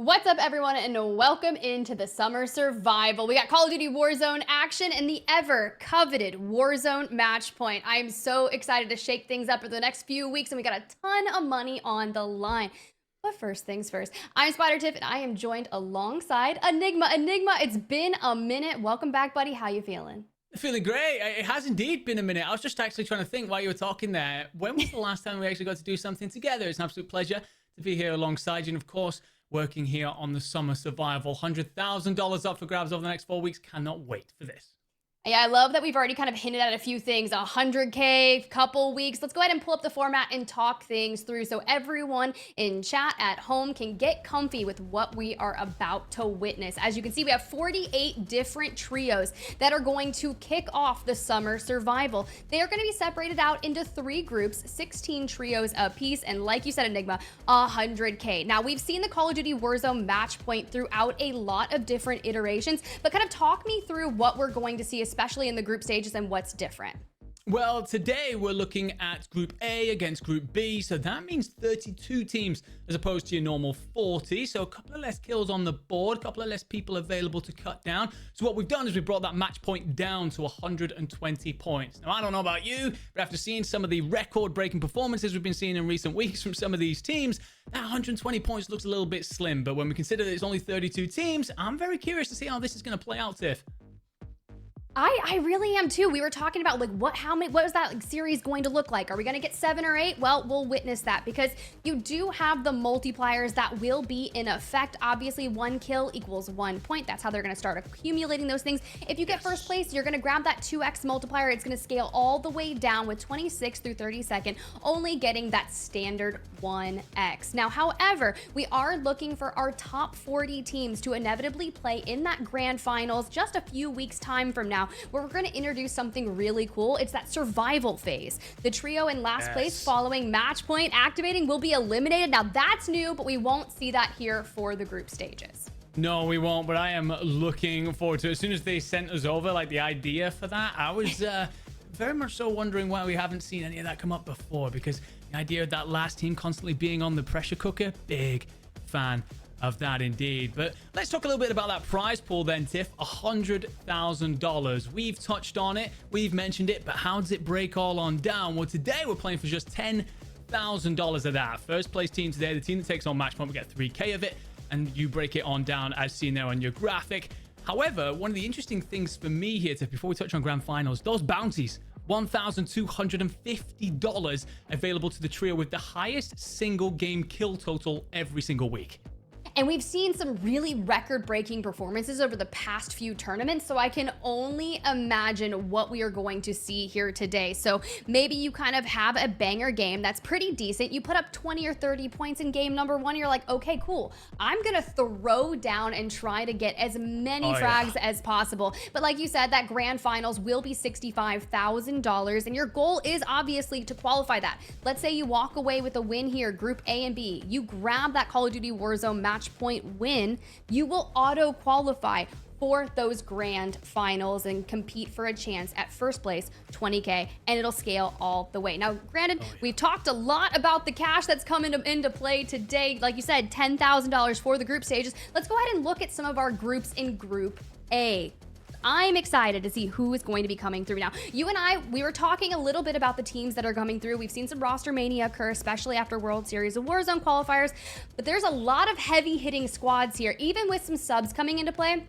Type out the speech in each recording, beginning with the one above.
What's up, everyone, and welcome into the summer survival. We got Call of Duty Warzone action and the ever-coveted Warzone match point. I am so excited to shake things up for the next few weeks, and we got a ton of money on the line. But first things first, I'm SpiderTiff, and I am joined alongside Enigma. Enigma, it's been a minute. Welcome back, buddy. How you feeling? Feeling great. It has indeed been a minute. I was just actually trying to think while you were talking there. When was the last time we actually got to do something together? It's an absolute pleasure to be here alongside you. And of course, working here on the summer survival. $100,000 up for grabs over the next 4 weeks. Cannot wait for this. Yeah, I love that we've already kind of hinted at a few things. 100K, couple weeks. Let's go ahead and pull up the format and talk things through so everyone in chat at home can get comfy with what we are about to witness. As you can see, we have 48 different trios that are going to kick off the summer survival. They are going to be separated out into 3 groups, 16 trios apiece, and like you said, Enigma, 100K. Now, we've seen the Call of Duty Warzone match point throughout a lot of different iterations, but kind of talk me through what we're going to see, especially in the group stages, and what's different. Well, today we're looking at Group A against Group B, so that means 32 teams as opposed to your normal 40, so a couple of less kills on the board, a couple of less people available to cut down. So what we've done is we brought that match point down to 120 points. Now, I don't know about you, but after seeing some of the record-breaking performances we've been seeing in recent weeks from some of these teams, that 120 points looks a little bit slim, but when we consider that it's only 32 teams, I'm very curious to see how this is going to play out, Tiff. I really am too. We were talking about like what is that like series going to look like? Are we going to get 7 or 8? Well, we'll witness that because you do have the multipliers that will be in effect. Obviously, 1 kill equals 1 point. That's how they're going to start accumulating those things. If you get first place, you're going to grab that 2x multiplier. It's going to scale all the way down with 26 through 32nd, only getting that standard 1x. Now, however, we are looking for our top 40 teams to inevitably play in that grand finals just a few weeks time from now, where we're going to introduce something really cool. It's that survival phase. The trio in last place following match point activating will be eliminated. Now that's new, but we won't see that here for the group stages. No, we won't, but I am looking forward to it. As soon as they sent us over like the idea for that, I was very much so wondering why we haven't seen any of that come up before, because the idea of that last team constantly being on the pressure cooker, big fan of that indeed. But let's talk a little bit about that prize pool then, Tiff. $100,000. We've touched on it, we've mentioned it, but how does it break all on down? Well, today we're playing for just $10,000 of that. First place team today, the team that takes on match point, will get 3K of it, and you break it on down as seen there on your graphic. However, one of the interesting things for me here, Tiff, before we touch on grand finals, those bounties. $1,250 available to the trio with the highest single game kill total every single week. And we've seen some really record-breaking performances over the past few tournaments, so I can only imagine what we are going to see here today. So maybe you kind of have a banger game that's pretty decent. You put up 20 or 30 points in game number 1. You're like, okay, cool. I'm going to throw down and try to get as many frags as possible. But like you said, that grand finals will be $65,000, and your goal is obviously to qualify that. Let's say you walk away with a win here, Group A and B. You grab that Call of Duty Warzone match point win, you will auto qualify for those grand finals and compete for a chance at first place, 20K, and it'll scale all the way. Now, granted, we've talked a lot about the cash that's coming into play today. Like you said, $10,000 for the group stages. Let's go ahead and look at some of our groups in Group A. I'm excited to see who is going to be coming through. Now, you and I, we were talking a little bit about the teams that are coming through. We've seen some roster mania occur, especially after World Series of Warzone qualifiers, but there's a lot of heavy hitting squads here, even with some subs coming into play.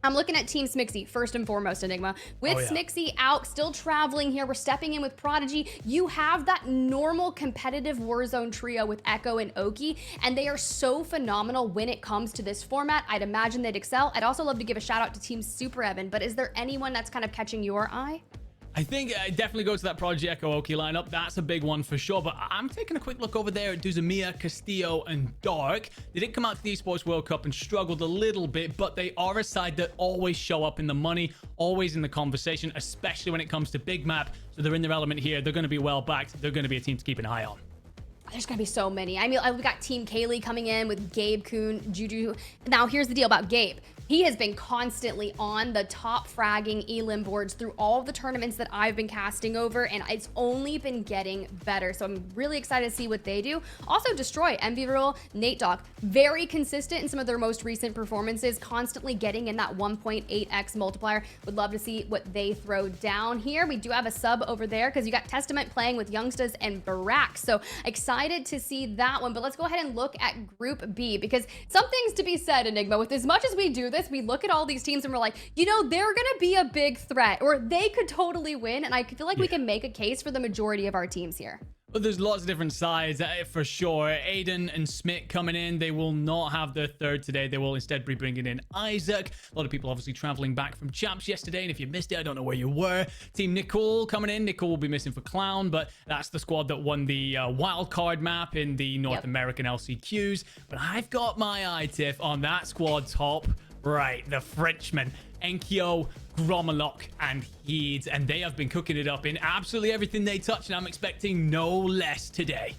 I'm looking at Team Smixy, first and foremost, Enigma. With Smixy out, still traveling here, we're stepping in with Prodigy. You have that normal competitive Warzone trio with Echo and oekiy, and they are so phenomenal when it comes to this format. I'd imagine they'd excel. I'd also love to give a shout out to Team Superevan, but is there anyone that's kind of catching your eye? I think I definitely go to that Prodigy Echo oekiy lineup. That's a big one for sure. But I'm taking a quick look over there at deusamir, Castillo, and Dark. They didn't come out to the Esports World Cup and struggled a little bit, but they are a side that always show up in the money, always in the conversation, especially when it comes to big map. So they're in their element here. They're going to be well backed. They're going to be a team to keep an eye on. There's gonna be so many. I mean, we got Team Kalei coming in with gabekun, juju. Now, here's the deal about Gabe. He has been constantly on the top fragging elim boards through all of the tournaments that I've been casting over, and it's only been getting better. So I'm really excited to see what they do. Also, Destroy, envyrxul, natedogg, very consistent in some of their most recent performances, constantly getting in that 1.8x multiplier. Would love to see what they throw down here. We do have a sub over there because you got Testament playing with Youngsters and Barack. So excited to see that one. But let's go ahead and look at Group B, because something's to be said, Enigma, with as much as we do this, we look at all these teams and we're like, you know, they're going to be a big threat, or they could totally win. And I feel like we can make a case for the majority of our teams here. But there's lots of different sides for sure. Aydan and Smith coming in. They will not have their third today. They will instead be bringing in Isaac. A lot of people obviously traveling back from champs yesterday. And if you missed it, I don't know where you were. Team Nicole coming in. Nicole will be missing for Clown, but that's the squad that won the wild card map in the North American LCQs. But I've got my eye, Tiff, on that squad top right. The Frenchmen, enkeo, gromalokk, and heeds, and they have been cooking it up in absolutely everything they touch, and I'm expecting no less today.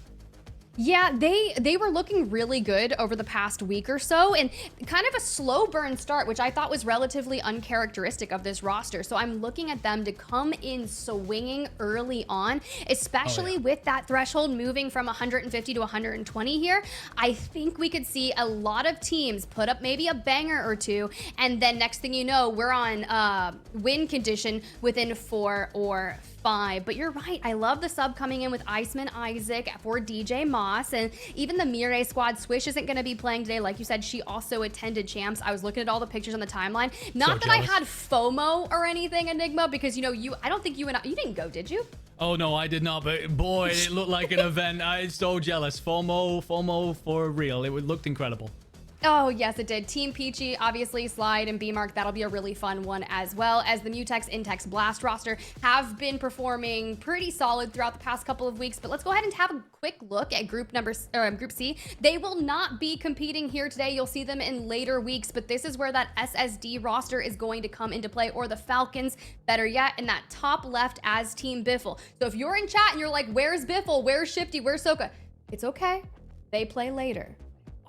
Yeah, they were looking really good over the past week or so, and kind of a slow burn start, which I thought was relatively uncharacteristic of this roster. So I'm looking at them to come in swinging early on, especially with that threshold moving from 150 to 120 here. I think we could see a lot of teams put up maybe a banger or two, and then next thing you know, we're on win condition within 4 or 5. But you're right, I love the sub coming in with Iceman Isaac for DJ Moss, and even the Mirai squad. Swish isn't going to be playing today. Like you said, she also attended champs. I was looking at all the pictures on the timeline. Not that I had FOMO or anything, Enigma, because, you know, I don't think you didn't go, did you? Oh, no, I did not, but boy, it looked like an event. I'm so jealous. FOMO for real. It looked incredible. Oh, yes, it did. Team Peachy, obviously, Slide and B-Mark, that'll be a really fun one, as well as the Mutex, Intex, Blast roster have been performing pretty solid throughout the past couple of weeks. But let's go ahead and have a quick look at Group C. They will not be competing here today. You'll see them in later weeks, but this is where that SSD roster is going to come into play, or the Falcons, better yet, in that top left as Team Biffle. So if you're in chat and you're like, where's Biffle? Where's Shifty? Where's Soka? It's okay. They play later.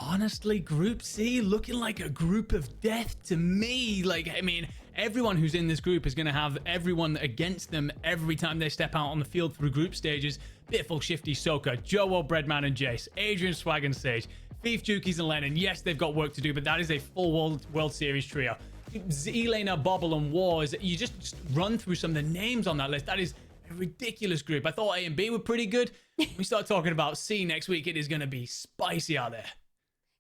Honestly, Group C looking like a group of death to me. Like, I mean, everyone who's in this group is going to have everyone against them every time they step out on the field through group stages. Biffle, Shifty, Soka, Joe, Breadman, and Jace, Adrian, Swag, and Sage, Thief, Jukies, and Lennon. Yes, they've got work to do, but that is a full World Series trio. Elena, Bobble, and Wars. You just run through some of the names on that list. That is a ridiculous group. I thought A and B were pretty good. When we start talking about C next week, it is going to be spicy out there.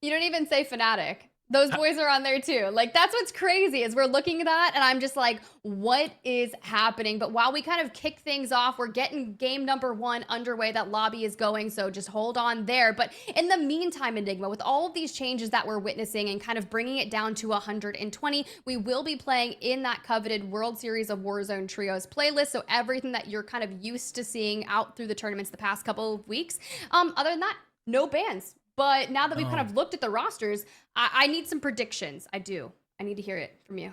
You don't even say Fnatic. Those boys are on there too. Like, that's what's crazy, is we're looking at that and I'm just like, what is happening? But while we kind of kick things off, we're getting game number 1 underway. That lobby is going, so just hold on there. But in the meantime, Enigma, with all of these changes that we're witnessing and kind of bringing it down to 120, we will be playing in that coveted World Series of Warzone Trios playlist. So everything that you're kind of used to seeing out through the tournaments the past couple of weeks. Other than that, no bans. But now that we've kind of looked at the rosters, I need some predictions. I do. I need to hear it from you.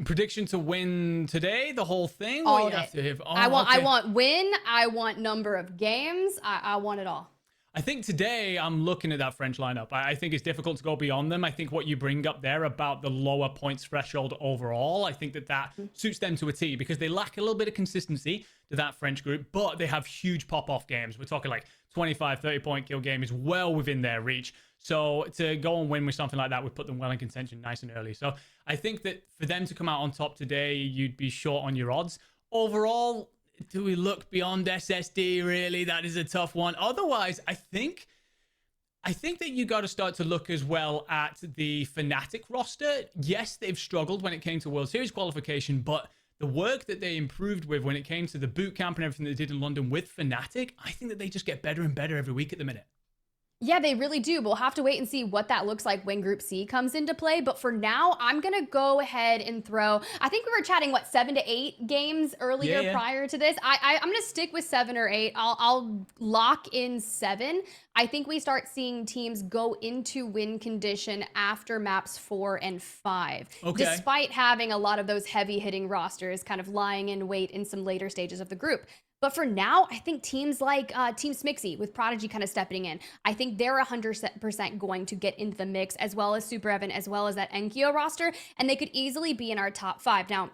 Prediction to win today, the whole thing? All of it. I want win. I want number of games. I want it all. I think today I'm looking at that French lineup. I think it's difficult to go beyond them. I think what you bring up there about the lower points threshold overall, I think that suits them to a T, because they lack a little bit of consistency to that French group, but they have huge pop-off games. We're talking like 25, 30-point kill game is well within their reach. So to go and win with something like that would put them well in contention nice and early. So I think that for them to come out on top today, you'd be short on your odds. Overall, do we look beyond SSD, really? That is a tough one. Otherwise, I think that you got to start to look as well at the Fnatic roster. Yes, they've struggled when it came to World Series qualification, but the work that they improved with when it came to the boot camp and everything they did in London with Fnatic, I think that they just get better and better every week at the minute. Yeah, they really do. We'll have to wait and see what that looks like when Group C comes into play. But for now, I'm going to go ahead and throw, I think we were chatting, 7 to 8 games earlier prior to this. I'm going to stick with 7 or 8. I'll lock in 7. I think we start seeing teams go into win condition after maps 4 and 5. Okay. Despite having a lot of those heavy hitting rosters kind of lying in wait in some later stages of the group. But for now, I think teams like Team Smixy with Prodigy kind of stepping in, I think they're 100% going to get into the mix, as well as Superevan, as well as that enkeo roster, and they could easily be in our top 5. Now,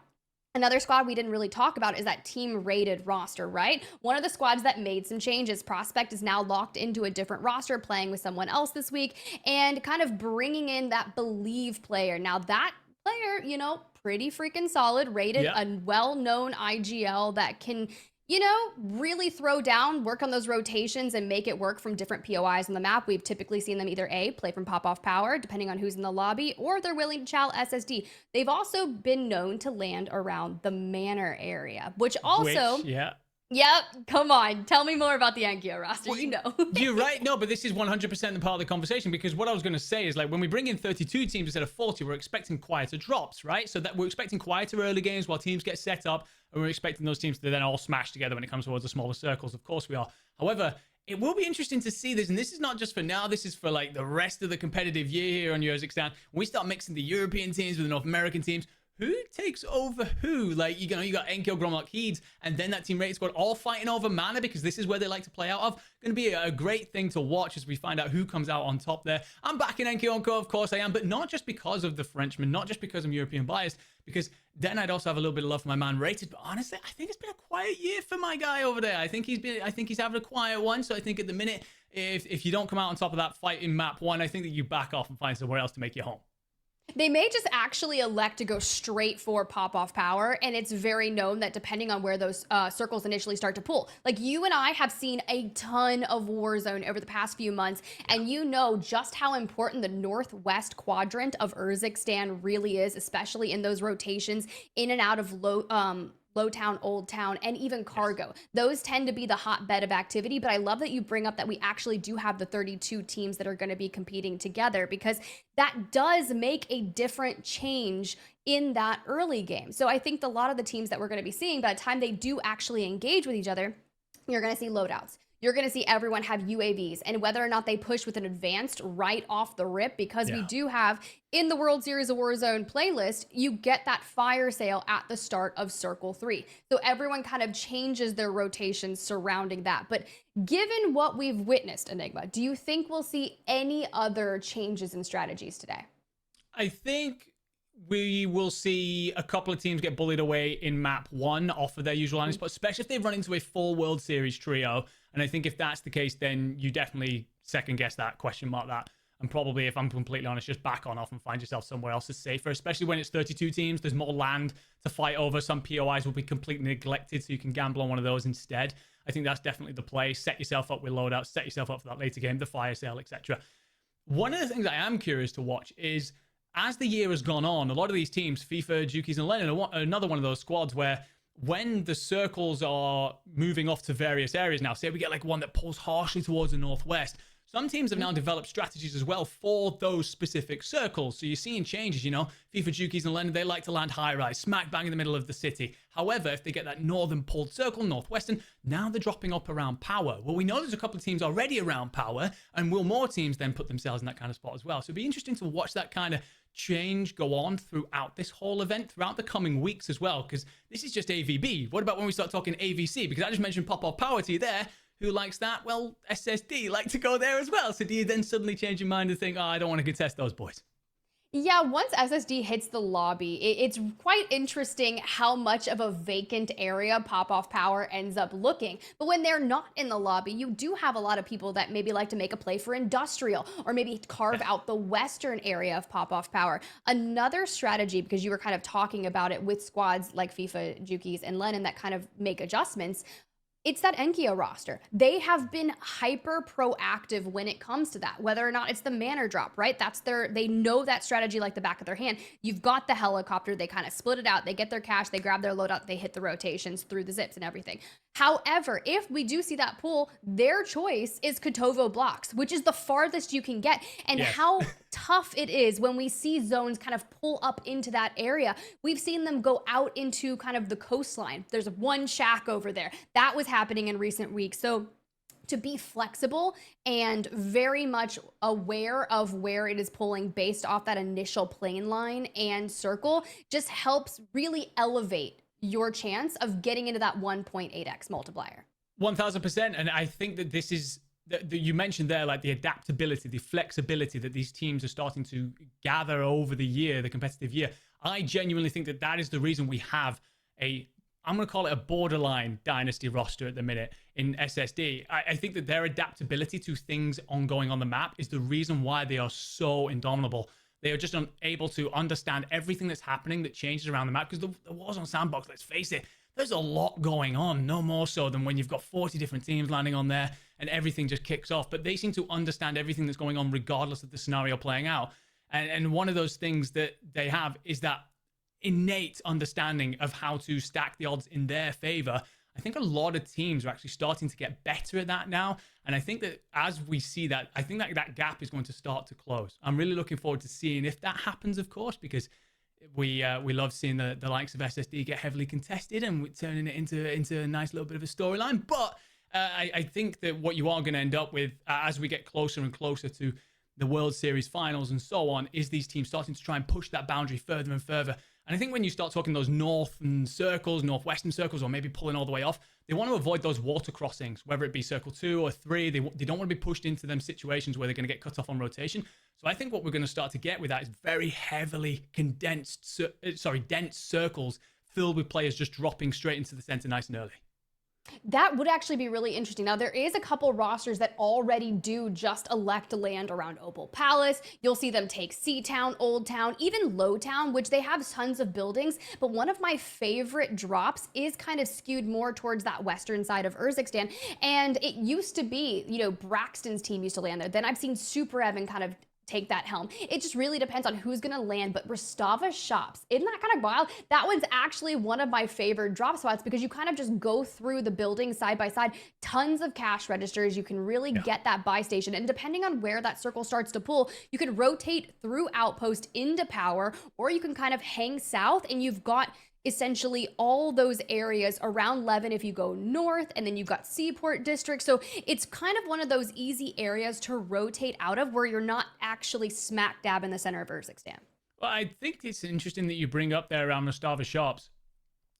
another squad we didn't really talk about is that team rated roster, right? One of the squads that made some changes. Propect is now locked into a different roster, playing with someone else this week, and kind of bringing in that Bulieve player. Now, that player, you know, pretty freaking solid, rated, Yeah. a well-known IGL that can, you know, really throw down, work on those rotations and make it work from different POIs on the map. We've typically seen them either A, play from pop-off power, depending on who's in the lobby, or they're willing to chow SSD. They've also been known to land around the manor area, which also... Yeah. Yep, come on. Tell me more about the enkeo roster, Well, you know. You're right. No, but this is 100% the part of the conversation, because what I was going to say is, like, when we bring in 32 teams instead of 40, we're expecting quieter drops, right? So that we're expecting quieter early games while teams get set up, and we're expecting those teams to then all smash together when it comes towards the smaller circles. Of course we are. However, it will be interesting to see this, and this is not just for now, this is for like the rest of the competitive year here on Kazakhstan. When we start mixing the European teams with the North American teams, who takes over who? Like, you know, you got enkeo, gromalokk, heeds, and then that team rated squad all fighting over mana, because this is where they like to play out of. Going to be a great thing to watch as we find out who comes out on top there. I'm back in enkeo, of course I am, but not just because of the Frenchman, not just because I'm European biased, because then I'd also have a little bit of love for my man rated. But honestly, I think it's been a quiet year for my guy over there. I think he's having a quiet one. So I think at the minute, if you don't come out on top of that fight in map 1, I think that you back off and find somewhere else to make your home. They may just actually elect to go straight for pop-off power, and it's very known that depending on where those circles initially start to pull. Like, you and I have seen a ton of Warzone over the past few months, and you know just how important the northwest quadrant of Kazakhstan really is, especially in those rotations in and out of low town, old town, and even cargo. Those tend to be the hotbed of activity, but I love that you bring up that we actually do have the 32 teams that are going to be competing together, because that does make a different change in that early game. So I think a lot of the teams that we're going to be seeing, by the time they do actually engage with each other, you're going to see loadouts. You're going to see everyone have UAVs, and whether or not they push with an advanced right off the rip, because we do have in the World Series of Warzone playlist, you get that fire sale at the start of Circle 3. So everyone kind of changes their rotations surrounding that. But given what we've witnessed, Enigma, do you think we'll see any other changes in strategies today? I think we will see a couple of teams get bullied away in map 1 off of their usual landing spot, especially if they run into a full World Series trio. And I think if that's the case, then you definitely second guess that, question mark that. And probably, if I'm completely honest, just back on off and find yourself somewhere else that's safer, especially when it's 32 teams. There's more land to fight over. Some POIs will be completely neglected, so you can gamble on one of those instead. I think that's definitely the play. Set yourself up with loadouts, set yourself up for that later game, the fire sale, etc. One of the things I am curious to watch is, as the year has gone on, a lot of these teams, FIFA, Jukies, and Lennon, are another one of those squads where when the circles are moving off to various areas now, say we get like one that pulls harshly towards the northwest, some teams have now developed strategies as well for those specific circles. So you're seeing changes, you know, FIFA, Jukies, and Lennon, they like to land high-rise, smack bang in the middle of the city. However, if they get that northern pulled circle, northwestern, now they're dropping up around power. Well, we know there's a couple of teams already around power, and will more teams then put themselves in that kind of spot as well? So it'd be interesting to watch that kind of change go on throughout this whole event, throughout the coming weeks as well, because this is just AVB. What about when we start talking AVC? Because I just mentioned pop-off power to you there. Who likes that? Well, SSD like to go there as well. So do you then suddenly change your mind and think, oh, I don't want to contest those boys? Yeah, once SSD hits the lobby, it's quite interesting how much of a vacant area pop-off power ends up looking. But when they're not in the lobby, you do have a lot of people that maybe like to make a play for industrial, or maybe carve out the western area of pop-off power. Another strategy, because you were kind of talking about it with squads like FIFA, Jukies, and Lennon that kind of make adjustments, it's that enkeo roster. They have been hyper proactive when it comes to that, whether or not it's the manor drop, right? They know that strategy like the back of their hand. You've got the helicopter, they kind of split it out, they get their cash, they grab their loadout, they hit the rotations through the zips and everything. However, if we do see that pull, their choice is Kotovo blocks, which is the farthest you can get. And how tough it is when we see zones kind of pull up into that area. We've seen them go out into kind of the coastline. There's one shack over there. That was happening in recent weeks. So to be flexible and very much aware of where it is pulling based off that initial plane line and circle just helps really elevate your chance of getting into that 1.8x multiplier. 1000%. And I think that this is, you mentioned there, like the adaptability, the flexibility that these teams are starting to gather over the year, the competitive year. I genuinely think that that is the reason we have I'm going to call it a borderline dynasty roster at the minute in SSD. I think that their adaptability to things ongoing on the map is the reason why they are so indomitable. They are just unable to understand everything that's happening that changes around the map, because the Warzone sandbox, let's face it, there's a lot going on, no more so than when you've got 40 different teams landing on there and everything just kicks off. But they seem to understand everything that's going on regardless of the scenario playing out. And one of those things that they have is that innate understanding of how to stack the odds in their favor. I think a lot of teams are actually starting to get better at that now. And I think that as we see that, I think that that gap is going to start to close. I'm really looking forward to seeing if that happens, of course, because we love seeing the likes of SSD get heavily contested and we're turning it into a nice little bit of a storyline. But I think that what you are going to end up with as we get closer and closer to the World Series finals and so on is these teams starting to try and push that boundary further and further. And I think when you start talking those northern circles, northwestern circles, or maybe pulling all the way off, they want to avoid those water crossings, whether it be circle 2 or 3. They don't want to be pushed into them situations where they're going to get cut off on rotation. So I think what we're going to start to get with that is very heavily condensed, dense circles filled with players just dropping straight into the center nice and early. That would actually be really interesting. Now, there is a couple rosters that already do just elect to land around Opal Palace. You'll see them take C-Town, Old Town, even Low Town, which they have tons of buildings. But one of my favorite drops is kind of skewed more towards that western side of Urzikstan. And it used to be, you know, Braxton's team used to land there. Then I've seen Superevan kind of take that helm. It just really depends on who's gonna land, but Rostava Shops, isn't that kind of wild? That one's actually one of my favorite drop spots because you kind of just go through the building side by side, tons of cash registers, you can really get that buy station, and depending on where that circle starts to pull, you can rotate through Outpost into Power, or you can kind of hang south and you've got essentially all those areas around Levin if you go north, and then you've got Seaport District. So it's kind of one of those easy areas to rotate out of where you're not actually smack dab in the center of Urzikstan. Well, I think it's interesting that you bring up there around Rostava Shops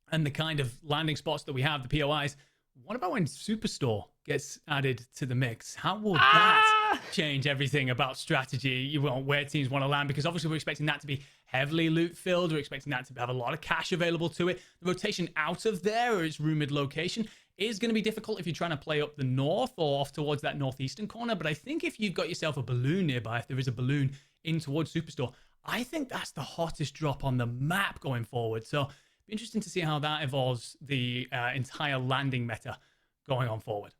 and the kind of landing spots that we have, the POIs. What about when Superstore gets added to the mix? How will that change everything about strategy, where teams want to land? Because obviously we're expecting that to be heavily loot filled. We're expecting that to have a lot of cash available to it. The rotation out of there, or its rumored location, is going to be difficult if you're trying to play up the north or off towards that northeastern corner. But I think if you've got yourself a balloon nearby, if there is a balloon in towards Superstore, I think that's the hottest drop on the map going forward. So it'll be interesting to see how that evolves the entire landing meta going on forward.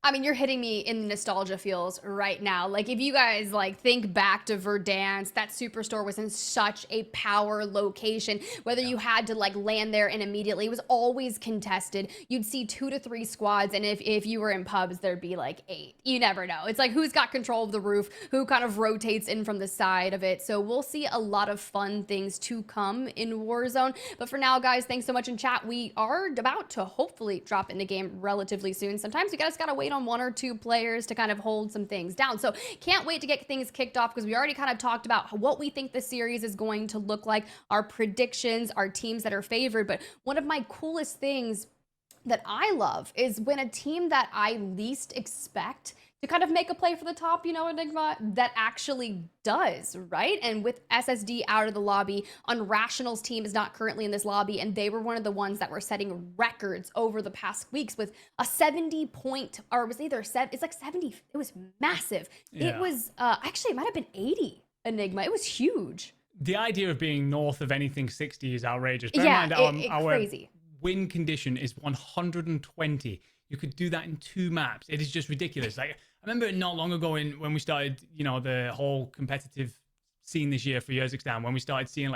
I mean, you're hitting me in the nostalgia feels right now. Like, if you guys think back to Verdansk, that Superstore was in such a power location. Whether you had to land there and immediately, it was always contested. You'd see 2 to 3 squads, and if you were in pubs, there'd be 8. You never know. It's like who's got control of the roof, who kind of rotates in from the side of it. So we'll see a lot of fun things to come in Warzone. But for now, guys, thanks so much in chat. We are about to hopefully drop in the game relatively soon. Sometimes you guys gotta wait on 1 or 2 players to kind of hold some things down. So can't wait to get things kicked off, because we already kind of talked about what we think the series is going to look like, our predictions, our teams that are favored. But one of my coolest things that I love is when a team that I least expect to kind of make a play for the top, Enigma, that actually does, right? And with SSD out of the lobby, Unrational's team is not currently in this lobby, and they were one of the ones that were setting records over the past weeks with a 70 point, or it was either it's 70, it was massive. Yeah. It was, actually, it might have been 80, Enigma. It was huge. The idea of being north of anything 60 is outrageous. Bear in mind, our crazy. Win condition is 120. You could do that in 2 maps. It is just ridiculous. I remember not long ago when we started, the whole competitive scene this year for Urzikstan, when we started seeing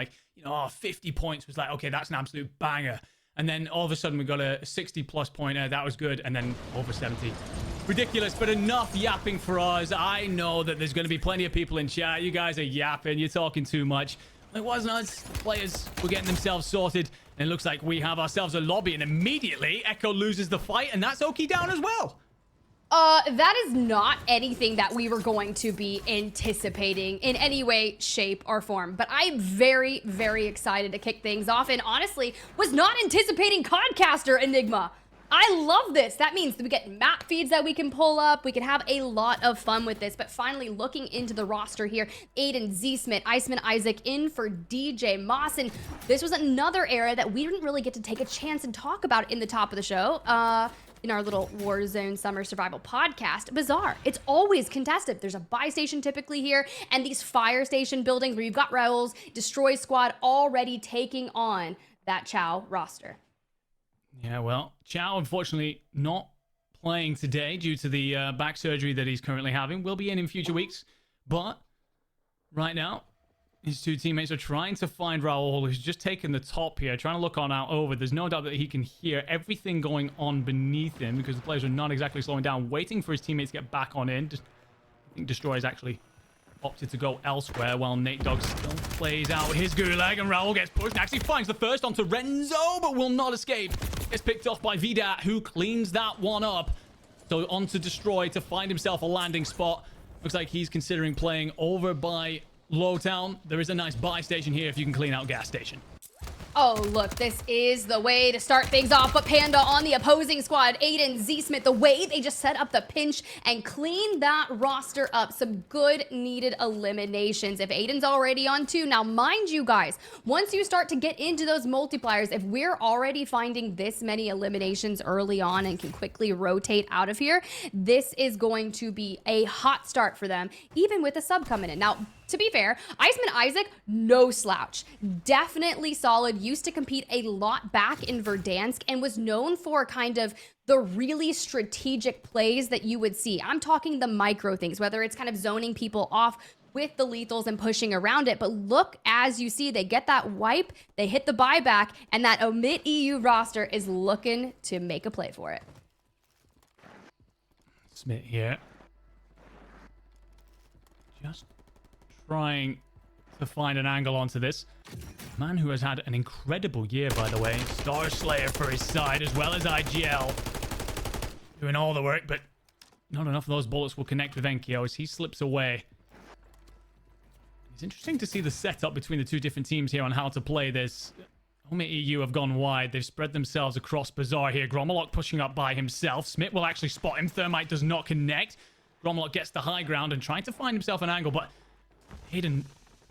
50 points was okay, that's an absolute banger. And then all of a sudden we got a 60+ pointer. That was good. And then over 70. Ridiculous, but enough yapping for us. I know that there's going to be plenty of people in chat. You guys are yapping. You're talking too much. It wasn't us. The players were getting themselves sorted. And it looks like we have ourselves a lobby. And immediately enkeo loses the fight. And that's oekiy down as well. That is not anything that we were going to be anticipating in any way, shape, or form. But I'm very, very excited to kick things off, and honestly, was not anticipating Codcaster Enigma. I love this. That means that we get map feeds that we can pull up. We can have a lot of fun with this. But finally, looking into the roster here, Aydan, Zsmith, Iceman Isaac in for DJ Moss. And this was another era that we didn't really get to take a chance and talk about in the top of the show. In our little Warzone Summer Survival podcast. Bizarre. It's always contested. There's a buy station typically here, and these fire station buildings where you've got Raoul's Destroy Squad already taking on that Chow roster. Yeah, well, Chow, unfortunately, not playing today due to the back surgery that he's currently having. Will be in future weeks, but right now, his two teammates are trying to find Raoul, who's just taken the top here, trying to look on out over. There's no doubt that he can hear everything going on beneath him because the players are not exactly slowing down, waiting for his teammates to get back on in. I think Destroyer's actually opted to go elsewhere while natedogg still plays out his gulag, and Raoul gets pushed and actually finds the first onto Renzo, but will not escape. Gets picked off by Vidat, who cleans that one up. So onto Destroy to find himself a landing spot. Looks like he's considering playing over by Lowtown. There is a nice buy station here if you can clean out gas station. Oh, look, this is the way to start things off, but Panda on the opposing squad, Aydan, Zsmith, the way they just set up the pinch and clean that roster up. Some good needed eliminations. If Aydan's already on 2, now mind you guys, once you start to get into those multipliers, if we're already finding this many eliminations early on and can quickly rotate out of here, this is going to be a hot start for them, even with a sub coming in. Now, to be fair, Iceman Isaac, no slouch. Definitely solid. Used to compete a lot back in Verdansk and was known for kind of the really strategic plays that you would see. I'm talking the micro things, whether it's kind of zoning people off with the lethals and pushing around it. But look, as you see, they get that wipe, they hit the buyback, and that omit EU roster is looking to make a play for it. Smith here. Just trying to find an angle onto this. Man who has had an incredible year, by the way. Star Slayer for his side, as well as IGL. Doing all the work, but not enough of those bullets will connect with enkeo as he slips away. It's interesting to see the setup between the two different teams here on how to play this. Omit EU have gone wide. They've spread themselves across Bazaar here. Gromalokk pushing up by himself. Smith will actually spot him. Thermite does not connect. Gromalokk gets the high ground and trying to find himself an angle, but Aydan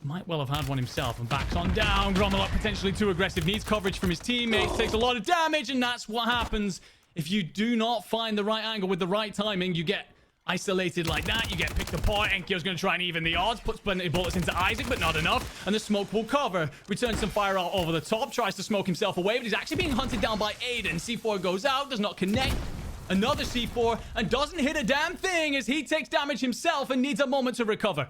might well have had one himself and backs on down. Gromalokk potentially too aggressive, needs coverage from his teammates, takes a lot of damage, and that's what happens. If you do not find the right angle with the right timing, you get isolated like that, you get picked apart. enkeo's going to try and even the odds, puts plenty of bullets into Isaac, but not enough, and the smoke will cover. Returns some fire out over the top, tries to smoke himself away, but he's actually being hunted down by Aydan. C4 goes out, does not connect. Another C4, and doesn't hit a damn thing as he takes damage himself and needs a moment to recover.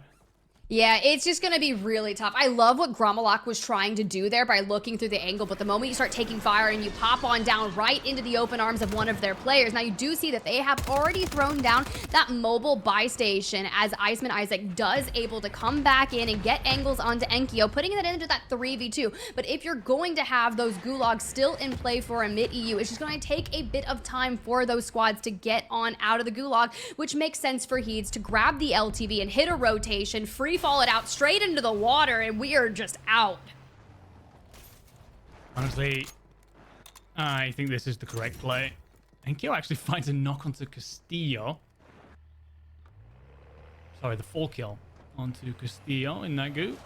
Yeah, it's just going to be really tough. I love what gromalokk was trying to do there by looking through the angle, but the moment you start taking fire and you pop on down right into the open arms of one of their players, now you do see that they have already thrown down that mobile buy station as Iceman Isaac does able to come back in and get angles onto enkeo, putting it into that 3v2. But if you're going to have those gulags still in play for a mid-EU, it's just going to take a bit of time for those squads to get on out of the gulag, which makes sense for Heeds to grab the LTV and hit a rotation, free fall it out straight into the water, and we are just out. Honestly, I think this is the correct play. enkeo actually finds a knock onto Castillo. Sorry, the full kill onto Castillo in that goo.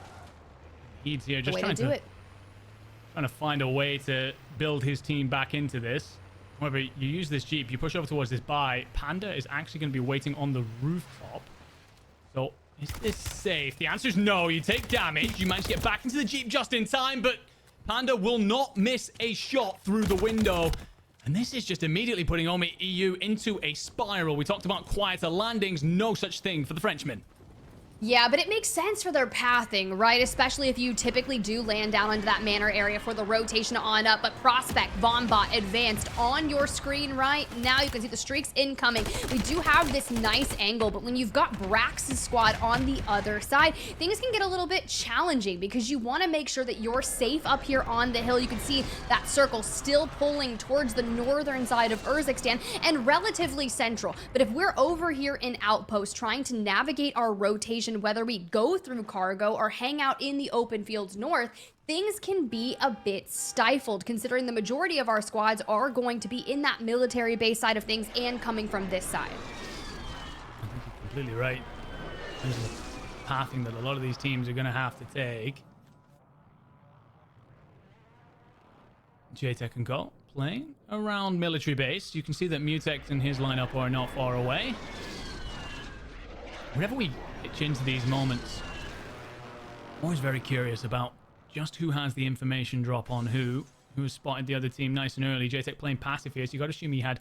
He's here just trying to find a way to build his team back into this. However, you use this Jeep, you push over towards this buy. Panda is actually going to be waiting on the rooftop. So is this safe? The answer is no. You take damage. You manage to get back into the Jeep just in time, but Panda will not miss a shot through the window. And this is just immediately putting Omit EU into a spiral. We talked about quieter landings. No such thing for the Frenchman. Yeah, but it makes sense for their pathing, right? Especially if you typically do land down into that manor area for the rotation on up. But prospect, vonbot, advanced on your screen right now. You can see the streaks incoming. We do have this nice angle, but when you've got Brax's squad on the other side, things can get a little bit challenging because you want to make sure that you're safe up here on the hill. You can see that circle still pulling towards the northern side of Urzikstan and relatively central. But if we're over here in Outpost trying to navigate our rotation, whether we go through cargo or hang out in the open fields north, things can be a bit stifled considering the majority of our squads are going to be in that military base side of things and coming from this side. I think you're completely right. There's the pathing that a lot of these teams are going to have to take. JTech and Go playing around military base. You can see that Mutex and his lineup are not far away. Whenever we pitch into these moments, I'm always very curious about just who has the information drop on who has spotted the other team nice and early. JTech playing passive here, so you got to assume he had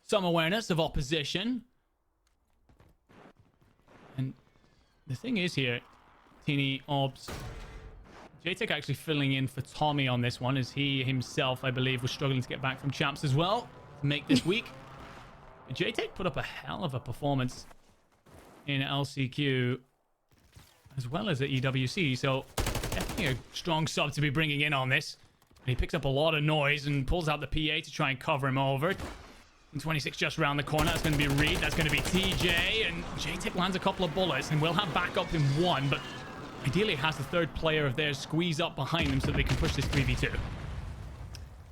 some awareness of opposition. And the thing is here, Teeny, Obs, JTech actually filling in for Tommy on this one, as he himself, I believe, was struggling to get back from champs as well to make this week. But JTech put up a hell of a performance in LCQ as well as at EWC, so definitely a strong sub to be bringing in on this. And he picks up a lot of noise and pulls out the PA to try and cover him over. And 26 just around the corner. That's going to be Reed. That's going to be TJ. And JTech lands a couple of bullets and will have backup in one, but ideally has the third player of theirs squeeze up behind them so they can push this 3v2.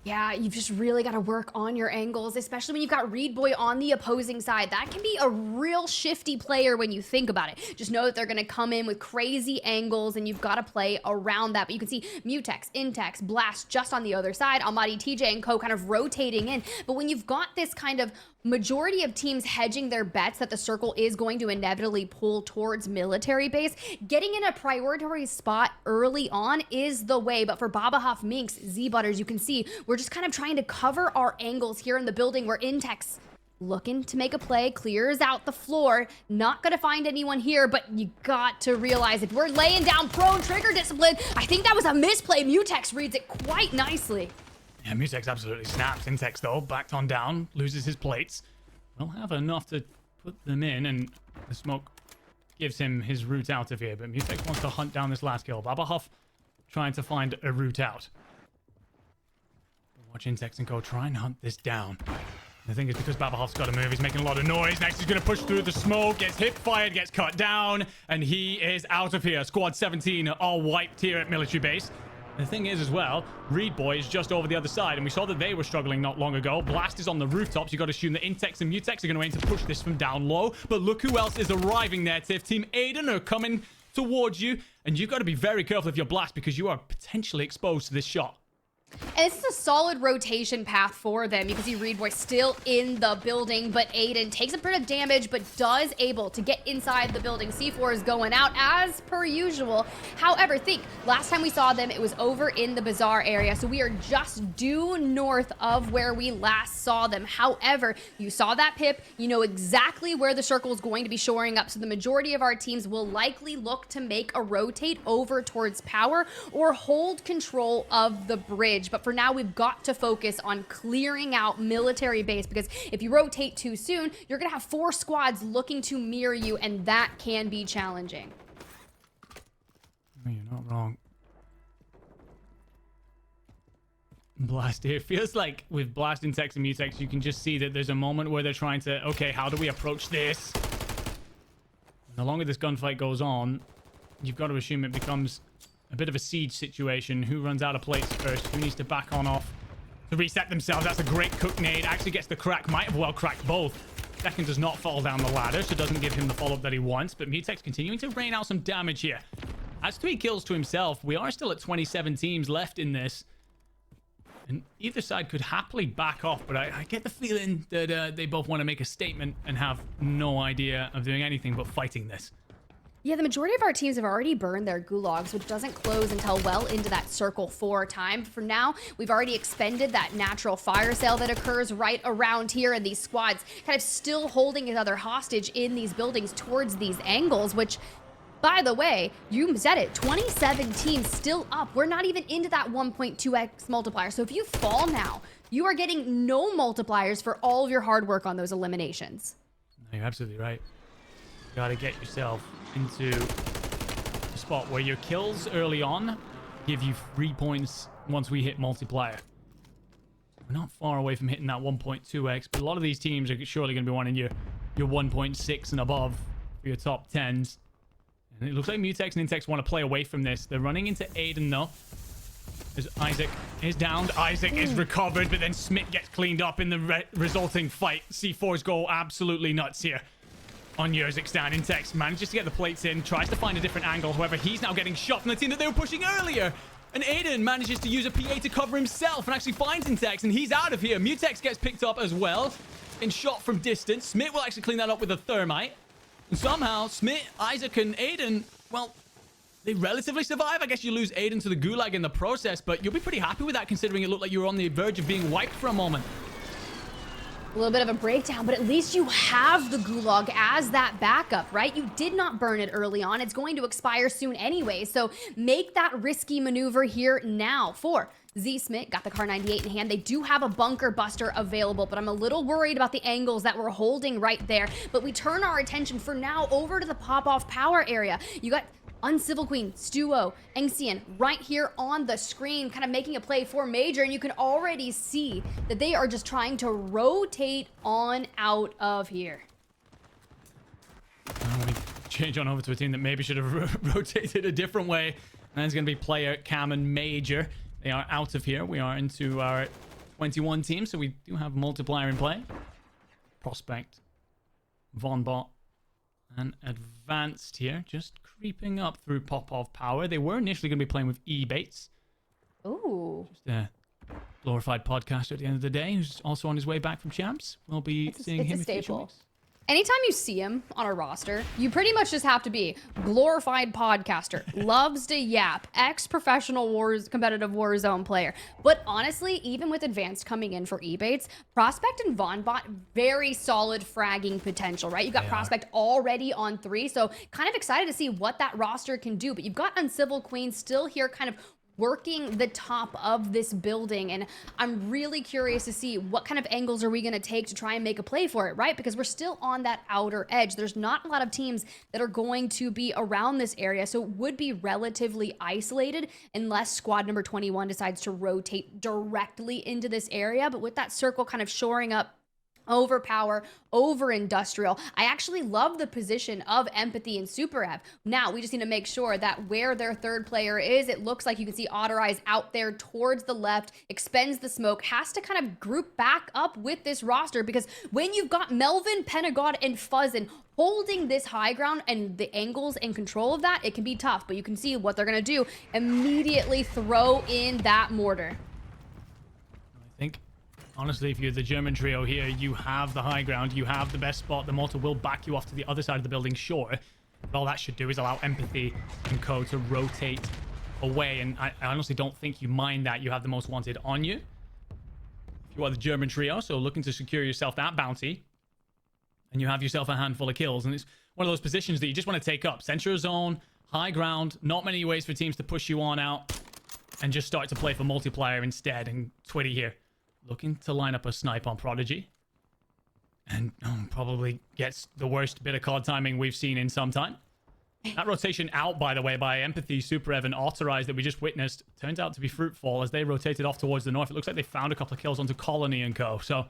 Yeah, you've just really got to work on your angles, especially when you've got Reed Boy on the opposing side. That can be a real shifty player when you think about it. Just know that they're going to come in with crazy angles, and you've got to play around that. But you can see Mutex, Intex, Blast just on the other side. Almighty, TJ, and Co kind of rotating in. But when you've got this kind of majority of teams hedging their bets that the circle is going to inevitably pull towards military base, getting in a priority spot early on is the way. But for babahuf, minks, zeebutterz, you can see we're just kind of trying to cover our angles here in the building where Intex looking to make a play, clears out the floor. Not gonna find anyone here, but you got to realize if we're laying down prone trigger discipline, I think that was a misplay. Mutex reads it quite nicely. Yeah, Mutex absolutely snaps. Intex, though, backed on down, loses his plates. We'll have enough to put them in, and the smoke gives him his route out of here. But Mutex wants to hunt down this last kill. babahuf trying to find a route out. Watch Intex and go try and hunt this down. The thing is, because babahuf's got to move, he's making a lot of noise. Next, he's going to push through the smoke, gets hip fired, gets cut down, and he is out of here. Squad 17 are wiped here at military base. The thing is as well, Reed Boy is just over the other side, and we saw that they were struggling not long ago. Blast is on the rooftops. You got to assume that Intex and Mutex are going to aim to push this from down low. But look who else is arriving there, Tiff. Team Aydan are coming towards you, and you've got to be very careful of your Blast because you are potentially exposed to this shot. And this is a solid rotation path for them. You can see Reed Boy still in the building, but Aydan takes a bit of damage, but does able to get inside the building. C4 is going out as per usual. However, think, last time we saw them, it was over in the bazaar area, so we are just due north of where we last saw them. However, you saw that pip, you know exactly where the circle is going to be shoring up, so the majority of our teams will likely look to make a rotate over towards power or hold control of the bridge. But for now, we've got to focus on clearing out military base, because if you rotate too soon, you're going to have 4 squads looking to mirror you, and that can be challenging. You're not wrong. Blast here. Feels like with Blast, Intex, and Mutex, you can just see that there's a moment where they're trying to, okay, how do we approach this? And the longer this gunfight goes on, you've got to assume it becomes a bit of a siege situation. Who runs out of plates first? Who needs to back on off to reset themselves? That's a great cook nade. Actually gets the crack. Might have well cracked both. Second does not fall down the ladder, so doesn't give him the follow-up that he wants. But Mutex continuing to rain out some damage here. Has 3 kills to himself. We are still at 27 teams left in this. And either side could happily back off, but I get the feeling that they both want to make a statement and have no idea of doing anything but fighting this. Yeah, the majority of our teams have already burned their gulags, which doesn't close until well into that circle 4 time. For now, we've already expended that natural fire sale that occurs right around here, and these squads kind of still holding each other hostage in these buildings towards these angles, which By the way, you said it, 27 teams still up. We're not even into that 1.2x multiplier. So if you fall now, you are getting no multipliers for all of your hard work on those eliminations. You're absolutely right. You gotta get yourself into a spot where your kills early on give you 3 points once we hit multiplier. We're not far away from hitting that 1.2x, but a lot of these teams are surely going to be wanting your 1.6 and above for your top 10s. And it looks like Mutex and Intex want to play away from this. They're running into Aydan though. As Isaac is downed. Isaac is recovered, but then Smith gets cleaned up in the resulting fight. C4s go absolutely nuts here on Yerzikistan. Intex manages to get the plates in, tries to find a different angle. However, he's now getting shot from the team that they were pushing earlier. And Aydan manages to use a PA to cover himself and actually finds Intex, and he's out of here. Mutex gets picked up as well and shot from distance. Smith will actually clean that up with a thermite. And somehow, Smith, Isaac, and Aydan, well, they relatively survive. I guess you lose Aydan to the gulag in the process, but you'll be pretty happy with that considering it looked like you were on the verge of being wiped for a moment. A little bit of a breakdown, but at least you have the gulag as that backup, right? You did not burn it early on. It's going to expire soon anyway, so make that risky maneuver here now. For Z Smith, got the Kar 98 in hand. They do have a bunker buster available, but I'm a little worried about the angles that we're holding right there. But we turn our attention for now over to the pop-off power area. You got Uncivil Queen, Stuo, Engsian right here on the screen, kind of making a play for Major, and you can already see that they are just trying to rotate on out of here. We change on over to a team that maybe should have rotated a different way. And it's going to be Player, Cam, and Major. They are out of here. We are into our 21 team, so we do have multiplier in play. Prospect, vonbot, and advanced here, just creeping up through pop-off power. They were initially going to be playing with E-Bates. Ooh. Just a glorified podcaster at the end of the day, who's also on his way back from champs. We'll be seeing him in future weeks. Anytime you see him on a roster, you pretty much just have to be glorified podcaster, loves to yap, ex-professional competitive Warzone player. But honestly, even with advanced coming in for Ebates, Prospect and vonbot, very solid fragging potential, right? You've got Prospect already on 3, so kind of excited to see what that roster can do. But you've got Uncivil Queen still here kind of working the top of this building, and I'm really curious to see what kind of angles are we going to take to try and make a play for it, right? Because we're still on that outer edge. There's not a lot of teams that are going to be around this area, so it would be relatively isolated unless squad number 21 decides to rotate directly into this area. But with that circle kind of shoring up over power, over industrial, I actually love the position of Empathy and Superev. Now we just need to make sure that where their third player is, it looks like you can see ottereyes out there towards the left, expends the smoke, has to kind of group back up with this roster, because when you've got Melvin, Penagod, and Fuzzin holding this high ground and the angles and control of that, it can be tough. But you can see what they're gonna do, immediately throw in that mortar. I think honestly, if you're the German trio here, you have the high ground, you have the best spot. The mortar will back you off to the other side of the building, sure. But all that should do is allow Empathy and Co to rotate away. And I honestly don't think you mind that. You have the most wanted on you. If you are the German trio, so looking to secure yourself that bounty, and you have yourself a handful of kills. And it's one of those positions that you just want to take up. Center of zone, high ground, not many ways for teams to push you on out, and just start to play for multiplier instead. And Twitty here, looking to line up a snipe on Prodigy. And probably gets the worst bit of card timing we've seen in some time. That rotation out, by the way, by Empathy, Superevan, and ottereyes that we just witnessed turns out to be fruitful as they rotated off towards the north. It looks like they found a couple of kills onto Colony and Co. So,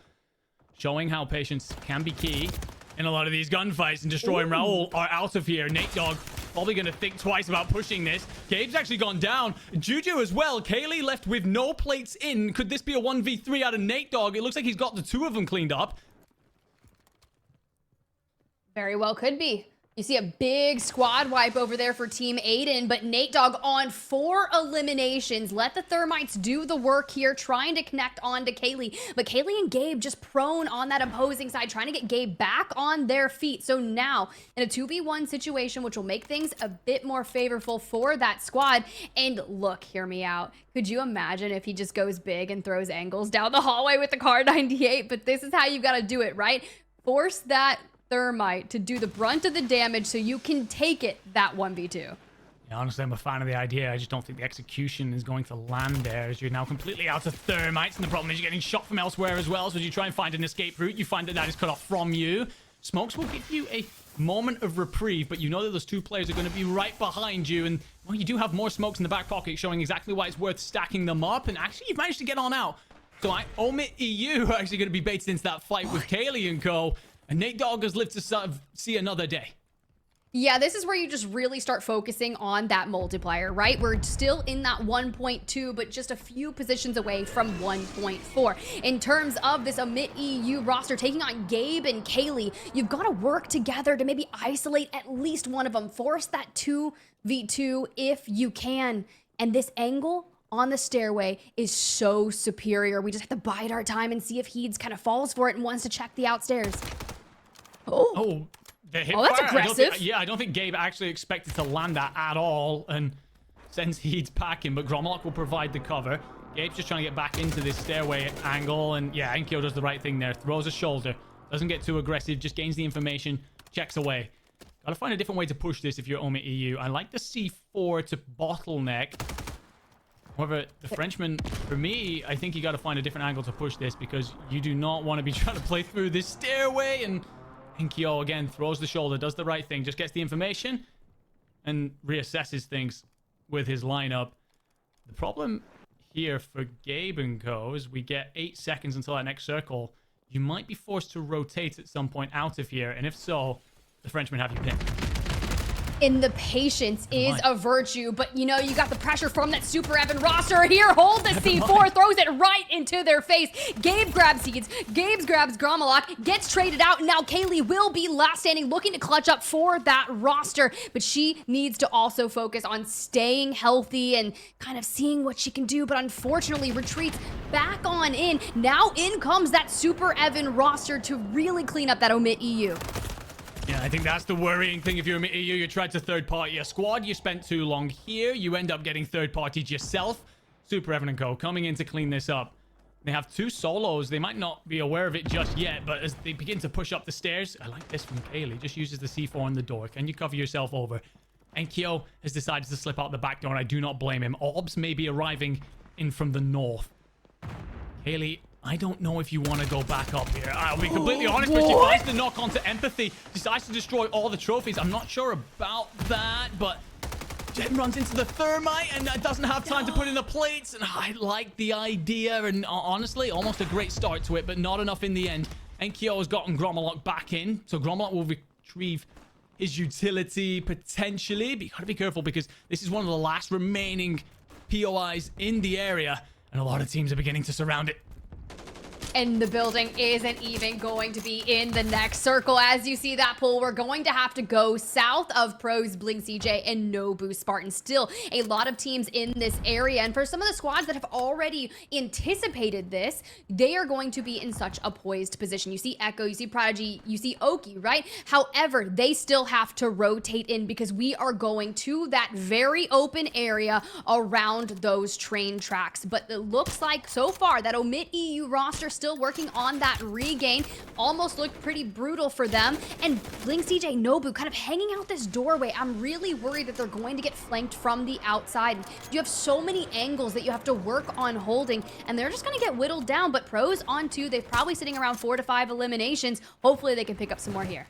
showing how patience can be key in a lot of these gunfights, and Destroy and Raoul are out of here. Natedogg probably going to think twice about pushing this. Gabe's actually gone down. Juju as well. Kalei left with no plates in. Could this be a 1v3 out of Natedogg? It looks like he's got the two of them cleaned up. Very well could be. You see a big squad wipe over there for Team Aydan, but Natedogg on 4 eliminations. Let the Thermites do the work here, trying to connect on to Kalei. But Kalei and Gabe just prone on that opposing side, trying to get Gabe back on their feet. So now, in a 2v1 situation, which will make things a bit more favorable for that squad. And look, hear me out. Could you imagine if he just goes big and throws angles down the hallway with the Kar 98? But this is how you got to do it, right? Force that thermite to do the brunt of the damage so you can take it that 1v2. Yeah, honestly, I'm a fan of the idea. I just don't think the execution is going to land there, as you're now completely out of thermites. And the problem is you're getting shot from elsewhere as well. So as you try and find an escape route, you find that that is cut off from you. Smokes will give you a moment of reprieve, but you know that those two players are going to be right behind you. And, well, you do have more smokes in the back pocket, showing exactly why it's worth stacking them up. And actually, you've managed to get on out. So oekiy are actually going to be baited into that fight with kalei and co. And natedogg has lived to see another day. Yeah, this is where you just really start focusing on that multiplier, right? We're still in that 1.2, but just a few positions away from 1.4. In terms of this oekiy roster taking on Gabe and kalei, you've got to work together to maybe isolate at least one of them. Force that 2v2 if you can. And this angle on the stairway is so superior. We just have to bide our time and see if Heeds kind of falls for it and wants to check the outstairs. Oh, the hip that's fire. aggressive. I don't think Gabe actually expected to land that at all, and sends Heeds packing, but gromalokk will provide the cover. Gabe's just trying to get back into this stairway angle, and yeah, enkeo does the right thing there. Throws a shoulder. Doesn't get too aggressive, just gains the information, checks away. Gotta find a different way to push this if you're oekiy. I like the C4 to bottleneck. However, the Frenchman, for me, I think you got to find a different angle to push this, because you do not want to be trying to play through this stairway. And enkeo, again, throws the shoulder, does the right thing, just gets the information and reassesses things with his lineup. The problem here for Gabe and co is we get 8 seconds until that next circle. You might be forced to rotate at some point out of here, and if so, the Frenchman have you pinned. And the patience is a virtue, but you know, you got the pressure from that Superevan roster here. Hold the C4, throws it right into their face. Gabe grabs Heeds, Gabe grabs gromalokk, gets traded out, and now kalei will be last standing, looking to clutch up for that roster, but she needs to also focus on staying healthy and kind of seeing what she can do, but unfortunately retreats back on in. Now in comes that Superevan roster to really clean up that oekiy. Yeah, I think that's the worrying thing. If you're oekiy, you tried to third-party a squad, you spent too long here, you end up getting third-partied yourself. Superevan and co coming in to clean this up. They have 2 solos. They might not be aware of it just yet, but as they begin to push up the stairs, I like this from kalei. Just uses the C4 on the door. Can you cover yourself over? enkeo has decided to slip out the back door, and I do not blame him. Orbs may be arriving in from the north. kalei, I don't know if you want to go back up here. I'll be completely honest, but she finds the knock onto empathy. Decides to destroy all the trophies. I'm not sure about that, but Jen runs into the thermite and doesn't have time to put in the plates. And I like the idea, and honestly, almost a great start to it, but not enough in the end. enkeo has gotten gromalokk back in, so gromalokk will retrieve his utility potentially, but you gotta be careful because this is one of the last remaining POIs in the area, and a lot of teams are beginning to surround it. And the building isn't even going to be in the next circle. As you see that pool, we're going to have to go south of Pro's, bilngcjay, and nobuspartan. Still, a lot of teams in this area. And for some of the squads that have already anticipated this, they are going to be in such a poised position. You see enkeo, you see prxdigy, you see oekiy, right? However, they still have to rotate in because we are going to that very open area around those train tracks. But it looks like so far that oekiy roster still working on that regain. Almost looked pretty brutal for them. And bilngcjay, nobu kind of hanging out this doorway. I'm really worried that they're going to get flanked from the outside. You have so many angles that you have to work on holding, and they're just going to get whittled down. But pros on 2, they're probably sitting around 4 to 5 eliminations. Hopefully they can pick up some more here.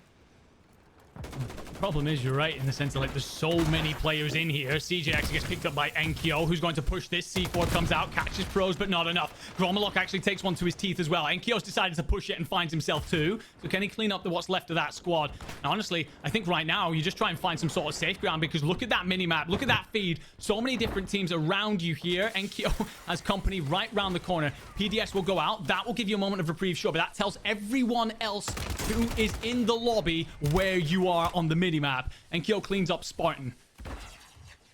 Problem is, you're right in the sense that like there's so many players in here. CJ actually gets picked up by enkeo, who's going to push this. C4 comes out, catches pros, but not enough. gromalokk actually takes one to his teeth as well. enkeo's decided to push it and finds himself too. So can he clean up what's left of that squad? And honestly, I think right now you just try and find some sort of safe ground, because look at that minimap, look at that feed. So many different teams around you here. enkeo has company right round the corner. PDS will go out. That will give you a moment of reprieve, sure, but that tells everyone else who is in the lobby where you are on the minimap. enkeo cleans up Spartan,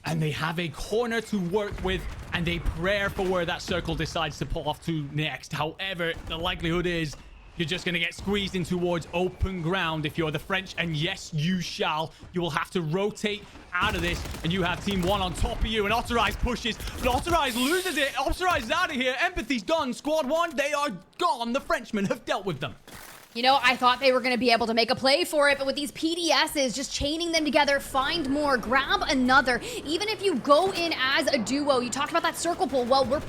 and they have a corner to work with and a prayer for where that circle decides to pull off to next. However, the likelihood is you're just going to get squeezed in towards open ground if you're the French, and yes, you shall. You will have to rotate out of this, and you have team 1 on top of you, and ottereyes pushes, but ottereyes loses it. ottereyes is out of here. Empathy's done. Squad 1, they are gone. The Frenchmen have dealt with them. You know, I thought they were going to be able to make a play for it, but with these PDSs, just chaining them together, find more, grab another. Even if you go in as a duo, you talked about that circle pull. Well, we're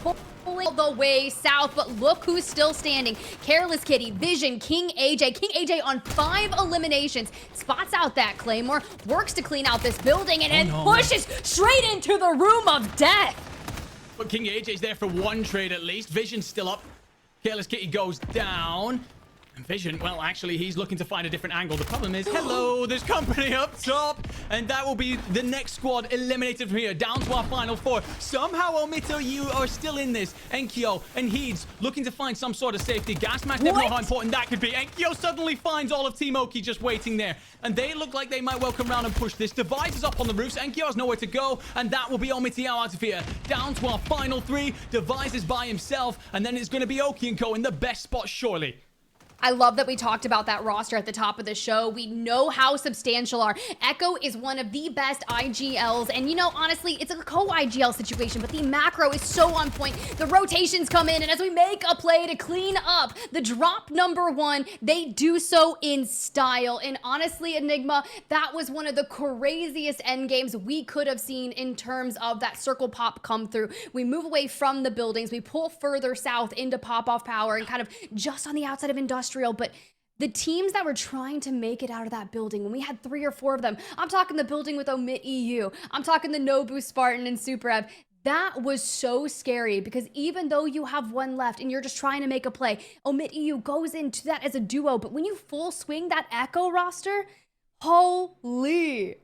pulling the way south, but look who's still standing. Careless Kitty, Vision, King AJ. King AJ on 5 eliminations. Spots out that Claymore, works to clean out this building, and then pushes straight into the room of death. But King AJ's there for 1 trade at least. Vision's still up. Careless Kitty goes down. And Vision, well, actually, he's looking to find a different angle. The problem is, hello, there's company up top. And that will be the next squad eliminated from here, down to our final 4. Somehow, Omito, you are still in this. Enkeo and Heeds looking to find some sort of safety. Gasmask, never know how important that could be. Enkeo suddenly finds all of Team oekiy just waiting there. And they look like they might well come around and push this. Device is up on the roofs. Enkeo has nowhere to go. And that will be Omito out of here. Down to our final 3. Device is by himself. And then it's going to be oekiy and Co in the best spot, surely. I love that we talked about that roster at the top of the show. We know how substantial our Echo is one of the best IGLs. And, you know, honestly, it's a co-IGL situation, but the macro is so on point. The rotations come in, and as we make a play to clean up the drop number 1, they do so in style. And honestly, Enigma, that was one of the craziest end games we could have seen in terms of that circle pop come through. We move away from the buildings. We pull further south into pop-off power and kind of just on the outside of industrial. But the teams that were trying to make it out of that building, when we had 3 or 4 of them, I'm talking the building with oekiy, I'm talking the nobuspartan and Superev, that was so scary because even though you have 1 left and you're just trying to make a play, oekiy goes into that as a duo. But when you full swing that Echo roster, holy.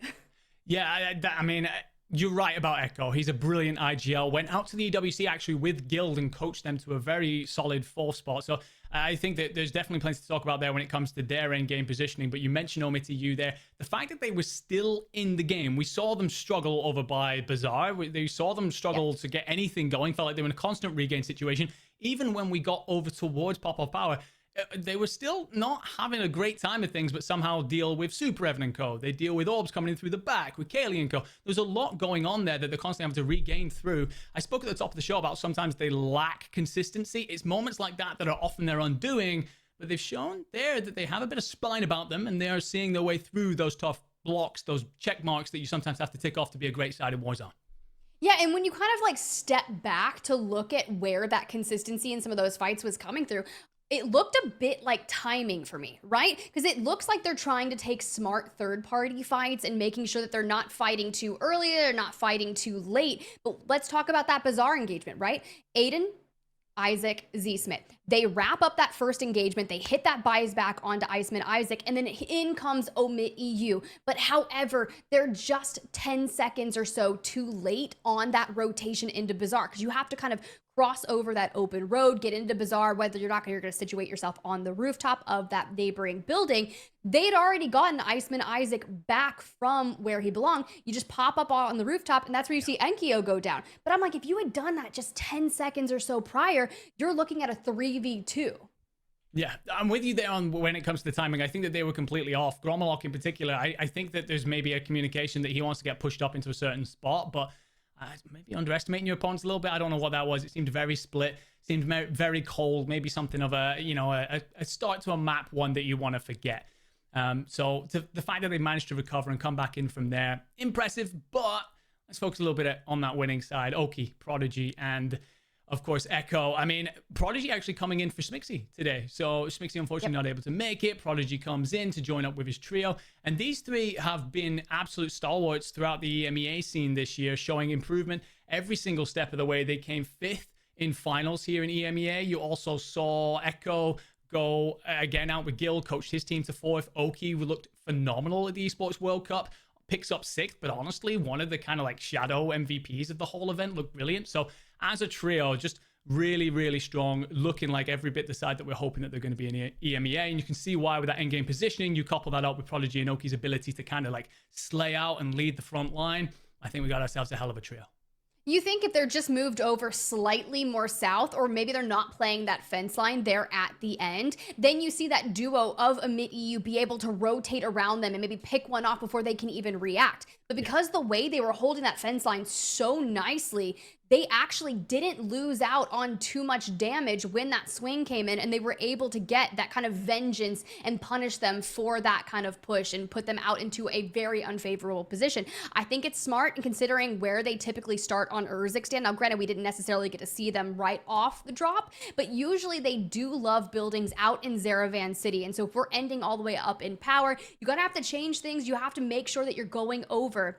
Yeah, I mean, you're right about Echo. He's a brilliant IGL. Went out to the EWC actually with Guild and coached them to a very solid 4th spot. So I think that there's definitely plenty to talk about there when it comes to their end game positioning. But you mentioned oekiy there. The fact that they were still in the game, we saw them struggle over by Bazaar. They saw them struggle to get anything going. Felt like they were in a constant regain situation. Even when we got over towards Pop-Off Power, they were still not having a great time of things, but somehow deal with Superevan and Co. They deal with orbs coming in through the back, with kalei and Co. There's a lot going on there that they're constantly having to regain through. I spoke at the top of the show about sometimes they lack consistency. It's moments like that that are often their undoing, but they've shown there that they have a bit of spine about them, and they are seeing their way through those tough blocks, those check marks that you sometimes have to tick off to be a great side in Warzone. Yeah, and when you kind of like step back to look at where that consistency in some of those fights was coming through, it looked a bit like timing for me, right? Because it looks like they're trying to take smart third-party fights and making sure that they're not fighting too early, they're not fighting too late. But let's talk about that Bazaar engagement, right? Aydan, Isaac, Z-Smith. They wrap up that first engagement. They hit that buys back onto Iceman Isaac, and then in comes oekiy. But however, they're just 10 seconds or so too late on that rotation into Bazaar, because you have to kind of cross over that open road, get into Bazaar, whether you're going to situate yourself on the rooftop of that neighboring building. They'd already gotten Iceman Isaac back from where he belonged. You just pop up on the rooftop, and that's where you see Enkeo go down. But I'm like, if you had done that just 10 seconds or so prior, you're looking at a 3v2. Yeah, I'm with you there on when it comes to the timing. I think that they were completely off. Gromalokk in particular, I think that there's maybe a communication that he wants to get pushed up into a certain spot, but maybe underestimating your opponents a little bit. I don't know what that was. It seemed very split, seemed very cold, maybe something of a, you know, a start to a map one that you want to forget. So the fact that they managed to recover and come back in from there, impressive, but let's focus a little bit on that winning side. oekiy, prxdigy, and of course, Echo. I mean, prxdigy actually coming in for Smixy today. So Smixy unfortunately not able to make it. prxdigy comes in to join up with his trio. And these 3 have been absolute stalwarts throughout the EMEA scene this year, showing improvement every single step of the way. They came 5th in finals here in EMEA. You also saw Echo go again out with Gil, coached his team to 4th. oekiy looked phenomenal at the Esports World Cup. Picks up 6th, but honestly, one of the kind of like shadow MVPs of the whole event, looked brilliant. So as a trio, just really, really strong, looking like every bit the side that we're hoping that they're going to be in EMEA. And you can see why with that endgame positioning, you couple that up with prxdigy and oekiy's ability to kind of like slay out and lead the front line. I think we got ourselves a hell of a trio. You think if they're just moved over slightly more south, or maybe they're not playing that fence line there at the end, then you see that duo of oekiy be able to rotate around them and maybe pick one off before they can even react. But because the way they were holding that fence line so nicely, they actually didn't lose out on too much damage when that swing came in, and they were able to get that kind of vengeance and punish them for that kind of push and put them out into a very unfavorable position. I think it's smart in considering where they typically start on Urzikstan. Now, granted, we didn't necessarily get to see them right off the drop, but usually they do love buildings out in Zerevan City. And so if we're ending all the way up in power, you're gonna have to change things. You have to make sure that you're going over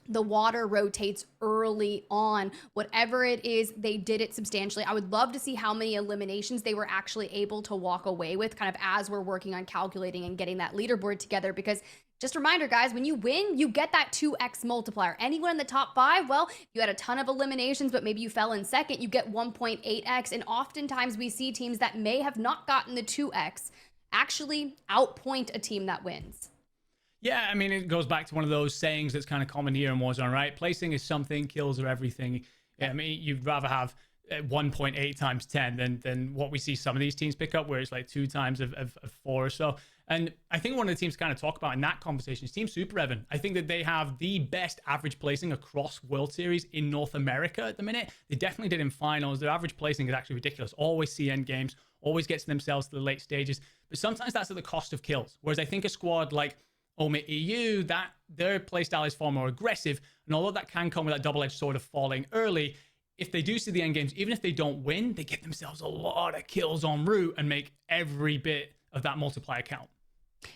the water rotates early on. Whatever it is, they did it substantially. I would love to see how many eliminations they were actually able to walk away with, kind of as we're working on calculating and getting that leaderboard together, because just a reminder, guys, when you win, you get that 2x multiplier. Anyone in the top 5, well, you had a ton of eliminations, but maybe you fell in second, you get 1.8x. And oftentimes we see teams that may have not gotten the 2x actually outpoint a team that wins. Yeah, I mean, it goes back to one of those sayings that's kind of common here in Warzone, right? Placing is something, kills are everything. Yeah, I mean, you'd rather have 1.8 times 10 than what we see some of these teams pick up, where it's like 2 times of 4 or so. And I think one of the teams kind of talk about in that conversation is Team Superevan. I think that they have the best average placing across World Series in North America at the minute. They definitely did in finals. Their average placing is actually ridiculous. Always see end games, always gets themselves to the late stages. But sometimes that's at the cost of kills. Whereas I think a squad like oekiy, that their playstyle is far more aggressive, and although that can come with that double-edged sword of falling early, if they do see the end games, even if they don't win, they get themselves a lot of kills en route and make every bit of that multiplier count.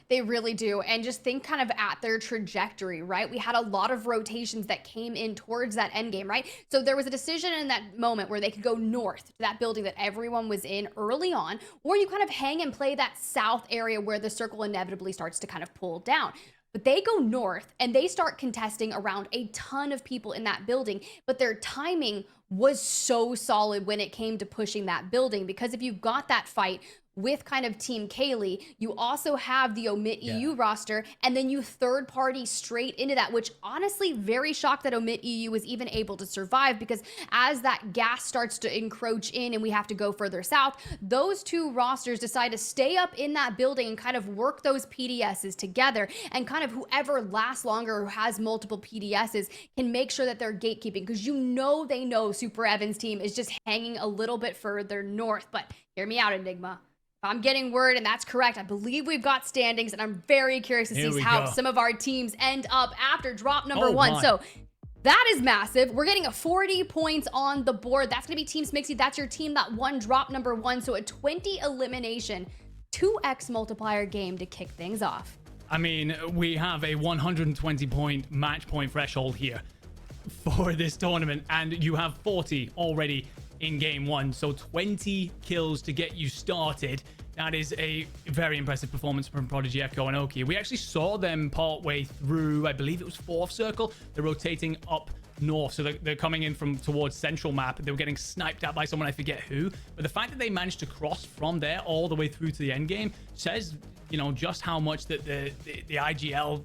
They really do. And just think kind of at their trajectory, right? We had a lot of rotations that came in towards that end game, right? So there was a decision in that moment where they could go north to that building that everyone was in early on, or you kind of hang and play that south area where the circle inevitably starts to kind of pull down. But they go north and they start contesting around a ton of people in that building, but their timing was so solid when it came to pushing that building, because if you've got that fight with kind of Team Kalei, you also have the oekiy roster, and then you third party straight into that, which honestly, very shocked that oekiy was even able to survive, because as that gas starts to encroach in and we have to go further south, those two rosters decide to stay up in that building and kind of work those PDSs together, and kind of whoever lasts longer or has multiple PDSs can make sure that they're gatekeeping, because they know Superevan's team is just hanging a little bit further north. But hear me out, Enigma. If I'm getting word and that's correct, I believe we've got standings, and I'm very curious to see how some of our teams end up after drop number 1. So that is massive. We're getting a 40 points on the board. That's going to be Team Smixy. That's your team that won drop number 1. So a 20 elimination, 2x multiplier game to kick things off. I mean, we have a 120 point match point threshold here for this tournament, and you have 40 already in game 1, so 20 kills to get you started. That is a very impressive performance from prxdigy, enkeo, and oekiy. We actually saw them part way through, I believe it was 4th circle. They're rotating up north, so they're coming in from towards central map. They were getting sniped at by someone, I forget who, but the fact that they managed to cross from there all the way through to the end game says, you know, just how much that the IGL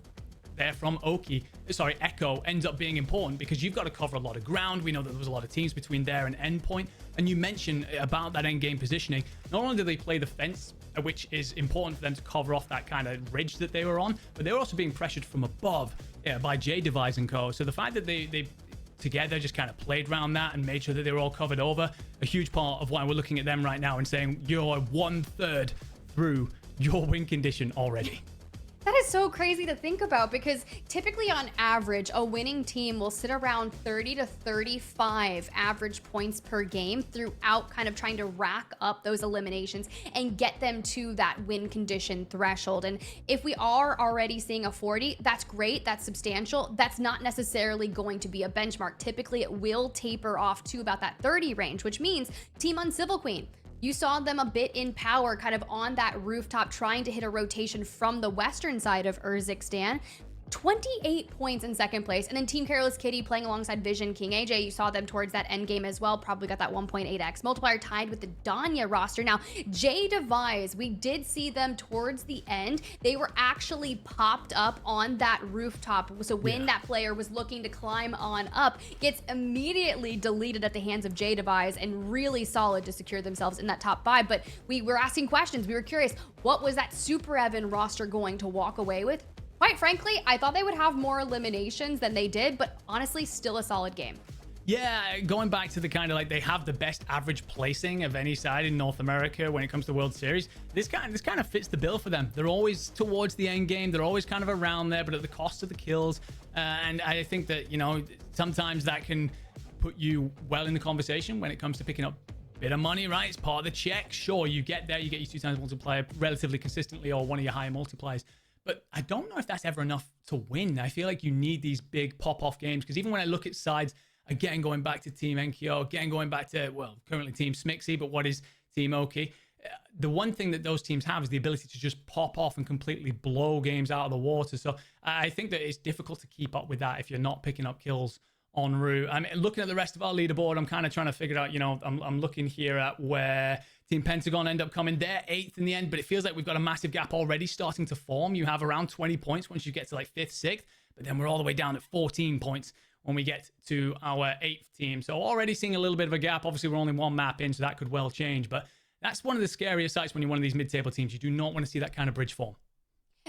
there from enkeo ends up being important, because you've got to cover a lot of ground. We know that there was a lot of teams between there and endpoint, and you mentioned about that end game positioning. Not only do they play the fence, which is important for them to cover off that kind of ridge that they were on, but they were also being pressured from above by deeusamir and co. So the fact that they together just kind of played around that and made sure that they were all covered over, a huge part of why we're looking at them right now and saying you're 1/3 through your win condition already. That is so crazy to think about, because typically on average, a winning team will sit around 30 to 35 average points per game throughout kind of trying to rack up those eliminations and get them to that win condition threshold. And if we are already seeing a 40, that's great, that's substantial. That's not necessarily going to be a benchmark. Typically, it will taper off to about that 30 range, which means Team Uncivil Queen, you saw them a bit in power, kind of on that rooftop, trying to hit a rotation from the western side of Urzikstan. 28 points in second place. And then Team Careless Kitty playing alongside Vision King AJ, you saw them towards that end game as well. Probably got that 1.8x multiplier, tied with the Danya roster. Now, zeebutterz, we did see them towards the end. They were actually popped up on that rooftop. So when that player was looking to climb on up, gets immediately deleted at the hands of zeebutterz, and really solid to secure themselves in that top 5. But we were asking questions. We were curious, what was that Superevan roster going to walk away with? Quite frankly, I thought they would have more eliminations than they did, but honestly, still a solid game. Yeah, going back to the kind of like they have the best average placing of any side in North America when it comes to World Series. This kind of fits the bill for them. They're always towards the end game. They're always kind of around there, but at the cost of the kills. And I think that, you know, sometimes that can put you well in the conversation when it comes to picking up a bit of money, right? It's part of the check. Sure, you get there, you get your 2 times multiplier relatively consistently or one of your higher multipliers. But I don't know if that's ever enough to win. I feel like you need these big pop-off games because even when I look at sides, again, going back to Team enkeo, again, going back to, well, currently Team smixy, but what is Team oekiy? The one thing that those teams have is the ability to just pop off and completely blow games out of the water. So I think that it's difficult to keep up with that if you're not picking up kills en route. I mean, looking at the rest of our leaderboard, I'm kind of trying to figure out, you know, I'm looking here at where Team Pentagon end up coming. They're 8th in the end, but it feels like we've got a massive gap already starting to form. You have around 20 points once you get to like 5th, 6th, but then we're all the way down at 14 points when we get to our 8th team. So already seeing a little bit of a gap. Obviously, we're only 1 map in, so that could well change, but that's one of the scariest sites when you're one of these mid-table teams. You do not want to see that kind of bridge form.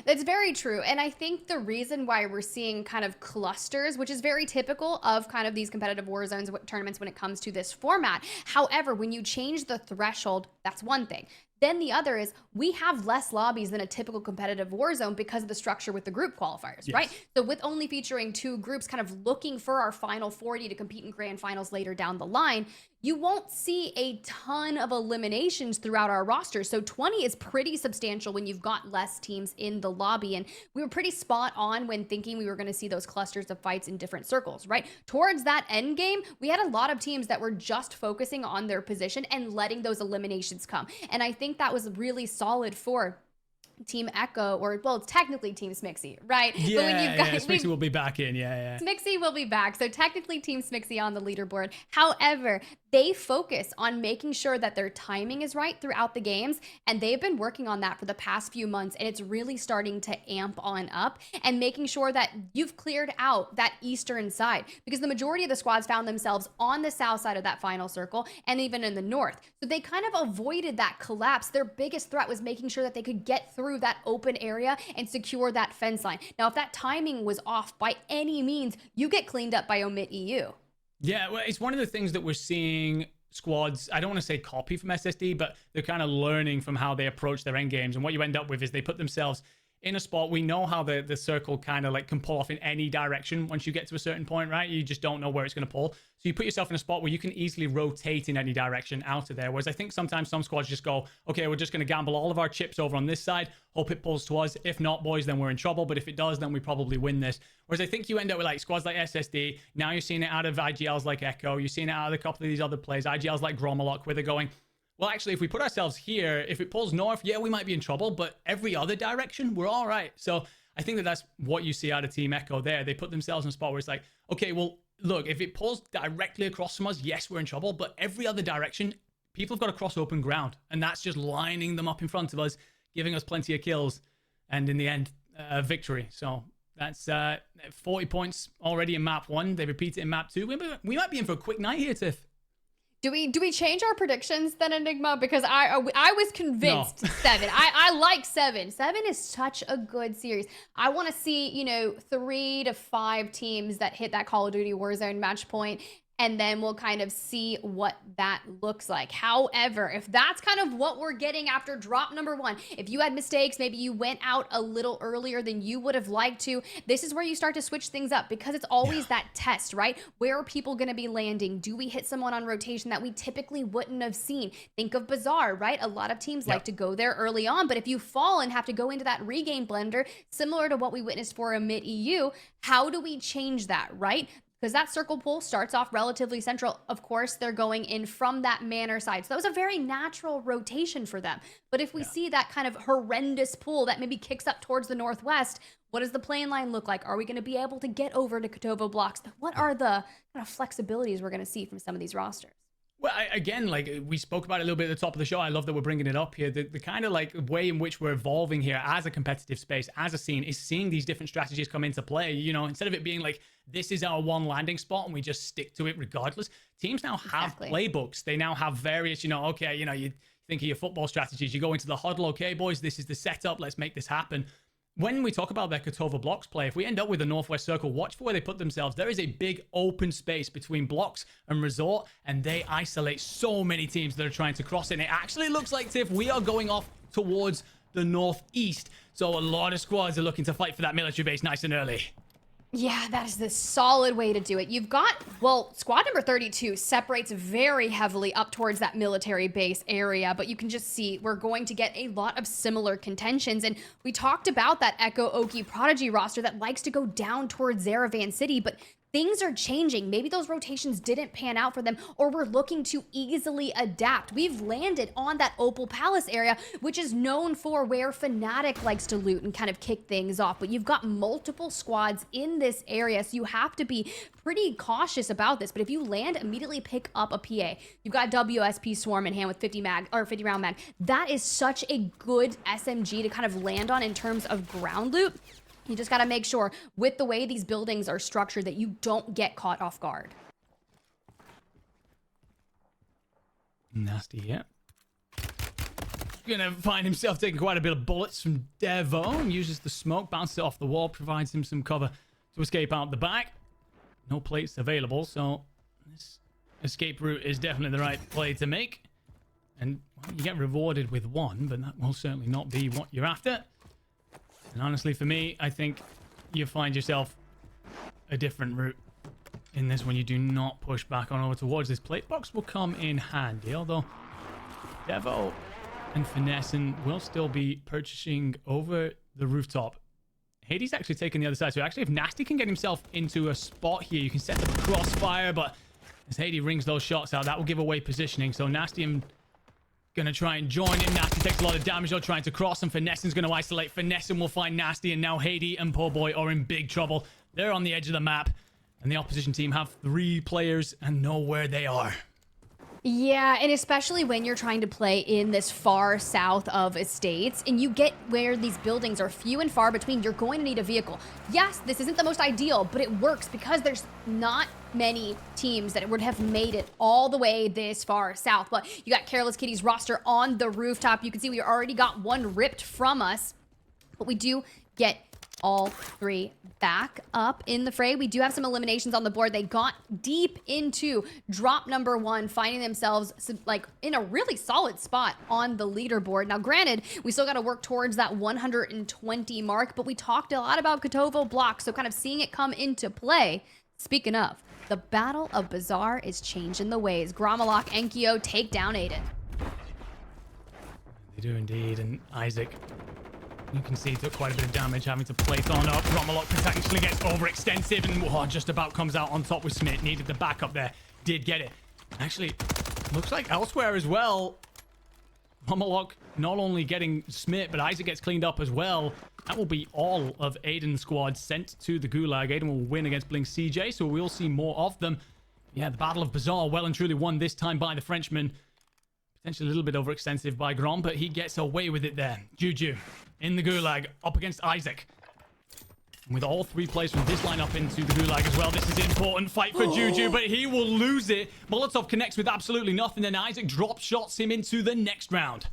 That's very true. And I think the reason why we're seeing kind of clusters, which is very typical of kind of these competitive Warzones tournaments when it comes to this format. However, when you change the threshold, that's one thing. Then the other is we have less lobbies than a typical competitive Warzone because of the structure with the group qualifiers, yes. Right? So with only featuring 2 groups kind of looking for our final 40 to compete in grand finals later down the line, you won't see a ton of eliminations throughout our roster. So 20 is pretty substantial when you've got less teams in the lobby. And we were pretty spot on when thinking we were going to see those clusters of fights in different circles, right? Towards that end game, we had a lot of teams that were just focusing on their position and letting those eliminations come. And I think that was really solid for Team enkeo, or well, it's technically Team smixy, right? Yeah, but when you've got, smixy will be back in. Yeah. Smixy will be back. So technically Team smixy on the leaderboard. However, they focus on making sure that their timing is right throughout the games. And they've been working on that for the past few months. And it's really starting to amp on up and making sure that you've cleared out that eastern side, because the majority of the squads found themselves on the south side of that final circle and even in the north. So they kind of avoided that collapse. Their biggest threat was making sure that they could get through that open area and secure that fence line. Now, if that timing was off by any means, you get cleaned up by omit EU. Yeah, well, it's one of the things that we're seeing squads, I don't want to say copy from SSD, but they're kind of learning from how they approach their end games. And what you end up with is they put themselves in a spot. We know how the circle kind of like can pull off in any direction once you get to a certain point, right? You just don't know where it's going to pull. So you put yourself in a spot where you can easily rotate in any direction out of there. Whereas I think sometimes some squads just go, okay, we're just going to gamble all of our chips over on this side, hope it pulls to us. If not, boys, then we're in trouble. But if it does, then we probably win this. Whereas I think you end up with like squads like SSD. Now you're seeing it out of IGLs like enkeo. You're seeing it out of a couple of these other players, IGLs like gromalokk, where they're going, well, actually, if we put ourselves here, if it pulls north, yeah, we might be in trouble, but every other direction, we're all right. So I think that that's what you see out of Team enkeo there. They put themselves in a spot where it's like, okay, well, look, if it pulls directly across from us, yes, we're in trouble, but every other direction, people have got to cross open ground, and that's just lining them up in front of us, giving us plenty of kills, and in the end, victory. So that's 40 points already in map 1. They repeat it in map 2. We might be in for a quick night here, Tiff. Do we change our predictions then, Enigma? Because I was convinced no. 7. I like 7. 7 is such a good series. I want to see, you know, 3 to 5 teams that hit that Call of Duty Warzone match point, and then we'll kind of see what that looks like. However, if that's kind of what we're getting after drop number 1, if you had mistakes, maybe you went out a little earlier than you would have liked to, this is where you start to switch things up, because it's always that test, right? Where are people going to be landing? Do we hit someone on rotation that we typically wouldn't have seen? Think of Bazaar, right? A lot of teams like to go there early on, but if you fall and have to go into that regain blender, similar to what we witnessed for omit EU, how do we change that, right? Because that circle pool starts off relatively central. Of course, they're going in from that manor side. So that was a very natural rotation for them. But if we see that kind of horrendous pool that maybe kicks up towards the northwest, what does the plane line look like? Are we going to be able to get over to Kotovo blocks? What are the kind of flexibilities we're going to see from some of these rosters? Well, again, like we spoke about it a little bit at the top of the show. I love that we're bringing it up here. The kind of like way in which we're evolving here as a competitive space, as a scene, is seeing these different strategies come into play. You know, instead of it being like, this is our one landing spot and we just stick to it regardless. Teams now have playbooks. They now have various, you know, okay, you know, you think of your football strategies. You go into the huddle, okay, boys, this is the setup. Let's make this happen. when we talk about their Kotovo blocks play, if we end up with a northwest circle, watch for where they put themselves. There is a big open space between blocks and resort, and they isolate so many teams that are trying to cross it. And it actually looks like, Tiff, we are going off towards the northeast. So a lot of squads are looking to fight for that military base nice and early. Yeah, that is the solid way to do it. You've got, well, squad number 32 separates very heavily up towards that military base area, but you can just see we're going to get a lot of similar contentions. And we talked about that Echo Oekiy Prodigy roster that likes to go down towards Zerevan City, but things are changing. Maybe those rotations didn't pan out for them, or we're looking to easily adapt. We've landed on that Opal Palace area, which is known for where Fnatic likes to loot and kind of kick things off. But you've got multiple squads in this area, so you have to be pretty cautious about this. But if you land, immediately pick up a PA. You've got WSP Swarm in hand with 50 round mag. That is such a good SMG to kind of land on in terms of ground loot. You just got to make sure with the way these buildings are structured that you don't get caught off guard. Nasty, yeah. Gonna find himself taking quite a bit of bullets from Devo, and uses the smoke, bounces it off the wall, provides him some cover to escape out the back. No plates available, so this escape route is definitely the right play to make. And well, you get rewarded with one, but that will certainly not be what you're after. And honestly, for me, I think you find yourself a different route in this when you do not push back on over towards this. Plate box will come in handy, although Devo and Finessen will still be purchasing over the rooftop. Hades actually taking the other side, so actually if Nasty can get himself into a spot here, you can set up a crossfire, but as Hades rings those shots out, that will give away positioning. So Nasty and gonna try and join in. Nasty takes a lot of damage though, trying to cross, and Finessen's gonna isolate. Finessen will find Nasty, and now Hades and Poor Boy are in big trouble. They're on the edge of the map, and the opposition team have 3 players and know where they are. Yeah, and especially when you're trying to play in this far south of estates, and you get where these buildings are few and far between, you're going to need a vehicle. Yes, this isn't the most ideal, but it works because there's not many teams that would have made it all the way this far south. But you got Careless Kitty's roster on the rooftop. You can see we already got one ripped from us, but we do get all 3 back up in the fray. We do have some eliminations on the board. They got deep into drop number 1, finding themselves like in a really solid spot on the leaderboard. Now, granted, we still got to work towards that 120 mark, but we talked a lot about Kotovo blocks, so kind of seeing it come into play. Speaking of, the Battle of Bazaar is changing the ways. Gromalokk, enkeo take down Aydan. They do indeed, and Isaac, you can see, took quite a bit of damage having to plate on up. Gromalokk potentially gets overextensive and just about comes out on top with Smith. Needed the backup there. Did get it. Actually, looks like elsewhere as well. Gromalokk not only getting Smith, but Isaac gets cleaned up as well. That will be all of Aydan's squad sent to the Gulag. Aydan will win against bilngcjay, so we'll see more of them. Yeah, the Battle of Bazaar well and truly won this time by the Frenchman. Potentially a little bit overextensive by Grom, but he gets away with it there. Juju in the Gulag up against Isaac. And with all 3 players from this lineup into the Gulag as well, this is an important fight for Juju, but he will lose it. Molotov connects with absolutely nothing, then Isaac drop shots him into the next round.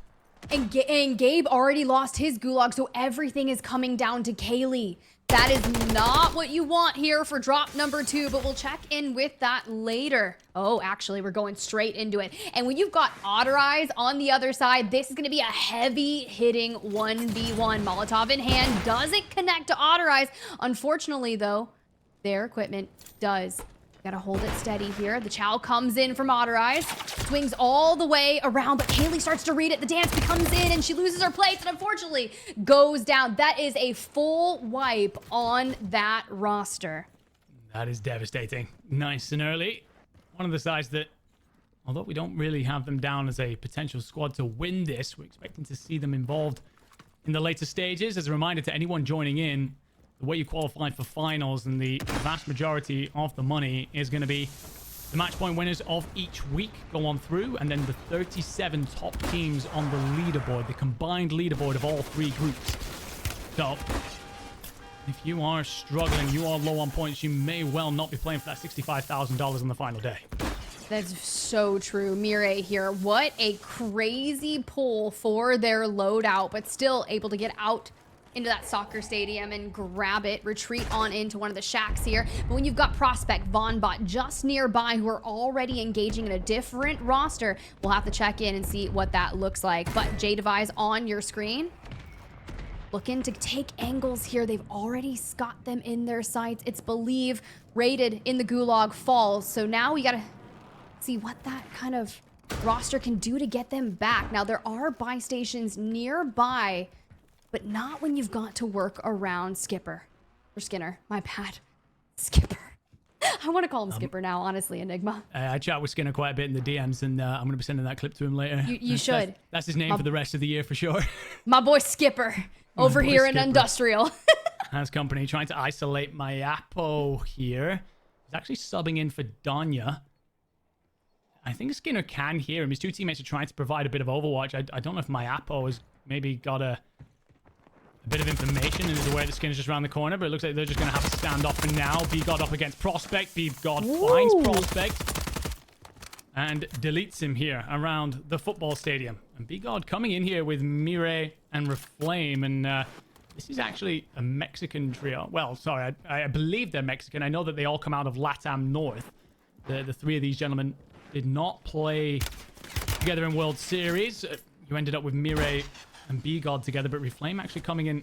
And Gabe already lost his Gulag, so everything is coming down to Kalei. That is not what you want here for drop number 2, but we'll check in with that later. Oh, actually, we're going straight into it. And when you've got ottereyes on the other side, this is going to be a heavy-hitting 1v1. Molotov in hand doesn't connect to ottereyes. Unfortunately, though, their equipment does. Gotta hold it steady here. The Chow comes in from ottereyes, swings all the way around, but Kalei starts to read it. The dance comes in, and she loses her place, and unfortunately goes down. That is a full wipe on that roster. That is devastating. Nice and early. One of the sides that, although we don't really have them down as a potential squad to win this, we're expecting to see them involved in the later stages. As a reminder to anyone joining in, the way you qualify for finals and the vast majority of the money is going to be the match point winners of each week go on through, and then the 37 top teams on the leaderboard, the combined leaderboard of all 3 groups. So if you are struggling, you are low on points, you may well not be playing for that $65,000 on the final day. That's so true. Mireille here. What a crazy pull for their loadout, but still able to get out into that soccer stadium and grab it, retreat on into one of the shacks here. But when you've got Prospect, vonbot just nearby who are already engaging in a different roster, we'll have to check in and see what that looks like. But JDevise on your screen, looking to take angles here. They've already got them in their sights. It's Bulieve raided in the Gulag Falls. So now we gotta see what that kind of roster can do to get them back. Now there are buy stations nearby, but not when you've got to work around Skipper. Or Skinner, my bad. Skipper. I want to call him Skipper now, honestly, Enigma. I chat with Skinner quite a bit in the DMs, and I'm going to be sending that clip to him later. You should. That's his name for the rest of the year for sure. My boy Skipper, over here in Industrial. Has company trying to isolate Mayappo here. He's actually subbing in for Danya. I think Skinner can hear him. His two teammates are trying to provide a bit of overwatch. I don't know if Mayappo has maybe got a bit of information and is aware that Skinner's just around the corner, but it looks like they're just going to have a standoff for now. BGod up against Prospect. BGod finds Prospect and deletes him here around the football stadium. And BGod coming in here with Mire and Reflame, and this is actually a Mexican trio. Well, sorry, I believe they're Mexican. I know that they all come out of LATAM North. The three of these gentlemen did not play together in World Series. You ended up with Mire and BGod together, but Reflame actually coming in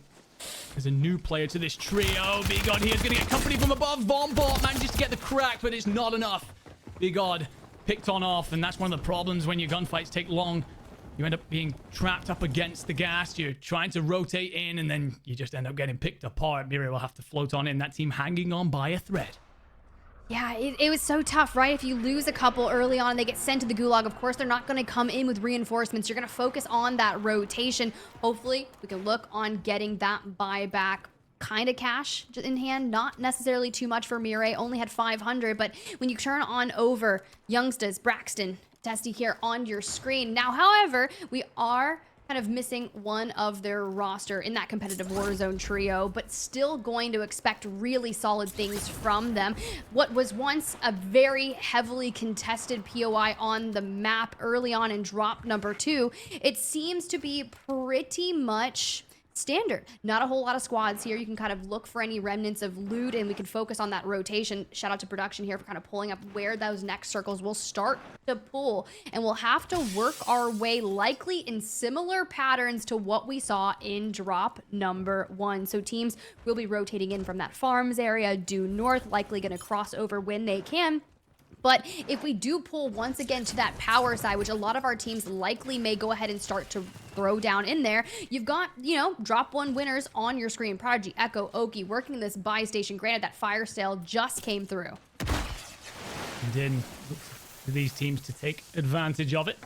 as a new player to this trio. BGod here is going to get company from above. vonbot manages to get the crack, but it's not enough. BGod picked on off, and that's one of the problems when your gunfights take long. You end up being trapped up against the gas. You're trying to rotate in, and then you just end up getting picked apart. Mire will have to float on in. That team hanging on by a thread. Yeah, it was so tough, right? If you lose a couple early on, they get sent to the Gulag. Of course, they're not going to come in with reinforcements. You're going to focus on that rotation. Hopefully, we can look on getting that buyback kind of cash in hand. Not necessarily too much for Mire. Only had 500, but when you turn on over Youngsters, Braxton, Testy here on your screen. Now, however, we are kind of missing one of their roster in that competitive Warzone trio, but still going to expect really solid things from them. What was once a very heavily contested POI on the map early on in drop number 2, it seems to be pretty much standard. Not a whole lot of squads here. You can kind of look for any remnants of loot, and we can focus on that rotation. Shout out to production here for kind of pulling up where those next circles will start to pull, and we'll have to work our way likely in similar patterns to what we saw in drop number 1. So teams will be rotating in from that farms area due north, likely going to cross over when they can. But if we do pull once again to that power side, which a lot of our teams likely may go ahead and start to throw down in there, you've got, you know, drop 1 winners on your screen. Prodigy, Echo, oekiy working this buy station. Granted, that fire sale just came through. And then look for these teams to take advantage of it.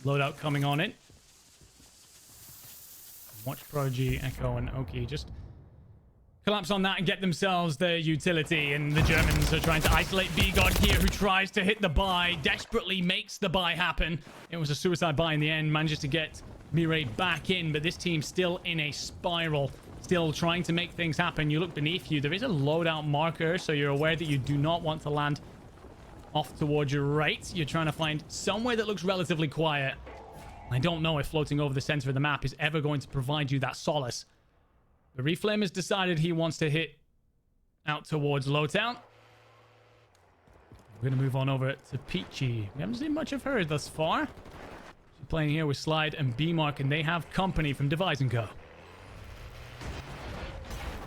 Loadout coming on in. Watch Prodigy, Echo, and oekiy just collapse on that and get themselves the utility, and the Germans are trying to isolate BGod here, who tries to hit the buy, desperately makes the buy happen. It was a suicide buy in the end, manages to get Mire back in, but this team still in a spiral, still trying to make things happen. You look beneath you, there is a loadout marker, so you're aware that you do not want to land off towards your right. You're trying to find somewhere that looks relatively quiet. I don't know if floating over the center of the map is ever going to provide you that solace. The Reflame has decided he wants to hit out towards Lowtown. We're going to move on over to Peachy. We haven't seen much of her thus far. She's playing here with Slide and B-Mark, and they have company from Devise & Co.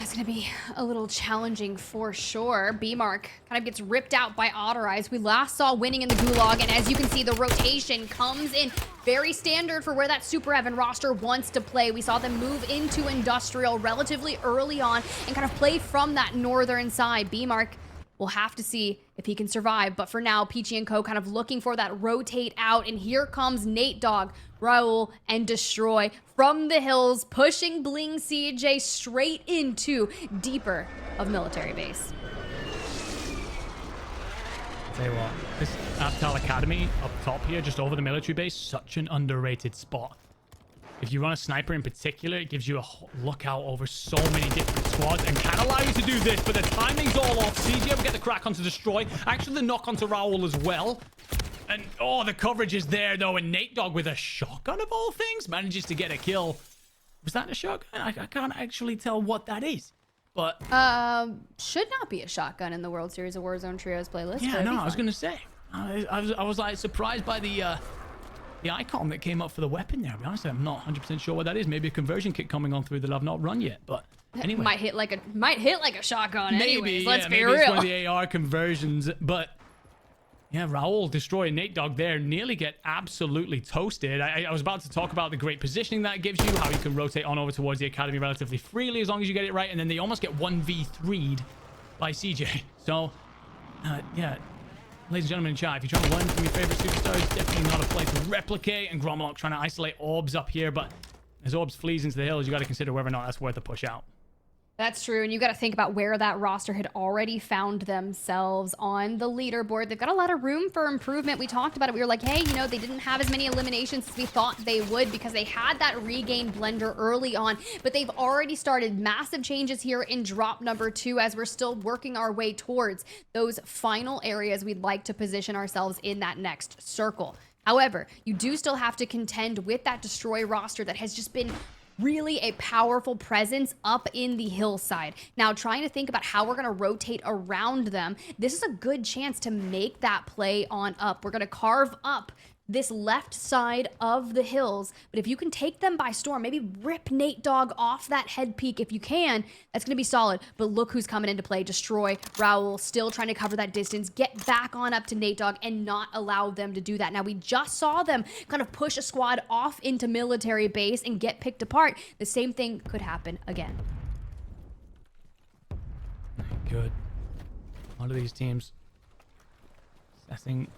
That's going to be a little challenging for sure. B-Mark kind of gets ripped out by Ottereyes. We last saw winning in the Gulag, and as you can see, the rotation comes in very standard for where that Superevan roster wants to play. We saw them move into Industrial relatively early on and kind of play from that northern side. B-Mark will have to see if he can survive, but for now, Peachy and Co. kind of looking for that rotate out, and here comes Natedogg, Raul, and Destroy from the hills, pushing bilngcjay straight into deeper of military base. Tell you what, this Aptal Academy up top here, just over the military base, such an underrated spot. If you run a sniper in particular, it gives you a lookout over so many different squads and can allow you to do this, but the timing's all off. CJ will get the crack onto Destroy. Actually, the knock onto Raul as well. And, oh, the coverage is there, though, and Natedogg with a shotgun of all things manages to get a kill. Was that a shotgun? I can't actually tell what that is. But should not be a shotgun in the World Series of Warzone Trios playlist. yeah, no, I was gonna say. I was like surprised by the icon that came up for the weapon there. To be honest, I'm not 100% sure what that is. Maybe a conversion kit coming on through that I've not run yet. But anyway, might hit like a shotgun. maybe. Anyways, let's be maybe real. It's one of the AR conversions, but. Yeah, Raul destroying natedogg there, nearly get absolutely toasted. I was about to talk about the great positioning that gives you, how you can rotate on over towards the academy relatively freely as long as you get it right, and then they almost get 1v3'd by CJ. So, yeah, ladies and gentlemen in chat, if you're trying to learn from your favorite superstars, definitely not a place to replicate, and gromalokk trying to isolate orbs up here, but as orbs flees into the hills, you got to consider whether or not that's worth a push out. That's true, and you got to think about where that roster had already found themselves on the leaderboard. They've got a lot of room for improvement. We talked about it. We were like, hey, you know, they didn't have as many eliminations as we thought they would because they had that regain blender early on, but they've already started massive changes here in drop number 2 as we're still working our way towards those final areas we'd like to position ourselves in that next circle. However, you do still have to contend with that destroy roster that has just been really a powerful presence up in the hillside. Now, trying to think about how we're going to rotate around them, this is a good chance to make that play on up. We're going to carve up this left side of the hills, but if you can take them by storm, maybe rip natedogg off that head peak if you can, that's going to be solid. But look who's coming into play. Destroy, Raul, still trying to cover that distance, get back on up to natedogg and not allow them to do that. Now, we just saw them kind of push a squad off into military base and get picked apart. The same thing could happen again. Good. A lot of these teams assessing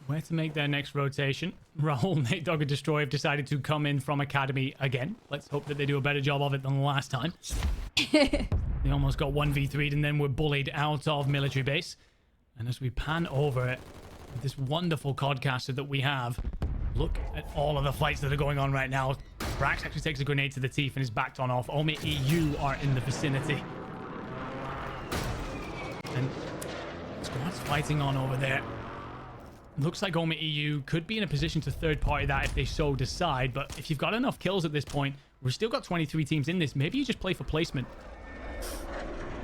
where to make their next rotation. Raul, natedogg, and Destroy have decided to come in from Academy again. Let's hope that they do a better job of it than the last time. They almost got 1v3'd and then were bullied out of military base. And as we pan over it, this wonderful codcaster that we have, look at all of the fights that are going on right now. Brax actually takes a grenade to the teeth and is backed on off. oekiy are in the vicinity. And squad's fighting on over there. Looks like oekiy could be in a position to third party that if they so decide, but if you've got enough kills at this point, we've still got 23 teams in this. Maybe you just play for placement.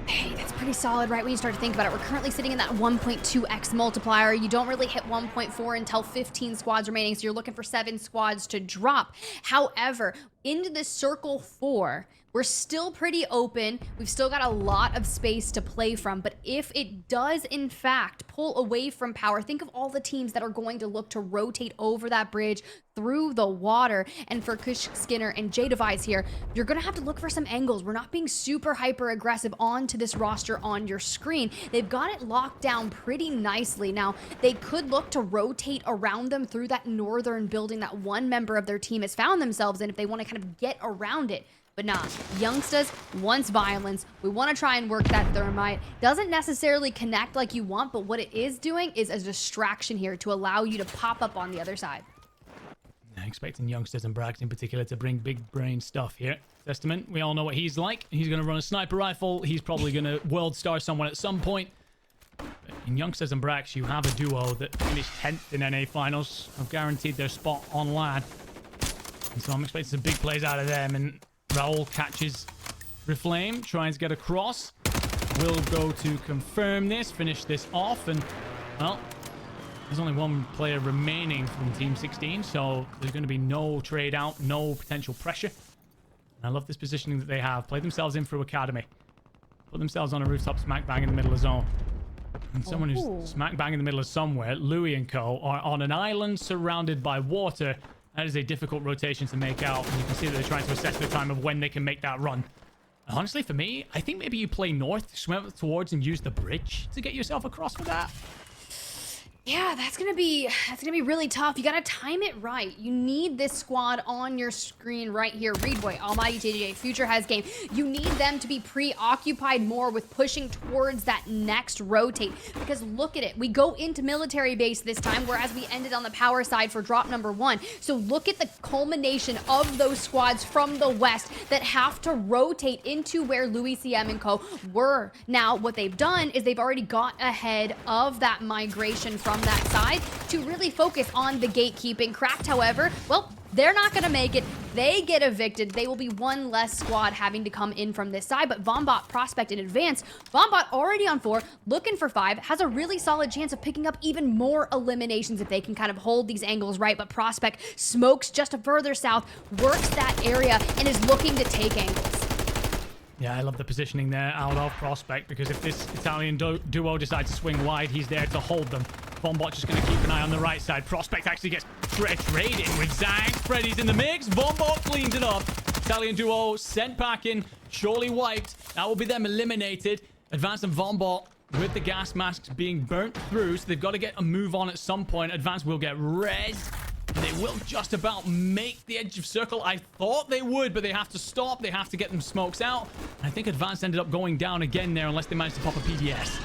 Hey, that's pretty solid, right? When you start to think about it, we're currently sitting in that 1.2x multiplier. You don't really hit 1.4 until 15 squads remaining, so you're looking for 7 squads to drop. However, into this circle 4, we're still pretty open. We've still got a lot of space to play from, but if it does, in fact, pull away from power, think of all the teams that are going to look to rotate over that bridge through the water. And for Kush Skinner and J-Device here, you're going to have to look for some angles. We're not being super hyper aggressive onto this roster on your screen. They've got it locked down pretty nicely. Now, they could look to rotate around them through that northern building that one member of their team has found themselves in if they want to kind of get around it. But nah, youngsters wants violence. We want to try and work that thermite. Doesn't necessarily connect like you want, but what it is doing is a distraction here to allow you to pop up on the other side. Expecting youngsters and Brax in particular to bring big brain stuff here. Testament, we all know what he's like. He's going to run a sniper rifle. He's probably going to world star someone at some point. But in youngsters and Brax, you have a duo that finished 10th in NA finals. Have guaranteed their spot on LAN. And so I'm expecting some big plays out of them. And Raul catches Reflame, tries to get across. We'll go to confirm this, finish this off, and, well, there's only one player remaining from Team 16, so there's going to be no trade out, no potential pressure. And I love this positioning that they have. Play themselves in through Academy. Put themselves on a rooftop smack bang in the middle of zone. And someone who's smack bang in the middle of somewhere, Louis and co, are on an island surrounded by water. That is a difficult rotation to make out, and you can see that they're trying to assess the time of when they can make that run. Honestly, for me, I think maybe you play north, swim towards, and use the bridge to get yourself across for that. Yeah, that's gonna be really tough. You gotta time it right. You need this squad on your screen right here. Readboy, Almighty JJ, Future has game. You need them to be preoccupied more with pushing towards that next rotate. Because look at it. We go into military base this time, whereas we ended on the power side for drop number 1. So look at the culmination of those squads from the west that have to rotate into where Louis CM and co were. Now, what they've done is they've already got ahead of that migration from that side to really focus on the gatekeeping. Cracked, however, well, they're not going to make it. they get evicted, they will be one less squad having to come in from this side. But vonbot, prospect in advance. vonbot already on 4, looking for 5, has a really solid chance of picking up even more eliminations if they can kind of hold these angles right. But prospect smokes just further south, works that area, and is looking to take angles. Yeah, I love the positioning there out of prospect, because if this Italian duo decides to swing wide, he's there to hold them. vonbot just going to keep an eye on the right side. Prospect actually gets traded with Zags. Freddy's in the mix. vonbot cleans it up. Italian duo sent back in, surely wiped. That will be them eliminated. Advanced and vonbot with the gas masks being burnt through, so they've got to get a move on at some point. Advanced will get rezzed. They will just about make the edge of circle. I thought they would, but they have to stop. They have to get them smokes out. I think Advanced ended up going down again there, unless they managed to pop a PDS.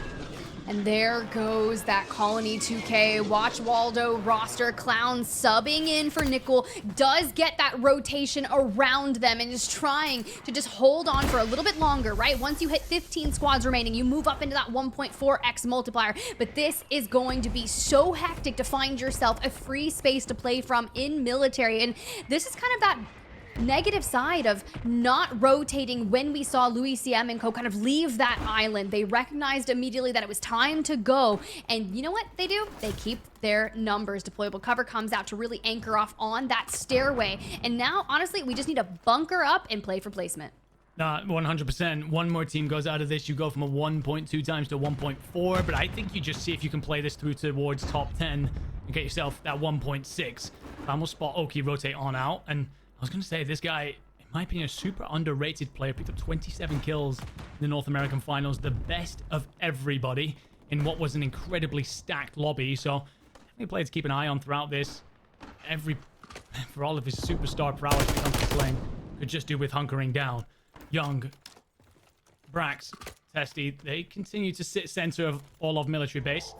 And there goes that Colony 2K. Watch Waldo roster. Clown subbing in for Nickel. Does get that rotation around them and is trying to just hold on for a little bit longer, right? Once you hit 15 squads remaining, you move up into that 1.4x multiplier. But this is going to be so hectic to find yourself a free space to play from in military. And this is kind of that negative side of not rotating when we saw Louis CM and co kind of leave that island. They recognized immediately that it was time to go. And you know what they do? They keep their numbers. Deployable cover comes out to really anchor off on that stairway. And now, honestly, we just need to bunker up and play for placement. 100%. One more team goes out of this. You go from a 1.2 times to 1.4. But I think you just see if you can play this through towards top 10 and get yourself that 1.6. I'm will spot oekiy rotate on out. And I was going to say, this guy, in my opinion, a super underrated player. Picked up 27 kills in the North American finals. The best of everybody in what was an incredibly stacked lobby. So, any player to keep an eye on throughout this. For all of his superstar prowess when it comes to slaying, could just do with hunkering down. Young, Brax, Testy, they continue to sit center of all of military base.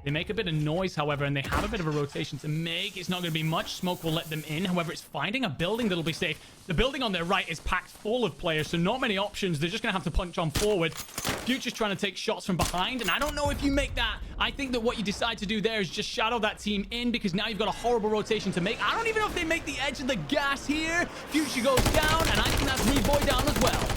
They make a bit of noise, however, and they have a bit of a rotation to make. It's not going to be much. Smoke will let them in. However, it's finding a building that'll be safe. The building on their right is packed full of players, so not many options. They're just going to have to punch on forward. Future's trying to take shots from behind, and I don't know if you make that. I think that what you decide to do there is just shadow that team in, because now you've got a horrible rotation to make. I don't even know if they make the edge of the gas here. Future goes down, and I think that's Reboy down as well.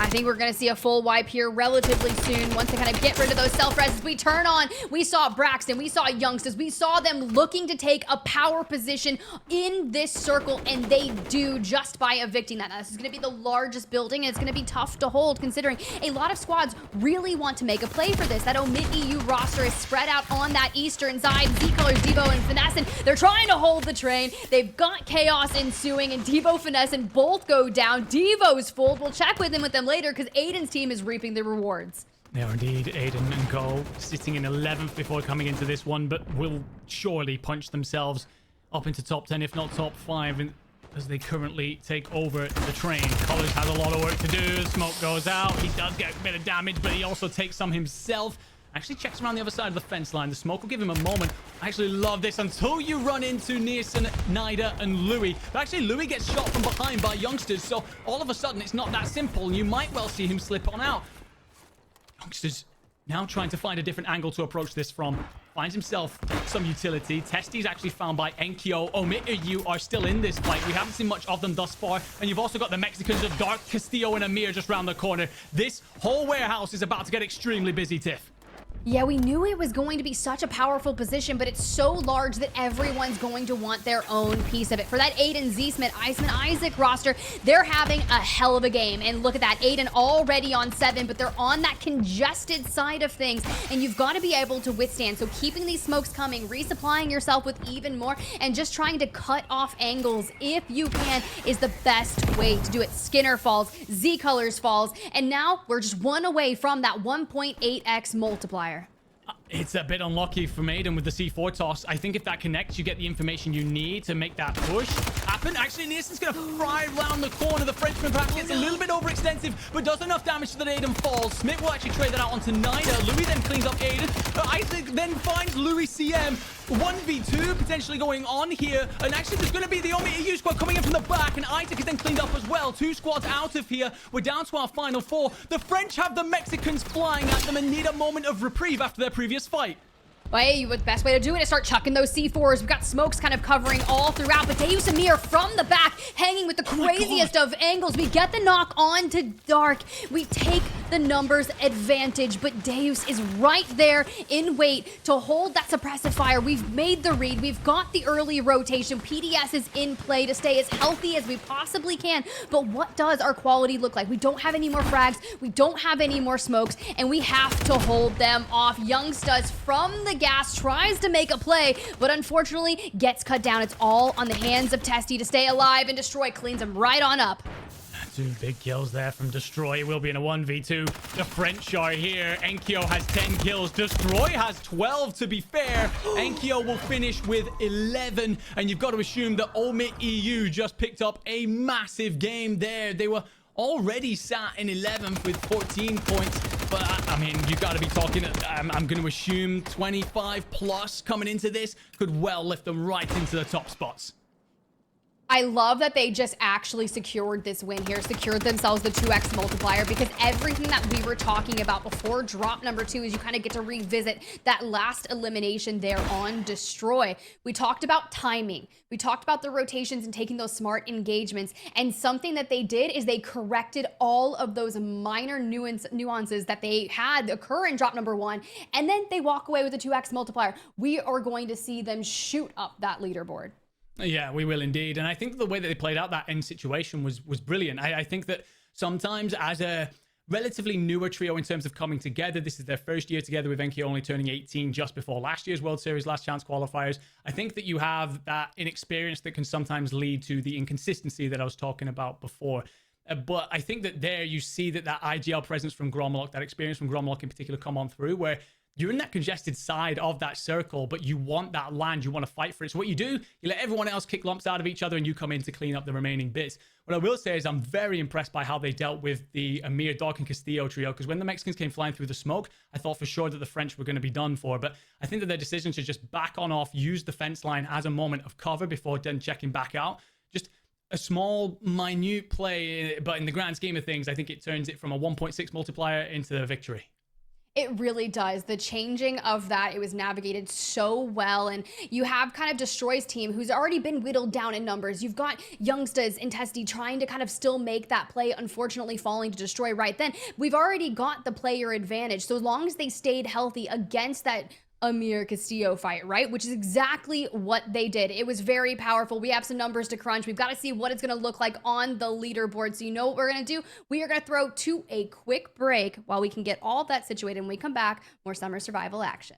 I think we're going to see a full wipe here relatively soon once they kind of get rid of those self-reses. We turn on, we saw Braxton, we saw Youngsters, we saw them looking to take a power position in this circle, and they do just by evicting that. Now, this is going to be the largest building, and it's going to be tough to hold considering a lot of squads really want to make a play for this. That Omit EU roster is spread out on that eastern side. zcastillo, Devo, and Finesse, and they're trying to hold the train. They've got chaos ensuing, and Devo, Finesse, and both go down. Devo's full. We'll check with them later, because Aydan's team is reaping the rewards. They are indeed. Aydan and co sitting in 11th before coming into this one, but will surely punch themselves up into top 10, if not top 5, as they currently take over the train. Colors has a lot of work to do. Smoke goes out. He does get a bit of damage, but he also takes some himself. Actually checks around the other side of the fence line. The smoke will give him a moment. I actually love this until you run into Nearson, Nida, and Louis. But actually, Louis gets shot from behind by Youngsters, so all of a sudden, it's not that simple, and you might well see him slip on out. Youngsters now trying to find a different angle to approach this from. Finds himself some utility. Testy's actually found by enkeo. Omit EU are still in this fight. We haven't seen much of them thus far. And you've also got the Mexicans of Dark, Castillo, and Amir just around the corner. This whole warehouse is about to get extremely busy, Tiff. Yeah, we knew it was going to be such a powerful position, but it's so large that everyone's going to want their own piece of it. For that Aydan, Z-Smith, Iceman, Isaac roster, they're having a hell of a game. And look at that, Aydan already on 7, but they're on that congested side of things, and you've got to be able to withstand. So keeping these smokes coming, resupplying yourself with even more, and just trying to cut off angles if you can is the best way to do it. Skinner falls, Z-Colors falls, and now we're just one away from that 1.8x multiplier. It's a bit unlucky for Aydan with the C4 toss. I think if that connects, you get the information you need to make that push happen. Actually, Nearson's going to fly around the corner. The Frenchman perhaps gets a little bit overextensive, but does enough damage so that Aydan falls. Smith will actually trade that out onto Nida. Louis then cleans up Aydan. Isaac then finds Louis CM. 1v2 potentially going on here. And actually, there's going to be the Omit EU squad coming in from the back, and Isaac is then cleaned up as well. 2 squads out of here. We're down to our final 4. The French have the Mexicans flying at them and need a moment of reprieve after their previous fight. Right, the best way to do it is start chucking those C4s. We've got smokes kind of covering all throughout, but deusamir from the back, hanging with the craziest of angles. We get the knock on to Dark. We take the numbers advantage, but Deus is right there in wait to hold that suppressive fire. We've made the read. We've got the early rotation. PDS is in play to stay as healthy as we possibly can, but what does our quality look like? We don't have any more frags. We don't have any more smokes, and we have to hold them off. youngsters from the gas tries to make a play, but unfortunately gets cut down. It's all on the hands of Testy to stay alive, and Destroy cleans him right on up. 2 big kills there from Destroy. Will be in a 1v2. The French are here. Enkeo has 10 kills. Destroy has 12, to be fair. Enkeo will finish with 11. And you've got to assume that oekiy just picked up a massive game there. They were already sat in 11th with 14 points. But, I mean, you've got to be talking, I'm going to assume 25 plus coming into this could well lift them right into the top spots. I love that they just actually secured this win here, secured themselves the 2x multiplier, because everything that we were talking about before drop number 2 is you kind of get to revisit that last elimination there on Destroy. We talked about timing. We talked about the rotations and taking those smart engagements. And something that they did is they corrected all of those minor nuances that they had occur in drop number 1. And then they walk away with a 2x multiplier. We are going to see them shoot up that leaderboard. Yeah, we will indeed. And I think the way that they played out that end situation was brilliant. I think that sometimes as a relatively newer trio in terms of coming together, this is their first year together with Enkeo only turning 18 just before last year's World Series Last Chance qualifiers. I think that you have that inexperience that can sometimes lead to the inconsistency that I was talking about before. But I think that there you see that IGL presence from gromalokk, that experience from gromalokk in particular, come on through, where you're in that congested side of that circle, but you want that land, you want to fight for it. So what you do, you let everyone else kick lumps out of each other and you come in to clean up the remaining bits. What I will say is I'm very impressed by how they dealt with the Amir, Dog, and Castillo trio, because when the Mexicans came flying through the smoke, I thought for sure that the French were going to be done for. But I think that their decision to just back on off, use the fence line as a moment of cover before then checking back out, just a small, minute play, but in the grand scheme of things, I think it turns it from a 1.6 multiplier into a victory. It really does. The changing of that, it was navigated so well. And you have kind of Destroy's team who's already been whittled down in numbers. You've got youngsters and Testy trying to kind of still make that play, unfortunately falling to Destroy right then. We've already got the player advantage. So as long as they stayed healthy against that Amir Castillo fight, right? Which is exactly what they did. It was very powerful. We have some numbers to crunch. We've got to see what it's going to look like on the leaderboard. So you know what we're going to do? We are going to throw to a quick break while we can get all that situated. When we come back, more summer survival action.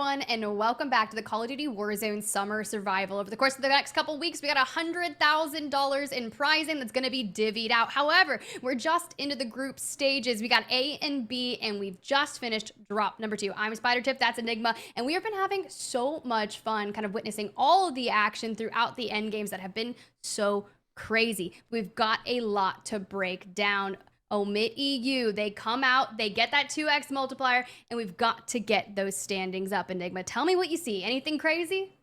everyone, and welcome back to the Call of Duty Warzone Summer Survival. Over the course of the next couple weeks, we got $100,000 in prizing that's going to be divvied out. However, we're just into the group stages. We got A and B, and we've just finished drop number 2. I'm SpiderTip, that's Enigma, and we have been having so much fun kind of witnessing all of the action throughout the end games that have been so crazy. We've got a lot to break down. Omit EU, they come out, they get that 2x multiplier, and we've got to get those standings up. Enigma, tell me what you see. Anything crazy?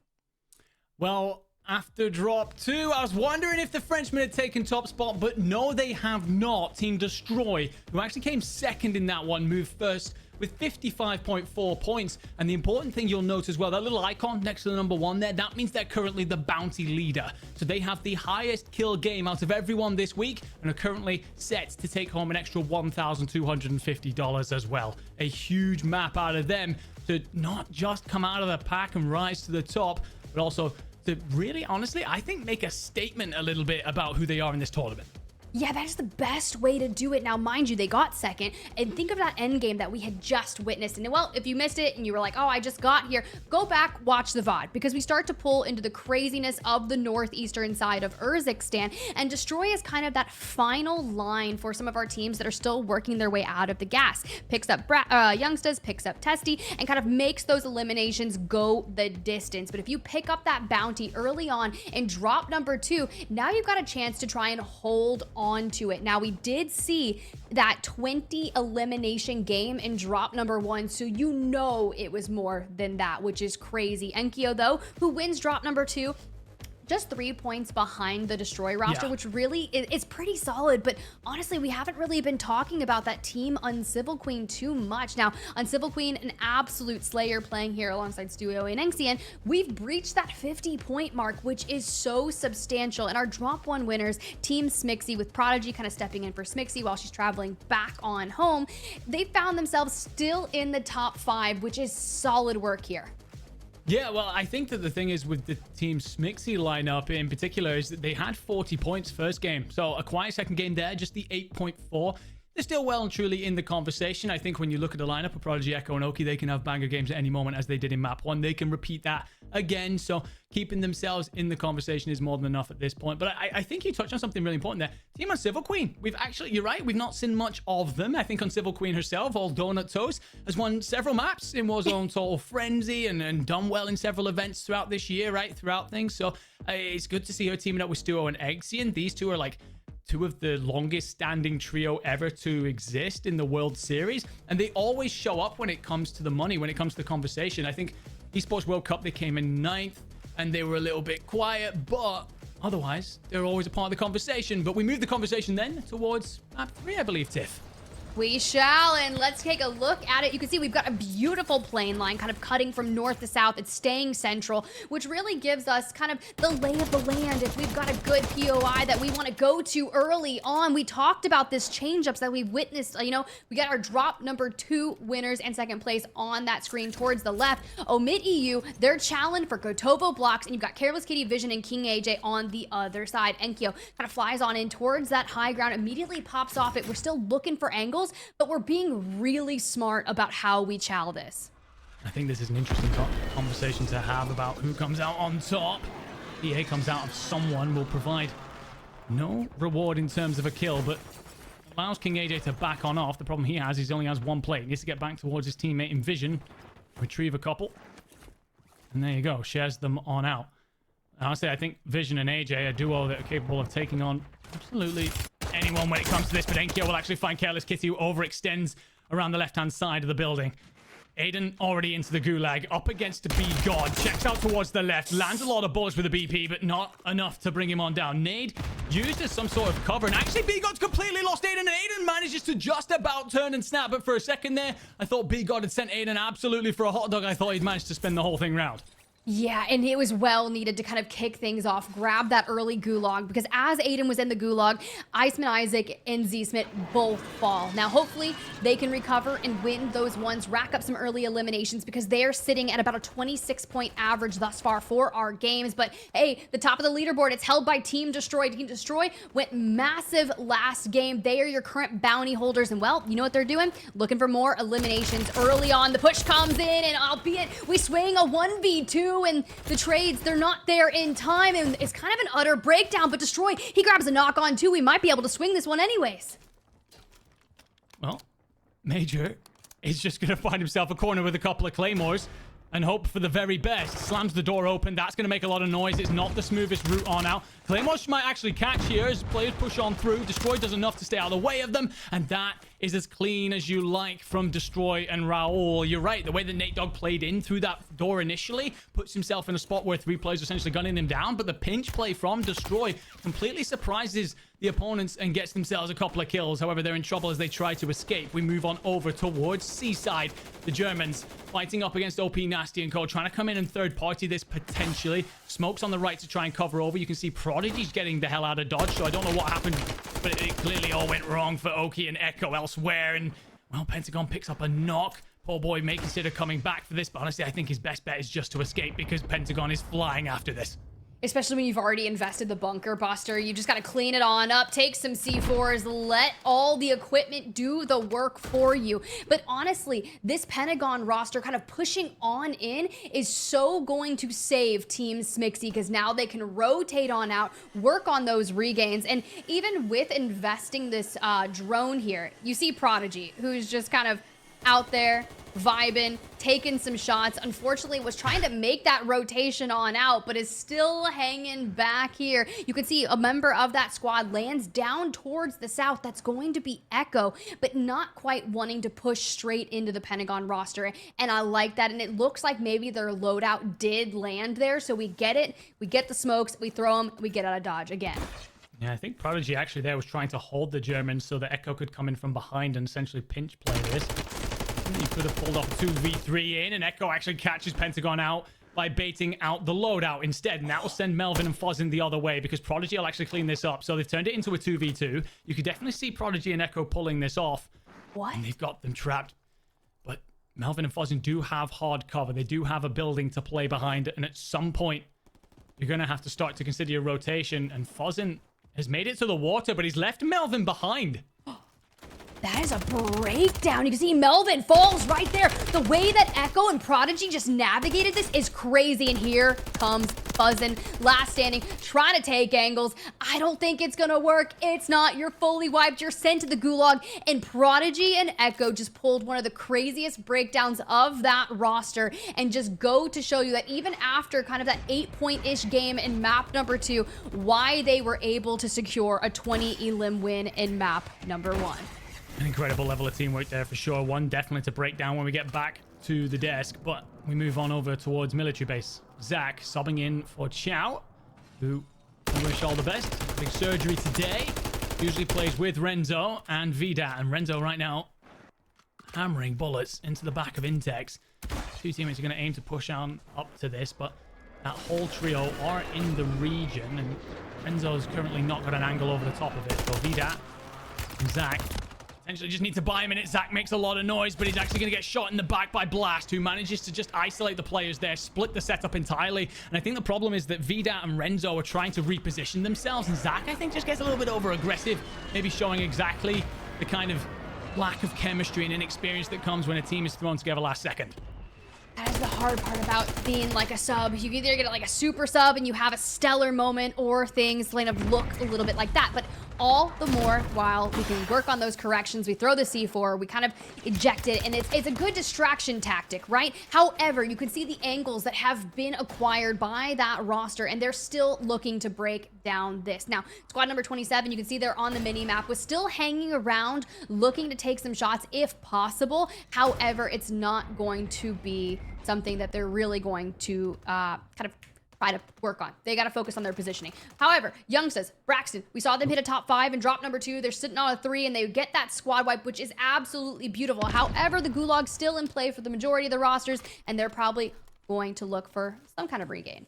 Well, after drop 2, I was wondering if the Frenchmen had taken top spot, but no, they have not. Team Destroy, who actually came second in that one, moved first with 55.4 points. And the important thing you'll note as well, that little icon next to the number 1 there, that means they're currently the bounty leader. So they have the highest kill game out of everyone this week and are currently set to take home an extra $1,250 as well. A huge map out of them to not just come out of the pack and rise to the top, but also to really, honestly, I think make a statement a little bit about who they are in this tournament. Yeah, that is the best way to do it. Now, mind you, they got second. And think of that end game that we had just witnessed. And well, if you missed it and you were like, oh, I just got here, go back, watch the VOD, because we start to pull into the craziness of the northeastern side of Urzikstan. And Destroy is kind of that final line for some of our teams that are still working their way out of the gas. Picks up Youngsters, picks up Testy, and kind of makes those eliminations go the distance. But if you pick up that bounty early on in drop number 2, now you've got a chance to try and hold on to it. Now, we did see that 20 elimination game in drop number 1, so you know it was more than that, which is crazy. Enkeo, though, who wins drop number 2, just 3 points behind the Destroy roster, which really is pretty solid. But honestly, we haven't really been talking about that team Uncivil Queen too much. Now, Uncivil Queen, an absolute slayer playing here alongside Stuio and Nxian. We've breached that 50-point mark, which is so substantial. And our drop 1 winners, Team Smixy, with Prodigy kind of stepping in for Smixy while she's traveling back on home, they found themselves still in the top 5, which is solid work here. Yeah, well, I think that the thing is with the Team Smixy lineup in particular is that they had 40 points first game. So a quiet second game there, just the 8.4. They're still well and truly in the conversation. I think when you look at the lineup of Prodigy, Echo, and oekiy, they can have banger games at any moment as they did in map 1. They can repeat that again. So keeping themselves in the conversation is more than enough at this point. But I think you touched on something really important there. Team Uncivil Queen. We've actually, you're right, we've not seen much of them. I think Uncivil Queen herself, all donut toast, has won several maps in Warzone Total Frenzy and done well in several events throughout this year, right? Throughout things. So it's good to see her teaming up with Stuo and Nxian. These two are like 2 of the longest standing trio ever to exist in the World Series. And they always show up when it comes to the money, when it comes to the conversation. I think Esports World Cup, they came in 9th and they were a little bit quiet, but otherwise, they're always a part of the conversation. But we move the conversation then towards map 3, I believe, Tiff. We shall, and let's take a look at it. You can see we've got a beautiful plane line kind of cutting from north to south. It's staying central, which really gives us kind of the lay of the land. If we've got a good POI that we want to go to early on, we talked about this change-ups that we've witnessed. You know, we got our drop number 2 winners and second place on that screen towards the left. Omit EU, they're challenged for Kotovo blocks, and you've got Careless Kitty, Vision, and King AJ on the other side. Enkeo kind of flies on in towards that high ground, immediately pops off it. We're still looking for angles, but we're being really smart about how we chow this. I think this is an interesting conversation to have about who comes out on top. EA comes out of someone will provide no reward in terms of a kill, but allows King AJ to back on off. The problem he has is he only has 1 plate. He needs to get back towards his teammate in Vision, retrieve a couple, and there you go, shares them on out. Honestly, I think Vision and AJ are a duo that are capable of taking on absolutely anyone when it comes to this, but Enkeo will actually find Careless Kitty, who overextends around the left-hand side of the building. Aydan already into the gulag, up against the B-God, checks out towards the left, lands a lot of bullets with the BP, but not enough to bring him on down. Nade used as some sort of cover, and actually B-God's completely lost Aydan, and Aydan manages to just about turn and snap, but for a second there, I thought B-God had sent Aydan absolutely for a hot dog. I thought he'd managed to spin the whole thing round. Yeah, and it was well needed to kind of kick things off, grab that early gulag, because as Aydan was in the gulag, Iceman Isaac and zsmit both fall. Now, hopefully, they can recover and win those ones, rack up some early eliminations, because they are sitting at about a 26-point average thus far for our games. But hey, the top of the leaderboard, it's held by Team Destroy. Team Destroy went massive last game. They are your current bounty holders, and well, you know what they're doing? Looking for more eliminations early on. The push comes in, and albeit we swing a 1v2, and the trades, they're not there in time, and it's kind of an utter breakdown, but Destroy, he grabs a knock on too. We might be able to swing this one anyways. Well, Major is just going to find himself a corner with a couple of claymores and hope for the very best. Slams the door open. That's going to make a lot of noise. It's not the smoothest route on out. Claymores might actually catch here as players push on through. Destroy does enough to stay out of the way of them, and that is as clean as you like from Destroy and Raul. You're right. The way that natedogg played in through that door initially puts himself in a spot where 3 players are essentially gunning him down, but the pinch play from Destroy completely surprises the opponents and gets themselves a couple of kills. However, they're in trouble as they try to escape. We move on over towards Seaside. The Germans fighting up against OP Nasty and Co, trying to come in and third party this potentially. Smokes on the right to try and cover over. You can see Prodigy's getting the hell out of dodge, so I don't know what happened, but it clearly all went wrong for oekiy and enkeo elsewhere. And well, Pentagon picks up a knock. Poor boy may consider coming back for this, but honestly, I think his best bet is just to escape because Pentagon is flying after this. Especially when you've already invested the bunker buster. You just got to clean it on up, take some C4s, let all the equipment do the work for you. But honestly, this Pentagon roster kind of pushing on in is so going to save Team Smixy, because now they can rotate on out, work on those regains. And even with investing this drone here, you see Prodigy, who's just kind of out there vibing, taking some shots. Unfortunately, was trying to make that rotation on out, but is still hanging back here. You can see a member of that squad lands down towards the south. That's going to be enkeo, but not quite wanting to push straight into the Pentagon roster. And I like that. And it looks like maybe their loadout did land there. So we get it. We get the smokes. We throw them. We get out of dodge again. Yeah, I think Prodigy actually there was trying to hold the Germans so that enkeo could come in from behind and essentially pinch play this. You could have pulled off 2v3 in, and enkeo actually catches Pentagon out by baiting out the loadout instead. And that will send Melvin and Fozzin the other way because Prodigy will actually clean this up. So they've turned it into a 2v2. You could definitely see Prodigy and enkeo pulling this off. What? And they've got them trapped. But Melvin and Fozzin do have hard cover. They do have a building to play behind. And at some point, you're going to have to start to consider your rotation. And Fozzin has made it to the water, but he's left Melvin behind. That is a breakdown. You can see Melvin falls right there. The way that enkeo and Prodigy just navigated this is crazy. And here comes Fozzin, last standing, trying to take angles. I don't think it's gonna work. It's not. You're fully wiped. You're sent to the gulag. And Prodigy and enkeo just pulled one of the craziest breakdowns of that roster, and just go to show you that even after kind of that 8-point-ish game in map number 2, why they were able to secure a 20 elim win in map number 1. An incredible level of teamwork there for sure. One definitely to break down when we get back to the desk, but we move on over towards military base. Zach subbing in for Chow, who we wish all the best. Big surgery today. Usually plays with Renzo and Vida, and Renzo right now hammering bullets into the back of Intex. 2 teammates are going to aim to push on up to this, but that whole trio are in the region, and Renzo's currently not got an angle over the top of it. So Vida and Zach essentially just need to buy a minute. Zach makes a lot of noise, but he's actually going to get shot in the back by Blast, who manages to just isolate the players there, split the setup entirely. And I think the problem is that Vida and Renzo are trying to reposition themselves, and Zach, I think, just gets a little bit over-aggressive, maybe showing exactly the kind of lack of chemistry and inexperience that comes when a team is thrown together last second. That is the hard part about being like a sub. You either get like a super sub and you have a stellar moment, or things kind of look a little bit like that. But all the more while we can work on those corrections, we throw the C4, we kind of eject it, and it's a good distraction tactic, right? However, you can see the angles that have been acquired by that roster, and they're still looking to break down this. Now, squad number 27, you can see they're on the mini-map, was still hanging around, looking to take some shots if possible. However, it's not going to be something that they're really going to kind of try to work on. They got to focus on their positioning. However, Young says, Braxton, we saw them hit a top 5 and drop number 2. They're sitting on a 3, and they get that squad wipe, which is absolutely beautiful. However, the gulag's still in play for the majority of the rosters, and they're probably going to look for some kind of regain.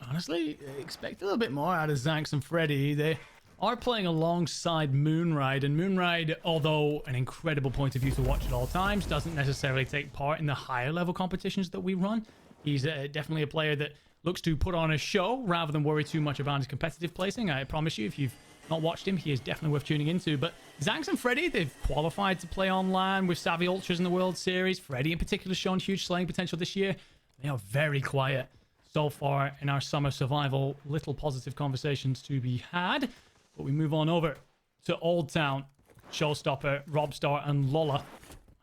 Honestly, expect a little bit more out of Zanx and Freddy. They are playing alongside Moonride, and Moonride, although an incredible point of view to watch at all times, doesn't necessarily take part in the higher level competitions that we run. He's definitely a player that looks to put on a show rather than worry too much about his competitive placing. I promise you, if you've not watched him, he is definitely worth tuning into. But Zanx and Freddy, they've qualified to play on LAN with Savvy Ultras in the World Series. Freddy in particular has shown huge slaying potential this year. They are very quiet so far in our summer survival. Little positive conversations to be had. But we move on over to Old Town. Showstopper, Robstar, and Lola.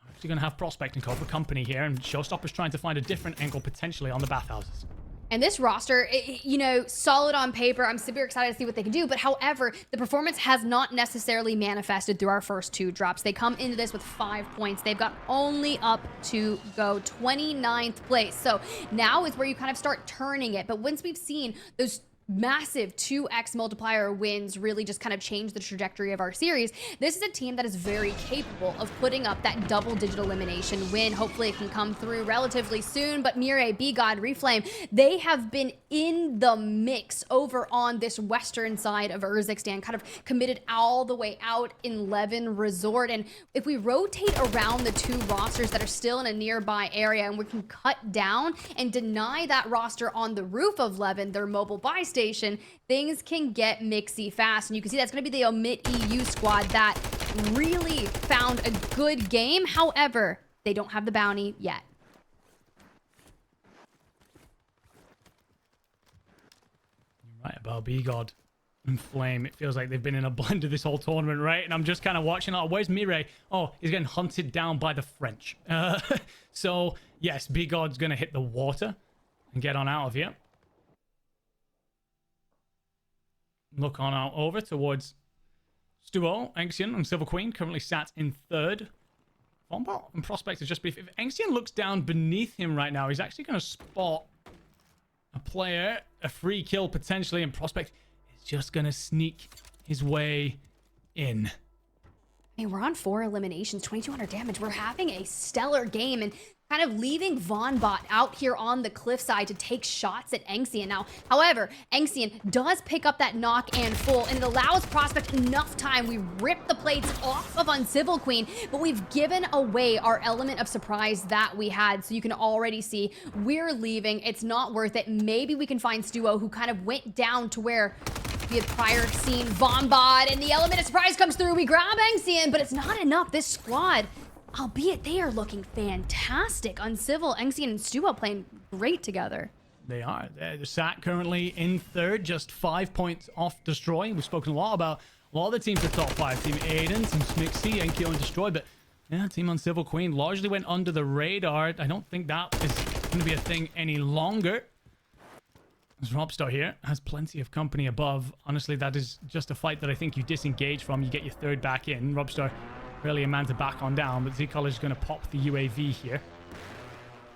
Actually going to have Prospect and Cobra company here, and Showstopper's trying to find a different angle potentially on the bathhouses. And this roster, you know, solid on paper. I'm super excited to see what they can do. But however, the performance has not necessarily manifested through our first 2 drops. They come into this with 5 points. They've got only up to go 29th place. So now is where you kind of start turning it. But once we've seen those massive 2x multiplier wins really just kind of change the trajectory of our series, this is a team that is very capable of putting up that double-digit elimination win. Hopefully it can come through relatively soon. But Mirai, B-God, Reflame, they have been in the mix over on this western side of Urzikstan, kind of committed all the way out in Levin Resort. And if we rotate around the 2 rosters that are still in a nearby area, and we can cut down and deny that roster on the roof of Levin their mobile buy station, things can get mixy fast. And you can see that's going to be the Omit EU squad that really found a good game. However, they don't have the bounty yet. You're right about B-God and Flame. It feels like they've been in a blender this whole tournament, right? And I'm just kind of watching, oh, where's Mirai? Oh, he's getting hunted down by the French. So, yes, B-God's going to hit the water and get on out of here. Look on out over towards Stuo, Enxian, and Silver Queen, currently sat in 3rd. vonbot and Prospect is just beef. If Enxian looks down beneath him right now, he's actually going to spot a player, a free kill potentially, and Prospect is just going to sneak his way in. I mean, we're on 4 eliminations, 2200 damage. We're having a stellar game and kind of leaving vonbot out here on the cliffside to take shots at Enxian. Now, however, Enxian does pick up that knock and full, and it allows Prospect enough time. We rip the plates off of Uncivil Queen, but we've given away our element of surprise that we had. So you can already see we're leaving. It's not worth it. Maybe we can find Stuo, who kind of went down to where we had prior seen vonbot, and the element of surprise comes through. We grab Enxian, but it's not enough. This squad, albeit they are looking fantastic. Uncivil, Enxian, and Stuo playing great together. They are. They're sat currently in 3rd, just 5 points off Destroy. We've spoken a lot about a lot of the teams in the top 5. Team Aydan, Team Smixy, enkeo, and Destroy. But yeah, Team Uncivil Queen largely went under the radar. I don't think that is going to be a thing any longer. As Robstar here has plenty of company above. Honestly, that is just a fight that I think you disengage from. You get your 3rd back in. Robstar really a man to back on down, but zcastillo is going to pop the UAV here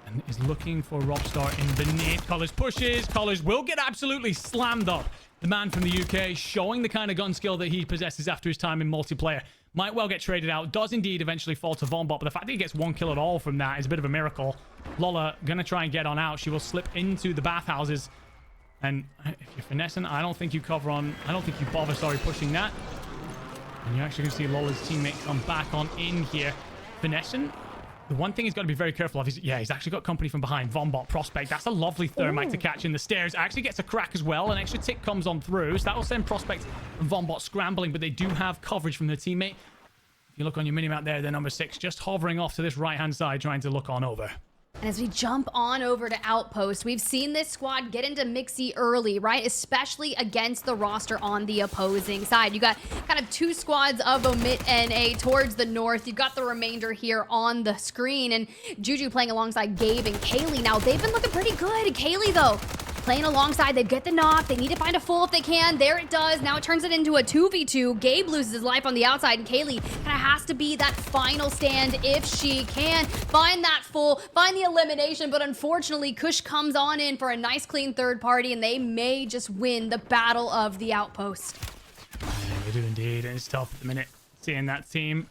and is looking for Robstar in the nade. Colors pushes. Colors will get absolutely slammed up. The man from the UK showing the kind of gun skill that he possesses after his time in multiplayer. Might well get traded out. Does indeed eventually fall to vonbot, but the fact that he gets 1 kill at all from that is a bit of a miracle. Lola going to try and get on out. She will slip into the bathhouses. And if you're finessing, I don't think you cover on... I don't think you bother, pushing that. And you're actually going to see Lola's teammate come back on in here. Finessing. The one thing he's got to be very careful of is... Yeah, he's actually got company from behind. vonbot, Prospect. That's a lovely thermite to catch in the stairs. Actually gets a crack as well. An extra tick comes on through. So that will send Prospect and vonbot scrambling. But they do have coverage from their teammate. If you look on your minimap there, they're number 6. Just hovering off to this right-hand side, trying to look on over. And as we jump on over to Outpost, we've seen this squad get into mixy early, right? Especially against the roster on the opposing side. You got kind of 2 squads of Omit NA towards the north. You've got the remainder here on the screen. And Juju playing alongside Gabe and Kalei. Now, they've been looking pretty good. Kalei, though, playing alongside. They get the knock. They need to find a full if they can. There it does. Now it turns it into a 2v2. Gabe loses his life on the outside, and Kalei kind of has to be that final stand if she can. Find that full, find the elimination, but unfortunately, Kush comes on in for a nice clean 3rd party, and they may just win the battle of the Outpost. Yeah, they do indeed, and it's tough at the minute seeing that team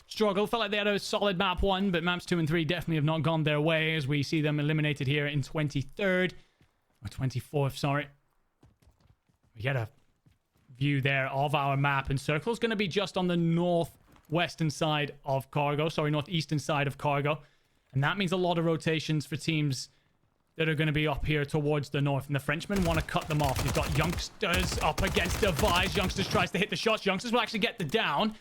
struggle. Felt like they had a solid map 1, but maps 2 and 3 definitely have not gone their way as we see them eliminated here in 23rd. Or 24th, sorry. We get a view there of our map, and circle's going to be just on the northwestern side of cargo. Sorry, northeastern side of cargo. And that means a lot of rotations for teams that are going to be up here towards the north. And the Frenchmen want to cut them off. You've got youngsters up against device. Youngsters tries to hit the shots. Youngsters will actually get the down.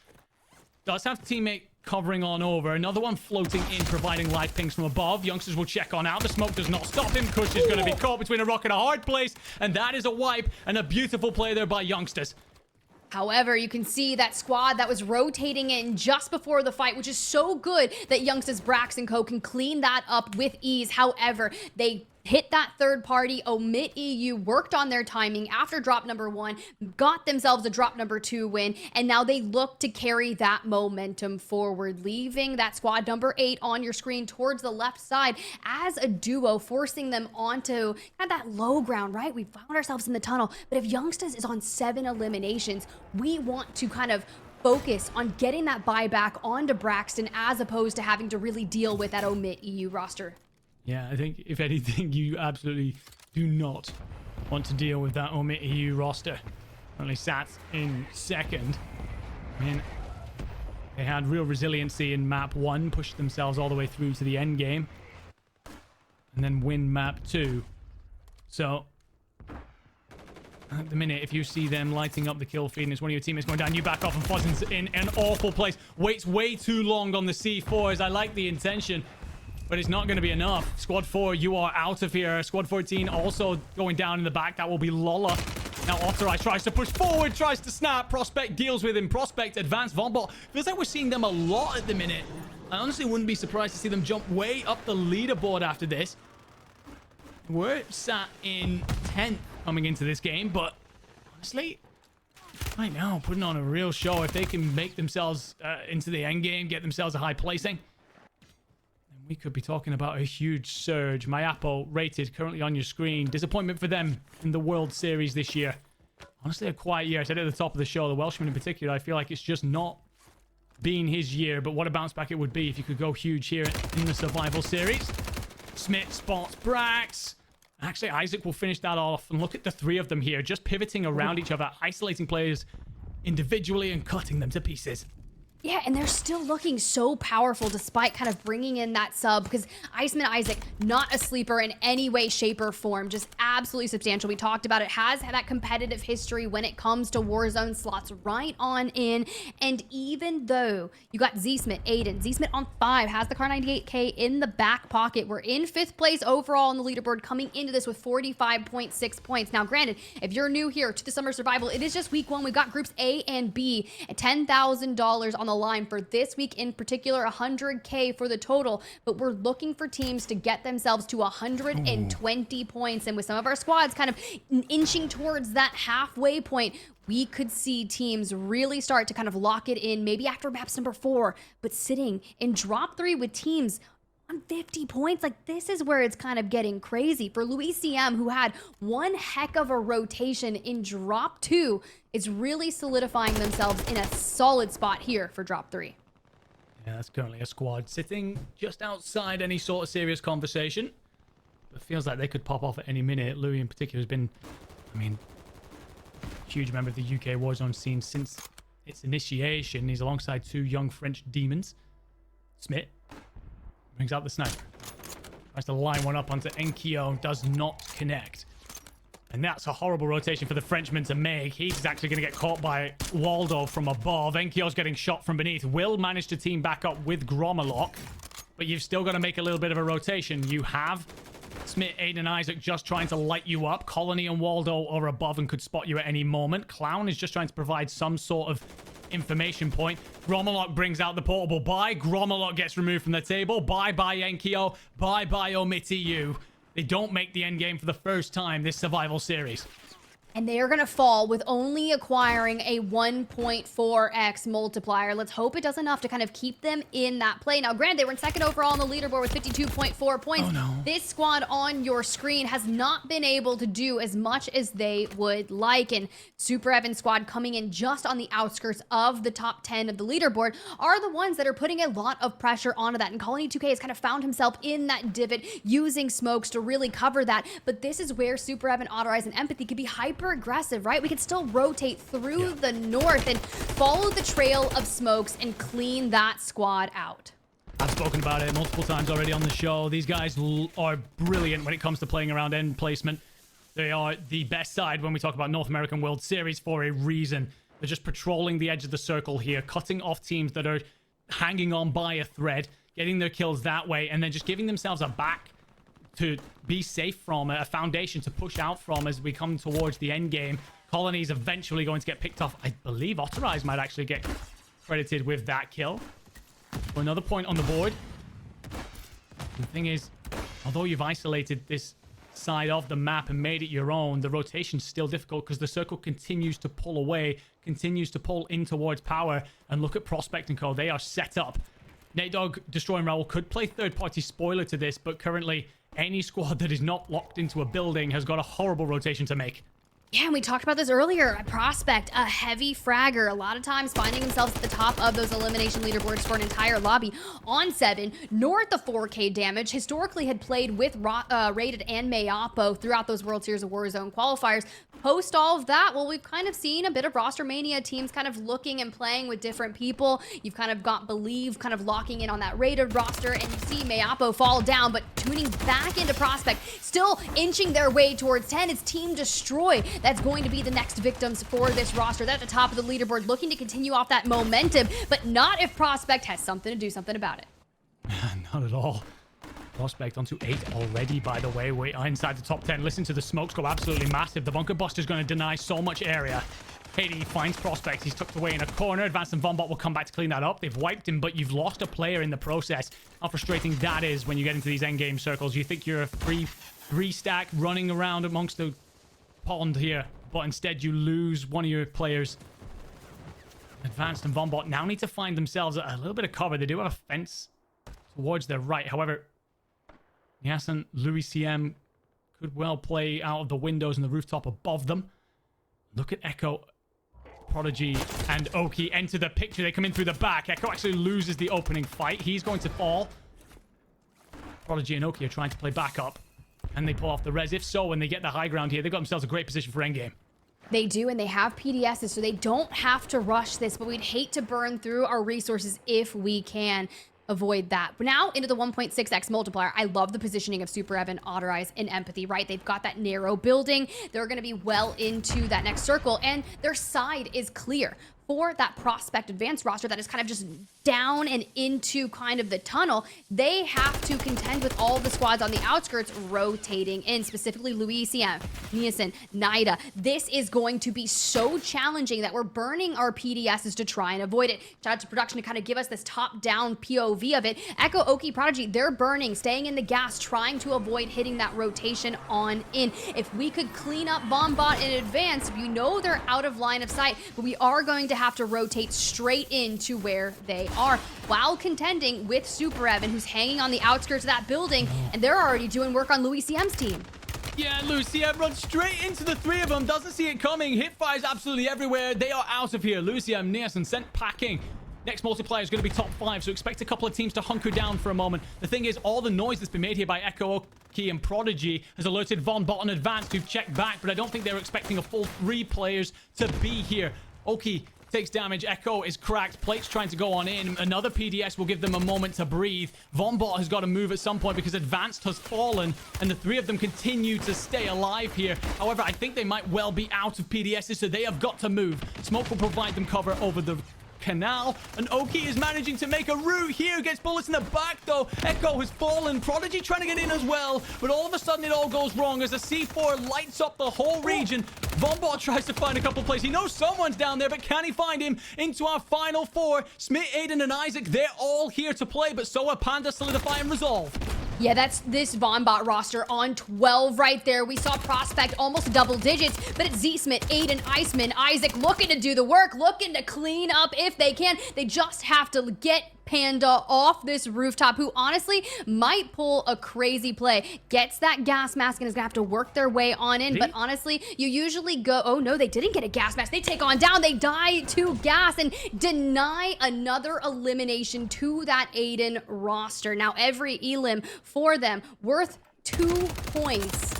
Does have teammate covering on over. Another one floating in, providing live pings from above. Youngsters will check on out. The smoke does not stop him. Kush is going to be caught between a rock and a hard place. And that is a wipe and a beautiful play there by Youngsters. However, you can see that squad that was rotating in just before the fight, which is so good that Youngsters, Brax, and Co can clean that up with ease. However, they hit that third party. Omit EU worked on their timing after drop number 1, got themselves a drop number 2 win, and now they look to carry that momentum forward, leaving that squad number 8 on your screen towards the left side as a duo, forcing them onto kind of that low ground, right? We found ourselves in the tunnel, but if Youngsters is on 7 eliminations, we want to kind of focus on getting that buyback onto Braxton as opposed to having to really deal with that Omit EU roster. Yeah, I think, if anything, you absolutely do not want to deal with that Omit EU roster. Only sat in second. I mean, they had real resiliency in map 1, pushed themselves all the way through to the end game, and then win map 2. So, at the minute, if you see them lighting up the kill feed and it's one of your teammates going down, you back off, and Fozzen's in an awful place. Waits way too long on the C4s. I like the intention, but it's not going to be enough. Squad 4, you are out of here. Squad 14 also going down in the back. That will be Lola. Now ottereyes tries to push forward, tries to snap. Propect deals with him. Propect, advanced vonbot. Feels like we're seeing them a lot at the minute. I honestly wouldn't be surprised to see them jump way up the leaderboard after this. We're sat in 10th coming into this game, but honestly, right now, putting on a real show. If they can make themselves into the end game, get themselves a high placing, we could be talking about a huge surge. Mayappo rated currently on your screen. Disappointment for them in the World Series this year. Honestly, a quiet year. I said it at the top of the show, the Welshman in particular, I feel like it's just not been his year, but what a bounce back it would be if you could go huge here in the Survival Series. Smith spots Brax. Actually, Isaac will finish that off. And look at the 3 of them here, just pivoting around each other, isolating players individually and cutting them to pieces. Yeah, and they're still looking so powerful despite kind of bringing in that sub, because Iceman Isaac, not a sleeper in any way, shape, or form, just absolutely substantial. We talked about it, has had that competitive history when it comes to Warzone, slots right on in. And even though you got Zsmith, Aydan, Zsmith on 5, has the Car 98K in the back pocket. We're in 5th place overall on the leaderboard, coming into this with 45.6 points. Now, granted, if you're new here to the Summer Survival, it is just week 1. We've got groups A and B at $10,000 on the line for this week in particular, 100K for the total, but we're looking for teams to get themselves to 120 points, and with some of our squads kind of inching towards that halfway point, we could see teams really start to kind of lock it in maybe after maps number 4, but sitting in drop 3 with teams on 50 points. Like, this is where it's kind of getting crazy. For Luis CM, who had one heck of a rotation in drop 2, is really solidifying themselves in a solid spot here for drop 3. Yeah, that's currently a squad sitting just outside any sort of serious conversation. It feels like they could pop off at any minute. Louis in particular has been, I mean, a huge member of the UK Warzone scene since its initiation. He's alongside 2 young French demons. Smith brings out the sniper. Tries to line one up onto enkeo. Does not connect. And that's a horrible rotation for the Frenchman to make. He's actually going to get caught by Waldo from above. Enkeo's getting shot from beneath. Will manage to team back up with gromalokk. But you've still got to make a little bit of a rotation. You have Smith, Aydan, Isaac just trying to light you up. Colony and Waldo are above and could spot you at any moment. Clown is just trying to provide some sort of information point. Gromalokk brings out the portable buy. Gromalokk gets removed from the table. Bye-bye enkeo. Bye-bye Omit EU. They don't make the end game for the first time this Survival Series. And they are going to fall with only acquiring a 1.4x multiplier. Let's hope it does enough to kind of keep them in that play. Now, granted, they were in second overall on the leaderboard with 52.4 points. Oh, no. This squad on your screen has not been able to do as much as they would like. And Superevan squad coming in just on the outskirts of the top 10 of the leaderboard are the ones that are putting a lot of pressure onto that. And Colony 2K has kind of found himself in that divot using smokes to really cover that. But this is where Superevan, ottereyes, and Empathy could be hyper aggressive, right? We could still rotate through the north and follow the trail of smokes and clean that squad out. I've spoken about it multiple times already on the show. These guys are brilliant when it comes to playing around end placement. They are the best side when we talk about North American World Series for a reason. They're just patrolling the edge of the circle here, cutting off teams that are hanging on by a thread, getting their kills that way, and then just giving themselves a back to be safe from, a foundation to push out from as we come towards the end game. Colony's eventually going to get picked off. I believe ottereyes might actually get credited with that kill. For another point on the board. The thing is, although you've isolated this side of the map and made it your own, the rotation's still difficult because the circle continues to pull away, continues to pull in towards power. And look at Prospect and Co. They are set up. Natedogg destroying Raoul could play third-party spoiler to this, but currently any squad that is not locked into a building has got a horrible rotation to make. Yeah, and we talked about this earlier. A Prospect, a heavy fragger, a lot of times finding themselves at the top of those elimination leaderboards for an entire lobby on 7, north of 4K damage, historically had played with Rated and Mayappo throughout those World Series of Warzone qualifiers. Post all of that, well, we've kind of seen a bit of roster mania, teams kind of looking and playing with different people. You've kind of got Bulieve kind of locking in on that Rated roster, and you see Mayappo fall down, but tuning back into Prospect, still inching their way towards 10. It's Team Destroy that's going to be the next victims for this roster. They're at the top of the leaderboard, looking to continue off that momentum, but not if Prospect has something to do something about it. Not at all. Prospect onto 8 already, by the way. We're inside the top 10. Listen to the smokes go absolutely massive. The bunker buster's going to deny so much area. Haiti finds Prospect. He's tucked away in a corner. Advanced and vonbot will come back to clean that up. They've wiped him, but you've lost a player in the process. How frustrating that is when you get into these endgame circles. You think you're a free stack running around amongst the pond here, but instead you lose one of your players. Advanced and vonbot now need to find themselves a little bit of cover. They do have a fence towards their right. However, Yasin, Louis CM could well play out of the windows and the rooftop above them. Look at enkeo, prxdigy, and oekiy enter the picture. They come in through the back. enkeo actually loses the opening fight. He's going to fall. prxdigy and oekiy are trying to play back up. And they pull off the res. If so, when they get the high ground here, they've got themselves a great position for endgame. They do, and they have PDSs, so they don't have to rush this, but we'd hate to burn through our resources if we can avoid that. But now into the 1.6x multiplier. I love the positioning of Superevan, ottereyes, and Empathy, right? They've got that narrow building. They're going to be well into that next circle, and their side is clear. For that Prospect advanced roster that is kind of just down and into kind of the tunnel, they have to contend with all the squads on the outskirts rotating in, specifically Louis CM, Niasen, Nida. This is going to be so challenging that we're burning our PDSs to try and avoid it. Shout out to production to kind of give us this top-down POV of it. enkeo, oekiy, prxdigy, they're burning, staying in the gas, trying to avoid hitting that rotation on in. If we could clean up vonbot in advance, we know they're out of line of sight, but we are going to have to rotate straight into where they are while contending with Superevan, who's hanging on the outskirts of that building, and they're already doing work on Louis CM's team. Yeah, Louis CM runs straight into the 3 of them, doesn't see it coming. Hit fires absolutely everywhere. They are out of here. Louis CM, Niasen sent packing. Next multiplier is going to be top 5, so expect a couple of teams to hunker down for a moment. The thing is, all the noise that's been made here by enkeo, oekiy, and prxdigy has alerted vonbot and Advanced, who've checked back, but I don't think they're expecting a full 3 players to be here. oekiy takes damage. enkeo is cracked. Plate's trying to go on in. Another PDS will give them a moment to breathe. vonbot has got to move at some point because Advanced has fallen, and the 3 of them continue to stay alive here. However, I think they might well be out of PDSs, so they have got to move. Smoke will provide them cover over the canal, and oekiy is managing to make a route here. Gets bullets in the back, though. enkeo has fallen. prxdigy trying to get in as well, but all of a sudden it all goes wrong as a C4 lights up the whole region. vonbot tries to find a couple places. He knows someone's down there, but can he find him? Into our final 4. Smith, Aydan, and Isaac, they're all here to play, but so are Panda, Solidify, and Resolve. Yeah, that's this vonbot roster on 12 right there. We saw Prospect almost double digits, but it's zsmit, Aydan, Iceman, Isaac looking to do the work, looking to clean up if they can. They just have to get Panda off this rooftop, who honestly might pull a crazy play. Gets that gas mask and is gonna have to work their way on in. But honestly, you usually go, oh no, they didn't get a gas mask. They take on down, they die to gas and deny another elimination to that Aydan roster. Now every elim for them worth 2 points.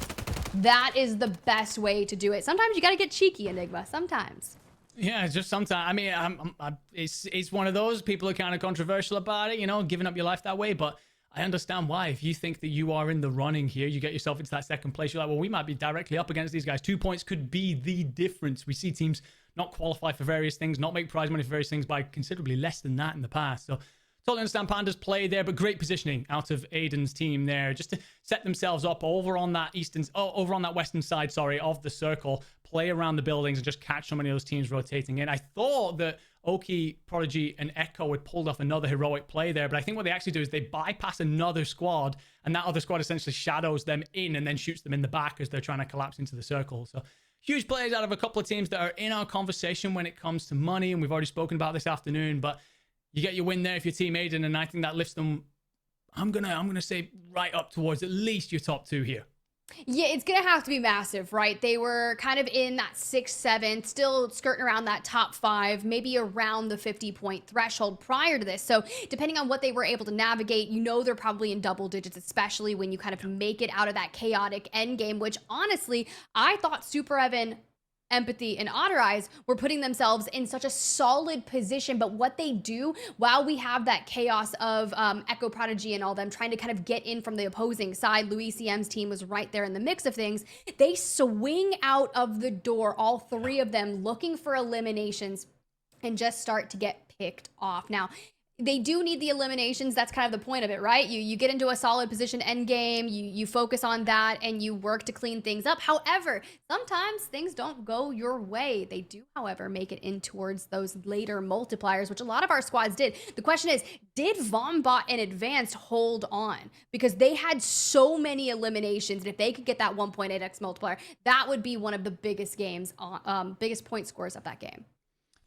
That is the best way to do it. Sometimes you gotta get cheeky, Enigma, sometimes. Yeah, it's just sometimes. I mean, it's one of those. People are kind of controversial about it, you know, giving up your life that way. But I understand why. If you think that you are in the running here, you get yourself into that second place. You're like, well, we might be directly up against these guys. 2 points could be the difference. We see teams not qualify for various things, not make prize money for various things by considerably less than that in the past. So totally understand Panda's play there, but great positioning out of Aydan's team there, just to set themselves up over on that western side, sorry, of the circle, play around the buildings and just catch so many of those teams rotating in. I thought that oekiy, prxdigy, and enkeo had pulled off another heroic play there, but I think what they actually do is they bypass another squad, and that other squad essentially shadows them in and then shoots them in the back as they're trying to collapse into the circle. So huge plays out of a couple of teams that are in our conversation when it comes to money, and we've already spoken about this afternoon, but you get your win there if you're Team Aydan, and I think that lifts them, I'm gonna say, right up towards at least your top 2 here. Yeah, it's gonna have to be massive, right? They were kind of in that 6, 7, still skirting around that top 5, maybe around the 50-point threshold prior to this. So depending on what they were able to navigate, you know they're probably in double digits, especially when you kind of make it out of that chaotic end game, which honestly, I thought Superevan Empathy and ottereyes were putting themselves in such a solid position, but what they do while we have that chaos of echo prodigy and all them trying to kind of get in from the opposing side, louiscm's team was right there in the mix of things. They swing out of the door, all 3 of them looking for eliminations, and just start to get picked off. Now they do need the eliminations. That's kind of the point of it, right? You get into a solid position end game, you focus on that, and you work to clean things up. However, sometimes things don't go your way. They do, however, make it in towards those later multipliers, which a lot of our squads did. The question is, did vonbot and advanced hold on? Because they had so many eliminations, and if they could get that 1.8x multiplier, that would be one of the biggest games, biggest point scores of that game.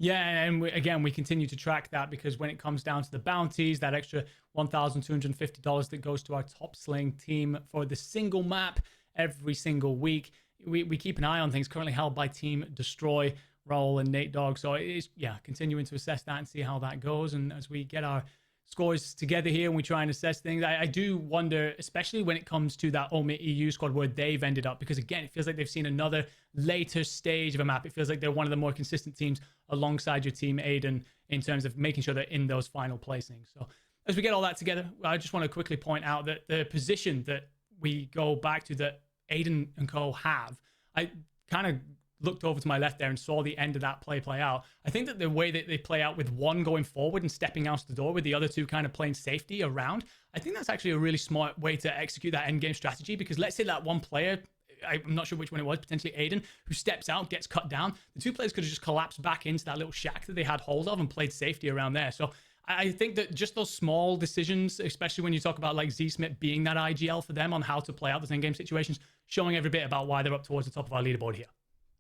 Yeah, and again, we continue to track that because when it comes down to the bounties, that extra $1,250 that goes to our top slaying team for the single map every single week, we keep an eye on things currently held by Team Destroy, Raul and natedogg. So it is, yeah, continuing to assess that and see how that goes. And as we get our scores together here and we try and assess things, I do wonder, especially when it comes to that omit EU squad where they've ended up, because again, it feels like they've seen another later stage of a map. It feels like they're one of the more consistent teams alongside your Team Aydan in terms of making sure they're in those final placings. So as we get all that together, I just want to quickly point out that the position that we go back to that Aydan and co have, I kind of looked over to my left there and saw the end of that play out. I think that the way that they play out with one going forward and stepping out the door with the other 2 kind of playing safety around, I think that's actually a really smart way to execute that end game strategy, because let's say that one player, I'm not sure which one it was, potentially Aydan, who steps out, gets cut down, the 2 players could have just collapsed back into that little shack that they had hold of and played safety around there. So I think that just those small decisions, especially when you talk about like zsmit being that IGL for them on how to play out those end game situations, showing every bit about why they're up towards the top of our leaderboard here.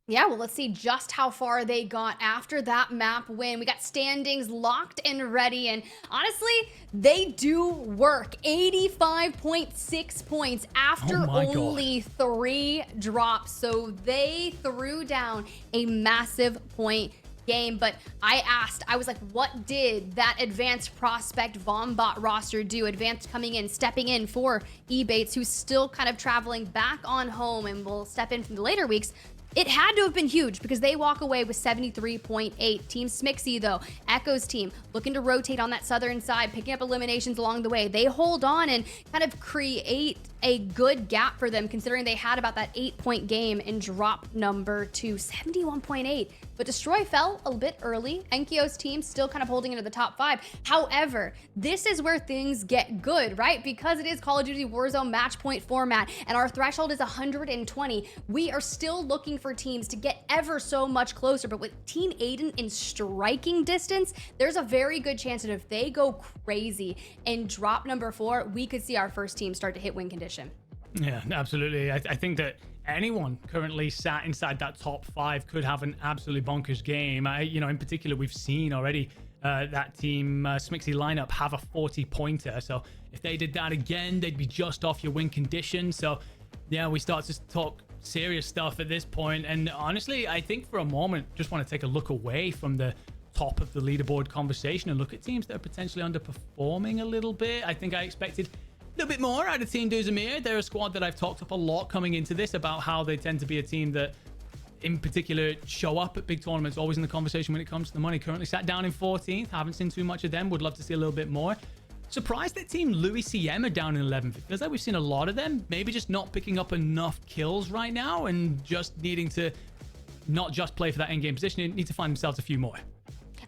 Yeah, well, let's see just how far they got after that map win. We got standings locked and ready, and honestly, they do work. 85.6 points after only 3 drops, so they threw down a massive point game. But I was like, what did that advanced prospect vonbot roster do? Advanced coming in, stepping in for ebates, who's still kind of traveling back on home and will step in from the later weeks. It had to have been huge because they walk away with 73.8. Team Smixy, though, Echo's team, looking to rotate on that southern side, picking up eliminations along the way. They hold on and kind of create a good gap for them, considering they had about that 8-point game in drop number 2. 71.8. but Destroy fell a bit early. Enkeo's team still kind of holding into the top 5. However, this is where things get good, right? Because it is Call of Duty Warzone match point format and our threshold is 120, we are still looking for teams to get ever so much closer. But with Team Aydan in striking distance, there's a very good chance that if they go crazy and drop number 4, we could see our first team start to hit win condition. Yeah, absolutely. I think that anyone currently sat inside that top 5 could have an absolutely bonkers game. You know, in particular, we've seen already that team Smixy lineup have a 40-pointer. So if they did that again, they'd be just off your win condition. So yeah, we start to talk serious stuff at this point. And honestly, I think for a moment, just want to take a look away from the top of the leaderboard conversation and look at teams that are potentially underperforming a little bit. I think I expected a little bit more out of Team Deusamir. They're a squad that I've talked up a lot coming into this about how they tend to be a team that in particular show up at big tournaments, always in the conversation when it comes to the money. Currently sat down in 14th. Haven't seen too much of them. Would love to see a little bit more. Surprised that Team Louis CM are down in 11th. It feels like we've seen a lot of them. Maybe just not picking up enough kills right now and just needing to not just play for that end game position. They need to find themselves a few more.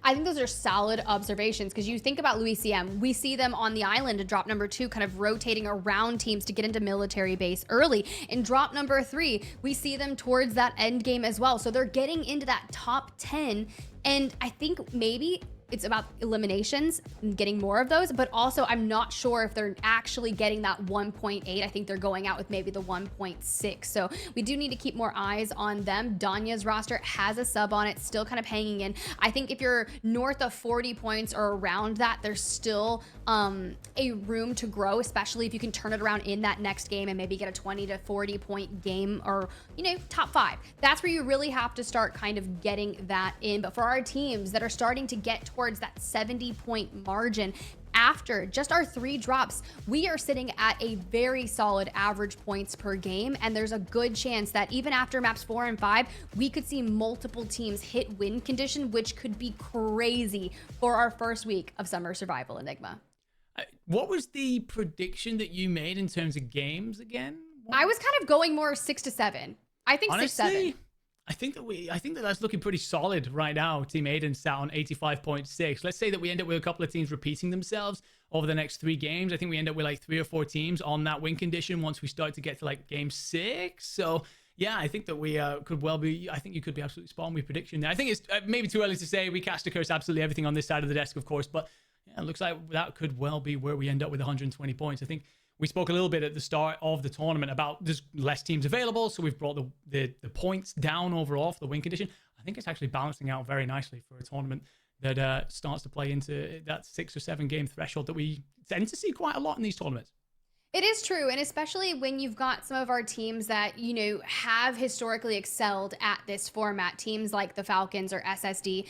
I think those are solid observations because you think about Louis CM, we see them on the island to drop number 2, kind of rotating around teams to get into military base early. In drop number 3, we see them towards that end game as well. So they're getting into that top 10. And I think maybe it's about eliminations and getting more of those, but also I'm not sure if they're actually getting that 1.8. I think they're going out with maybe the 1.6. So we do need to keep more eyes on them. Danya's roster has a sub on it, still kind of hanging in. I think if you're north of 40 points or around that, there's still a room to grow, especially if you can turn it around in that next game and maybe get a 20 to 40 point game or, you know, top 5. That's where you really have to start kind of getting that in. But for our teams that are starting to get towards that 70-point margin, after just our 3 drops, we are sitting at a very solid average points per game. And there's a good chance that even after maps 4 and 5, we could see multiple teams hit win condition, which could be crazy for our first week of Summer Survival Enigma. What was the prediction that you made in terms of games again? I was kind of going more 6 to 7. I think honestly, 6-7. I think that that's looking pretty solid right now. Team Aydan sat on 85.6. Let's say that we end up with a couple of teams repeating themselves over the next 3 games. I think we end up with like 3 or 4 teams on that win condition once we start to get to like game 6. So yeah, I think that we could well be. I think you could be absolutely spot on with prediction there. I think it's maybe too early to say. We cast a curse absolutely everything on this side of the desk, of course, but yeah, it looks like that could well be where we end up with 120 points. I think we spoke a little bit at the start of the tournament about there's less teams available, so we've brought the points down overall for the win condition. I think it's actually balancing out very nicely for a tournament that starts to play into that 6 or 7 game threshold that we tend to see quite a lot in these tournaments. It is true, and especially when you've got some of our teams that, you know, have historically excelled at this format, teams like the Falcons or SSD,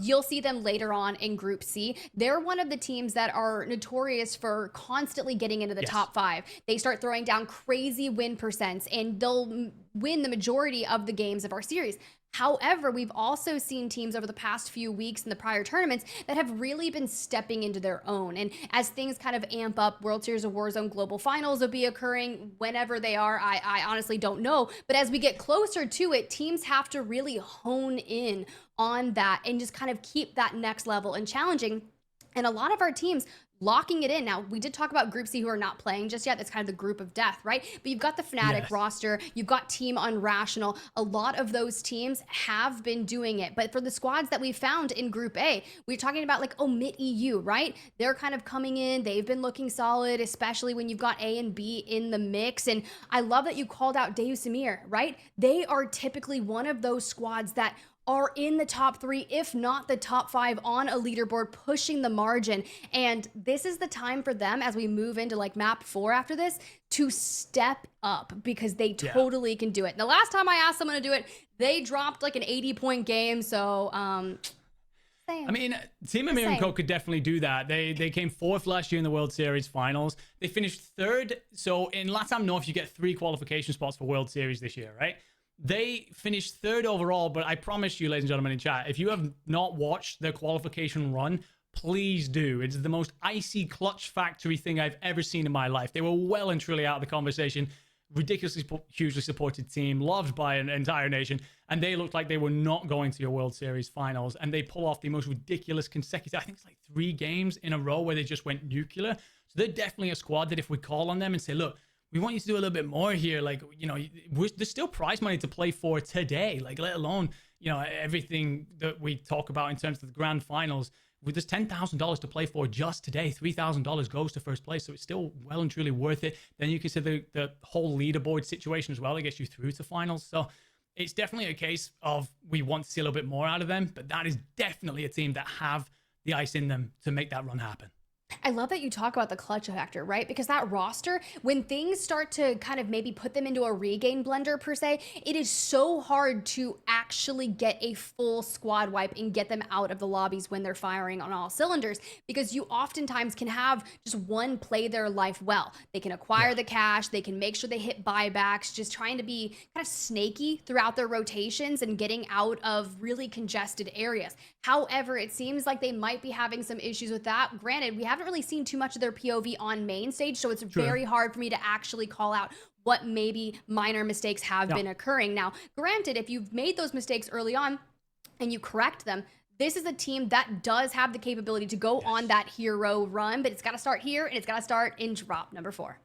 you'll see them later on in Group C. They're one of the teams that are notorious for constantly getting into the top 5. They start throwing down crazy win percents, and they'll win the majority of the games of our series. However, we've also seen teams over the past few weeks in the prior tournaments that have really been stepping into their own. And as things kind of amp up, World Series of Warzone Global Finals will be occurring whenever they are. I honestly don't know. But as we get closer to it, teams have to really hone in on that and just kind of keep that next level and challenging. And a lot of our teams locking it in. Now, we did talk about Group C who are not playing just yet. That's kind of the group of death, right? But you've got the Fnatic roster. You've got Team Unrational. A lot of those teams have been doing it. But for the squads that we found in Group A, we're talking about like Omit EU, right? They're kind of coming in. They've been looking solid, especially when you've got A and B in the mix. And I love that you called out deusamir, right? They are typically one of those squads that are in the top 3, if not the top 5 on a leaderboard, pushing the margin. And this is the time for them as we move into like map 4 after this to step up because they totally can do it. And the last time I asked someone to do it, they dropped like an 80-point game. So, I mean, Team Amir and Co could definitely do that. They came 4th last year in the World Series finals. They finished 3rd. So in LATAM North, you get 3 qualification spots for World Series this year, right? They finished 3rd overall, but I promise you, ladies and gentlemen in chat, if you have not watched their qualification run, please do. It's the most icy clutch factory thing I've ever seen in my life. They were well and truly out of the conversation ridiculously hugely supported team, loved by an entire nation, and they looked like they were not going to your World Series finals, and they pull off the most ridiculous consecutive, I think it's like 3 games in a row where they just went nuclear. So they're definitely a squad that if we call on them and say, look, we want you to do a little bit more here, like, you know, there's still prize money to play for today, like, let alone, you know, everything that we talk about in terms of the grand finals. There's $10,000 to play for just today. $3,000 goes to first place, so it's still well and truly worth it. Then you consider the whole leaderboard situation as well that gets you through to finals. So it's definitely a case of we want to see a little bit more out of them, but that is definitely a team that have the ice in them to make that run happen. I love that you talk about the clutch factor, right? Because that roster, when things start to kind of maybe put them into a regain blender per se, it is so hard to actually get a full squad wipe and get them out of the lobbies when they're firing on all cylinders, because you oftentimes can have just one play their life well. They can acquire the cash, they can make sure they hit buybacks, just trying to be kind of snaky throughout their rotations and getting out of really congested areas. However, it seems like they might be having some issues with that. Granted, we haven't really seen too much of their POV on main stage, so it's very hard for me to actually call out what maybe minor mistakes have been occurring. Now, granted, if you've made those mistakes early on and you correct them, this is a team that does have the capability to go on that hero run, but it's got to start here and it's got to start in drop number 4.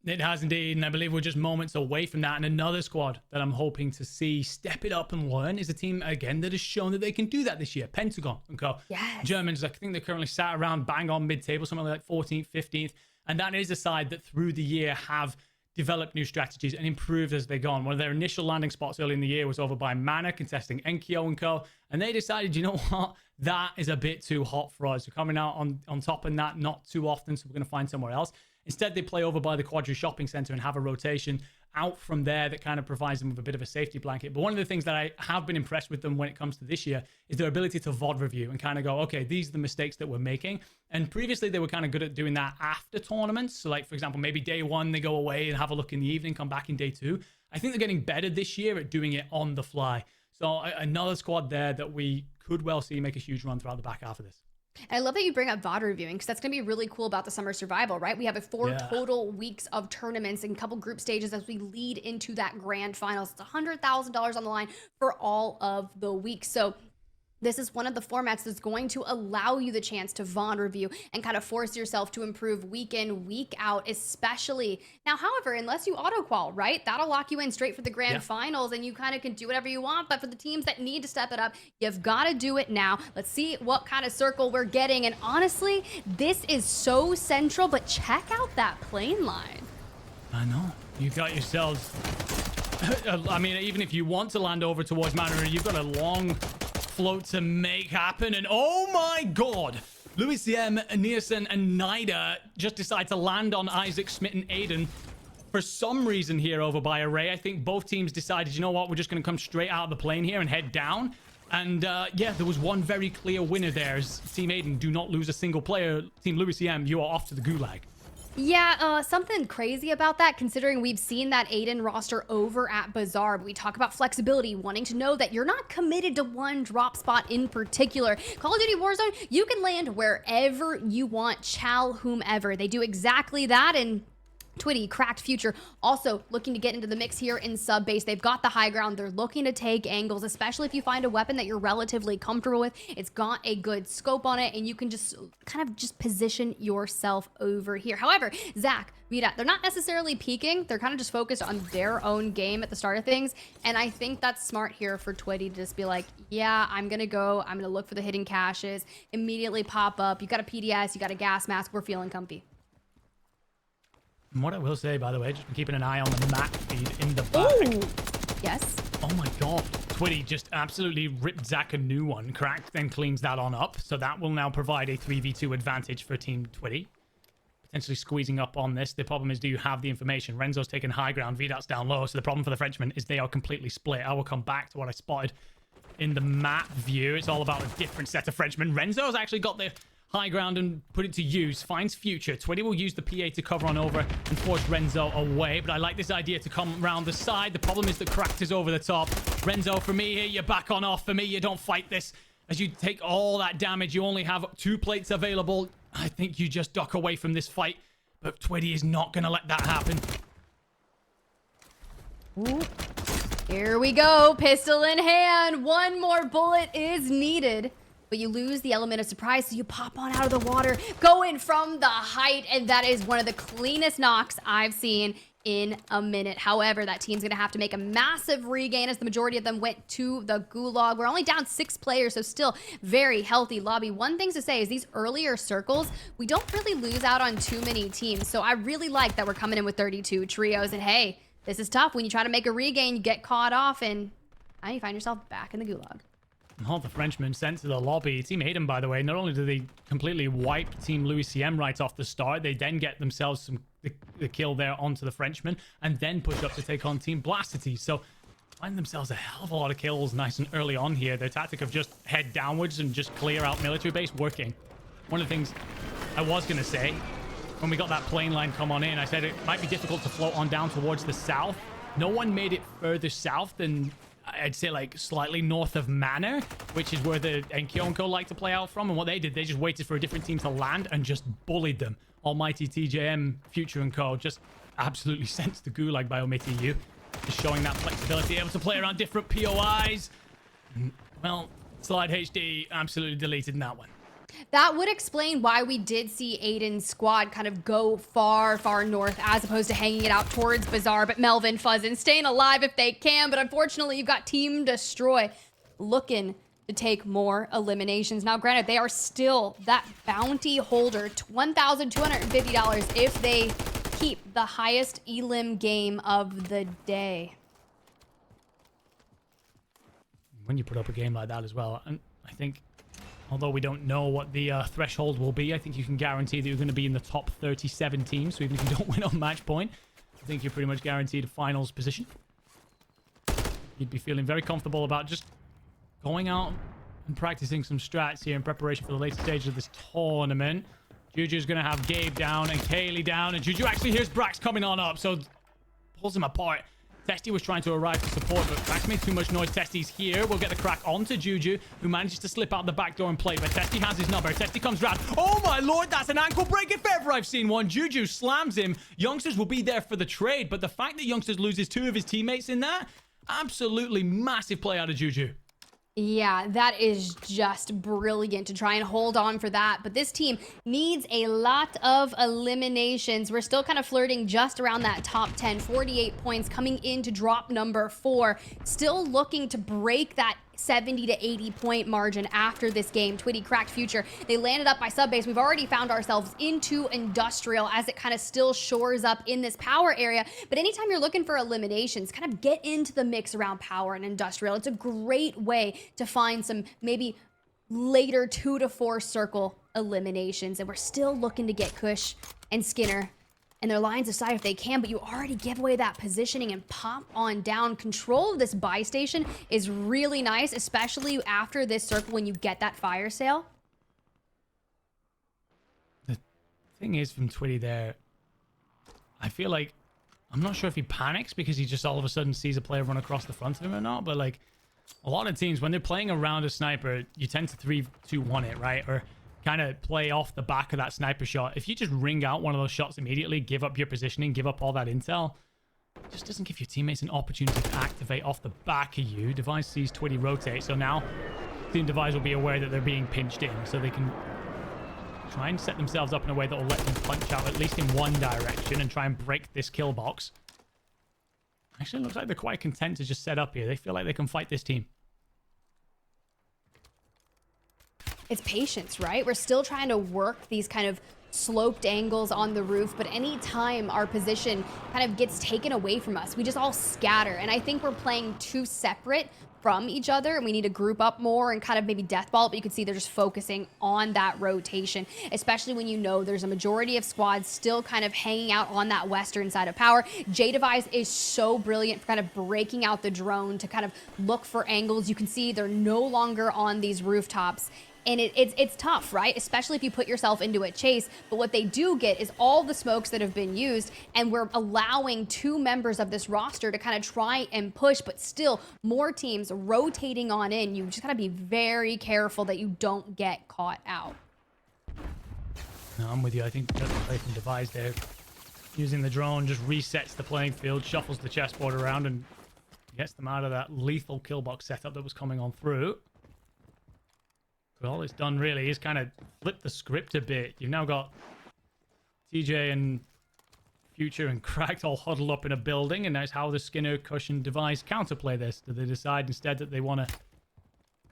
It has indeed, and I believe we're just moments away from that. And another squad that I'm hoping to see step it up and learn is a team, again, that has shown that they can do that this year. Pentagon and Co. Yes. Germans, I think they're currently sat around bang on mid-table, something like 14th, 15th. And that is a side that through the year have developed new strategies and improved as they go on. One of their initial landing spots early in the year was over by Mana, contesting enkeo and Co. And they decided, you know what? That is a bit too hot for us. We're coming out on top of that not too often, so we're going to find somewhere else. Instead, they play over by the Quadri Shopping Center and have a rotation out from there that kind of provides them with a bit of a safety blanket. But one of the things that I have been impressed with them when it comes to this year is their ability to VOD review and kind of go, okay, these are the mistakes that we're making. And previously, they were kind of good at doing that after tournaments. So like, for example, maybe day 1, they go away and have a look in the evening, come back in day 2. I think they're getting better this year at doing it on the fly. So another squad there that we could well see make a huge run throughout the back half of this. And I love that you bring up VOD reviewing, because that's going to be really cool about the summer survival, right? We have 4 total weeks of tournaments and a couple group stages as we lead into that grand finals. It's $100,000 on the line for all of the weeks. So this is one of the formats that's going to allow you the chance to VOD review and kind of force yourself to improve week in, week out, especially. Now, however, unless you auto-qual, right? That'll lock you in straight for the grand finals and you kind of can do whatever you want. But for the teams that need to step it up, you've got to do it now. Let's see what kind of circle we're getting. And honestly, this is so central, but check out that plane line. I know. You got yourselves... I mean, even if you want to land over towards Manor, you've got a long... float to make happen, and oh my god, Louis-M, Nielsen, and Nida just decide to land on Isaac, Smitten, Aydan for some reason here over by Array. I think both teams decided, you know what, we're just going to come straight out of the plane here and head down. And yeah, there was one very clear winner there. As Team Aydan do not lose a single player. Team Louis-M, you are off to the gulag. Yeah, something crazy about that, considering we've seen that Aydan roster over at Bazaar. We talk about flexibility, wanting to know that you're not committed to one drop spot in particular. Call of Duty Warzone, you can land wherever you want, chow whomever. They do exactly that, and Twitty, Cracked, Future, also looking to get into the mix here in sub base. They've got the high ground. They're looking to take angles, especially if you find a weapon that you're relatively comfortable with. It's got a good scope on it, and you can just kind of just position yourself over here. However, Zach, Vida, they're not necessarily peeking. They're kind of just focused on their own game at the start of things, and I think that's smart here for Twitty to just be like, yeah, I'm going to look for the hidden caches, immediately pop up. You got a PDS, you got a gas mask. We're feeling comfy. And what I will say, by the way, just been keeping an eye on the map feed in the back. Ooh, yes. Oh my god. Twitty just absolutely ripped Zach a new one. Cracked then cleans that on up. So that will now provide a 3v2 advantage for Team Twitty. Potentially squeezing up on this. The problem is, do you have the information? Renzo's taking high ground. Vidat's down low. So the problem for the Frenchman is they are completely split. I will come back to what I spotted in the map view. It's all about a different set of Frenchmen. Renzo's actually got the high ground and put it to use. Finds Future. Twitty will use the PA to cover on over and force Renzo away. But I like this idea to come around the side. The problem is that Cracked is over the top. Renzo, for me here, you're back on off. For me, you don't fight this. As you take all that damage, you only have 2 plates available. I think you just duck away from this fight. But Twitty is not going to let that happen. Ooh. Here we go, pistol in hand. One more bullet is needed, but you lose the element of surprise, so you pop on out of the water, going from the height, and that is one of the cleanest knocks I've seen in a minute. However, that team's gonna have to make a massive regain as the majority of them went to the gulag. We're only down 6 players, so still very healthy lobby. One thing to say is these earlier circles, we don't really lose out on too many teams, so I really like that we're coming in with 32 trios, and hey, this is tough. When you try to make a regain, you get caught off, and now you find yourself back in the gulag. All the Frenchmen sent to the lobby. Team Aydan, by the way, not only do they completely wipe Team Louis CM right off the start, they then get themselves the kill there onto the Frenchmen, and then push up to take on Team blastatv. So find themselves a hell of a lot of kills nice and early on here. Their tactic of just head downwards and just clear out military base working. One of the things I was going to say, when we got that plane line come on in, I said it might be difficult to float on down towards the south. No one made it further south than, I'd say, like slightly north of Manor, which is where the enkeo like to play out from. And what they did, they just waited for a different team to land and just bullied them. Almighty TJM, Future and Co. just absolutely sent the gulag by omitting you. Just showing that flexibility, able to play around different POIs. And, well, Slide HD absolutely deleted in that one. That would explain why we did see Aydan's squad kind of go far, far north as opposed to hanging it out towards Bazaar. But Melvin, Fuzzin staying alive if they can. But unfortunately, you've got Team Destroy looking to take more eliminations. Now, granted, they are still that bounty holder, $1,250 if they keep the highest elim game of the day. When you put up a game like that as well, and I think, although we don't know what the threshold will be, I think you can guarantee that you're going to be in the top 37 teams. So even if you don't win on match point, I think you're pretty much guaranteed a finals position. You'd be feeling very comfortable about just going out and practicing some strats here in preparation for the later stages of this tournament. Juju's going to have Gabe down and Kalei down. And Juju actually hears Brax coming on up, so pulls him apart. Testy was trying to arrive to support, but Brax made too much noise. Testy's here. We'll get the crack onto Juju, who manages to slip out the back door and play. But Testy has his number. Testy comes round. Oh my lord, that's an ankle break if ever I've seen one. Juju slams him. Youngsters will be there for the trade, but the fact that Youngsters loses 2 of his teammates in that, absolutely massive play out of Juju. Yeah, that is just brilliant to try and hold on for that. But this team needs a lot of eliminations. We're still kind of flirting just around that top 10, 48 points coming into drop number 4. Still looking to break that 70 to 80 point margin after this game. Twitty cracked Future. They landed up by subbase. We've already found ourselves into Industrial as it kind of still shores up in this power area. But anytime you're looking for eliminations, kind of get into the mix around power and Industrial. It's a great way to find some maybe later 2 to 4 circle eliminations. And we're still looking to get Kush and Skinner and their lines of sight if they can, but you already give away that positioning and pop on down. Control of this buy station is really nice, especially after this circle when you get that fire sale. The thing is from Twitty there, I feel like, I'm not sure if he panics because he just all of a sudden sees a player run across the front of him or not, but like a lot of teams, when they're playing around a sniper, you tend to 3-2-1 it, right? Or kind of play off the back of that sniper shot. If you just ring out one of those shots immediately, give up your positioning, give up all that intel, it just doesn't give your teammates an opportunity to activate off the back of you. Device sees Twitty rotate, so now Team Device will be aware that they're being pinched in, so they can try and set themselves up in a way that will let them punch out at least in one direction and try and break this kill box. Actually, it looks like they're quite content to just set up here. They feel like they can fight this team. It's patience, right? We're still trying to work these kind of sloped angles on the roof, but anytime our position kind of gets taken away from us, we just all scatter. And I think we're playing too separate from each other, and we need to group up more and kind of maybe death ball, but you can see they're just focusing on that rotation, especially when you know there's a majority of squads still kind of hanging out on that western side of power. J-Device is so brilliant for kind of breaking out the drone to kind of look for angles. You can see they're no longer on these rooftops. And it's tough, right? Especially if you put yourself into a chase. But what they do get is all the smokes that have been used, and we're allowing 2 members of this roster to kind of try and push, but still more teams rotating on in. You just gotta be very careful that you don't get caught out. No, I'm with you. I think that's the play from Device there. Using the drone just resets the playing field, shuffles the chessboard around, and gets them out of that lethal kill box setup that was coming on through. But all it's done really is kind of flip the script a bit. You've now got TJ and Future and Cracked all huddled up in a building, and that's how the Skinner Cushion device counterplay this. Do they decide instead that they want to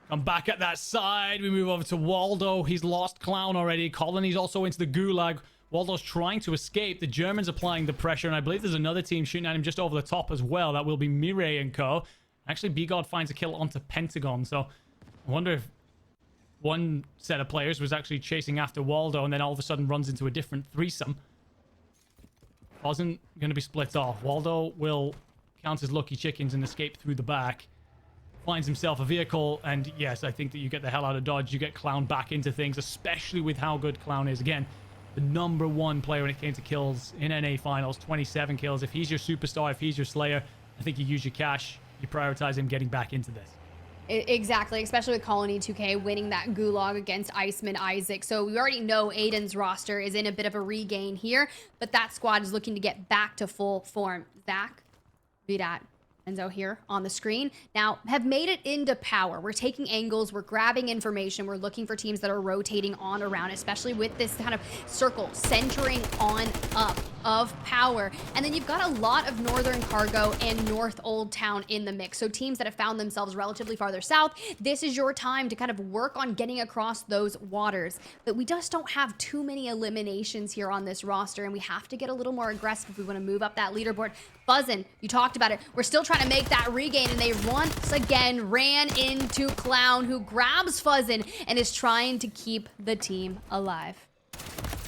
come back at that side? We move over to Waldo. He's lost Clown already. Colony's also into the gulag. Waldo's trying to escape. The Germans applying the pressure, and I believe there's another team shooting at him just over the top as well. That will be Mireille and co. Actually, B-God finds a kill onto Pentagon, so I wonder if one set of players was actually chasing after Waldo and then all of a sudden runs into a different threesome. Wasn't going to be split off. Waldo will count his lucky chickens and escape through the back. Finds himself a vehicle, and yes, I think that you get the hell out of Dodge. You get Clown back into things, especially with how good Clown is. Again, the #1 player when it came to kills in NA finals, 27 kills. If he's your superstar, if he's your slayer, I think you use your cash. You prioritize him getting back into this. Exactly, especially with Colony 2K winning that gulag against Iceman Isaac. So we already know Aydan's roster is in a bit of a regain here, but that squad is looking to get back to full form. Zach, Virat, Enzo here on the screen now have made it into power. We're taking angles, we're grabbing information, we're looking for teams that are rotating on around, especially with this kind of circle centering on up of power. And then you've got a lot of Northern Cargo and North Old Town in the mix. So teams that have found themselves relatively farther south, this is your time to kind of work on getting across those waters. But we just don't have too many eliminations here on this roster, and we have to get a little more aggressive if we want to move up that leaderboard. Buzzin', you talked about it. We're still trying to make that regain, and they once again ran into Clown, who grabs Fuzzin and is trying to keep the team alive.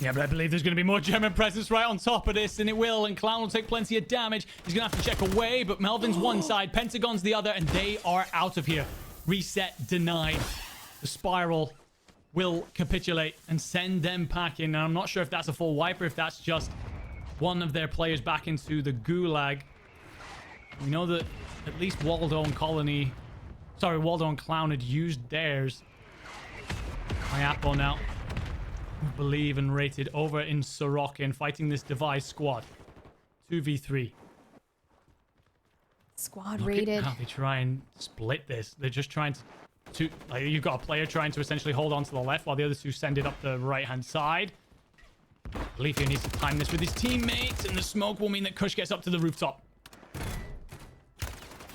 Yeah, but I believe there's going to be more German presence right on top of this, and it will, and Clown will take plenty of damage. He's going to have to check away, but Melvin's one side, Pentagon's the other, and they are out of here. Reset denied. The Spiral will capitulate and send them packing. And I'm not sure if that's a full wipe or if that's just one of their players back into the gulag. We know that at least Waldo and Waldo and Clown had used theirs. Mayappo now, Bulieve and rated over in Sorokin, fighting this device squad. 2v3. Squad Look rated. at how they try and split this. They're just trying to like, you've got a player trying to essentially hold on to the left while the other two send it up the right-hand side. Bulieve here needs to time this with his teammates, and the smoke will mean that Kush gets up to the rooftop.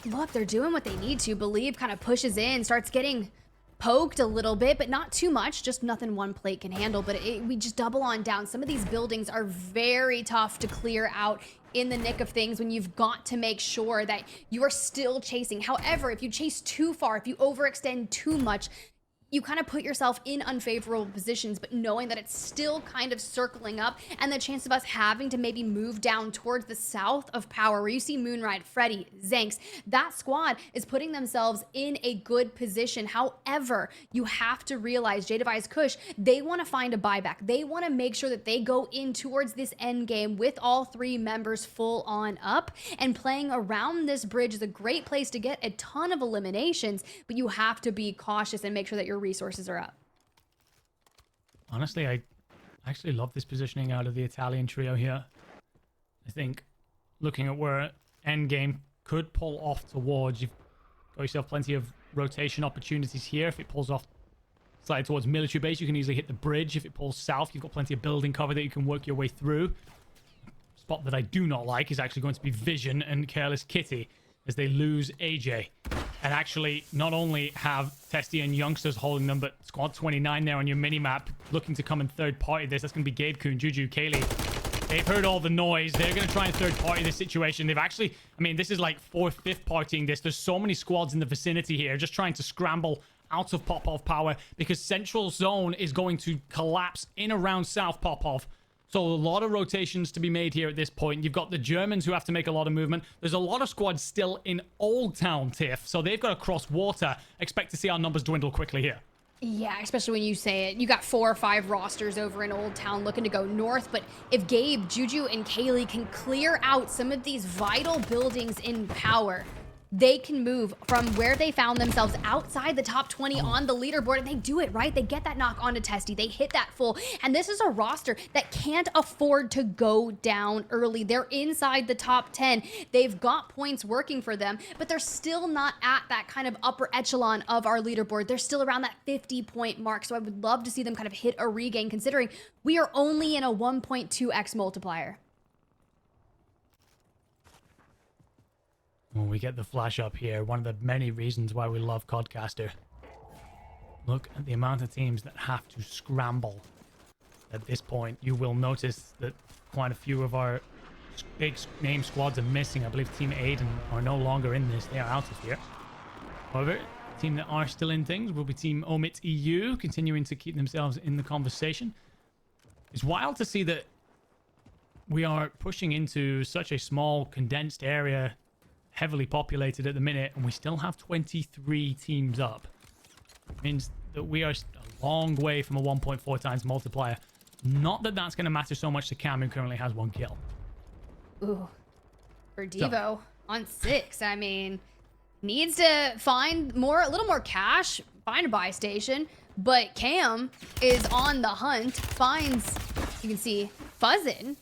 Look, they're doing what they need to. Bulieve kind of pushes in, starts getting poked a little bit, but not too much. Just nothing one plate can handle. But we just double on down. Some of these buildings are very tough to clear out in the nick of things when you've got to make sure that you are still chasing. However, if you chase too far, if you overextend too much, you kind of put yourself in unfavorable positions, but knowing that it's still kind of circling up, and the chance of us having to maybe move down towards the south of power, where you see Moonride, Freddy, Zanks, that squad is putting themselves in a good position. However, you have to realize J-Device Kush, they want to find a buyback. They want to make sure that they go in towards this end game with all three members full on up, and playing around this bridge is a great place to get a ton of eliminations, but you have to be cautious and make sure that your resources are up. Honestly, I actually love this positioning out of the Italian trio here. I think looking at where endgame could pull off towards, you've got yourself plenty of rotation opportunities here. If it pulls off slightly towards military base, you can easily hit the bridge. If it pulls south, you've got plenty of building cover that you can work your way through. Spot that I do not like is actually going to be Vision and Careless Kitty, as they lose AJ. And actually not only have Testy and Youngsters holding them, but squad 29 there on your mini-map looking to come in third party this. That's going to be gabekun, Juju, Kalei. They've heard all the noise. They're going to try and third party this situation. They've actually, I mean, this is like 4th, 5th partying this. There's so many squads in the vicinity here just trying to scramble out of Popov power, because Central Zone is going to collapse in around South Popov. So a lot of rotations to be made here at this point. You've got the Germans who have to make a lot of movement. There's a lot of squads still in Old Town Tiff, so they've got to cross water. Expect to see our numbers dwindle quickly here. Yeah, especially when you say it. You got 4 or 5 rosters over in Old Town looking to go north, but if Gabe, Juju, and Kalei can clear out some of these vital buildings in power, they can move from where they found themselves outside the top 20 on the leaderboard, and they do it, right? They get that knock onto Testy. They hit that full, and this is a roster that can't afford to go down early. They're inside the top 10. They've got points working for them, but they're still not at that kind of upper echelon of our leaderboard. They're still around that 50-point mark, so I would love to see them kind of hit a regain, considering we are only in a 1.2x multiplier. When we get the flash up here, one of the many reasons why we love Codcaster. Look at the amount of teams that have to scramble at this point. You will notice that quite a few of our big name squads are missing. I believe Team Aydan are no longer in this. They are out of here. However, the team that are still in things will be Team Omit EU, continuing to keep themselves in the conversation. It's wild to see that we are pushing into such a small, condensed area, heavily populated at the minute, and we still have 23 teams up. It means that we are a long way from a 1.4 times multiplier. Not that that's going to matter so much to Cam, who currently has 1 kill. Ooh, for Devo on 6. I mean, needs to find a little more cash, find a buy station, but Cam is on the hunt, finds, you can see, Fuzzin.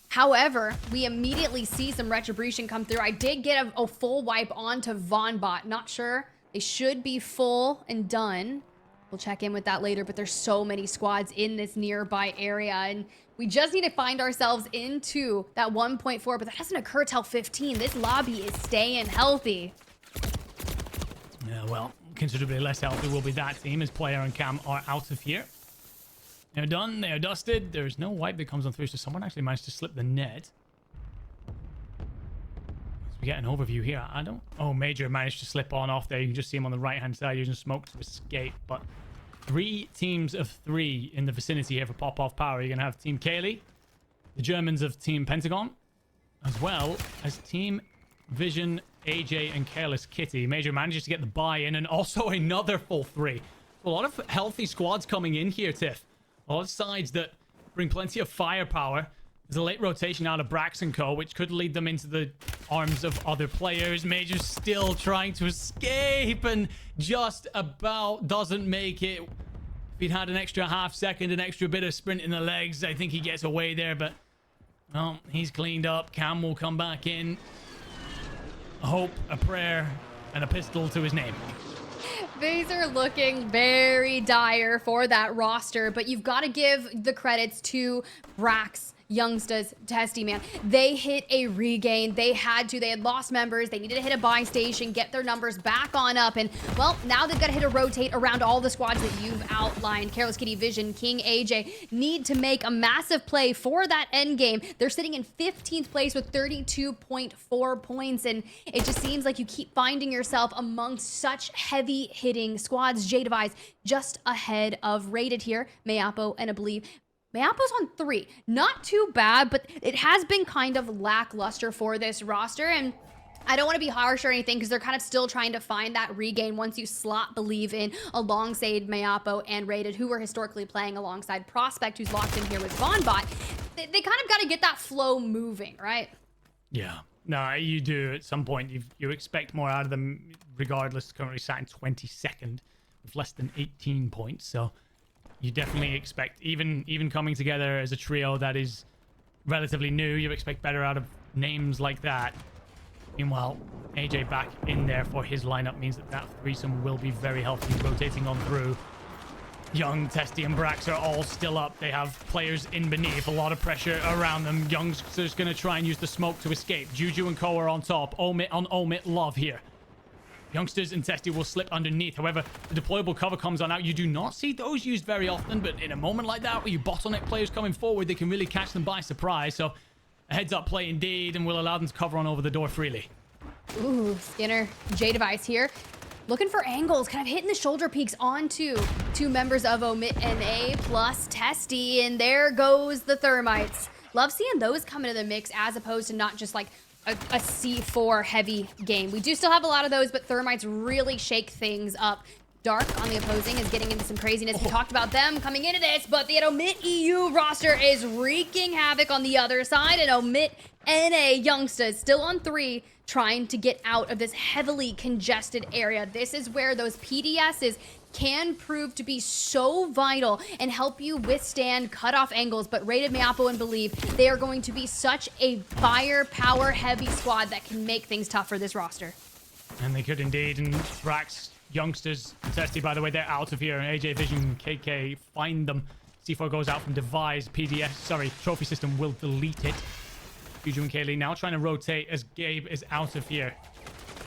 However, we immediately see some retribution come through. I did get a full wipe onto vonbot. Not sure. They should be full and done. We'll check in with that later, but there's so many squads in this nearby area, and we just need to find ourselves into that 1.4, but that doesn't occur till 15. This lobby is staying healthy. Yeah, well, considerably less healthy will be that team as Player and Cam are out of here. They're done, they're dusted. There's no wipe that comes on through, so someone actually managed to slip the net. As we get an overview here, Oh, Major managed to slip on off there. You can just see him on the right-hand side using smoke to escape, but 3 teams of 3 in the vicinity here for pop-off power. You're going to have Team Kalei, the Germans of Team Pentagon, as well as Team Vision, AJ, and Careless Kitty. Major manages to get the buy-in, and also another full 3. A lot of healthy squads coming in here, Tiff. A lot of sides that bring plenty of firepower. There's a late rotation out of Brax and Co, which could lead them into the arms of other players. Major's still trying to escape and just about doesn't make it. If he'd had an extra half second, an extra bit of sprint in the legs, I think he gets away there, but well, he's cleaned up. Cam will come back in. A hope, a prayer, and a pistol to his name. Things are looking very dire for that roster, but you've got to give the credits to Brax, Youngsters, Testy, man. They hit a regain. They had lost members. They needed to hit a buy station, get their numbers back on up. And, well, now they've got to hit a rotate around all the squads that you've outlined. Careless Kitty, Vision, King, AJ need to make a massive play for that end game. They're sitting in 15th place with 32.4 points. And it just seems like you keep finding yourself amongst such heavy hitting squads. Jadevise just ahead of Rated here. Mayappo and a Bulieve. Mayappo's on 3. Not too bad, but it has been kind of lackluster for this roster, and I don't want to be harsh or anything because they're kind of still trying to find that regain once you slot Bulieve in alongside Mayappo and Rated, who were historically playing alongside Prospect, who's locked in here with vonbot. They kind of got to get that flow moving, right? Yeah. No, you do. At some point, you expect more out of them regardless. Currently sat in 22nd with less than 18 points, so you definitely expect, even coming together as a trio that is relatively new, you expect better out of names like that. Meanwhile, AJ back in there for his lineup means that threesome will be very healthy, rotating on through. Young, Testy, and Brax are all still up. They have players in beneath, a lot of pressure around them. Young's just going to try and use the smoke to escape. Juju and Co are on top. Omit on Omit, love here. Youngsters and Testy will slip underneath. However, the deployable cover comes on out. You do not see those used very often, but in a moment like that where you bottleneck players coming forward, they can really catch them by surprise. So a heads-up play indeed, and will allow them to cover on over the door freely. Ooh, Skinner, Jadevise here. Looking for angles, kind of hitting the shoulder peaks onto 2 members of Omit and A plus Testy, and there goes the Thermites. Love seeing those come into the mix as opposed to not just like a C4 heavy game. We do still have a lot of those, but Thermites really shake things up. Dark on the opposing is getting into some craziness. We talked about them coming into this, but the Omit EU roster is wreaking havoc on the other side, and Omit NA youngsters still on 3, trying to get out of this heavily congested area. This is where those PDSs can prove to be so vital and help you withstand cutoff angles. But Rated, Mayappo, and Bulieve, they are going to be such a firepower heavy squad that can make things tough for this roster. And they could indeed. And Thrax youngsters, Testy, by the way, they're out of here. AJ Vision, KK, find them. C4 goes out from Devise. Trophy system will delete it. Juju and Kalei now trying to rotate as Gabe is out of here.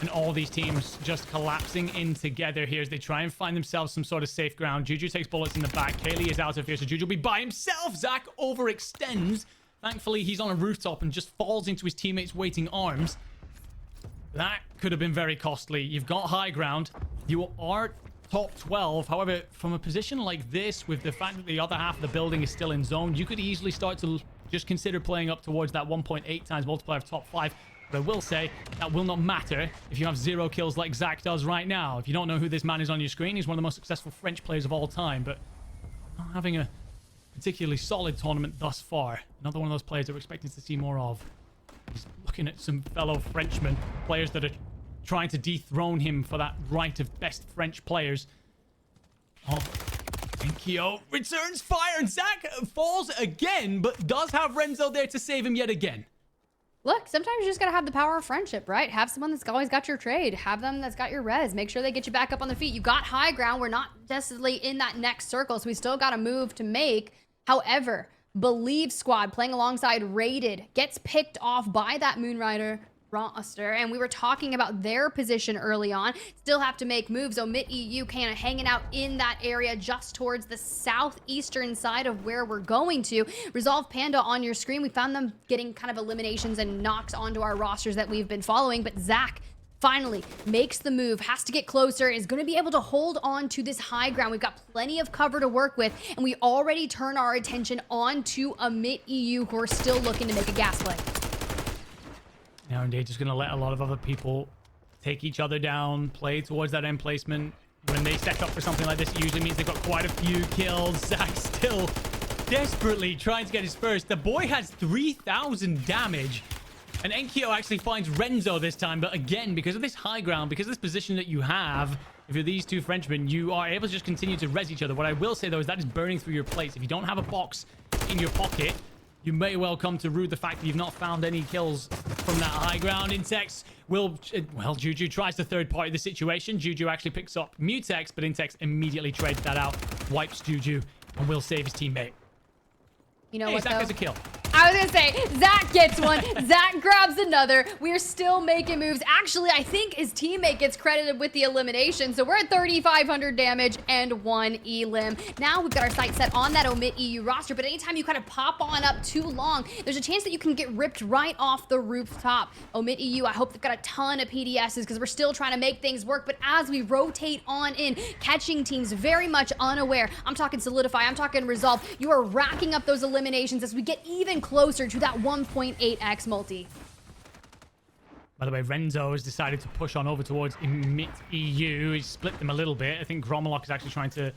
And all these teams just collapsing in together here as they try and find themselves some sort of safe ground. Juju takes bullets in the back. Kalei is out of here, so Juju will be by himself. Zach overextends. Thankfully, he's on a rooftop and just falls into his teammates' waiting arms. That could have been very costly. You've got high ground. You are top 12. However, from a position like this, with the fact that the other half of the building is still in zone, you could easily start to just consider playing up towards that 1.8 times multiplier of top 5. But I will say that will not matter if you have 0 kills like Zach does right now. If you don't know who this man is on your screen, he's one of the most successful French players of all time, but not having a particularly solid tournament thus far. Another one of those players that we're expecting to see more of. He's looking at some fellow Frenchmen, players that are trying to dethrone him for that right of best French players. Oh, enkeo returns fire, and Zach falls again, but does have Renzo there to save him yet again. Look, sometimes you just gotta have the power of friendship, right? Have someone that's always got your trade. Have them that's got your res. Make sure they get you back up on their feet. You got high ground. We're not necessarily in that next circle, so we still got a move to make. However, Bulieve squad playing alongside Rated gets picked off by that Moonrider roster, and we were talking about their position early on. Still have to make moves. Omit EU kind of hanging out in that area just towards the southeastern side of where we're going to. Resolve Panda on your screen. We found them getting kind of eliminations and knocks onto our rosters that we've been following, but Zach finally makes the move, has to get closer, is going to be able to hold on to this high ground. We've got plenty of cover to work with, and we already turn our attention on to Omit EU, who are still looking to make a gas play. Now, indeed, just going to let a lot of other people take each other down, play towards that end placement. When they set up for something like this, it usually means they've got quite a few kills. Zach still desperately trying to get his first. The boy has 3,000 damage. And enkeo actually finds Renzo this time. But again, because of this high ground, because of this position that you have, if you're these two Frenchmen, you are able to just continue to res each other. What I will say, though, is that is burning through your plates. If you don't have a box in your pocket, you may well come to rue the fact that you've not found any kills from that high ground. Intex will... Well, Juju tries to third party the situation. Juju actually picks up Mutex, but Intex immediately trades that out, wipes Juju, and will save his teammate. You know hey, what, Zach though? has a kill. I was gonna say, Zach gets one, Zach grabs another. We're still making moves. Actually, I think his teammate gets credited with the elimination, so we're at 3,500 damage and 1 elim. Now we've got our sights set on that Omit EU roster, but anytime you kind of pop on up too long, there's a chance that you can get ripped right off the rooftop. Omit EU, I hope they've got a ton of PDSs because we're still trying to make things work, but as we rotate on in, catching teams very much unaware. I'm talking Solidify, I'm talking Resolve. You are racking up those eliminations as we get even closer to that 1.8x multi. By the way, Renzo has decided to push on over towards Omit EU. He's split them a little bit. I think gromalokk is actually trying to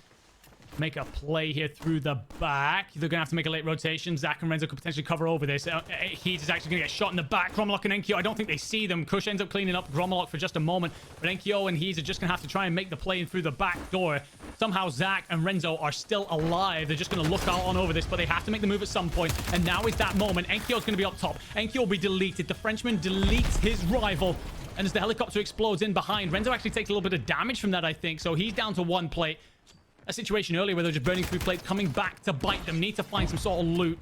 make a play here through the back. They're going to have to make a late rotation. Zach and Renzo could potentially cover over this. Heat is actually going to get shot in the back. gromalokk and enkeo, I don't think they see them. Kush ends up cleaning up gromalokk for just a moment. But enkeo and Heat are just going to have to try and make the play in through the back door. Somehow Zach and Renzo are still alive. They're just going to look out on over this, but they have to make the move at some point. And now is that moment. Enkeo's going to be up top. enkeo will be deleted. The Frenchman deletes his rival. And as the helicopter explodes in behind, Renzo actually takes a little bit of damage from that, I think. So he's down to 1 plate. A situation earlier where they're just burning through plates, coming back to bite them. Need to find some sort of loot.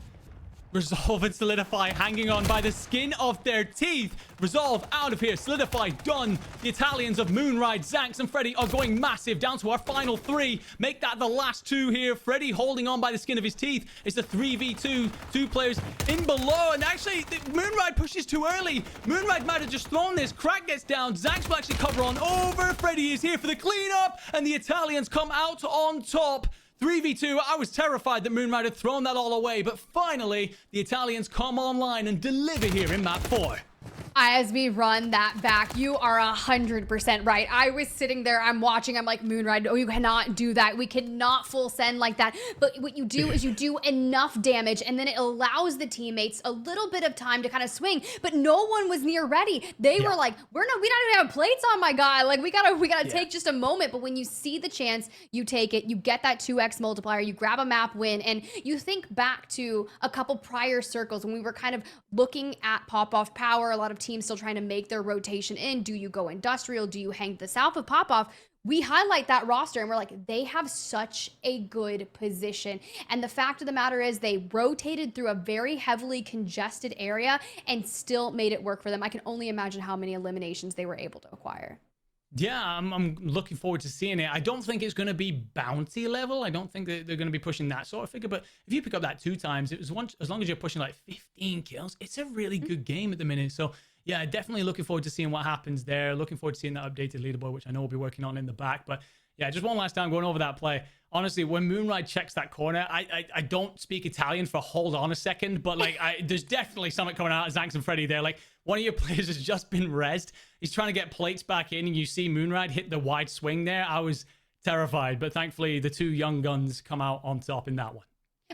Resolve and Solidify hanging on by the skin of their teeth. Resolve out of here. Solidify done. The Italians of Moonride, Zanks, and Freddy are going massive down to our final 3. Make that the last 2 here. Freddy holding on by the skin of his teeth. It's the 3v2. 2 players in below. And actually, Moonride pushes too early. Moonride might have just thrown this. Crack gets down. Zanks will actually cover on over. Freddy is here for the cleanup. And the Italians come out on top. 3v2, I was terrified that Moonride had thrown that all away, but finally, the Italians come online and deliver here in map 4. As we run that back, you are 100% right. I was sitting there, I'm watching, I'm like, Moonride, oh, you cannot do that. We cannot full send like that. But what you do is you do enough damage, and then it allows the teammates a little bit of time to kind of swing. But no one was near ready. They were like, we don't even have plates on, my guy. Like, we gotta take just a moment. But when you see the chance, you take it. You get that 2x multiplier. You grab a map win, and you think back to a couple prior circles when we were kind of looking at pop-off power. A lot of teams still trying to make their rotation in. Do you go industrial? Do you hang to the south of pop-off? We highlight that roster and we're like, they have such a good position. And the fact of the matter is they rotated through a very heavily congested area and still made it work for them. I can only imagine how many eliminations they were able to acquire. Yeah, I'm looking forward to seeing it. I don't think it's going to be bounty level. I don't think that they're going to be pushing that sort of figure. But if you pick up that 2 times, it was as long as you're pushing like 15 kills, it's a really good game at the minute. So yeah, definitely looking forward to seeing what happens there. Looking forward to seeing that updated leaderboard, which I know we'll be working on in the back. But yeah, just one last time going over that play. Honestly, when Moonride checks that corner, I don't speak Italian for hold on a second, but like there's definitely something coming out of Zanks and Freddy there. Like one of your players has just been rezzed. He's trying to get plates back in, and you see Moonride hit the wide swing there. I was terrified, but thankfully the 2 young guns come out on top in that one.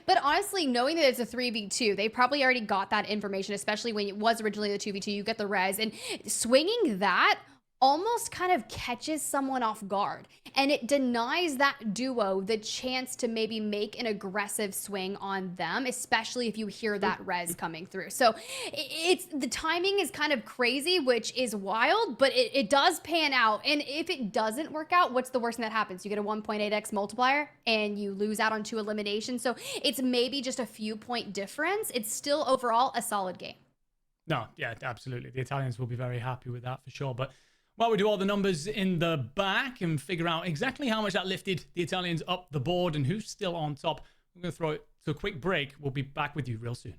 But honestly, knowing that it's a 3v2, they probably already got that information, especially when it was originally the 2v2, you get the res, and swinging that almost kind of catches someone off guard, and it denies that duo the chance to maybe make an aggressive swing on them, especially if you hear that res coming through. So it's the timing is kind of crazy, which is wild, but it does pan out. And if it doesn't work out, what's the worst thing that happens? You get a 1.8x multiplier and you lose out on 2 eliminations. So it's maybe just a few point difference. It's still overall a solid game. No, yeah, absolutely. The Italians will be very happy with that for sure. But while we do all the numbers in the back and figure out exactly how much that lifted the Italians up the board and who's still on top, we're going to throw it to a quick break. We'll be back with you real soon.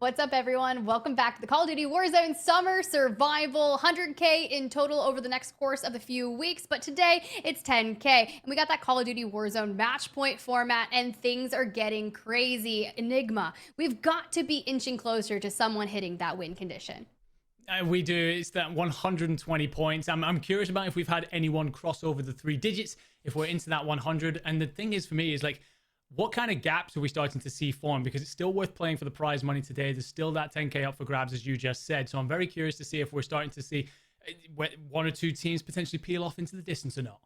What's up, everyone? Welcome back to the Call of Duty Warzone Summer Survival. 100K in total over the next course of a few weeks, but today it's 10K. And we got that Call of Duty Warzone match point format, and things are getting crazy. Enigma, we've got to be inching closer to someone hitting that win condition. We do. It's that 120 points. I'm curious about if we've had anyone cross over the 3 digits, if we're into that 100. And the thing is, for me, is like, what kind of gaps are we starting to see form? Because it's still worth playing for the prize money today. There's still that 10K up for grabs, as you just said. So I'm very curious to see if we're starting to see 1 or 2 teams potentially peel off into the distance or not.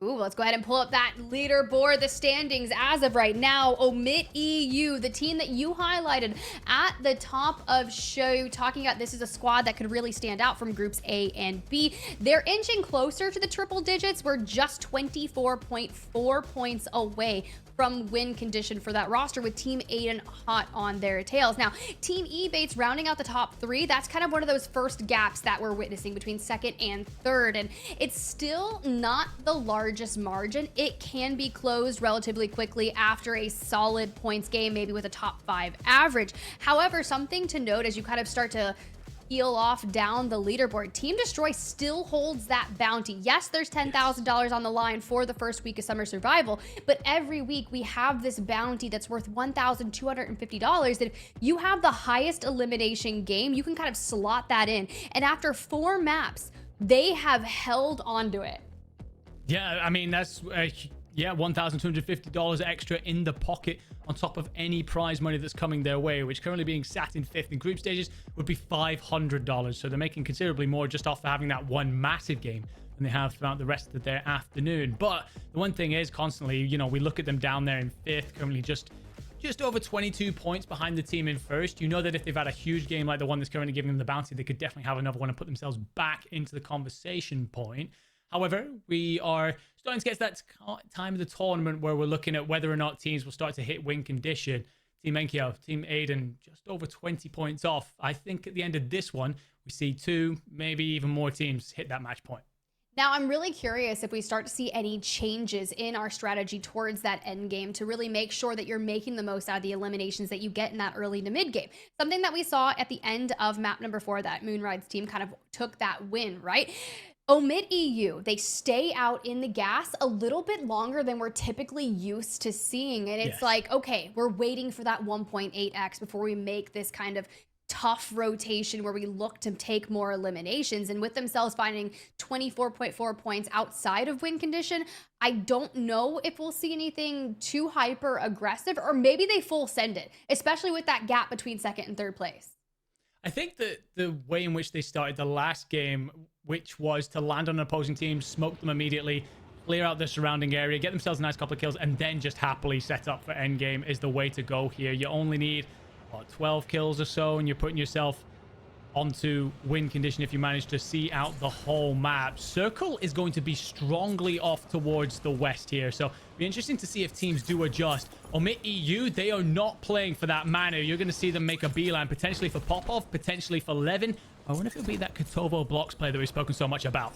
Ooh, let's go ahead and pull up that leaderboard, the standings as of right now. Omit EU, the team that you highlighted at the top of show, talking about this is a squad that could really stand out from groups A and B. They're inching closer to the triple digits. We're just 24.4 points away from win condition for that roster, with Team Aydan hot on their tails. Now, Team eBait's rounding out the top 3. That's kind of one of those first gaps that we're witnessing between second and third, and it's still not the largest margin. It can be closed relatively quickly after a solid points game, maybe with a top 5 average. However, something to note as you kind of start to peel off down the leaderboard, Team Destroy still holds that bounty. Yes, there's $10,000 on the line for the first week of Summer Survival, but every week we have this bounty that's worth $1,250. And if you have the highest elimination game, you can kind of slot that in. And after 4 maps, they have held onto it. Yeah, I mean, that's $1,250 extra in the pocket on top of any prize money that's coming their way, which currently being sat in 5th in group stages would be $500. So they're making considerably more just off of having that one massive game than they have throughout the rest of their afternoon. But the one thing is, constantly, you know, we look at them down there in 5th, currently just over 22 points behind the team in 1st. You know that if they've had a huge game like the one that's currently giving them the bounty, they could definitely have another one and put themselves back into the conversation point. However, we are starting to get to that time of the tournament where we're looking at whether or not teams will start to hit win condition. Team enkeo, Team Aydan, just over 20 points off. I think at the end of this one, we see 2, maybe even more teams hit that match point. Now, I'm really curious if we start to see any changes in our strategy towards that end game to really make sure that you're making the most out of the eliminations that you get in that early to mid game. Something that we saw at the end of map number 4, that Moonride's team kind of took that win, right? Omit EU, they stay out in the gas a little bit longer than we're typically used to seeing. And it's like, okay, we're waiting for that 1.8x before we make this kind of tough rotation where we look to take more eliminations. And with themselves finding 24.4 points outside of win condition, I don't know if we'll see anything too hyper aggressive, or maybe they full send it, especially with that gap between 2nd and 3rd place. I think that the way in which they started the last game, which was to land on an opposing team, smoke them immediately, clear out the surrounding area, get themselves a nice couple of kills, and then just happily set up for endgame is the way to go here. You only need, what, 12 kills or so, and you're putting yourself onto win condition if you manage to see out the whole map. Circle is going to be strongly off towards the west here, so it'll be interesting to see if teams do adjust. Omit EU, they are not playing for that mana. You're going to see them make a beeline, potentially for Popov, potentially for Levin. I wonder if it'll be that Kotovo blocks play that we've spoken so much about.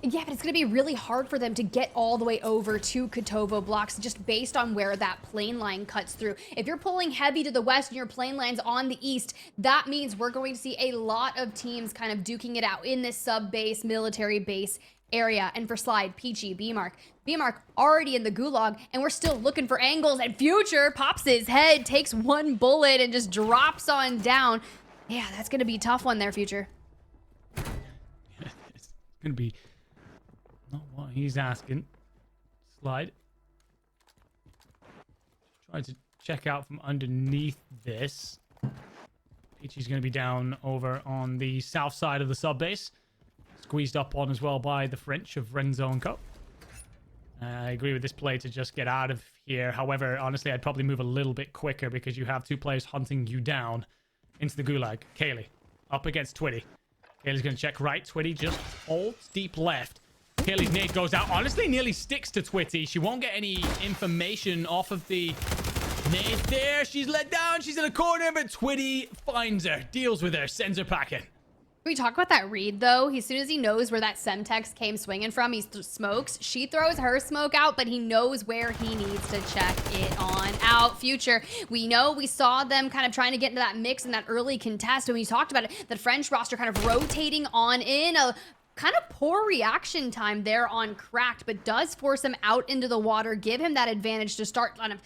Yeah, but it's going to be really hard for them to get all the way over to Kotovo blocks just based on where that plane line cuts through. If you're pulling heavy to the west and your plane line's on the east, that means we're going to see a lot of teams kind of duking it out in this sub-base, military base area. And for Slide, Peachy, Bmark already in the gulag, and we're still looking for angles, and Future pops his head, takes 1 bullet, and just drops on down. Yeah, that's going to be a tough one there, Future. It's going to be not what he's asking. Slide. Just trying to check out from underneath this. Peachy's going to be down over on the south side of the sub base. Squeezed up on as well by the French of Renzo and Co. I agree with this play to just get out of here. However, honestly, I'd probably move a little bit quicker because you have 2 players hunting you down into the gulag. Kalei up against Twitty. Kayleigh's going to check right. Twitty just holds deep left. Kaleigh's nade goes out. Honestly, nearly sticks to Twitty. She won't get any information off of the nade there. She's let down. She's in a corner, but Twitty finds her, deals with her, sends her packing. We talk about that read though. As soon as he knows where that Semtex came swinging from, he smokes. She throws her smoke out, but he knows where he needs to check it on out. Future, we know we saw them kind of trying to get into that mix in that early contest. When we talked about it, the French roster kind of rotating on in. A kind of poor reaction time there on Cracked, but does force him out into the water, give him that advantage to start kind of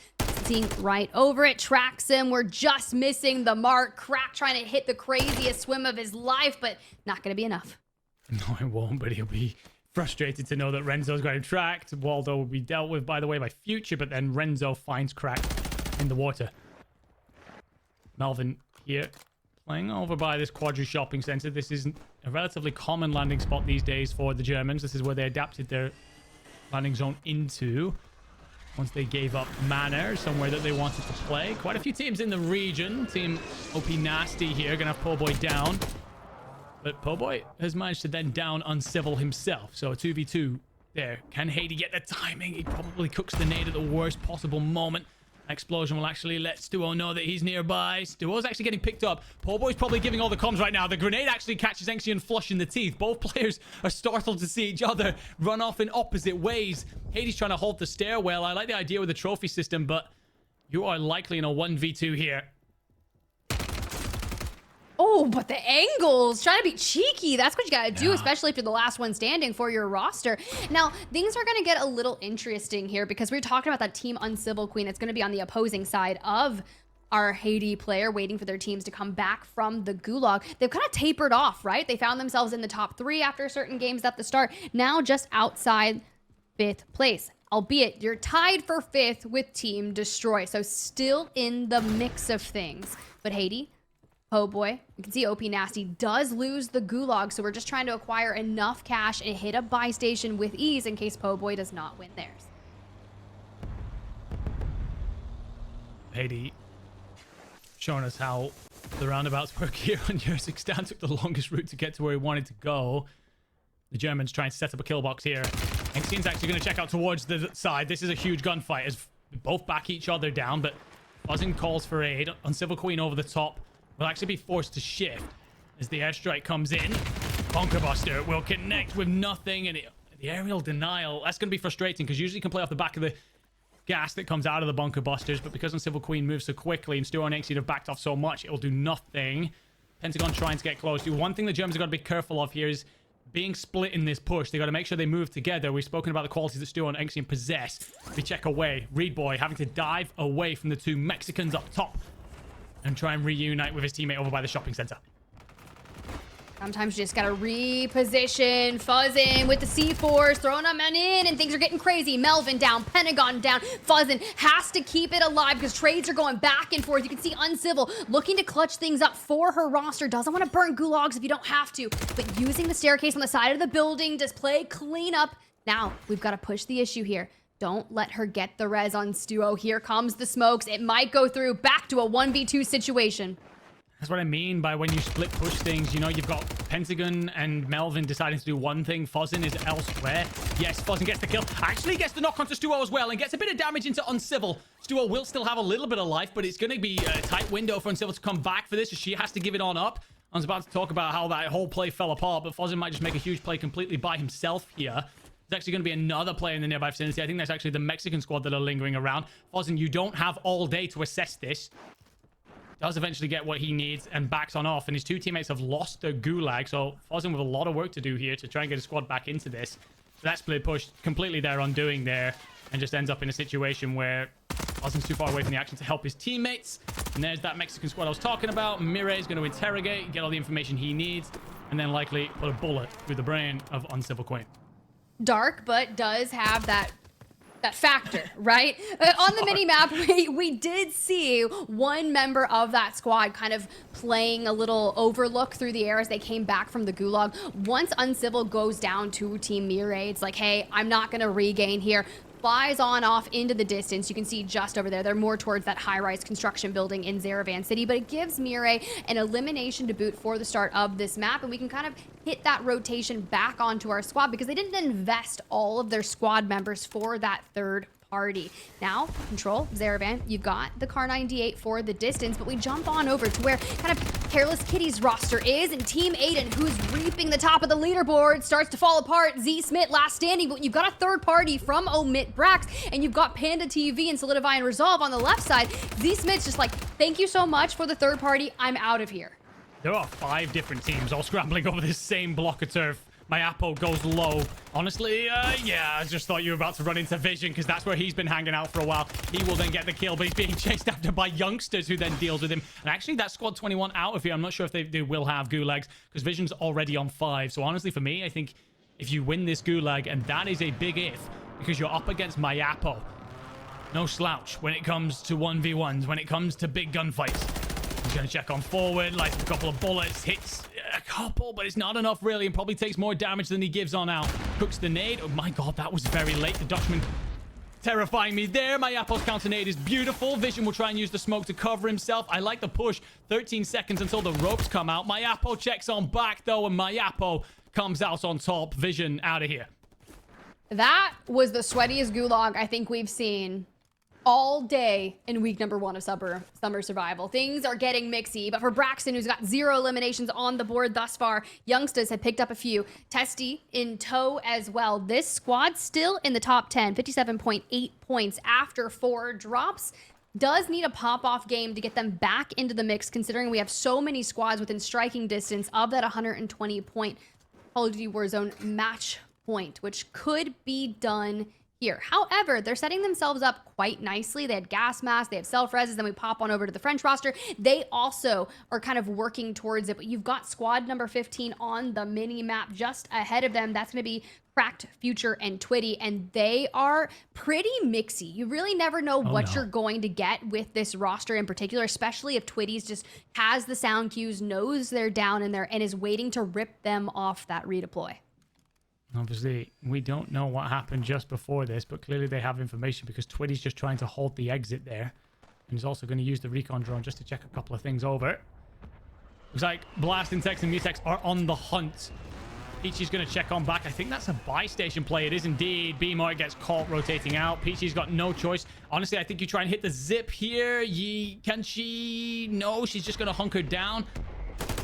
seeing right over it, tracks him. We're just missing the mark. Crack trying to hit the craziest swim of his life, but not going to be enough. No, it won't, but he'll be frustrated to know that Renzo's got him tracked. Waldo will be dealt with, by the way, by Future, but then Renzo finds Crack in the water. Melvin here, playing over by this Quadri shopping center. This is a relatively common landing spot these days for the Germans. This is where they adapted their landing zone into once they gave up Manor, somewhere that they wanted to play. Quite a few teams in the region. Team OP Nasty here, gonna have Po'boy down. But Po'boy has managed to then down uncivil himself. So a 2v2 there. Can Haiti get the timing? He probably cooks the nade at the worst possible moment. Explosion will actually let Stuo know that he's nearby. Stuo's actually getting picked up. Po'boy's probably giving all the comms right now. The grenade actually catches Enxian flush in the teeth. Both players are startled to see each other run off in opposite ways. Hades trying to hold the stairwell. I like the idea with the trophy system, but you are likely in a 1v2 here. Oh, but the angles, trying to be cheeky. That's what you got to do, especially if you're the last one standing for your roster. Now, things are going to get a little interesting here because we're talking about that team Uncivil Queen that's going to be on the opposing side of our Haiti player, waiting for their teams to come back from the gulag. They've kind of tapered off, right? They found themselves in the top 3 after certain games at the start. Now just outside 5th place. Albeit, you're tied for 5th with Team Destroy. So still in the mix of things. But Haiti, Po'boy, you can see OP Nasty does lose the gulag, so we're just trying to acquire enough cash and hit a buy station with ease in case Po'boy does not win theirs. Haiti showing us how the roundabouts work here on Yersikstan. Took the longest route to get to where he wanted to go. The Germans trying to set up a kill box here. Enxian's actually going to check out towards the side. This is a huge gunfight as both back each other down, but Buzzing calls for aid. Uncivil Queen over the top will actually be forced to shift as the airstrike comes in. Bunker Buster will connect with nothing, and the aerial denial, that's going to be frustrating because usually you can play off the back of the gas that comes out of the Bunker Busters, but because Uncivil Queen moves so quickly and Stuart and Enxian have backed off so much, it'll do nothing. Pentagon trying to get close. One thing the Germans have got to be careful of here is being split in this push. They got to make sure they move together. We've spoken about the qualities that Stuart and Enxian possess. We check away. Reed Boy having to dive away from the 2 Mexicans up top and try and reunite with his teammate over by the shopping center. Sometimes you just gotta reposition, Fuzzin with the C4s, throwing them in, and things are getting crazy. Melvin down, Pentagon down. Fuzzin has to keep it alive because trades are going back and forth. You can see Uncivil looking to clutch things up for her roster. Doesn't want to burn gulags if you don't have to, but using the staircase on the side of the building to play cleanup. Now, we've got to push the issue here. Don't let her get the res on Stuo. Here comes the smokes. It might go through back to a 1v2 situation. That's what I mean by when you split push things. You know, you've got Pentagon and Melvin deciding to do one thing. Fuzzin is elsewhere. Yes, Fuzzin gets the kill. Actually gets the knock onto Stuo as well and gets a bit of damage into Uncivil. Stuo will still have a little bit of life, but it's going to be a tight window for Uncivil to come back for this. So she has to give it on up. I was about to talk about how that whole play fell apart, but Fuzzin might just make a huge play completely by himself here. There's actually going to be another player in the nearby vicinity. I think that's actually the Mexican squad that are lingering around. Fuzzin, you don't have all day to assess this. Does eventually get what he needs and backs on off, and his 2 teammates have lost their gulag, so Fuzzin with a lot of work to do here to try and get his squad back into this. So that split push completely their undoing there, and just ends up in a situation where Fuzzin's too far away from the action to help his teammates. And there's that Mexican squad I was talking about. Mire's going to interrogate, get all the information he needs, and then likely put a bullet through the brain of Uncivil Queen. Dark, but does have that factor, right? On the mini-map, we did see one member of that squad kind of playing a little overlook through the air as they came back from the gulag. Once Uncivil goes down to Team Mire, it's like, hey, I'm not going to regain here. Flies on off into the distance. You can see just over there. They're more towards that high-rise construction building in Zerevan City, but it gives Mire an elimination to boot for the start of this map, and we can kind of hit that rotation back onto our squad because they didn't invest all of their squad members for that third party. Now, control, Zeravan, you've got the Kar 98 for the distance, but we jump on over to where kind of Careless Kitty's roster is, and Team Aydan, who's reaping the top of the leaderboard, starts to fall apart. Z Smith last standing, but you've got a third party from Omit Brax, and you've got pandatv and Sulitify and Resolve on the left side. Z Smith's just like, thank you so much for the third party. I'm out of here. There are 5 different teams all scrambling over this same block of turf. Mayappo goes low. Honestly, yeah, I just thought you were about to run into Vision because that's where he's been hanging out for a while. He will then get the kill, but he's being chased after by youngsters who then deals with him. And actually, that squad 21 out of here, I'm not sure if they will have gulags because Vision's already on 5. So honestly, for me, I think if you win this gulag, and that is a big if because you're up against Mayappo, no slouch when it comes to 1v1s, when it comes to big gunfights. He's going to check on forward, lights a couple of bullets, hits a couple, but it's not enough really, and probably takes more damage than he gives on out. Cooks the nade. Oh my god, that was very late. The Dutchman terrifying me there. Mayappo's counter nade is beautiful. Vision will try and use the smoke to cover himself. I like the push. 13 seconds until the ropes come out. Mayappo checks on back though, and Mayappo comes out on top. Vision out of here. That was the sweatiest gulag I think we've seen all day in week number 1 of summer survival. Things are getting mixy, but for Braxton, who's got 0 eliminations on the board thus far, youngsters have picked up a few. Testy in tow as well. This squad still in the top 10, 57.8 points after 4 drops. Does need a pop-off game to get them back into the mix, considering we have so many squads within striking distance of that 120-point Call of Duty Warzone match point, which could be done here. However, they're setting themselves up quite nicely. They had gas masks, they have self-reses, then we pop on over to the French roster. They also are kind of working towards it, but you've got squad number 15 on the mini map just ahead of them. That's going to be Cracked, Future, and Twitty, and they are pretty mixy. You really never know what you're going to get with this roster in particular, especially if Twitty's just has the sound cues, knows they're down in there, and is waiting to rip them off that redeploy. Obviously, we don't know what happened just before this, but clearly they have information because Twitty's just trying to hold the exit there. And he's also going to use the recon drone just to check a couple of things over. Looks like Blast, Intex, and Mutex are on the hunt. Peachy's going to check on back. I think that's a buy station play. It is indeed. B-Mark gets caught rotating out. Peachy's got no choice. Honestly, I think you try and hit the zip here. Can she? No, she's just going to hunker down.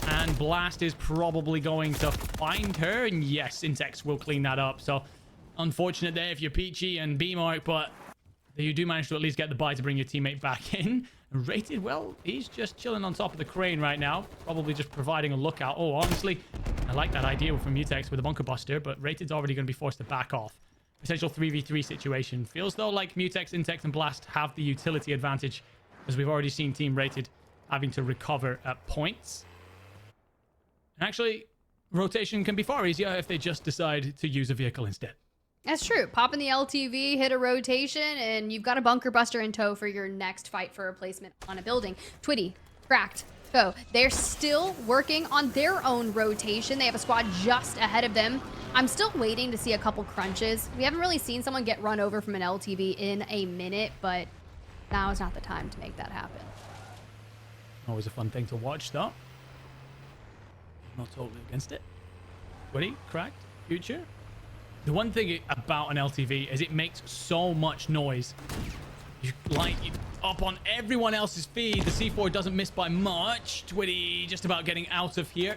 And Blast is probably going to find her. And yes, Intex will clean that up. So, unfortunate there if you're Peachy and B-Mark, but you do manage to at least get the buy to bring your teammate back in. Rated, well, he's just chilling on top of the crane right now. Probably just providing a lookout. Oh, honestly, I like that idea from Mutex with a bunker buster, but Rated's already going to be forced to back off. Potential 3v3 situation. Feels though like Mutex, Intex, and Blast have the utility advantage, as we've already seen Team Rated having to recover at points. Actually, rotation can be far easier if they just decide to use a vehicle instead. That's true. Pop in the LTV, hit a rotation, and you've got a bunker buster in tow for your next fight for a placement on a building. Twitty, Cracked, go. They're still working on their own rotation. They have a squad just ahead of them. I'm still waiting to see a couple crunches. We haven't really seen someone get run over from an LTV in a minute, but now is not the time to make that happen. Always a fun thing to watch, though. Not totally against it. Twitty, Cracked, Future. The one thing about an LTV is it makes so much noise. You up on everyone else's feed. The C4 doesn't miss by much. Twitty just about getting out of here.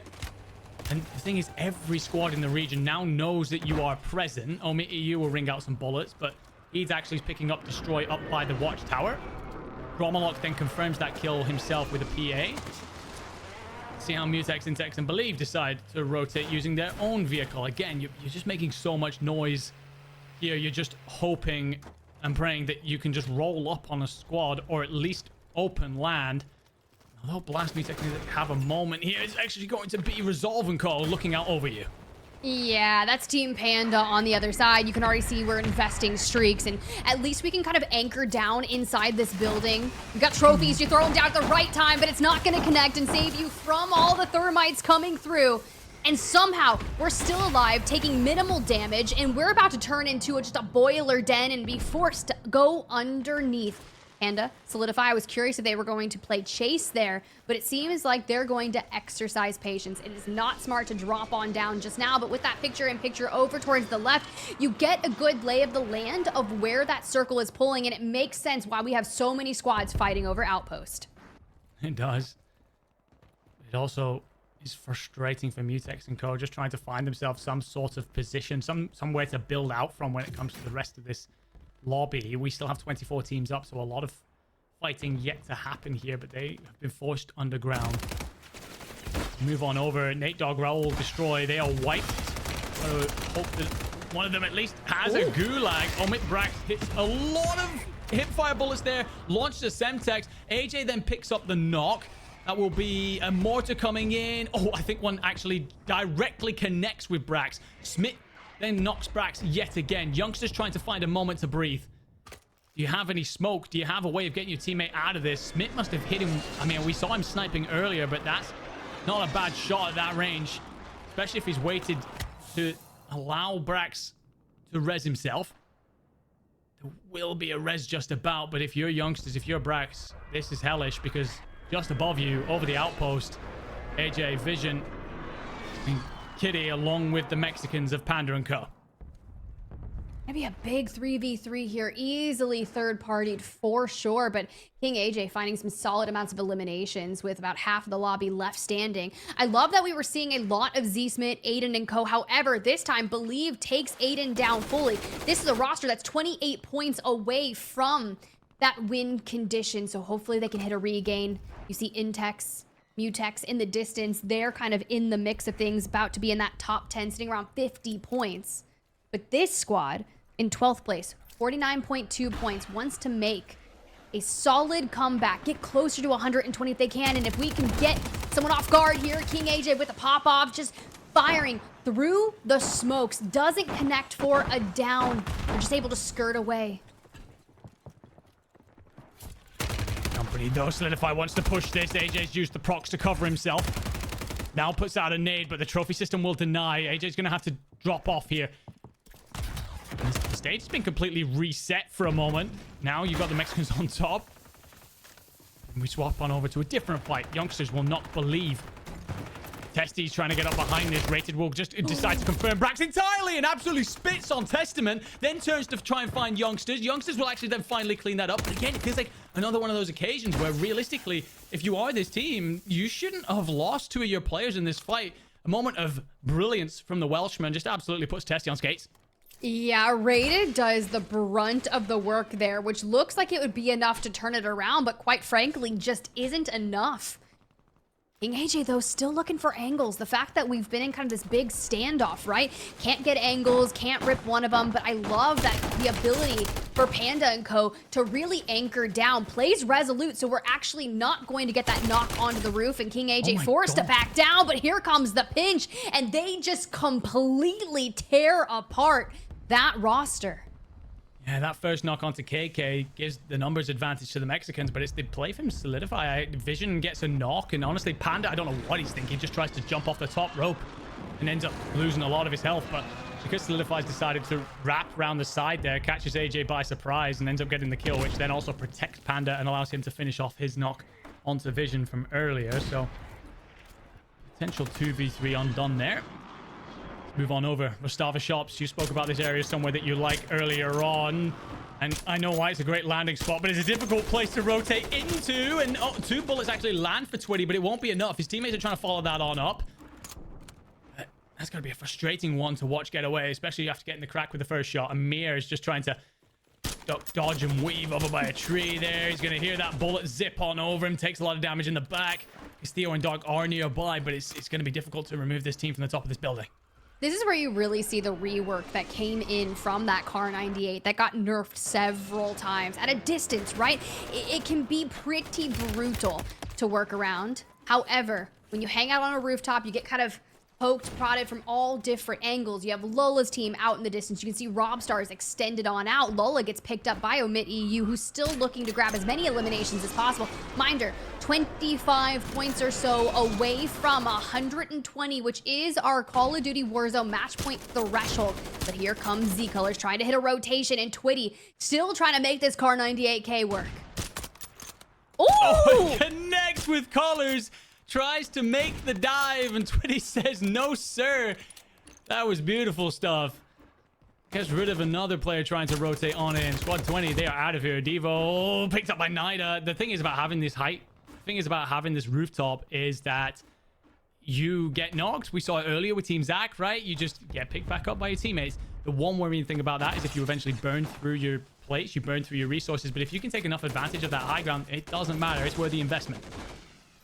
And the thing is, every squad in the region now knows that you are present. oekiy will ring out some bullets, but he's actually picking up Destroy up by the watchtower. Gromalokk then confirms that kill himself with a PA. See how Mutex, Intex, and Bulieve decide to rotate using their own vehicle. Again, you're just making so much noise here. You're just hoping and praying that you can just roll up on a squad or at least open land. Although Blast Mutex have a moment here, it's actually going to be Resolve and Co. looking out over you. Yeah, that's Team Panda on the other side. You can already see we're investing streaks, and at least we can kind of anchor down inside this building. We've got trophies. You throw them down at the right time, but it's not going to connect and save you from all the thermites coming through. And somehow, we're still alive, taking minimal damage, and we're about to turn into just a boiler den and be forced to go underneath. Panda, Solidify. I was curious if they were going to play chase there, but it seems like they're going to exercise patience. It is not smart to drop on down just now, but with that picture-in-picture over towards the left, you get a good lay of the land of where that circle is pulling, and it makes sense why we have so many squads fighting over Outpost. It does. It also is frustrating for Mutex and co, just trying to find themselves some sort of position, somewhere to build out from when it comes to the rest of this lobby. We still have 24 teams up, so a lot of fighting yet to happen here, but they have been forced underground. Move on over. Natedogg, Raul, destroy. They are wiped. Hope that one of them at least has a gulag. Brax hits a lot of hipfire bullets there. Launched a Semtex. AJ then picks up the knock. That will be a mortar coming in. Oh, I think one actually directly connects with Brax. Smith then knocks Brax yet again. Youngsters trying to find a moment to breathe. Do you have any smoke? Do you have a way of getting your teammate out of this? Smith must have hit him. I mean, we saw him sniping earlier, but that's not a bad shot at that range. Especially if he's waited to allow Brax to res himself. There will be a res just about, but if you're Youngsters, if you're Brax, this is hellish because just above you, over the outpost, AJ, Vision, and Kitty, along with the Mexicans of Panda and Co. Maybe a big 3v3 here, easily third-partied for sure, but King AJ finding some solid amounts of eliminations with about half of the lobby left standing. I love that we were seeing a lot of Z-Smith, Aydan, and co. However, this time, Bulieve takes Aydan down fully. This is a roster that's 28 points away from that win condition, so hopefully they can hit a regain. You see Intex, Mutex in the distance. They're kind of in the mix of things, about to be in that top 10, sitting around 50 points. But this squad in 12th place, 49.2 points, wants to make a solid comeback, get closer to 120 if they can. And if we can get someone off guard here, King AJ with a pop-off, just firing through the smokes, doesn't connect for a down. They're just able to skirt away. Company though, Solidify wants to push this. AJ's used the procs to cover himself. Now puts out a nade, but the trophy system will deny. AJ's going to have to drop off here. The stage has been completely reset for a moment. Now you've got the Mexicans on top. And we swap on over to a different fight. Youngsters will not believe. Testy's trying to get up behind this. Rated will just decide to confirm Brax entirely and absolutely spits on Testament. Then turns to try and find Youngsters. Youngsters will actually then finally clean that up. But again, it feels like another one of those occasions where realistically, if you are this team, you shouldn't have lost two of your players in this fight. A moment of brilliance from the Welshman just absolutely puts Testy on skates. Yeah, Rated does the brunt of the work there, which looks like it would be enough to turn it around, but quite frankly, just isn't enough. King AJ, though, still looking for angles. The fact that we've been in kind of this big standoff, right? Can't get angles, can't rip one of them, but I love that the ability for Panda and co. to really anchor down. Plays resolute, so we're actually not going to get that knock onto the roof, and King AJ forced to back down, but here comes the pinch, and they just completely tear apart that roster. Yeah, that first knock onto KK gives the numbers advantage to the Mexicans, but it's the play from Solidify. Vision gets a knock, and honestly, Panda, I don't know what he's thinking, just tries to jump off the top rope and ends up losing a lot of his health. But because Solidify's decided to wrap around the side there, catches AJ by surprise and ends up getting the kill, which then also protects Panda and allows him to finish off his knock onto Vision from earlier. So potential 2v3 undone there. Move on over. Rostava Shops, you spoke about this area somewhere that you like earlier on. And I know why it's a great landing spot, but it's a difficult place to rotate into. And oh, 2 bullets actually land for Twitty, but it won't be enough. His teammates are trying to follow that on up. That's going to be a frustrating one to watch get away, especially after getting the crack with the first shot. Amir is just trying to duck, dodge, and weave over by a tree there. He's going to hear that bullet zip on over him. Takes a lot of damage in the back. Castillo and Dog are nearby, but it's going to be difficult to remove this team from the top of this building. This is where you really see the rework that came in from that Kar 98 that got nerfed several times at a distance, right? It can be pretty brutal to work around. However, when you hang out on a rooftop, you get kind of poked, prodded from all different angles. You have Lola's team out in the distance. You can see Robstar's extended on out. Lola gets picked up by omekiy, who's still looking to grab as many eliminations as possible. Minder, 25 points or so away from 120, which is our Call of Duty Warzone match point threshold. But here comes zColors trying to hit a rotation, and Twitty still trying to make this Kar 98K work. Oh! It connects with colors. Tries to make the dive, and Twitty says, no, sir. That was beautiful stuff. Gets rid of another player trying to rotate on in. Squad 20, they are out of here. Devo picked up by Nida. The thing is about having this height. The thing is about having this rooftop is that you get knocked. We saw it earlier with Team Zach, right? You just get picked back up by your teammates. The one worrying thing about that is if you eventually burn through your plates, you burn through your resources. But if you can take enough advantage of that high ground, it doesn't matter. It's worth the investment.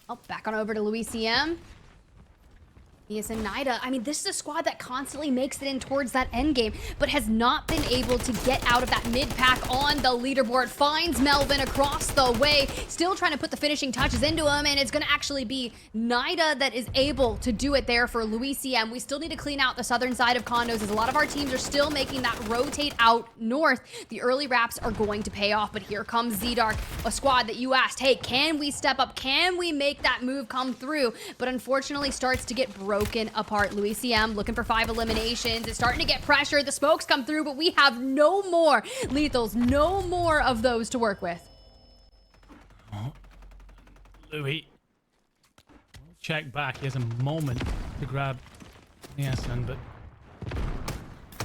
Oh, back on over to louisiam. Yes, and Nida. I mean, this is a squad that constantly makes it in towards that end game, but has not been able to get out of that mid pack on the leaderboard. Finds Melvin across the way, still trying to put the finishing touches into him, and it's going to actually be Nida that is able to do it there for louisiam. We still need to clean out the southern side of condos, as a lot of our teams are still making that rotate out north. The early wraps are going to pay off, but here comes zdark, a squad that you asked, hey, can we step up? Can we make that move come through? But unfortunately starts to get broken apart. louisiam looking for 5 eliminations. It's starting to get pressure. The smokes come through, but we have no more lethals, no more of those to work with. Oh, Louis. Check back. He has a moment to grab Nielsen, but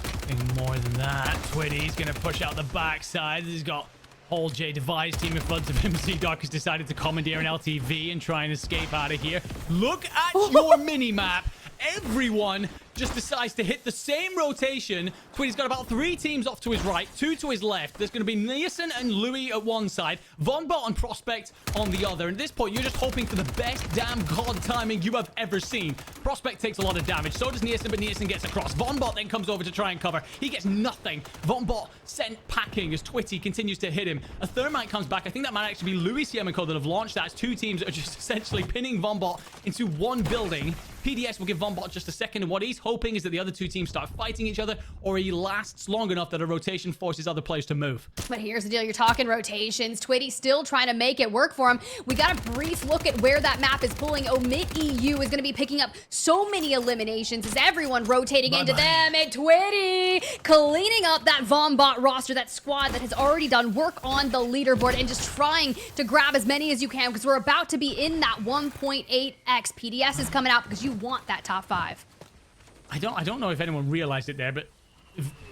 nothing more than that. Twitty's going to push out the backside. He's got whole J Device team in front of him. zdark has decided to commandeer an LTV and try and escape out of here. Look at your mini-map. Everyone just decides to hit the same rotation. Twitty's got about 3 teams off to his right, 2 to his left. There's going to be Nielsen and Louis at one side, vonbot and Prospect on the other. And at this point, you're just hoping for the best damn god timing you have ever seen. Prospect takes a lot of damage. So does Nielsen, but Nielsen gets across. Vonbot then comes over to try and cover. He gets nothing. Vonbot sent packing as Twitty continues to hit him. A thermite comes back. I think that might actually be louisiam and Co that have launched that, as 2 teams are just essentially pinning Vonbot into one building. PDS will give vonbot just a second, and what he's hoping is that the other 2 teams start fighting each other, or he lasts long enough that a rotation forces other players to move. But here's the deal. You're talking rotations. Twitty still trying to make it work for him. We got a brief look at where that map is pulling. oekiy is going to be picking up so many eliminations as everyone rotating into them. And Twitty cleaning up that vonbot roster, that squad that has already done work on the leaderboard, and just trying to grab as many as you can, because we're about to be in that 1.8x. PDS is coming out because you want that top 5. I don't know if anyone realized it there, but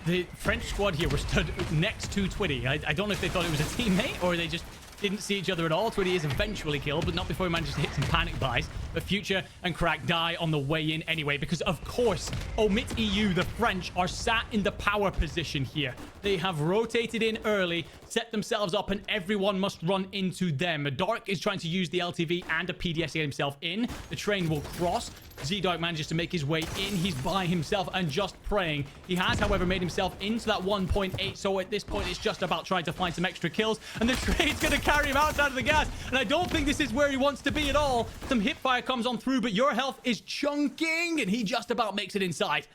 the French squad here were stood next to Twitty. I don't know if they thought it was a teammate or they just didn't see each other at all. Twitty is eventually killed, but not before he manages to hit some panic buys. But Future and Crack die on the way in anyway, because of course, oekiy, the French, are sat in the power position here. They have rotated in early, set themselves up, and everyone must run into them. Dark is trying to use the LTV and a PDS to get himself in. The train will cross. zdark manages to make his way in. He's by himself and just praying. He has, however, made himself into that 1.8, so at this point, it's just about trying to find some extra kills, and the train's going to carry him outside of the gas, and I don't think this is where he wants to be at all. Some hipfire comes on through, but your health is chunking, and he just about makes it inside.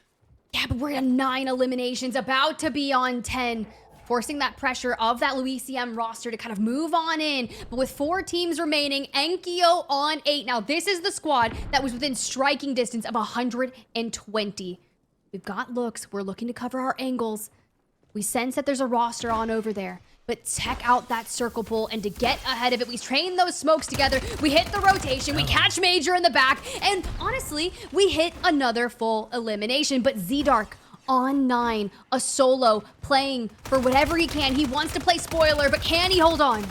Yeah, but we're at 9 eliminations, about to be on 10. Forcing that pressure of that louisiam roster to kind of move on in. But with 4 teams remaining, enkeo on 8. Now, this is the squad that was within striking distance of 120. We've got looks. We're looking to cover our angles. We sense that there's a roster on over there. But check out that circle pull, and to get ahead of it, we train those smokes together. We hit the rotation. We catch Major in the back. And honestly, we hit another full elimination. But zdark on 9, a solo, playing for whatever he can. He wants to play spoiler, but can he hold on?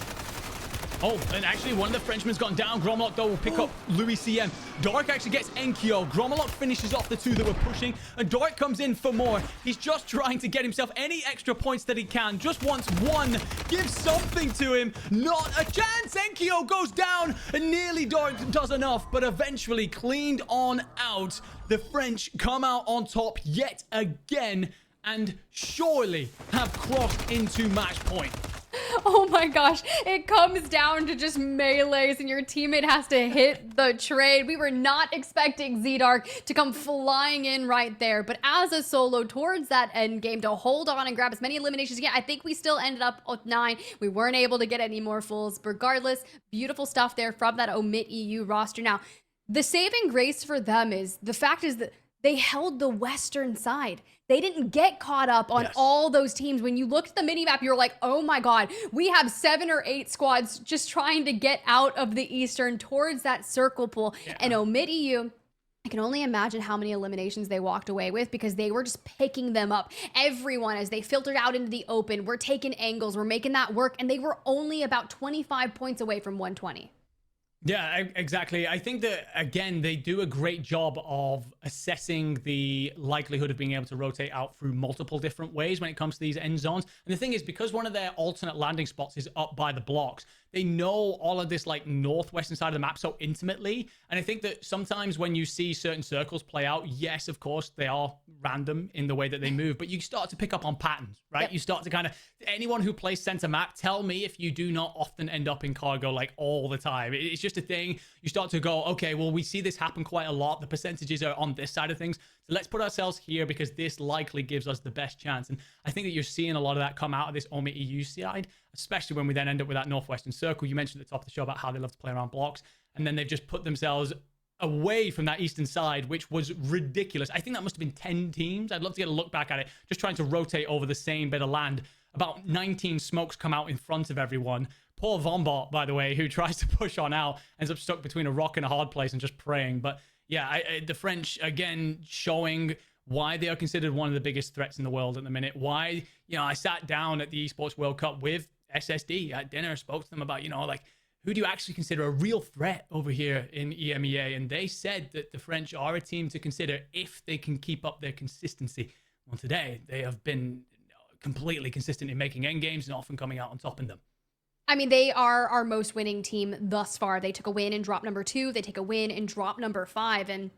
Oh, and actually one of the Frenchmen has gone down. Gromalokk, though, will pick up louisiam. Dark actually gets enkeo. Gromalokk finishes off the 2 that were pushing, and Dark comes in for more. He's just trying to get himself any extra points that he can. Just wants one. Give something to him. Not a chance. Enkeo goes down, and nearly Dark does enough, but eventually cleaned on out. The French come out on top yet again, and surely have crossed into match point. Oh my gosh, it comes down to just melees and your teammate has to hit the trade. We were not expecting zdark to come flying in right there, but as a solo towards that end game to hold on and grab as many eliminations again, I think we still ended up with 9. We weren't able to get any more fulls. Regardless, beautiful stuff there from that oekiy roster. Now, the saving grace for them is the fact is that they held the western side. They didn't get caught up on all those teams. When you looked at the mini map, you're like, oh my God, we have 7 or 8 squads just trying to get out of the eastern towards that circle pool. And oekiy, I can only imagine how many eliminations they walked away with because they were just picking them up. Everyone, as they filtered out into the open, we're taking angles, we're making that work, and they were only about 25 points away from 120. Yeah, exactly. I think that, again, they do a great job of assessing the likelihood of being able to rotate out through multiple different ways when it comes to these end zones. And the thing is, because one of their alternate landing spots is up by the blocks, they know all of this like northwestern side of the map so intimately. And I think that sometimes when you see certain circles play out, yes, of course, they are random in the way that they move, but you start to pick up on patterns, right? You start to kind of, anyone who plays center map, tell me if you do not often end up in cargo like all the time. It's just a thing. You start to go, okay, well, we see this happen quite a lot. The percentages are on this side of things. So let's put ourselves here because this likely gives us the best chance. And I think that you're seeing a lot of that come out of this oekiy side, especially when we then end up with that northwestern circle. You mentioned at the top of the show about how they love to play around blocks, and then they've just put themselves away from that eastern side, which was ridiculous. I think that must have been 10 teams. I'd love to get a look back at it, just trying to rotate over the same bit of land. About 19 smokes come out in front of everyone. Poor vonbot, by the way, who tries to push on out, ends up stuck between a rock and a hard place and just praying. But yeah, the French, again, showing why they are considered one of the biggest threats in the world at the minute. Why, I sat down at the Esports World Cup with SSD at dinner, spoke to them about, like, who do you actually consider a real threat over here in EMEA? And they said that the French are a team to consider if they can keep up their consistency. Well, today, they have been completely consistent in making end games and often coming out on top in them. I mean, they are our most winning team thus far. They took a win in drop number 2. They take a win in drop number 5. And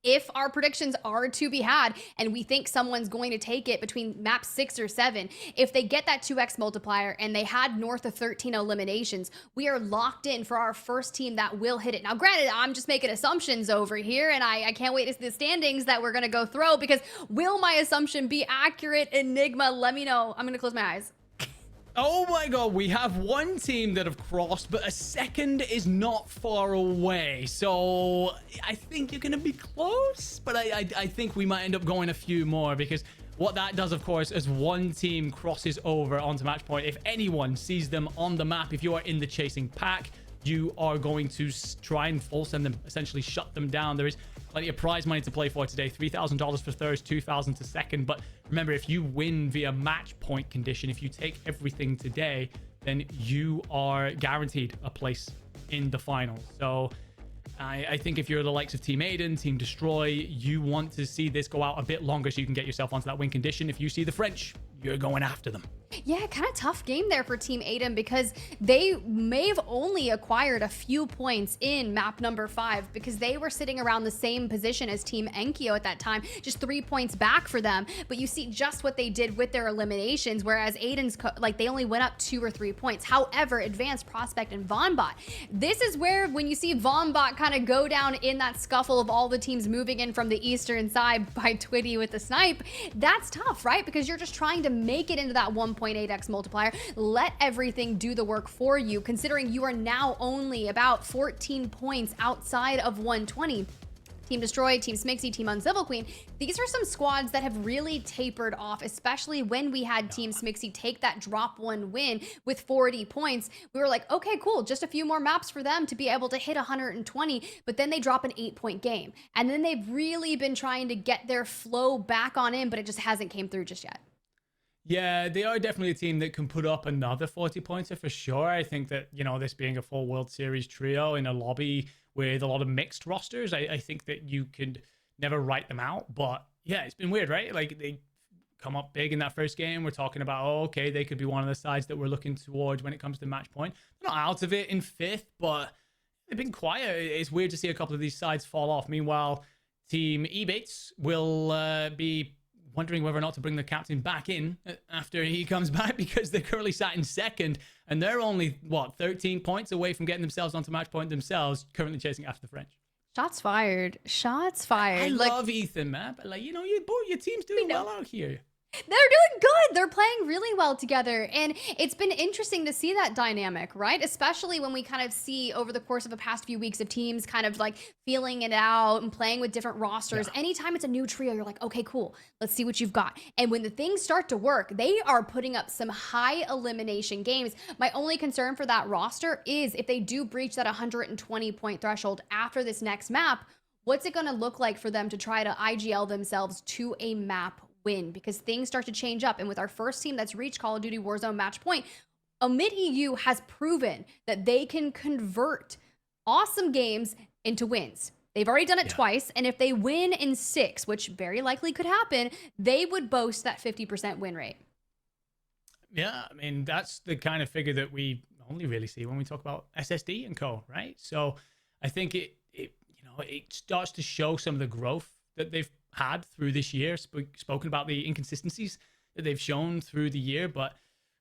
if our predictions are to be had, and we think someone's going to take it between map 6 or 7, if they get that 2x multiplier and they had north of 13 eliminations, we are locked in for our first team that will hit it. Now, granted, I'm just making assumptions over here, and I can't wait to see the standings that we're going to go through, because will my assumption be accurate? Enigma, let me know. I'm going to close my eyes. Oh my God, we have one team that have crossed, but a second is not far away. So I think you're going to be close, but I think we might end up going a few more, because what that does, of course, as one team crosses over onto match point, if anyone sees them on the map, if you are in the chasing pack, you are going to try and full send them, essentially shut them down. There is plenty of prize money to play for today. $3,000 for first, $2,000 to second. But remember, if you win via match point condition, if you take everything today, then you are guaranteed a place in the final. So I think if you're the likes of Team Aydan, Team Destroy, you want to see this go out a bit longer so you can get yourself onto that win condition. If you see the French, you're going after them. Yeah, kind of tough game there for Team Aydan, because they may have only acquired a few points in map number 5, because they were sitting around the same position as Team enkeo at that time, just 3 points back for them. But you see just what they did with their eliminations, whereas Aydan's, they only went up 2 or 3 points. However, Advanced Prospect and vonbot, this is where, when you see vonbot kind of go down in that scuffle of all the teams moving in from the eastern side by twitty with the snipe, that's tough, right? Because you're just trying to make it into that 1.8x multiplier. Let everything do the work for you, considering you are now only about 14 points outside of 120. Team Destroy, Team Smixy, Team Uncivil Queen, these are some squads that have really tapered off, especially when we had Team Smixy take that drop 1 win with 40 points. We were like, okay, cool, just a few more maps for them to be able to hit 120, but then they drop an 8-point game. And then they've really been trying to get their flow back on in, but it just hasn't came through just yet. Yeah, they are definitely a team that can put up another 40-pointer for sure. I think that, this being a full World Series trio in a lobby with a lot of mixed rosters, I think that you could never write them out. But yeah, it's been weird, right? Like, they come up big in that first game. We're talking about, okay, they could be one of the sides that we're looking towards when it comes to match point. They're not out of it in 5th, but they've been quiet. It's weird to see a couple of these sides fall off. Meanwhile, Team Ebates will be wondering whether or not to bring the captain back in after he comes back, because they're currently sat in 2nd, and they're only, 13 points away from getting themselves onto match point themselves, currently chasing after the French. Shots fired. Shots fired. I love Ethan, man. But your team's doing well out here. They're doing good. They're playing really well together. And it's been interesting to see that dynamic, right? Especially when we kind of see over the course of the past few weeks of teams kind of like feeling it out and playing with different rosters. Yeah. Anytime it's a new trio, you're like, okay, cool. Let's see what you've got. And when the things start to work, they are putting up some high elimination games. My only concern for that roster is if they do breach that 120 point threshold after this next map, what's it going to look like for them to try to IGL themselves to a map win? Because things start to change up. And with our first team that's reached Call of Duty Warzone match point, omidEU has proven that they can convert awesome games into wins. They've already done it twice. And if they win in 6, which very likely could happen, they would boast that 50% win rate. Yeah, I mean, that's the kind of figure that we only really see when we talk about SSD and co, right? So I think it starts to show some of the growth that they've had through this year, spoken about the inconsistencies that they've shown through the year, but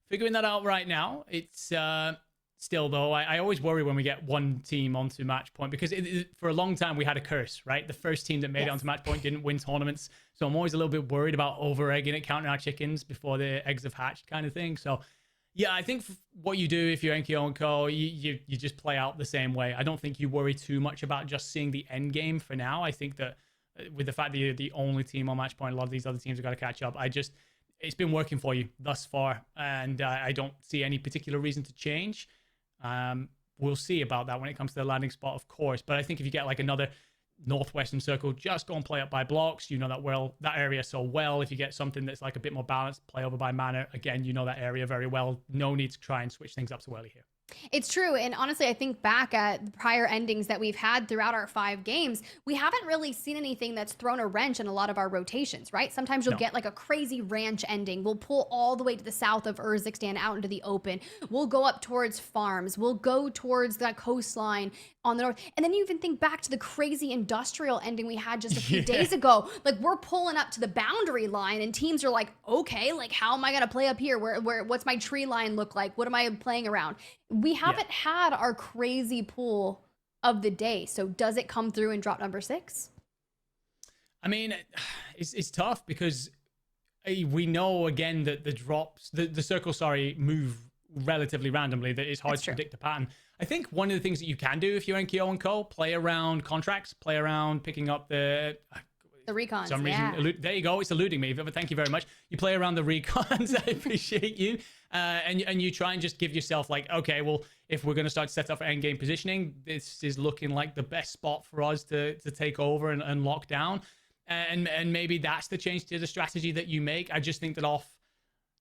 figuring that out right now, it's still though, I always worry when we get one team onto match point, because for a long time we had a curse, right? The first team that made it onto match point didn't win tournaments, so I'm always a little bit worried about over egging it, counting our chickens before the eggs have hatched kind of thing. So yeah, I think what you do if you're enkeo and co, you just play out the same way. I don't think you worry too much about just seeing the end game for now. I think that with the fact that you're the only team on match point, a lot of these other teams have got to catch up. It's been working for you thus far, and I don't see any particular reason to change. We'll see about that when it comes to the landing spot, of course. But I think if you get like another northwestern circle, just go and play up by blocks. You know that area so well. If you get something that's like a bit more balanced, play over by mana. Again, you know that area very well. No need to try and switch things up so early here. It's true. And honestly, I think back at the prior endings that we've had throughout our 5 games, we haven't really seen anything that's thrown a wrench in a lot of our rotations, right? Sometimes you'll get like a crazy ranch ending. We'll pull all the way to the south of Urzikstan out into the open. We'll go up towards farms. We'll go towards that coastline on the north. And then you even think back to the crazy industrial ending we had just a few days ago. Like we're pulling up to the boundary line and teams are like, okay, like how am I going to play up here? What's my tree line look like? What am I playing around? We haven't had our crazy pool of the day. So does it come through and drop number 6? I mean, it's tough because we know again that the circles, move relatively randomly, that it's hard to predict a pattern. I think one of the things that you can do if you're enkeo and co, play around contracts, play around picking up the recons. For some reason, there you go. It's eluding me, but thank you very much. You play around the recons. I appreciate you. And you try and just give yourself like, okay, well, if we're going to start to set up for end game positioning, this is looking like the best spot for us to take over and lock down. And maybe that's the change to the strategy that you make. I just think that off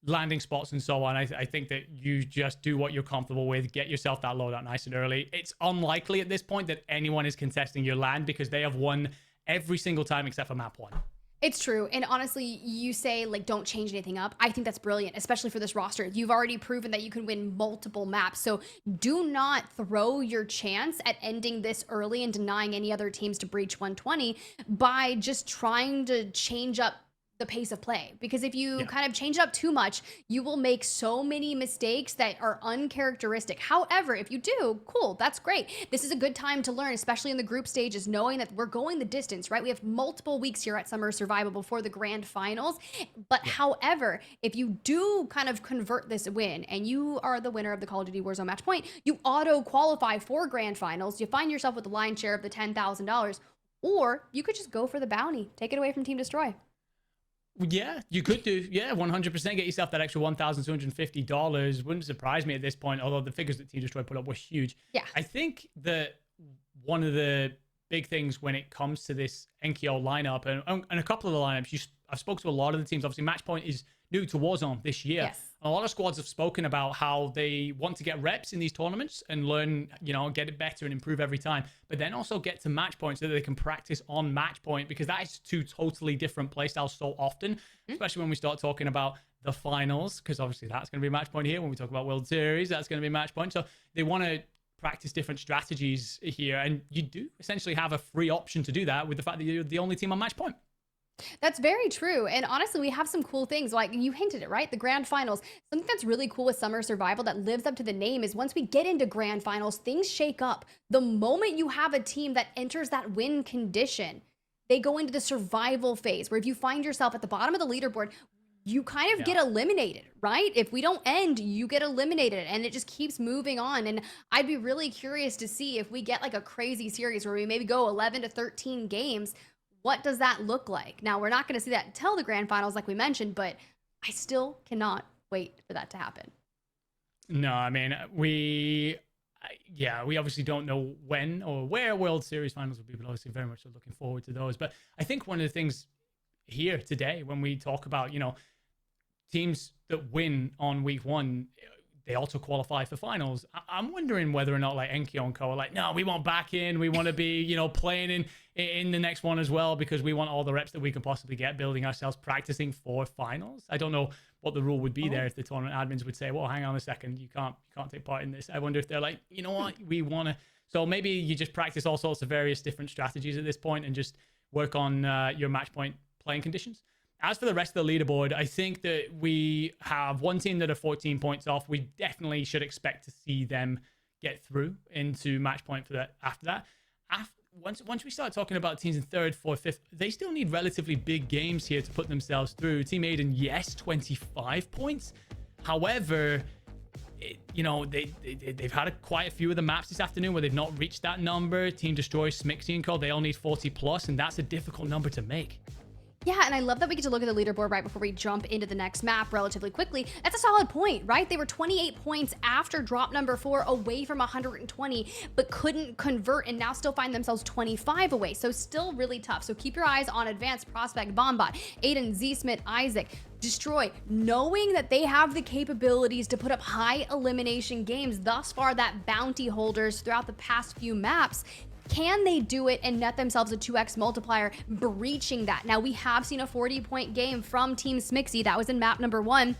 landing spots and so on, I think that you just do what you're comfortable with, get yourself that loadout nice and early. It's unlikely at this point that anyone is contesting your land because they have won every single time except for map 1. It's true. And honestly, you say like, don't change anything up. I think that's brilliant, especially for this roster. You've already proven that you can win multiple maps. So do not throw your chance at ending this early and denying any other teams to breach 120 by just trying to change up the pace of play, because if you kind of change it up too much, you will make so many mistakes that are uncharacteristic. However, if you do, cool, that's great. This is a good time to learn, especially in the group stages, knowing that we're going the distance, right? We have multiple weeks here at Summer Survival before the grand finals. But however, if you do kind of convert this win and you are the winner of the Call of Duty Warzone match point, you auto qualify for grand finals. You find yourself with the lion's share of the $10,000, or you could just go for the bounty, take it away from Team Destroy. Yeah, you could do. Yeah, 100% get yourself that extra $1,250. Wouldn't surprise me at this point, although the figures that Team Destroy put up were huge. Yeah. I think that one of the big things when it comes to this enkeo lineup and a couple of the lineups, I've spoken to a lot of the teams. Obviously, Matchpoint is new to Warzone this year. Yes. A lot of squads have spoken about how they want to get reps in these tournaments and learn, get it better and improve every time, but then also get to match point so that they can practice on match point, because that is 2 totally different playstyles so often, especially when we start talking about the finals, because obviously that's going to be match point here. When we talk about World Series, that's going to be match point. So they want to practice different strategies here, and you do essentially have a free option to do that with the fact that you're the only team on match point. That's very true. And honestly, we have some cool things, like you hinted it, right? The grand finals. Something that's really cool with Summer Survival that lives up to the name is once we get into grand finals, things shake up. The moment you have a team that enters that win condition, they go into the survival phase, where if you find yourself at the bottom of the leaderboard, you kind of get eliminated, right? If we don't end, you get eliminated, and it just keeps moving on. And I'd be really curious to see if we get like a crazy series where we maybe go 11 to 13 games. What does that look like? Now, we're not going to see that until the grand finals, like we mentioned, but I still cannot wait for that to happen. No, I mean, we obviously don't know when or where World Series finals will be, but obviously very much looking forward to those. But I think one of the things here today, when we talk about, teams that win on week one, they also qualify for finals. I'm wondering whether or not like enkeo and co are like, no, we want back in. We want to be, playing in the next one as well, because we want all the reps that we can possibly get, building ourselves, practicing for finals. I don't know what the rule would be there if the tournament admins would say, well, hang on a second, you can't take part in this. I wonder if they're like, you know what, we want to. So maybe you just practice all sorts of various different strategies at this point and just work on your match point playing conditions. As for the rest of the leaderboard, I think that we have one team that are 14 points off. We definitely should expect to see them get through into match point for that. After that, once we start talking about teams in third, fourth, fifth, they still need relatively big games here to put themselves through. Team Aydan, yes, 25 points. However, they've had quite a few of the maps this afternoon where they've not reached that number. Team Destroy, Smixy, and Co, they all need 40 plus, and that's a difficult number to make. Yeah, and I love that we get to look at the leaderboard right before we jump into the next map relatively quickly. That's a solid point, right? They were 28 points after drop number 4, away from 120, but couldn't convert and now still find themselves 25 away. So still really tough. So keep your eyes on advanced prospect, vonbot, Aydan, Zsmith, Isaac, Destroy, knowing that they have the capabilities to put up high elimination games. Thus far, that bounty holders throughout the past few maps. Can they do it and net themselves a 2x multiplier, breaching that? Now, we have seen a 40-point game from Team Smixy. That was in map number 1.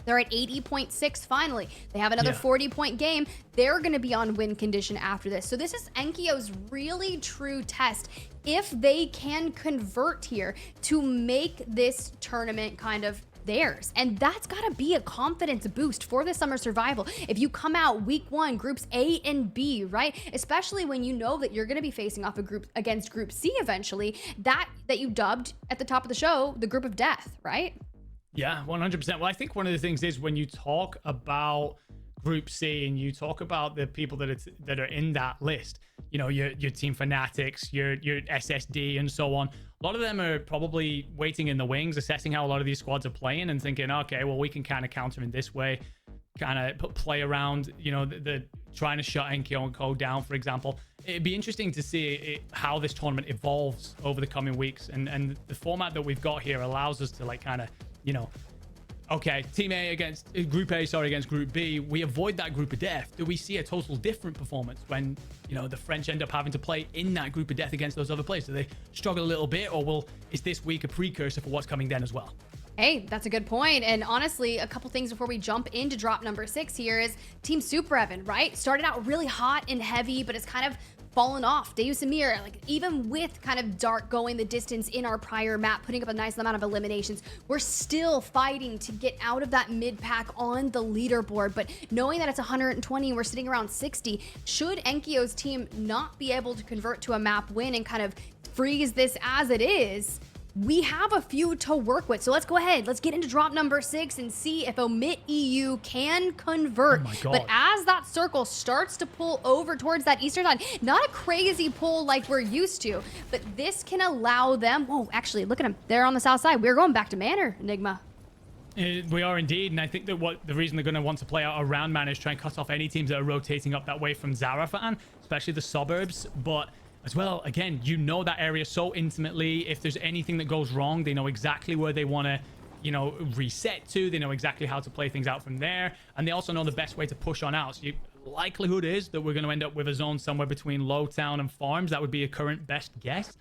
They're at 80.6 finally. They have another 40-point game. They're going to be on win condition after this. So this is enkeo's really true test. If they can convert here to make this tournament kind of theirs. And that's got to be a confidence boost for the summer survival. If you come out week 1, groups A and B, right? Especially when you know that you're going to be facing off against group C eventually, that you dubbed at the top of the show, the group of death, right? Yeah, 100%. Well, I think one of the things is when you talk about Group C and you talk about the people that are in that list, your Team Fanatics, your SSD and so on, a lot of them are probably waiting in the wings, assessing how a lot of these squads are playing and thinking, okay, well, we can kind of counter in this way, kind of play around, the trying to shut enkeo and co down, for example. It'd be interesting to see how this tournament evolves over the coming weeks. And the format that we've got here allows us to okay, Team A against Group A, against Group B. We avoid that group of death. Do we see a total different performance when, the French end up having to play in that group of death against those other players? Do they struggle a little bit, or is this week a precursor for what's coming then as well? Hey, that's a good point. And honestly, a couple things before we jump into drop number 6 here is Team Superevan, right? Started out really hot and heavy, but it's kind of fallen off. Deusamir, even with kind of Dark going the distance in our prior map, putting up a nice amount of eliminations, we're still fighting to get out of that mid pack on the leaderboard. But knowing that it's 120 and we're sitting around 60, should enkeo's team not be able to convert to a map win and kind of freeze this as it is, we have a few to work with. So let's go ahead. Let's get into drop number 6 and see if Omit EU can convert. Oh my God. But as that circle starts to pull over towards that eastern side, not a crazy pull like we're used to, but this can allow them. Whoa, actually, look at them. They're on the south side. We're going back to Manor, Enigma. We are indeed, and I think that the reason they're going to want to play out around Manor is try and cut off any teams that are rotating up that way from Zarafan, especially the suburbs. But as well, again, that area so intimately. If there's anything that goes wrong, they know exactly where they want to, reset to. They know exactly how to play things out from there. And they also know the best way to push on out. So likelihood is that we're going to end up with a zone somewhere between Lowtown and Farms. That would be a current best guess.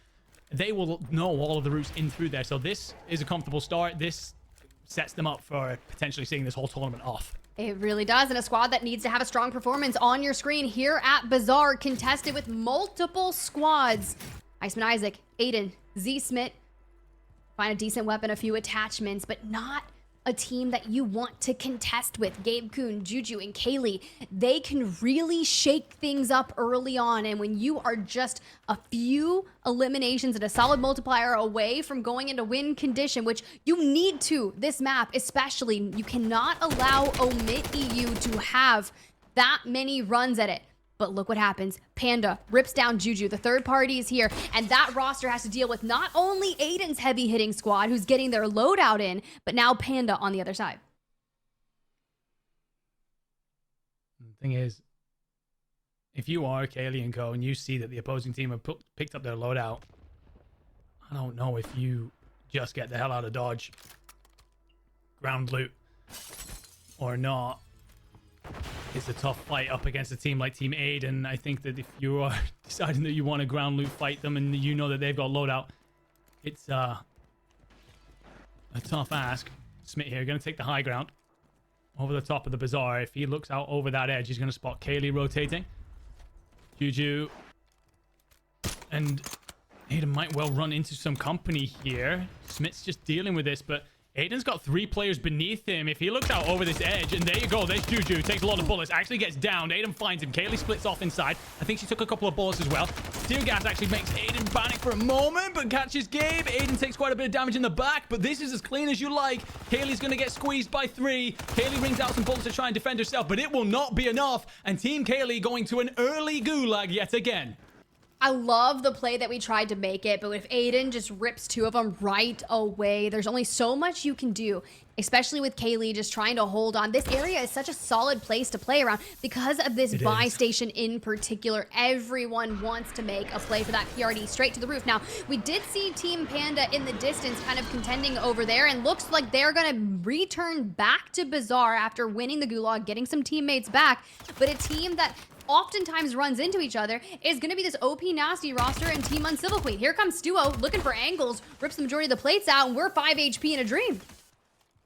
They will know all of the routes in through there. So this is a comfortable start. This sets them up for potentially seeing this whole tournament off. It really does, and a squad that needs to have a strong performance on your screen here at Bazaar, contested with multiple squads. Iceman Isaac, Aydan, Zsmith, find a decent weapon, a few attachments, but not a team that you want to contest with. Gabekun, Juju, and Kalei, they can really shake things up early on. And when you are just a few eliminations and a solid multiplier away from going into win condition, which you need to this map, especially, you cannot allow oekiy to have that many runs at it. But look what happens. Panda rips down Juju. The third party is here. And that roster has to deal with not only Aydan's heavy hitting squad, who's getting their loadout in, but now Panda on the other side. The thing is, if you are Kalei and Co. and you see that the opposing team have picked up their loadout, I don't know if you just get the hell out of Dodge, ground loot, or not. It's a tough fight up against a team like Team Aydan. I think that if you are deciding that you want to ground loot fight them and you know that they've got loadout, it's a tough ask. Smith here going to take the high ground over the top of the bazaar. If he looks out over that edge, he's going to spot Kalei rotating. Juju and Aydan might well run into some company here. Smith's just dealing with this, but Aydan's got 3 players beneath him. If he looks out over this edge, and there you go, there's Juju. Takes a lot of bullets, actually gets down. Aydan finds him. Kalei splits off inside. I think she took a couple of bullets as well. Tear gas actually makes Aydan panic for a moment, but catches Gabe. Aydan takes quite a bit of damage in the back, but this is as clean as you like. Kayleigh's going to get squeezed by 3. Kalei rings out some bullets to try and defend herself, but it will not be enough. And Team Kalei going to an early gulag yet again. I love the play that we tried to make it, but if Aydan just rips 2 of them right away, there's only so much you can do, especially with Kalei just trying to hold on. This area is such a solid place to play around because of this buy station in particular. Everyone wants to make a play for that PRD straight to the roof. Now, we did see Team Panda in the distance kind of contending over there, and looks like they're going to return back to Bazaar after winning the Gulag, getting some teammates back, but a team that oftentimes runs into each other is going to be this OP nasty roster and Team Uncivil Queen. Here comes Stuo looking for angles, rips the majority of the plates out, and we're 5 HP in a dream.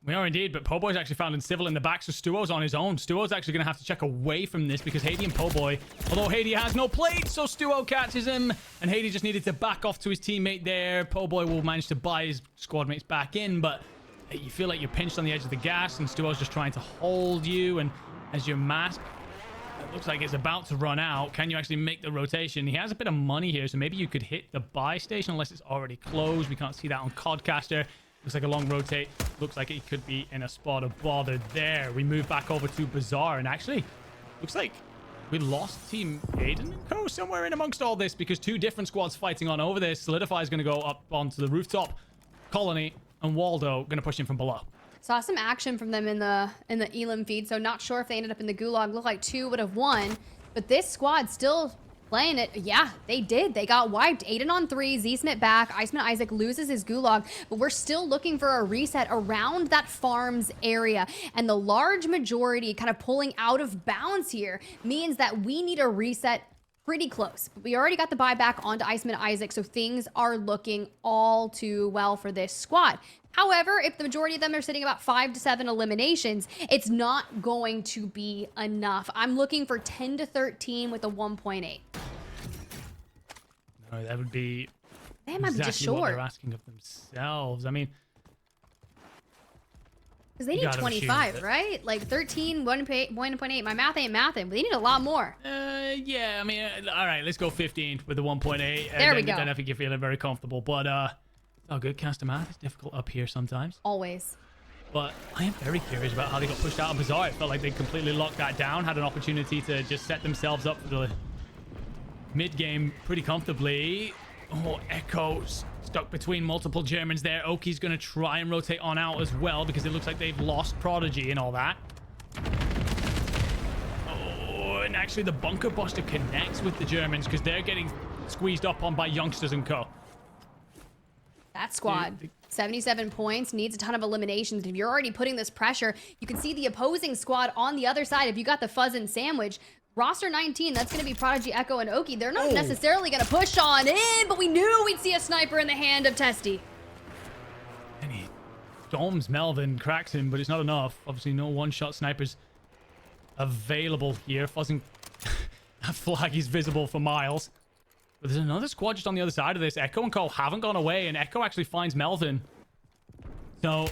We are indeed, but Po'boy's actually found in Civil in the back, so Stuo's on his own. Stuo's actually going to have to check away from this because Haiti and Po'boy, although Haiti has no plate, so Stuo catches him, and Haiti just needed to back off to his teammate there. Po'boy will manage to buy his squad mates back in, but you feel like you're pinched on the edge of the gas, and Stuo's just trying to hold you, and as your mask looks like it's about to run out, can you actually make the rotation? He has a bit of money here, so maybe you could hit the buy station unless it's already closed. We can't see that on Codcaster. Looks like a long rotate. Looks like it could be in a spot of bother there. We move back over to Bazaar, and actually looks like we lost Team Aydan and Co. somewhere in amongst all this because 2 different squads fighting on over this. Sulitify is going to go up onto the rooftop. Colony and Waldo going to push in from below. Saw some action from them in the Elim feed, so not sure if they ended up in the Gulag. Looked like 2 would have won, but this squad still playing it. Yeah, they did. They got wiped. Aydan on 3, Z-Smith back. Iceman Isaac loses his Gulag, but we're still looking for a reset around that farms area, and the large majority kind of pulling out of bounds here means that we need a reset pretty close. But we already got the buyback onto Iceman Isaac, so things are looking all too well for this squad. However, if the majority of them are sitting about 5 to 7 eliminations, it's not going to be enough. I'm looking for 10 to 13 with a 1.8. No, that would be They might be just short. what they're asking of themselves. I mean, because they need 25, right? Like 13, 1.8. My math ain't mathing, but they need a lot more. Yeah, I mean, all right, let's go 15 with the 1.8. There we go. Then I think you're feeling very comfortable, but oh, good. Cast math. It's difficult up here sometimes. Always. But I am very curious about how they got pushed out of Bazaar. It felt like they completely locked that down, had an opportunity to just set themselves up for the mid-game pretty comfortably. Oh, Echoes stuck between multiple Germans there. Oekiy's going to try and rotate on out as well because it looks like they've lost Prodigy and all that. Oh, and actually the Bunker Buster connects with the Germans because they're getting squeezed up on by Youngsters and Co. That squad, 77 points, needs a ton of eliminations. If you're already putting this pressure, you can see the opposing squad on the other side. If you got the fuzz and sandwich, roster 19, that's going to be Prodigy, Echo, and Oekiy. They're not necessarily going to push on in, but we knew we'd see a sniper in the hand of Testy. And he domes Melvin, cracks him, but it's not enough. Obviously, no one-shot snipers available here. Fuzzing that flag is visible for miles. But there's another squad just on the other side of this. Echo and Cole haven't gone away, and Echo actually finds Melvin. So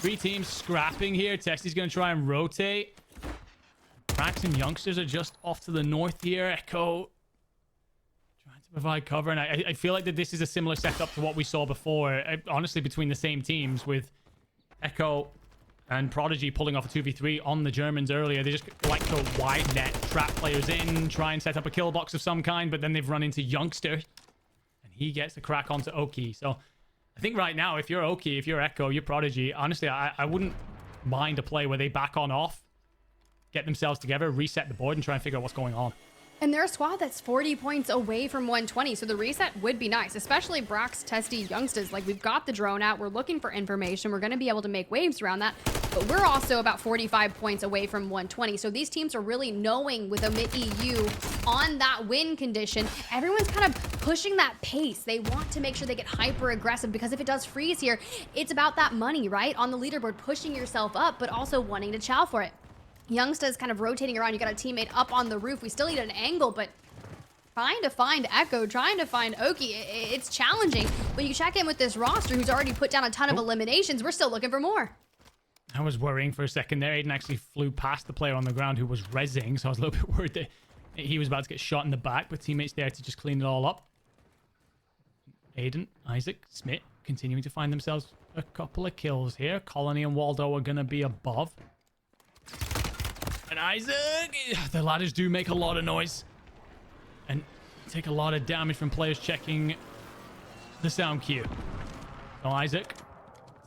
3 teams scrapping here. Testy's going to try and rotate. Cracks and youngsters are just off to the north here. Echo trying to provide cover. And I feel like that this is a similar setup to what we saw before. Honestly, between the same teams with Echo and prxdigy pulling off a 2v3 on the Germans earlier. They just like to wide net, trap players in, try and set up a kill box of some kind, but then they've run into youngster. And he gets the crack onto oekiy. So I think right now, if you're oekiy, if you're Echo, you're prxdigy, honestly, I wouldn't mind a play where they back on off, get themselves together, reset the board, and try and figure out what's going on. And they're a squad that's 40 points away from 120, so the reset would be nice, especially Brax, Testy, youngsters. Like, we've got the drone out, we're looking for information, we're going to be able to make waves around that, but we're also about 45 points away from 120, so these teams are really knowing with Omit EU on that win condition. Everyone's kind of pushing that pace. They want to make sure they get hyper aggressive, because if it does freeze here, it's about that money, right? On the leaderboard, pushing yourself up, but also wanting to chow for it. Youngsta's kind of rotating around. You got a teammate up on the roof. We still need an angle, but trying to find Echo, trying to find oekiy, it's challenging. When you check in with this roster who's already put down a ton of eliminations, we're still looking for more. I was worrying for a second there. Aydan actually flew past the player on the ground who was rezzing, so I was a little bit worried that he was about to get shot in the back, but teammates there to just clean it all up. Aydan, Isaac, Smith continuing to find themselves a couple of kills here. Colony and Waldo are going to be above. And Isaac, the ladders do make a lot of noise and take a lot of damage from players checking the sound cue. So Isaac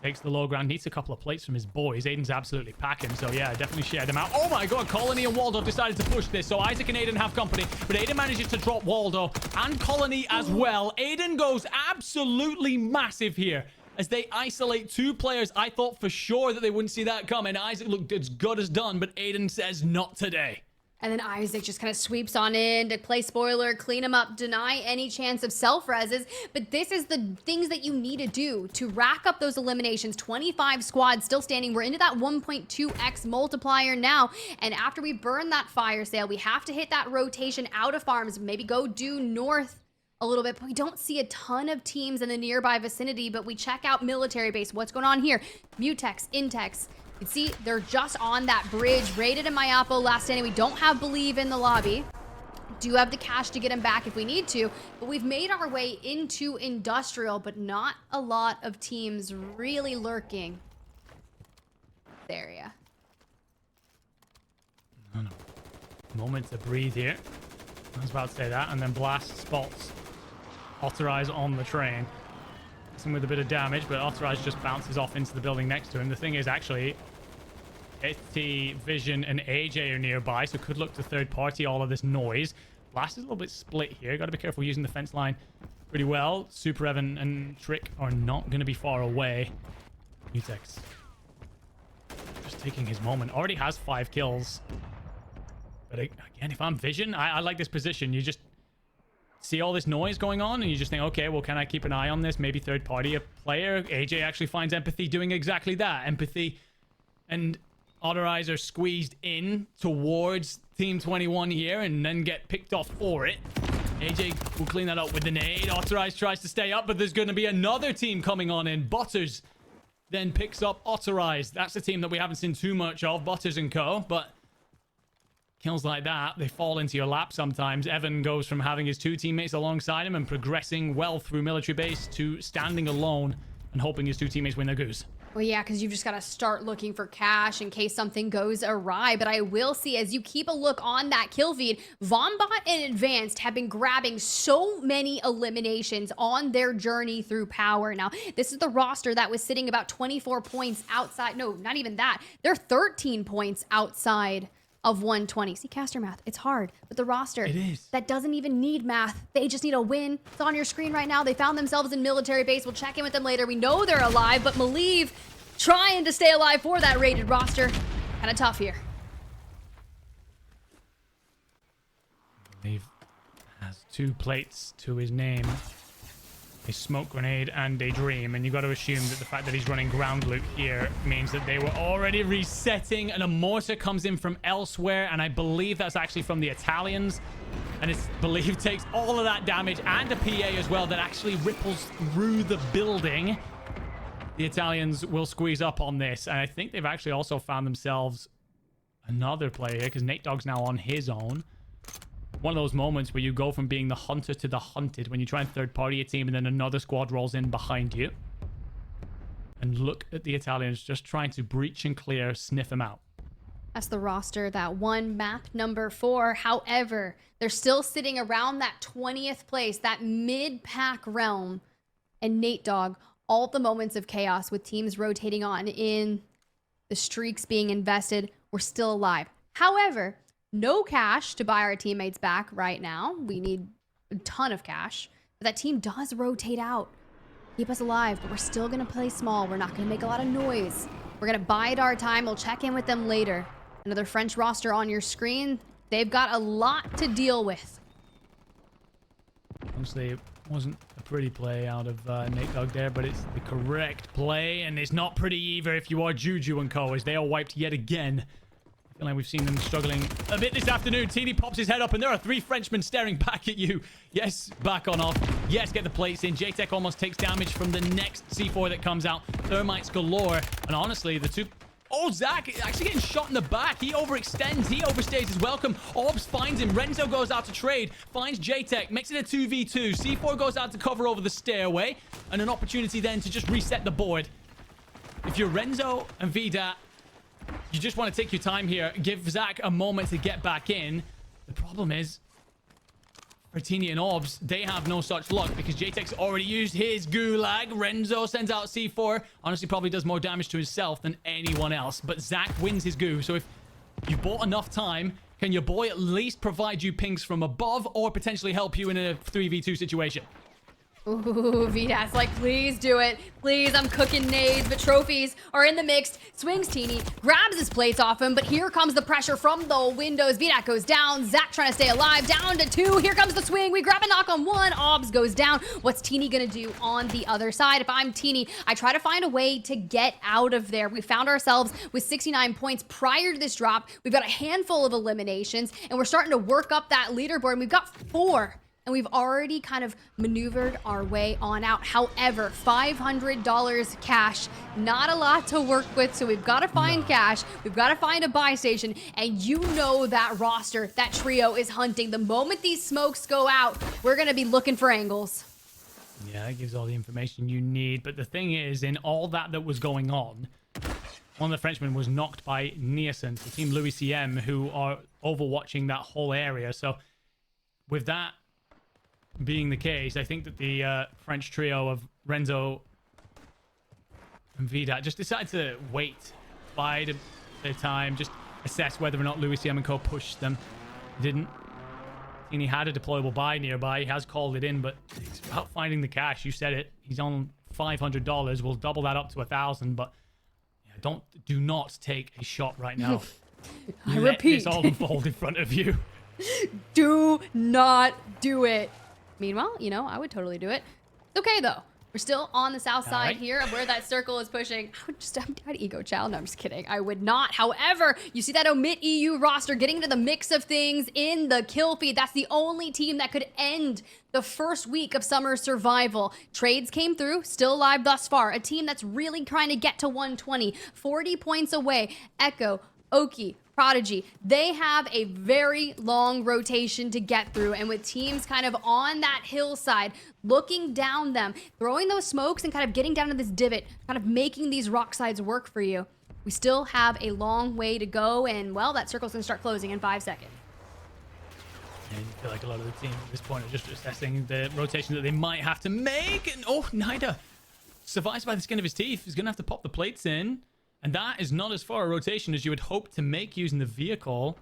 takes the low ground, needs a couple of plates from his boys. Aydan's absolutely packing, so yeah, definitely share them out. Oh my god, Colony and Waldo decided to push this, so Isaac and Aydan have company, but Aydan manages to drop Waldo and Colony as well. Aydan goes absolutely massive here as they isolate 2 players. I thought for sure that they wouldn't see that coming. Isaac looked as good as done, but Aydan says not today. And then Isaac just kind of sweeps on in to play spoiler, clean him up, deny any chance of self-reses. But this is the things that you need to do to rack up those eliminations. 25 squads still standing. We're into that 1.2x multiplier now. And after we burn that fire sale, we have to hit that rotation out of farms, maybe go due north a little bit, but we don't see a ton of teams in the nearby vicinity, but we check out military base. What's going on here? Mutex, Intex. You can see they're just on that bridge. Raided in mayappo, last standing. We don't have Bulieve in the lobby. Do have the cash to get him back if we need to, but we've made our way into industrial, but not a lot of teams really lurking this area. No. Moment to breathe here. I was about to say that, and then Blast spots ottereyes on the train. Some with a bit of damage, but ottereyes just bounces off into the building next to him. The thing is, actually, Itty, Vision, and AJ are nearby, so could look to third party all of this noise. Blast is a little bit split here. Got to be careful using the fence line pretty well. Superevan and Trick are not going to be far away. Mutex just taking his moment. Already has 5 kills. But again, if I'm Vision, I like this position. You just see all this noise going on and you just think, okay, well, can I keep an eye on this? Maybe third party a player. AJ actually finds Empathy doing exactly that. Empathy and ottereyes are squeezed in towards Team 21 here and then get picked off for it. AJ will clean that up with the nade. Ottereyes tries to stay up, but there's going to be another team coming on in. Butters then picks up ottereyes. That's a team that we haven't seen too much of, Butters and co, but kills like that, they fall into your lap sometimes. Evan goes from having his 2 teammates alongside him and progressing well through military base to standing alone and hoping his 2 teammates win their goose. Well, yeah, because you've just got to start looking for cash in case something goes awry. But I will see, as you keep a look on that kill feed, vonbot and Advanced have been grabbing so many eliminations on their journey through power. Now, this is the roster that was sitting about 24 points outside. No, not even that. They're 13 points outside of 120. See, caster math, it's hard, but the roster, it is. That doesn't even need math. They just need a win. It's on your screen right now. They found themselves in military base. We'll check in with them later. We know they're alive, but Bulieve trying to stay alive for that rated roster. Kind of tough here. Bulieve has 2 plates to his name. A smoke grenade and a dream, and you got to assume that the fact that he's running ground loot here means that they were already resetting, and a mortar comes in from elsewhere, and I believe that's actually from the Italians, and it's Bulieve takes all of that damage and a PA as well that actually ripples through the building. the Italians will squeeze up on this. And I think they've actually also found themselves another player here because Natedogg's now on his own. One of those moments where you go from being the hunter to the hunted when you try and third-party a team and then another squad rolls in behind you. And look at the Italians just trying to breach and clear, sniff them out. That's the roster that won map number 4. However, they're still sitting around that 20th place, that mid-pack realm. And Natedogg, all the moments of chaos with teams rotating on in the streaks being invested, we're still alive. However, no cash to buy our teammates back right now. We need a ton of cash. But that team does rotate out. Keep us alive, but we're still going to play small. We're not going to make a lot of noise. We're going to bide our time. We'll check in with them later. Another French roster on your screen. They've got a lot to deal with. Honestly, it wasn't a pretty play out of Natedogg there, but it's the correct play. And it's not pretty either if you are Juju and co, as they are wiped yet again. I feel like we've seen them struggling a bit this afternoon. TD pops his head up, and there are 3 Frenchmen staring back at you. Yes, back on off. Yes, get the plates in. JTech almost takes damage from the next C4 that comes out. Thermites galore. And honestly, the 2... Oh, Zach actually getting shot in the back. He overextends. He overstays his welcome. Orbs finds him. Renzo goes out to trade. Finds JTech. Makes it a 2v2. C4 goes out to cover over the stairway. And an opportunity then to just reset the board. If you're Renzo and Vida, you just want to take your time here. Give Zach a moment to get back in. The problem is, for Tini and Orbs, they have no such luck because JTech's already used his gulag. Renzo sends out C4. Honestly, probably does more damage to himself than anyone else. But Zach wins his goo. So if you bought enough time, can your boy at least provide you pings from above or potentially help you in a 3v2 situation? Ooh, Vidas, like, please do it. Please, I'm cooking nades, but trophies are in the mix. Swings Teeny, grabs his plates off him, but here comes the pressure from the windows. Vidas goes down. Zach trying to stay alive, down to 2. Here comes the swing. We grab a knock on 1. Obs goes down. What's Teeny gonna do on the other side? If I'm Teeny, I try to find a way to get out of there. We found ourselves with 69 points prior to this drop. We've got a handful of eliminations, and we're starting to work up that leaderboard. And we've got 4. And we've already kind of maneuvered our way on out. However, $500 cash, not a lot to work with. So we've got to find cash. We've got to find a buy station. And you know that roster, that trio is hunting. The moment these smokes go out, we're going to be looking for angles. Yeah, that gives all the information you need. But the thing is, in all that was going on, one of the Frenchmen was knocked by Nielsen, the team Louis CM, who are overwatching that whole area. So with that being the case, I think that the French trio of Renzo and Vida just decided to wait, bide their time, just assess whether or not Louis CM and co pushed them. Didn't. And he had a deployable buy nearby. He has called it in, but it's about finding the cash. You said it. He's on $500. We'll double that up to 1,000, but yeah, do not take a shot right now. I Let repeat. this all unfold in front of you. Do not do it. Meanwhile, you know, I would totally do it. It's okay, though. We're still on the south side right here of where that circle is pushing. I'd ego chow. No, I'm just kidding. I would not. However, you see that omit EU roster getting into the mix of things in the kill feed. That's the only team that could end the first week of summer survival. Trades came through, still alive thus far. A team that's really trying to get to 120, 40 points away. Echo, oekiy, prxdigy, they have a very long rotation to get through, and with teams kind of on that hillside, looking down them, throwing those smokes and kind of getting down to this divot, kind of making these rock sides work for you, we still have a long way to go, and well, that circle's gonna start closing in 5 seconds. And you feel like a lot of the team at this point are just assessing the rotation that they might have to make, and oh, Nida survives by the skin of his teeth. He's gonna have to pop the plates in. And that is not as far a rotation as you would hope to make using the vehicle.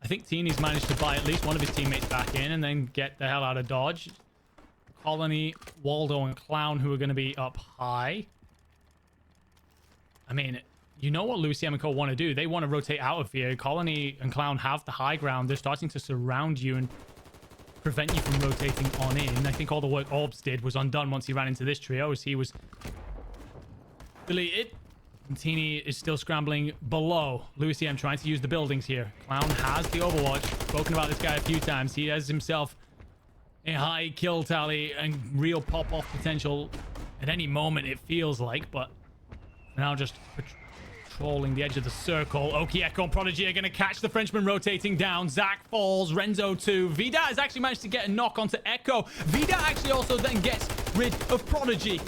I think Teeny's managed to buy at least one of his teammates back in and then get the hell out of Dodge. Colony, Waldo, and Clown, who are going to be up high. I mean, you know what Louis and Co want to do. They want to rotate out of here. Colony and Clown have the high ground. They're starting to surround you and prevent you from rotating on in. I think all the work Orbs did was undone once he ran into this trio, as he was deleted. And Teeny is still scrambling below. Louis CM trying to use the buildings here. Clown has the Overwatch. Spoken about this guy a few times. He has himself a high kill tally and real pop-off potential at any moment, it feels like, but now just patrolling the edge of the circle. oekiy, enkeo, and prxdigy are going to catch the Frenchman rotating down. Zach falls, Renzo too. Vida has actually managed to get a knock onto enkeo. Vida actually also then gets rid of prxdigy.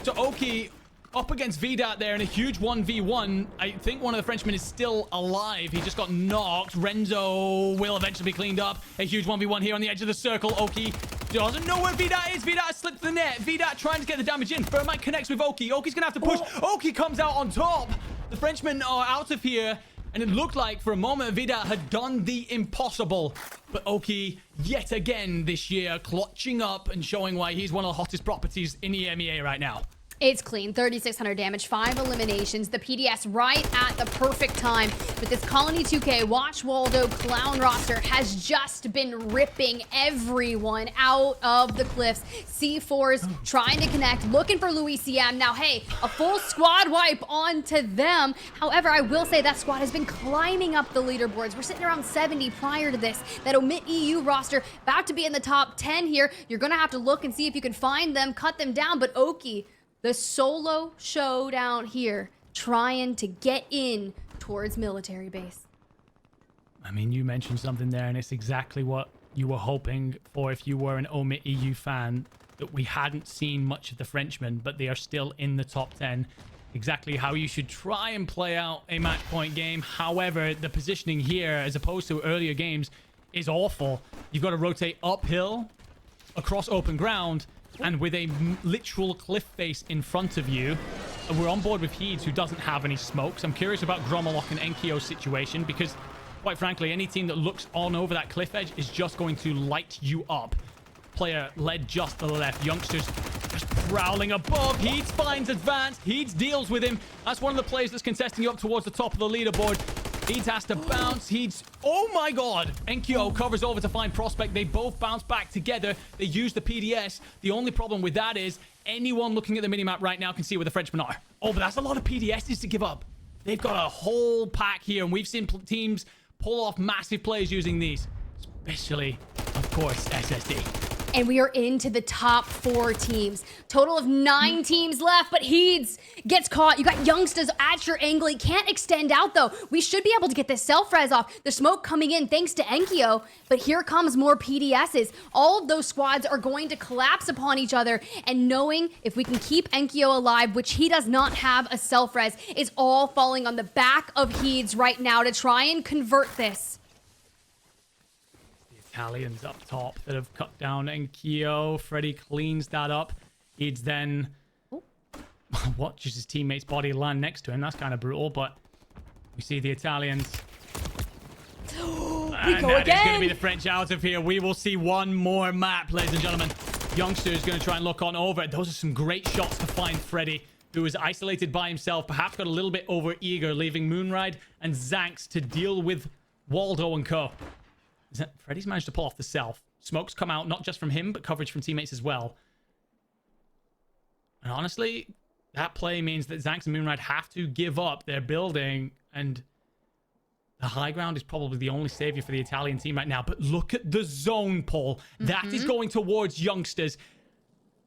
So oekiy up against Vida there in a huge 1v1. I think one of the Frenchmen is still alive. He just got knocked. Renzo will eventually be cleaned up. A huge 1v1 here on the edge of the circle. oekiy doesn't know where Vida is. Vida has slipped the net. Vida trying to get the damage in. Thermite connects with oekiy. oekiy's going to have to push. oekiy comes out on top. The Frenchmen are out of here. And it looked like for a moment Vida had done the impossible. But oekiy, yet again this year, clutching up and showing why he's one of the hottest properties in the EMEA right now. It's clean, 3,600 damage, 5 eliminations. The PDS right at the perfect time. But this Colony 2K Watch Waldo Clown roster has just been ripping everyone out of the cliffs. C4s trying to connect, looking for Louis CM. Now, hey, a full squad wipe onto them. However, I will say that squad has been climbing up the leaderboards. We're sitting around 70 prior to this. That Omit EU roster about to be in the top 10 here. You're going to have to look and see if you can find them, cut them down. But oekiy, the solo showdown here, trying to get in towards military base. I mean, you mentioned something there, and it's exactly what you were hoping for if you were an Omit EU fan, that we hadn't seen much of the Frenchmen, but they are still in the top 10. Exactly how you should try and play out a match point game. However, the positioning here, as opposed to earlier games, is awful. You've got to rotate uphill, across open ground, and with a literal cliff face in front of you. We're on board with Heeds, who doesn't have any smokes. I'm curious about gromalokk and enkeo's situation, because quite frankly, any team that looks on over that cliff edge is just going to light you up. Player led just to the left. Youngsters just prowling above. Heeds finds advance. Heeds deals with him. That's one of the players that's contesting you up towards the top of the leaderboard. Heeds has to bounce. Heeds... Oh my god! enkeo covers over to find Prospect. They both bounce back together. They use the PDS. The only problem with that is anyone looking at the minimap right now can see where the Frenchmen are. Oh, but that's a lot of PDSs to give up. They've got a whole pack here, and we've seen teams pull off massive plays using these. Especially, of course, SSD. And we are into the top 4 teams. Total of 9 teams left, but Heeds gets caught. You got Youngsters at your angle. He can't extend out, though. We should be able to get this self-res off. The smoke coming in thanks to enkeo, but here comes more PDSs. All of those squads are going to collapse upon each other, and knowing if we can keep enkeo alive, which he does not have a self-res, is all falling on the back of Heeds right now to try and convert this. Italians up top that have cut down enkeo. Freddy cleans that up. Heeds then watches his teammate's body land next to him. That's kind of brutal, but we see the Italians. We go that again. is going to be the French out of here. We will see one more map, ladies and gentlemen. Youngster is going to try and look on over. Those are some great shots to find Freddy, who is isolated by himself, perhaps got a little bit over eager, leaving Moonride and Zanks to deal with Waldo and co. Freddy's managed to pull off the self. Smokes come out, not just from him, but coverage from teammates as well. And honestly, that play means that Zanks and Moonride have to give up their building, and the high ground is probably the only savior for the Italian team right now. But look at the zone pull. That is going towards Youngsters.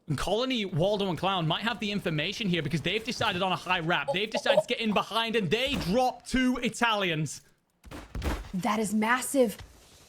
And Colony, Waldo, and Clown might have the information here because they've decided on a high wrap. They've decided to get in behind, and they drop 2 Italians. That is massive.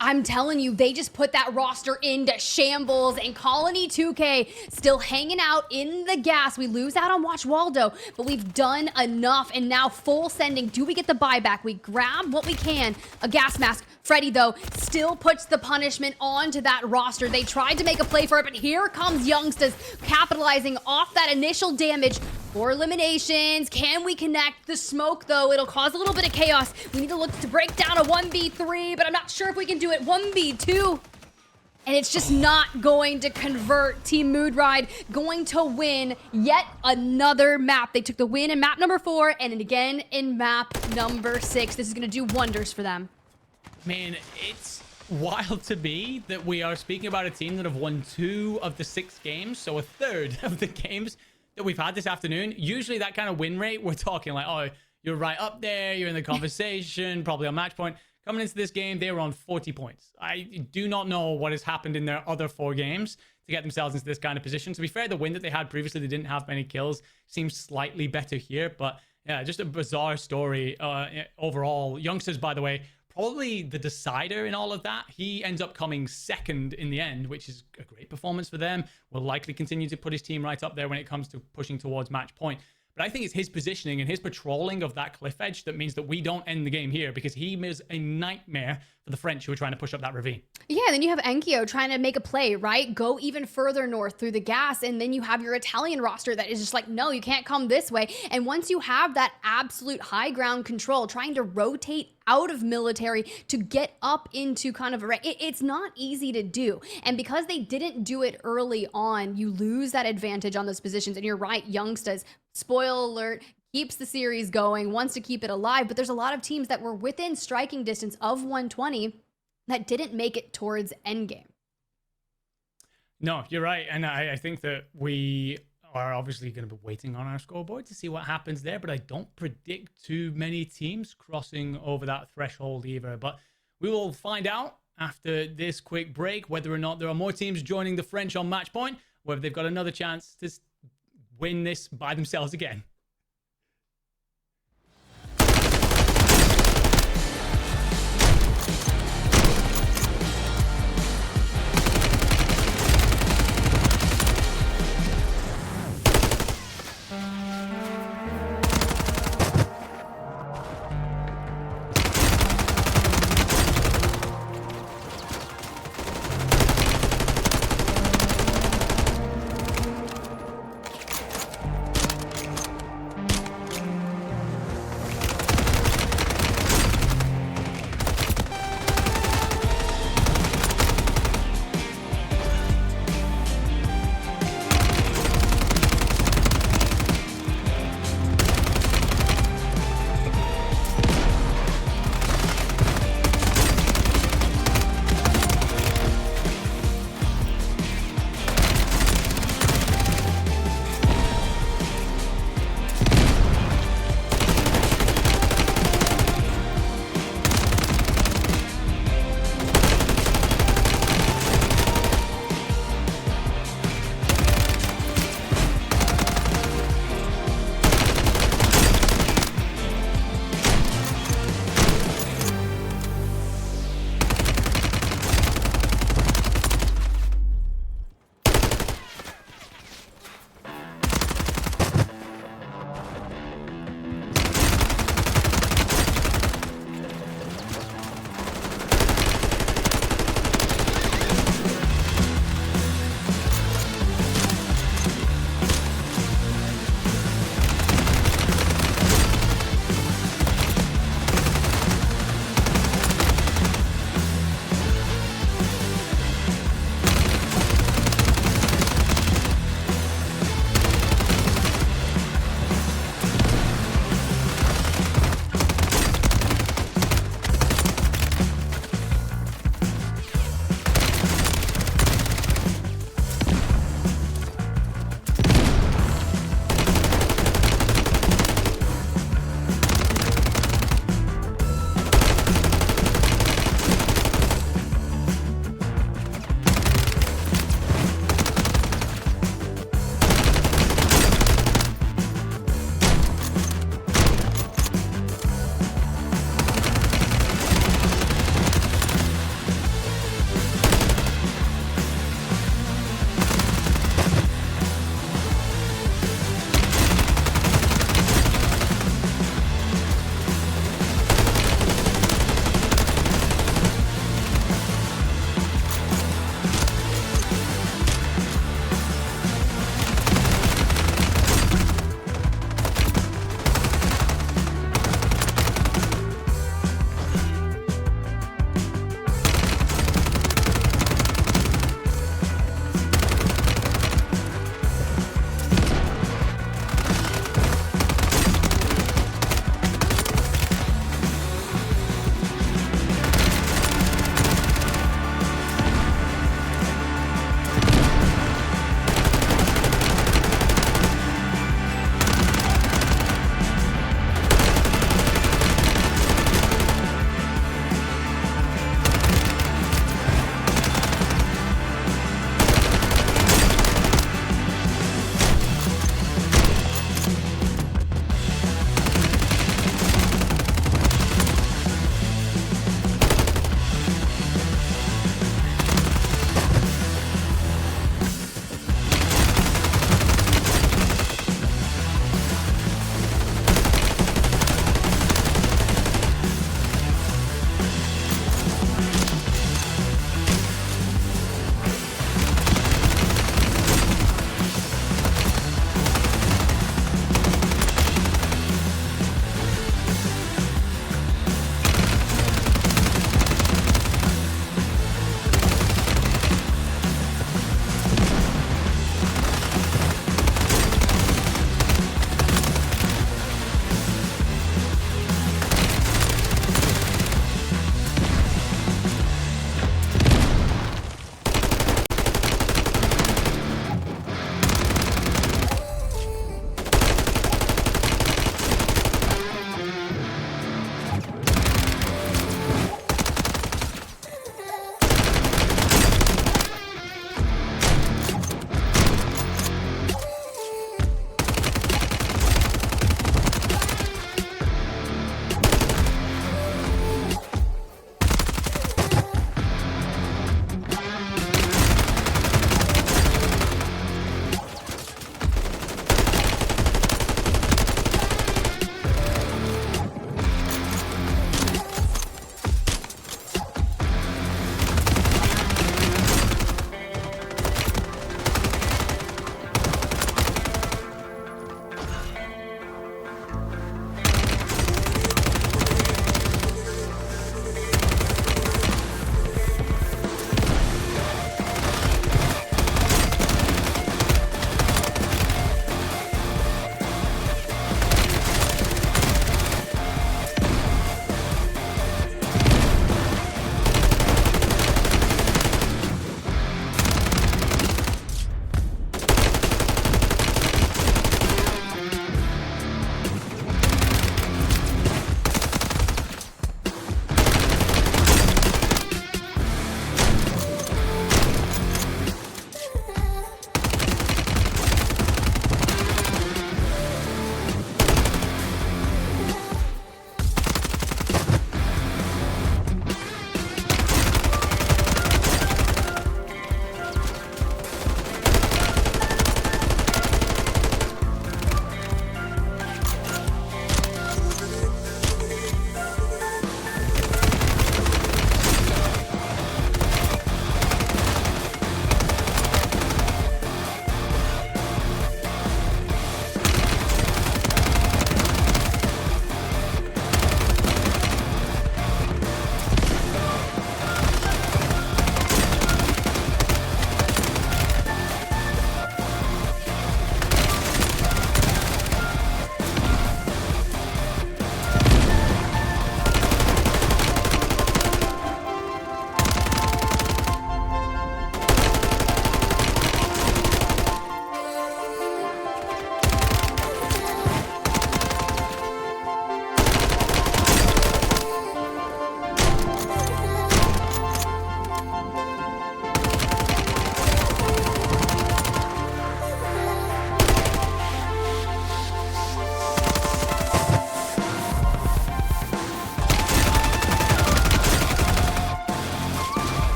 I'm telling you, they just put that roster into shambles, and Colony 2K still hanging out in the gas. We lose out on Watch Waldo, but we've done enough, and now full sending. Do we get the buyback? We grab what we can. A gas mask. Freddy, though, still puts the punishment onto that roster. They tried to make a play for it, but here comes Youngsters capitalizing off that initial damage. 4 eliminations. Can we connect the smoke, though? It'll cause a little bit of chaos. We need to look to break down a 1v3, but I'm not sure if we can do it. 1v2. And it's just not going to convert. Team Moonride going to win yet another map. They took the win in map number 4 and again in map number 6. This is going to do wonders for them. Man, it's wild to me that we are speaking about a team that have won 2 of the 6 games, so a third of the games that we've had this afternoon. Usually that kind of win rate, we're talking like, oh, you're right up there, you're in the conversation, probably on match point. Coming into this game, they were on 40 points. I do not know what has happened in their other 4 games to get themselves into this kind of position. To be fair, the win that they had previously, they didn't have many kills, seems slightly better here. But yeah, just a bizarre story overall. Youngsters, by the way, probably the decider in all of that. He ends up coming second in the end, which is a great performance for them. Will likely continue to put his team right up there when it comes to pushing towards match point. But I think it's his positioning and his patrolling of that cliff edge that means that we don't end the game here, because he is a nightmare for the French who are trying to push up that ravine. Yeah, then you have enkeo trying to make a play, right? Go even further north through the gas, and then you have your Italian roster that is just like, no, you can't come this way. And once you have that absolute high ground control, trying to rotate out of military to get up into kind of it's not easy to do. And because they didn't do it early on, you lose that advantage on those positions. And you're right, Youngsters, spoil alert, keeps the series going, wants to keep it alive, but there's a lot of teams that were within striking distance of 120 that didn't make it towards endgame. No, you're right. And I think that we are obviously going to be waiting on our scoreboard to see what happens there, but I don't predict too many teams crossing over that threshold either. But we will find out after this quick break whether or not there are more teams joining the French on match point, whether they've got another chance to win this by themselves again.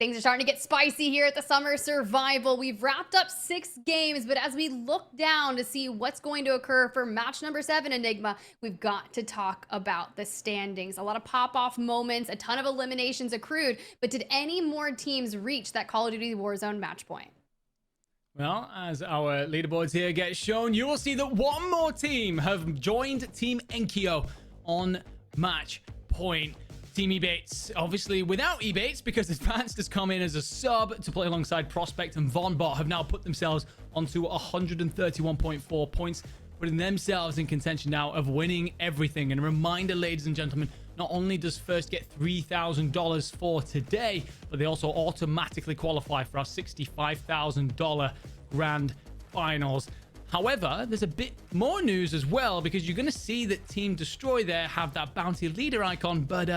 Things are starting to get spicy here at the Summer Survival. We've wrapped up 6 games, but as we look down to see what's going to occur for match number 7, Enigma, we've got to talk about the standings. A lot of pop-off moments, a ton of eliminations accrued, but did any more teams reach that Call of Duty Warzone match point? Well, as our leaderboards here get shown, you will see that one more team have joined Team enkeo on match point. Team Ebates, obviously without Ebates, because Advanced has come in as a sub to play alongside Prospect, and vonbot have now put themselves onto 131.4 points, putting themselves in contention now of winning everything. And a reminder, ladies and gentlemen, not only does First get $3,000 for today, but they also automatically qualify for our $65,000 grand finals. However, there's a bit more news as well, because you're going to see that Team Destroy there have that bounty leader icon, but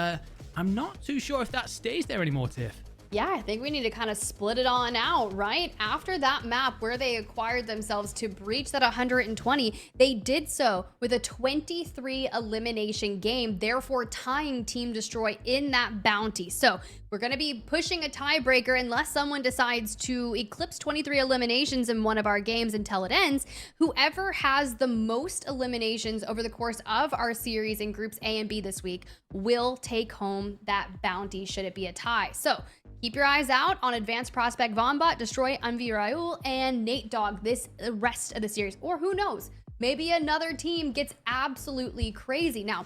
I'm not too sure if that stays there anymore, Tiff. Yeah, I think we need to kind of split it on out, right? After that map where they acquired themselves to breach that 120, they did so with a 23 elimination game, therefore tying Team Destroy in that bounty. So we're going to be pushing a tiebreaker unless someone decides to eclipse 23 eliminations in one of our games until it ends. Whoever has the most eliminations over the course of our series in groups A and B this week will take home that bounty should it be a tie. So keep your eyes out on Advanced Prospect, vonbot, Destroy, envyrxul, and natedogg this rest of the series. Or who knows, maybe another team gets absolutely crazy. Now,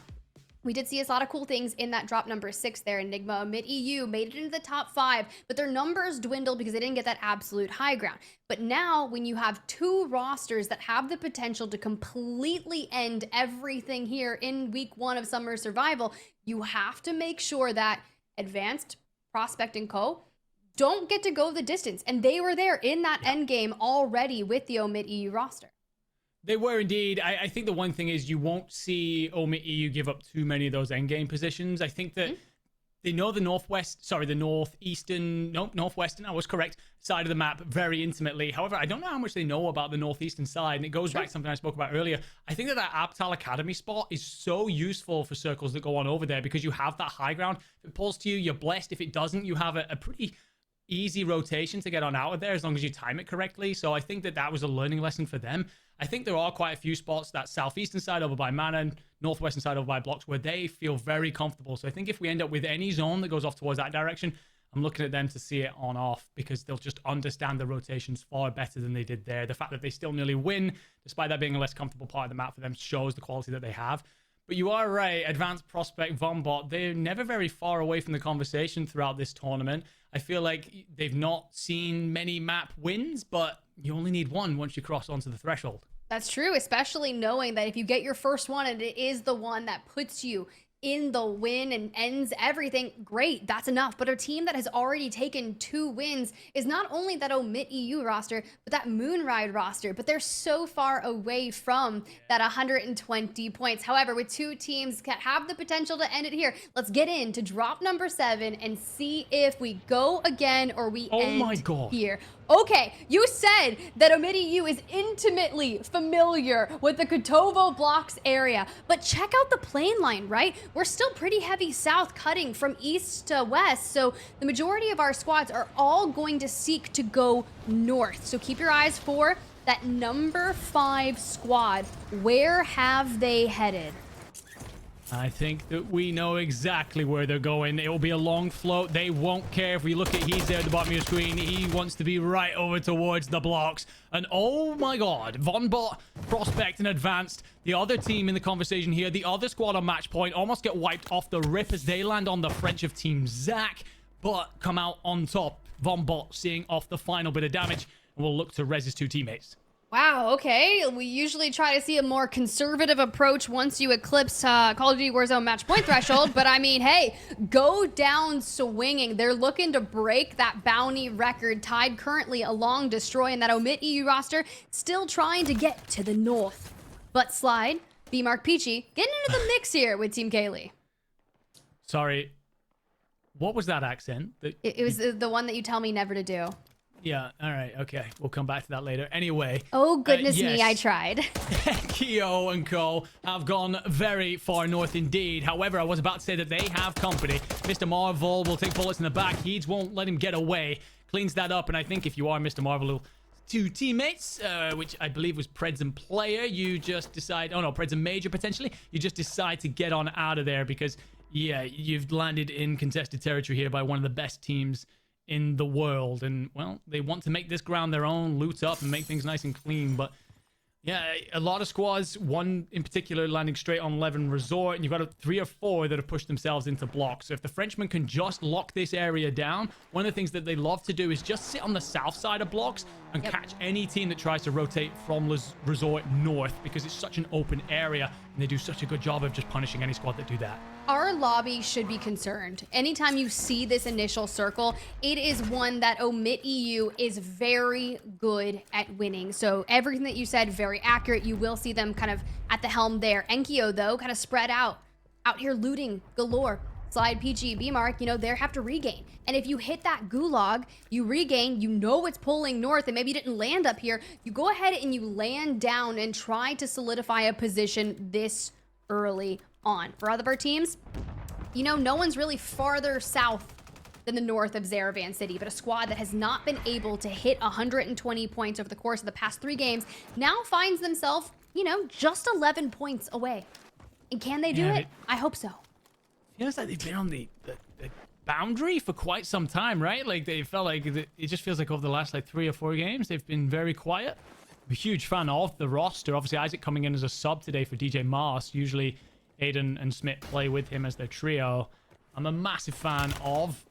we did see a lot of cool things in that drop number 6 there. Enigma, mid-EU, made it into the top 5, but their numbers dwindled because they didn't get that absolute high ground. But now, when you have 2 rosters that have the potential to completely end everything here in week 1 of Summer Survival, you have to make sure that Advanced Prospect and Co. don't get to go the distance. And they were there in that end game already with the Omid EU roster. They were indeed. I think the one thing is you won't see Omid EU give up too many of those end game positions. I think that they know the northwestern, I was correct, side of the map very intimately. However, I don't know how much they know about the northeastern side, and it goes back to something I spoke about earlier. I think that Aptal Academy spot is so useful for circles that go on over there because you have that high ground. If it pulls to you, you're blessed. If it doesn't, you have a pretty easy rotation to get on out of there as long as you time it correctly. So I think that was a learning lesson for them. I think there are quite a few spots, that southeastern side over by Mana, northwestern side over by Blocks, where they feel very comfortable. So I think if we end up with any zone that goes off towards that direction, I'm looking at them to see it on off, because they'll just understand the rotations far better than they did there. The fact that they still nearly win, despite that being a less comfortable part of the map for them, shows the quality that they have. But you are right, Advanced Prospect, vonbot, they're never very far away from the conversation throughout this tournament. I feel like they've not seen many map wins, but you only need one once you cross onto the threshold. That's true, especially knowing that if you get your first one and it is the one that puts you in the win and ends everything, great, that's enough. But a team that has already taken 2 wins is not only that Omid EU roster, but that Moonride roster, but they're so far away from that 120 points. However, with 2 teams that have the potential to end it here, let's get into drop number 7 and see if we go again or we end here. Okay, you said that Omid EU is intimately familiar with the Kotovo Blocks area, but check out the plane line, right? We're still pretty heavy south, cutting from east to west, so the majority of our squads are all going to seek to go north. So keep your eyes for that number 5 squad. Where have they headed? I think that we know exactly where they're going. It will be a long float. They won't care if we look at he's there at the bottom of your screen. He wants to be right over towards the blocks. And oh my god, vonbot, Prospect, and Advanced, the other team in the conversation here, the other squad on match point, almost get wiped off the rip as they land on the French of Team Zach, but come out on top. vonbot seeing off the final bit of damage, and will look to res his 2 teammates. Wow, okay. We usually try to see a more conservative approach once you eclipse Call of Duty Warzone match point threshold, but I mean, hey, go down swinging. They're looking to break that bounty record, tied currently along Destroy, and that Omid EU roster still trying to get to the north. But Slide, B-Mark Peachy, getting into the mix here with Team Kalei. Sorry, what was that accent? It was the one that you tell me never to do. Yeah, all right, okay. We'll come back to that later. Anyway. Oh, goodness yes. me, I tried. enkeo and co have gone very far north indeed. However, I was about to say that they have company. Mr. Marvel will take bullets in the back. Heeds won't let him get away. Cleans that up, and I think if you are Mr. Marvel, two teammates, which I believe was Preds and Player, you just decide... Oh, no, Preds and Major, potentially. You just decide to get on out of there because, yeah, you've landed in contested territory here by one of the best teams in the world, and well, they want to make this ground their own, loot up and make things nice and clean. But yeah, a lot of squads, one in particular landing straight on 11 Resort, and you've got 3 or 4 that have pushed themselves into blocks. So if the Frenchmen can just lock this area down, one of the things that they love to do is just sit on the south side of blocks and catch any team that tries to rotate from Resort north, because it's such an open area and they do such a good job of just punishing any squad that do that. Our lobby should be concerned. Anytime you see this initial circle, it is one that Omit EU is very good at winning. So everything that you said, very accurate. You will see them kind of at the helm there. enkeo, though, kind of spread out here looting galore. Slide, PG, B mark, you know, they have to regain. And if you hit that gulag, you regain, you know it's pulling north, and maybe you didn't land up here, you go ahead and you land down and try to solidify a position this early on. For other of our teams, you know, no one's really farther south than the north of Zerevan City, but a squad that has not been able to hit 120 points over the course of the past 3 games now finds themselves, you know, just 11 points away. And can they do it? I hope so. Feels like they've been on the boundary for quite some time, right? Like they felt like it just feels like over the last like 3 or 4 games, they've been very quiet. I'm a huge fan of the roster. Obviously, Isaac coming in as a sub today for DJ Mars. Usually, Aydan and Smith play with him as their trio. I'm a massive fan of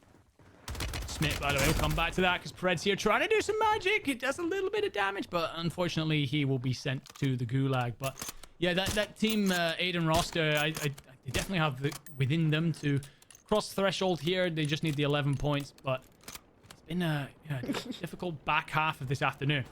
Smith, by the way. We'll come back to that because Pred's here trying to do some magic. It does a little bit of damage, but unfortunately, he will be sent to the gulag. But yeah, that team Aydan roster, they definitely have within them to cross threshold here. They just need the 11 points, but it's been a difficult back half of this afternoon.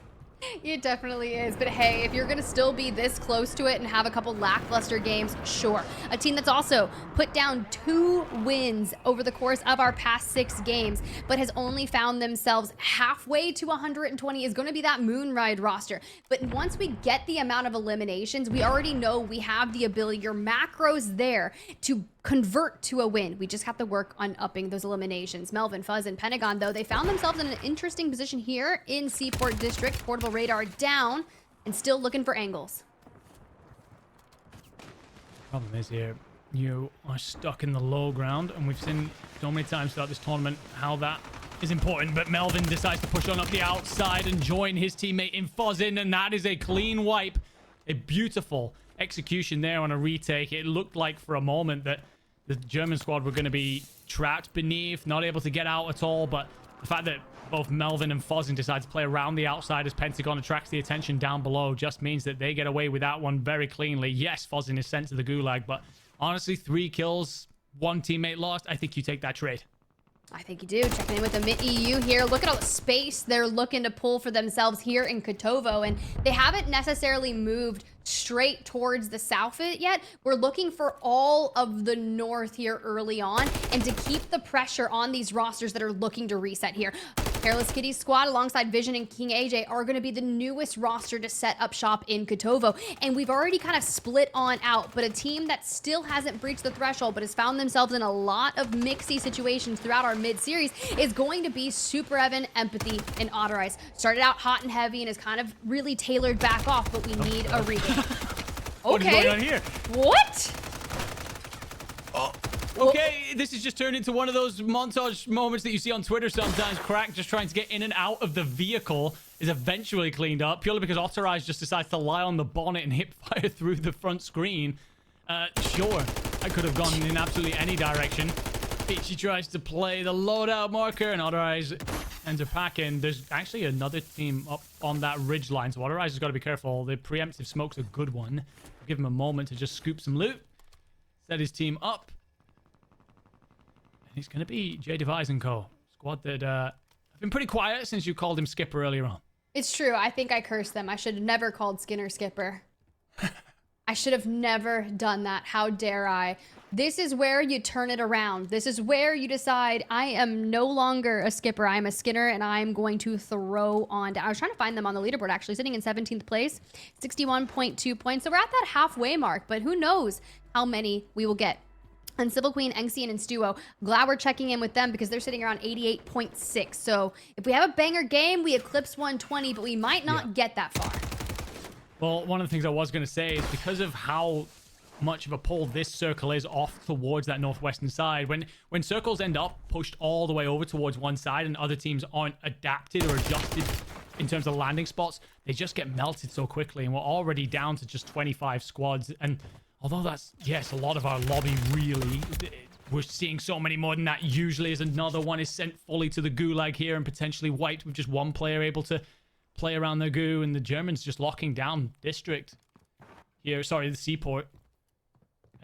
It definitely is. But hey, if you're going to still be this close to it and have a couple lackluster games, sure. A team that's also put down 2 wins over the course of our past 6 games, but has only found themselves halfway to 120 is going to be that Moonride roster. But once we get the amount of eliminations, we already know we have the ability, your macros there, to convert to a win. We just have to work on upping those eliminations. Melvin, Fuzz, and Pentagon, though, they found themselves in an interesting position here in Seaport District. Portable radar down and still looking for angles. Problem is here, you are stuck in the low ground, and we've seen so many times throughout this tournament how that is important. But Melvin decides to push on up the outside and join his teammate in Fuzzin, and that is a clean wipe. A beautiful execution there on a retake. It looked like for a moment that the German squad were going to be trapped beneath, not able to get out at all, but the fact that both Melvin and Fuzzin decide to play around the outside as Pentagon attracts the attention down below just means that they get away with that one very cleanly. Yes, Fuzzin is sent to the gulag, but honestly, 3 kills, 1 teammate lost. I think you take that trade. I think you do. Checking in with the Mid EU here. Look at all the space they're looking to pull for themselves here in Kotovo, and they haven't necessarily moved straight towards the south yet. We're looking for all of the north here early on, and to keep the pressure on these rosters that are looking to reset here. Careless Kitty's squad alongside Vision and King AJ are going to be the newest roster to set up shop in Kotovo. And we've already kind of split on out, but a team that still hasn't breached the threshold but has found themselves in a lot of mixy situations throughout our mid-series is going to be Superevan, Empathy, and Ottereyes. Started out hot and heavy and is kind of really tailored back off, but we need a regain. What is going on here? What? Okay, this has just turned into one of those montage moments that you see on Twitter sometimes. Crack just trying to get in and out of the vehicle is eventually cleaned up purely because Ottereyes just decides to lie on the bonnet and hip fire through the front screen. Sure, I could have gone in absolutely any direction. She tries to play the loadout marker and Ottereyes ends up packing. There's actually another team up on that ridge line, so Ottereyes has got to be careful. The preemptive smoke's a good one. Give him a moment to just scoop some loot. Set his team up. He's going to be J Devise and Co. Squad that have been pretty quiet since you called him Skipper earlier on. It's true. I think I cursed them. I should have never called Skinner Skipper. I should have never done that. How dare I? This is where you turn it around. This is where you decide, I am no longer a skipper. I'm a skinner, and I'm going to throw on down. I was trying to find them on the leaderboard, actually, sitting in 17th place, 61.2 points. So we're at that halfway mark, but who knows how many we will get. And Civil Queen, Engsian, and Stuo, glad we're checking in with them because they're sitting around 88.6. So if we have a banger game, we eclipse 120, but we might not get that far. Well, one of the things I was going to say is because of how much of a pull this circle is off towards that northwestern side, when circles end up pushed all the way over towards one side and other teams aren't adapted or adjusted in terms of landing spots, they just get melted so quickly, and we're already down to just 25 squads. And although that's, yes, a lot of our lobby, really, we're seeing so many more than that usually, as another one is sent fully to the gulag here and potentially wiped with just one player able to play around the goo, and the Germans just locking down district here, sorry, the seaport.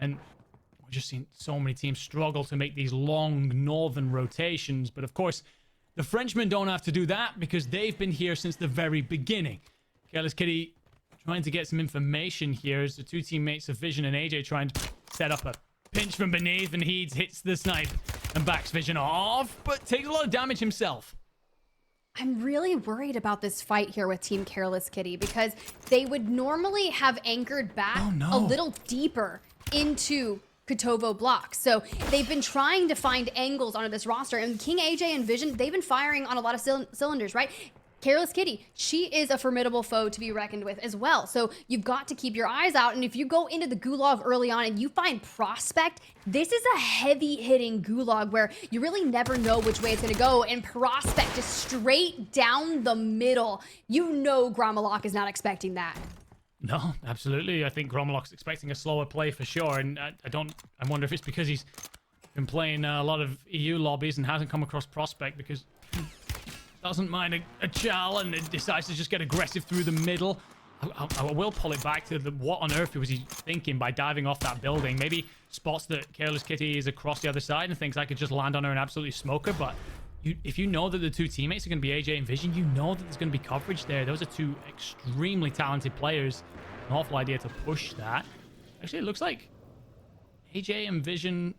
And we're just seeing so many teams struggle to make these long northern rotations. But of course, the Frenchmen don't have to do that because they've been here since the very beginning. Careless Kitty trying to get some information here as the two teammates of Vision and AJ trying to set up a pinch from beneath, and Heeds hits the snipe and backs Vision off, but takes a lot of damage himself. I'm really worried about this fight here with Team Careless Kitty because they would normally have anchored back a little deeper into Kotovo blocks. So they've been trying to find angles onto this roster, and King AJ and Vision, they've been firing on a lot of cylinders, right? Careless Kitty, she is a formidable foe to be reckoned with as well. So you've got to keep your eyes out. And if you go into the gulag early on and you find Prospect, this is a heavy hitting gulag where you really never know which way it's going to go. And Prospect is straight down the middle. You know gromalokk is not expecting that. No, absolutely. I think gromalokk's expecting a slower play for sure. And I wonder if it's because he's been playing a lot of EU lobbies and hasn't come across Prospect, because doesn't mind a chal and it decides to just get aggressive through the middle. I will pull it back to what on earth was he thinking by diving off that building. Maybe spots that Careless Kitty is across the other side and thinks I could just land on her and absolutely smoke her. But if you know that the two teammates are going to be AJ and Vision, you know that there's going to be coverage there. Those are two extremely talented players. An awful idea to push that. Actually, it looks like AJ and Vision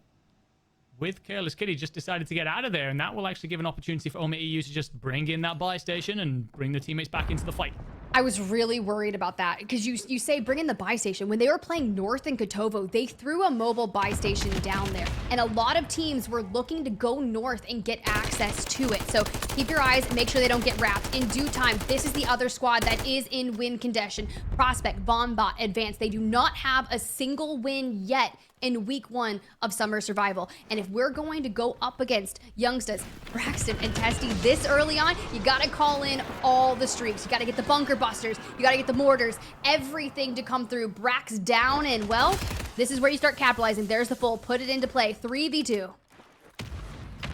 with Careless Kitty just decided to get out of there, and that will actually give an opportunity for omekiy to just bring in that buy station and bring the teammates back into the fight. I was really worried about that because you say bring in the buy station. When they were playing North in Kotovo, they threw a mobile buy station down there, and a lot of teams were looking to go north and get access to it. So keep your eyes, make sure they don't get wrapped. In due time, this is the other squad that is in win condition. Prospect, vonbot, Advanced. They do not have a single win yet in week 1 of Summer Survival. And if we're going to go up against youngsters, Braxton and Testy this early on, you gotta call in all the streaks. You gotta get the bunker busters, you gotta get the mortars, everything to come through. Brax down, and well, this is where you start capitalizing. There's the full, put it into play, 3v2.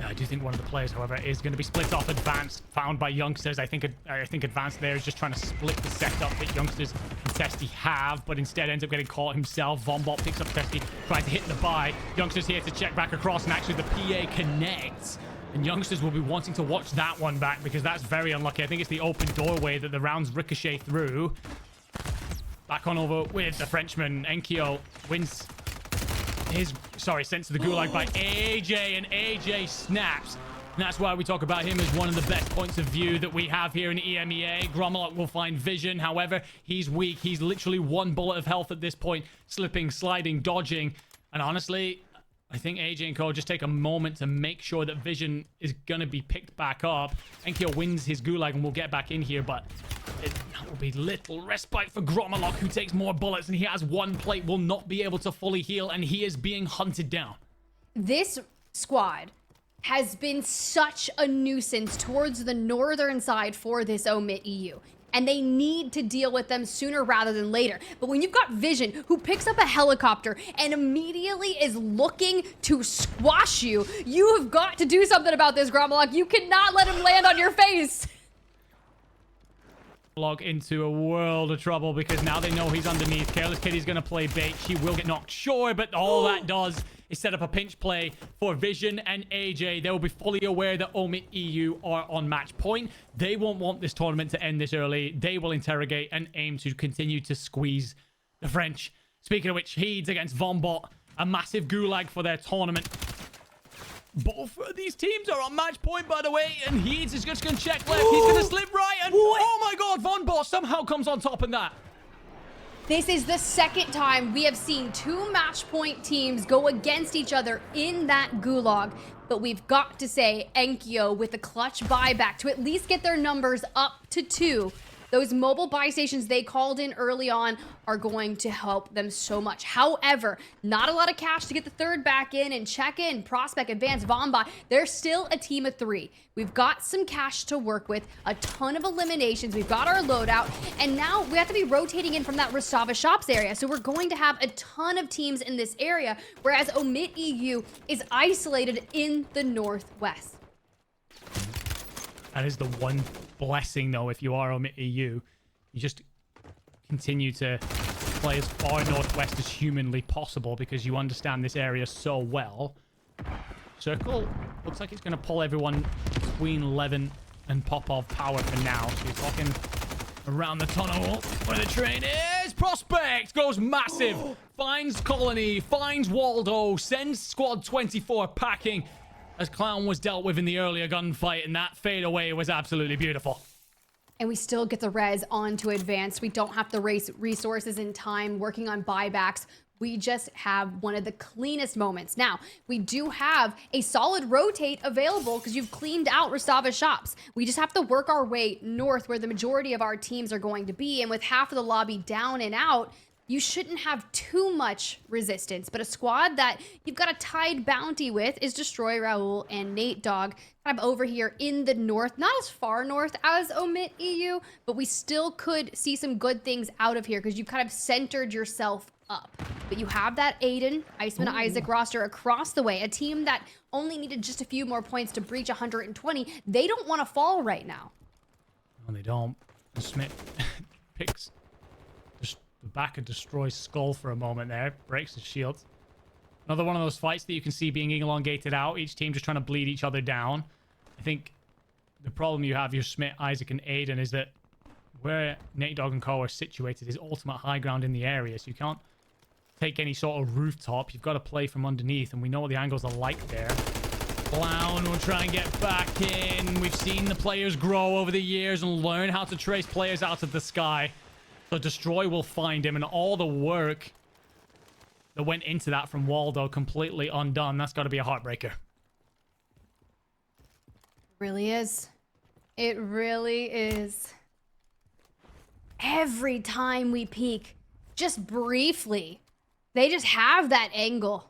I do think one of the players, however, is going to be split off. Advanced, found by youngsters. I think Advanced there is just trying to split the setup that youngsters and Testy have, but instead ends up getting caught himself. vonbot picks up Testy, tries to hit the buy. Youngsters here to check back across, and actually the PA connects. And youngsters will be wanting to watch that one back because that's very unlucky. I think it's the open doorway that the rounds ricochet through. Back on over with the Frenchman. Enkeo wins his, sent to the gulag by AJ, and AJ snaps. And that's why we talk about him as one of the best points of view that we have here in EMEA. gromalokk will find Vision. However, he's weak. He's literally 1 bullet of health at this point. Slipping, sliding, dodging. And honestly, I think AJ and Co just take a moment to make sure that Vision is going to be picked back up. Enkeo wins his gulag and will get back in here, but that will be little respite for gromalokk, who takes more bullets, and he has 1 plate, will not be able to fully heal, and he is being hunted down. This squad has been such a nuisance towards the northern side for this oekiy, and they need to deal with them sooner rather than later. But when you've got Vision, who picks up a helicopter and immediately is looking to squash you, you have got to do something about this, gromalokk. You cannot let him land on your face. Log into a world of trouble because now they know he's underneath. Careless Kitty's going to play bait. She will get knocked, sure, but all that does is set up a pinch play for Vision and AJ. They will be fully aware that omekiy are on match point. They won't want this tournament to end this early. They will interrogate and aim to continue to squeeze the French. Speaking of which, Heeds against vonbot. a massive gulag for their tournament. Both of these teams are on match point, by the way, and he's just going to check left. He's going to slip right, and oh my god, vonbot somehow comes on top of that. This is the second time we have seen two match point teams go against each other in that gulag. But we've got to say, enkeo with a clutch buyback to at least get their numbers up to 2. Those mobile buy stations they called in early on are going to help them so much. However, not a lot of cash to get the third back in and check in. Prospect, Advance, vonbot, they're still a team of 3. We've got some cash to work with, a ton of eliminations. We've got our loadout, and now we have to be rotating in from that Rostava Shops area. So we're going to have a ton of teams in this area, whereas oekiy is isolated in the northwest. That is the one blessing, though, if you are oekiy. You just continue to play as far northwest as humanly possible because you understand this area so well. Circle looks like it's going to pull everyone between Levin and Popov power for now. So he's walking around the tunnel where the train is. Prospect goes massive. Finds Colony, finds Waldo, sends Squad 24 packing as Clown was dealt with in the earlier gunfight, and that fadeaway was absolutely beautiful. And we still get the res onto Advanced. We don't have to race resources in time working on buybacks. We just have one of the cleanest moments. Now, we do have a solid rotate available because you've cleaned out Rostava Shops. We just have to work our way north where the majority of our teams are going to be. And with half of the lobby down and out, you shouldn't have too much resistance. But a squad that you've got a tied bounty with is Destroy Raul and natedogg, kind of over here in the north. Not as far north as oekiy, but we still could see some good things out of here because you've kind of centered yourself up. But you have that Aiden, Iceman, Isaac roster across the way. A team that only needed just a few more points to breach 120. They don't want to fall right now. No, they don't. Smith picks the back and destroys Skull for a moment there. Breaks his shield. Another one of those fights that you can see being elongated out. Each team just trying to bleed each other down. I think the problem you have, your Smith, Isaac, and Aiden, is that where natedogg and co are situated is ultimate high ground in the area. So you can't take any sort of rooftop. You've got to play from underneath, and we know what the angles are like there. Clown will try and get back in. We've seen the players grow over the years and learn how to trace players out of the sky. So Destroy will find him, and all the work that went into that from Waldo completely undone. That's got to be a heartbreaker. Really is. It really is. Every time we peek, just briefly, they just have that angle.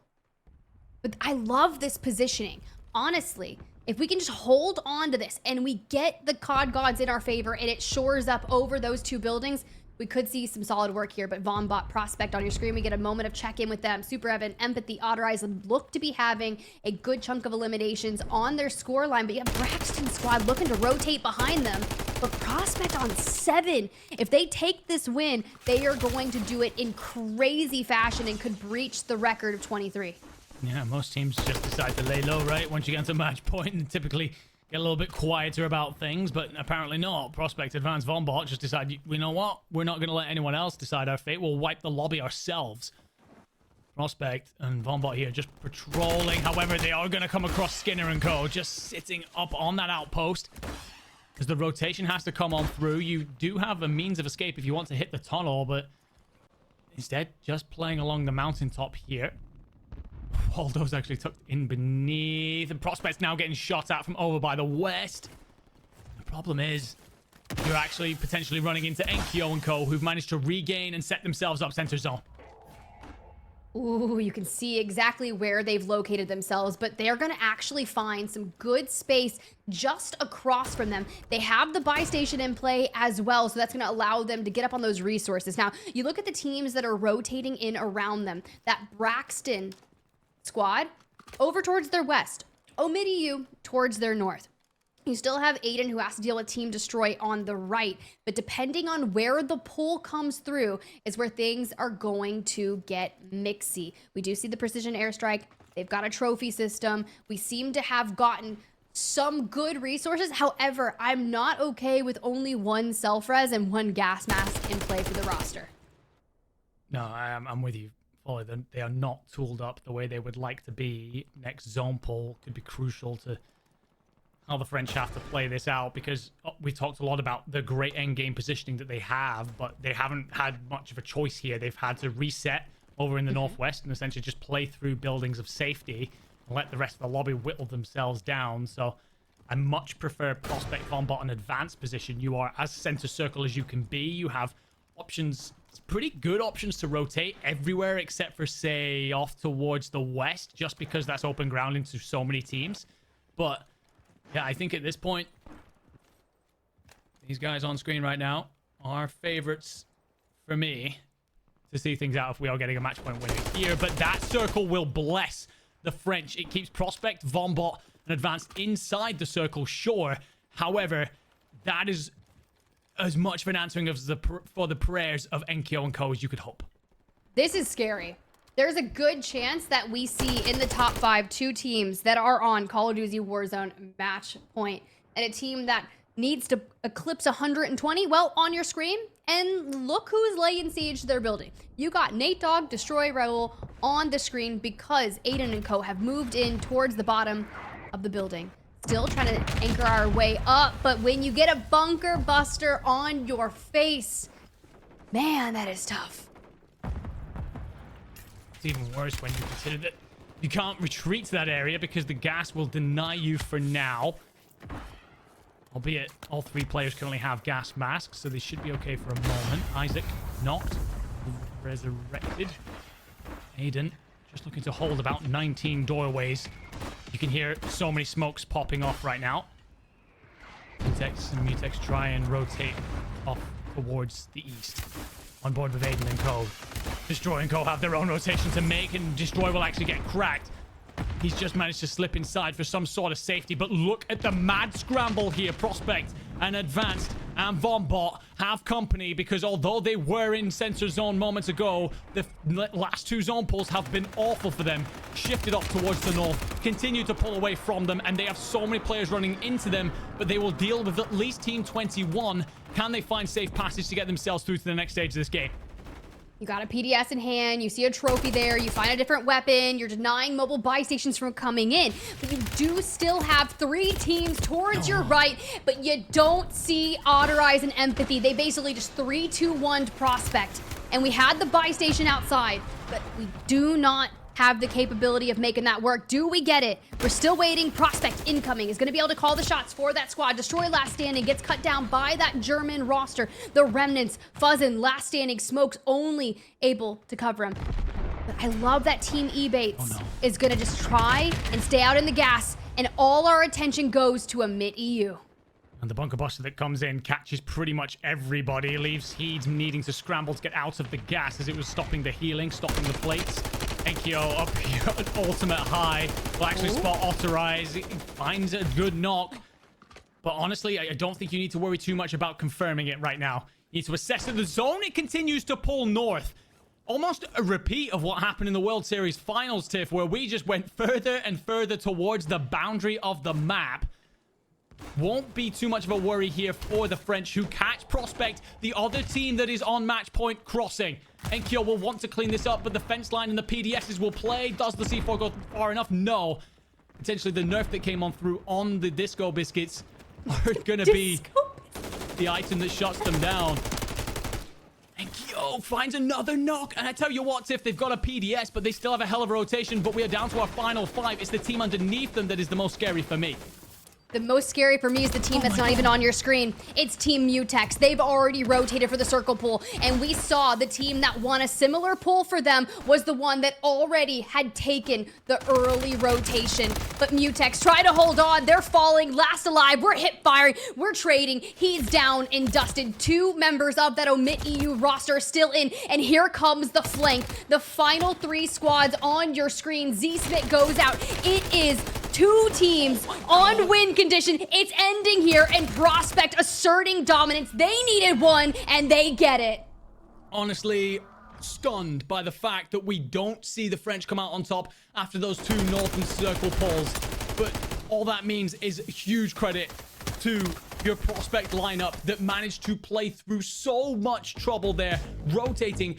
But I love this positioning. Honestly, if we can just hold on to this and we get the COD gods in our favor and it shores up over those two buildings, we could see some solid work here. But vonbot, Prospect on your screen, we get a moment of check-in with them. Superevan, Empathy, ottereyes look to be having a good chunk of eliminations on their scoreline. But you have Braxton squad looking to rotate behind them. But Prospect on 7. If they take this win, they are going to do it in crazy fashion and could breach the record of 23. Yeah, most teams just decide to lay low, right? Once you get to match point and typically get a little bit quieter about things, but apparently not. Prospect, Advance, vonbot just decide, you know what? We're not going to let anyone else decide our fate. We'll wipe the lobby ourselves. Prospect and vonbot here just patrolling. However, they are going to come across Skinner and co. Just sitting up on that outpost because the rotation has to come on through. You do have a means of escape if you want to hit the tunnel, but instead, just playing along the mountaintop here. Waldo's actually tucked in beneath, and Prospect's now getting shot at from over by the west. The problem is, you're actually potentially running into enkeo and co, who've managed to regain and set themselves up center zone. Ooh, you can see exactly where they've located themselves, but they're going to actually find some good space just across from them. They have the buy station in play as well, so that's going to allow them to get up on those resources. Now, you look at the teams that are rotating in around them. That Braxton squad over towards their west, oekiy towards their north. You still have Aiden, who has to deal with Team Destroy on the right, but depending on where the pull comes through is where things are going to get mixy. We do see the precision airstrike. They've got a trophy system. We seem to have gotten some good resources. However, I'm not okay with only one self-res and one gas mask in play for the roster. No, I'm with you portfolio. They are not tooled up the way they would like to be. Next zone pull could be crucial to how the French have to play this out, because we talked a lot about the great end game positioning that they have, but they haven't had much of a choice here. They've had to reset over in the northwest and essentially just play through buildings of safety and let the rest of the lobby whittle themselves down. So I much prefer prospect, vonbot, and advanced position. You are as center circle as you can be. You have options, pretty good options to rotate everywhere except for, say, off towards the west, just because that's open ground into so many teams. But yeah, I think at this point, these guys on screen right now are favorites for me to see things out if we are getting a match point winning here. But that circle will bless the French. It keeps prospect, vonbot, and advanced inside the circle, sure. However, that is as much of an answering of for the prayers of enkeo and co as you could hope. This is scary. There's a good chance that we see in the top 5 2 teams that are on Call of Duty Warzone match point, and a team that needs to eclipse 120. Well, on your screen, and look who is laying siege to their building. You got natedogg, Destroy Rebel on the screen because Aydan and co have moved in towards the bottom of the building. Still trying to anchor our way up, but when you get a bunker buster on your face, man, that is tough. It's even worse when you consider that you can't retreat to that area because the gas will deny you for now. Albeit, all 3 players currently have gas masks, so they should be okay for a moment. Isaac knocked, resurrected. Aydan just looking to hold about 19 doorways. You can hear so many smokes popping off right now. Mutex and Mutex try and rotate off towards the east. On board with Aydan and co. Destroy and co have their own rotation to make, and Destroy will actually get cracked. He's just managed to slip inside for some sort of safety, but look at the mad scramble here. Prospect and advanced and vonbot have company, because although they were in center zone moments ago, the last 2 zone pulls have been awful for them. Shifted off towards the north, continue to pull away from them, and they have so many players running into them, but they will deal with at least Team 21. Can they find safe passage to get themselves through to the next stage of this game? You got a PDS in hand, you see a trophy there, you find a different weapon, you're denying mobile buy stations from coming in, but you do still have 3 teams towards your right, but you don't see ottereyes and empathy. They basically just 3-2-1'd prospect, and we had the buy station outside, but we do not have the capability of making that work. Do we get it? We're still waiting. Prospect incoming is going to be able to call the shots for that squad. Destroy last standing, gets cut down by that German roster. The remnants, Fuzzin, last standing, smokes only able to cover him. But I love that Team Ebates is going to just try and stay out in the gas, and all our attention goes to a mid-EU. And the bunker buster that comes in catches pretty much everybody, leaves Heeds needing to scramble to get out of the gas as it was stopping the healing, stopping the plates. enkeo up here at ultimate high. Will actually spot ottereyes. Finds a good knock. But honestly, I don't think you need to worry too much about confirming it right now. You need to assess it. The zone, it continues to pull north. Almost a repeat of what happened in the World Series Finals, Tiff, where we just went further and further towards the boundary of the map. Won't be too much of a worry here for the French, who catch prospect, the other team that is on match point crossing. enkeo will want to clean this up, but the fence line and the PDSs will play. Does the C4 go far enough? No. Potentially the nerf that came on through on the disco biscuits are going to be the item that shuts them down. enkeo finds another knock, and I tell you what, Tiff, they've got a PDS, but they still have a hell of a rotation. But we are down to our final 5. It's the team underneath them that is the most scary for me. The most scary for me is the team that's not even on your screen. It's Team Mutex. They've already rotated for the circle pull, and we saw the team that won a similar pull for them was the one that already had taken the early rotation. But Mutex try to hold on. They're falling, last alive. We're hip firing. We're trading. He's down and dusted. 2 members of that omit EU roster still in, and here comes the flank. The final 3 squads on your screen. Z-Spit goes out. It is 2 teams on win condition. It's ending here, and Prospect asserting dominance. They needed 1, and they get it. Honestly, stunned by the fact that we don't see the French come out on top after those 2 northern circle pulls. But all that means is huge credit to your Prospect lineup that managed to play through so much trouble there, rotating,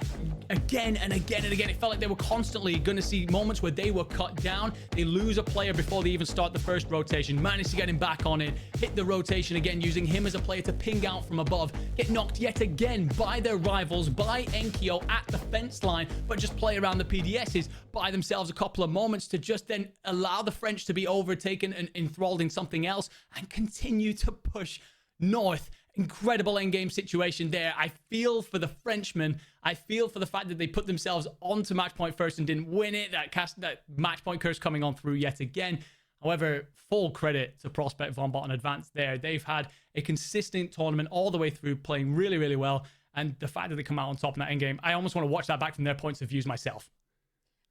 again and again and again. It felt like they were constantly going to see moments where they were cut down. They lose a player before they even start the first rotation, manage to get him back on it, hit the rotation again, using him as a player to ping out from above, get knocked yet again by their rivals, by enkeo at the fence line, but just play around the PDSs, buy themselves a couple of moments to just then allow the French to be overtaken and enthralled in something else, and continue to push north. Incredible endgame situation there. I feel for the Frenchmen. I feel for the fact that they put themselves onto match point first and didn't win it. That match point curse coming on through yet again. However, full credit to Prospect, vonbot, and Advanced there. They've had a consistent tournament all the way through, playing really, really well. And the fact that they come out on top in that endgame, I almost want to watch that back from their points of views myself.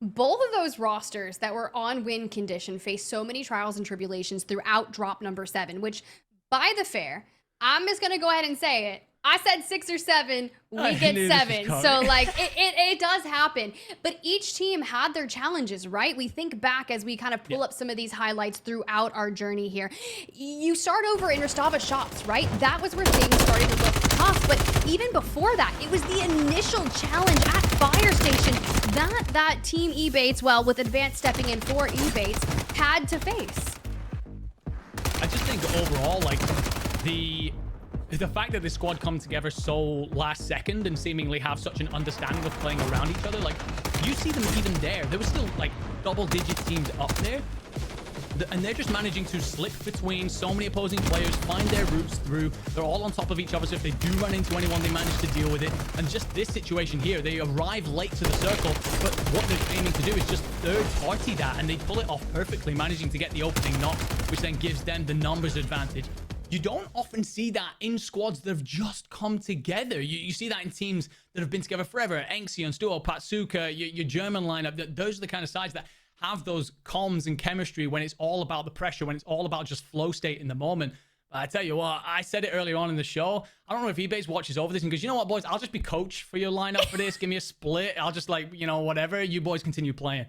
Both of those rosters that were on win condition faced so many trials and tribulations throughout drop number 7, which, by the fair, I'm just going to go ahead and say it. I said 6 or 7, we get 7. So, like, it does happen. But each team had their challenges, right? We think back as we kind of pull up some of these highlights throughout our journey here. You start over in Rostava shots, right? That was where things started to look tough. But even before that, it was the initial challenge at Fire Station that Team Ebates, well, with Advanced stepping in for Ebates, had to face. I just think overall, like, the fact that the squad come together so last second and seemingly have such an understanding of playing around each other, like, you see them even there. There were still, like, double-digit teams up there. And they're just managing to slip between so many opposing players, find their routes through. They're all on top of each other, so if they do run into anyone, they manage to deal with it. And just this situation here, they arrive late to the circle, but what they're aiming to do is just third-party that, and they pull it off perfectly, managing to get the opening knock, which then gives them the numbers advantage. You don't often see that in squads that have just come together. You see that in teams that have been together forever. Enxio, Stuo, Patsuka, your German lineup. Those are the kind of sides that have those comms and chemistry when it's all about the pressure, when it's all about just flow state in the moment. But I tell you what, I said it earlier on in the show. I don't know if Ebates watches over this and goes, you know what, boys, I'll just be coach for your lineup for this. Give me a split. I'll just, like, you know, whatever. You boys continue playing.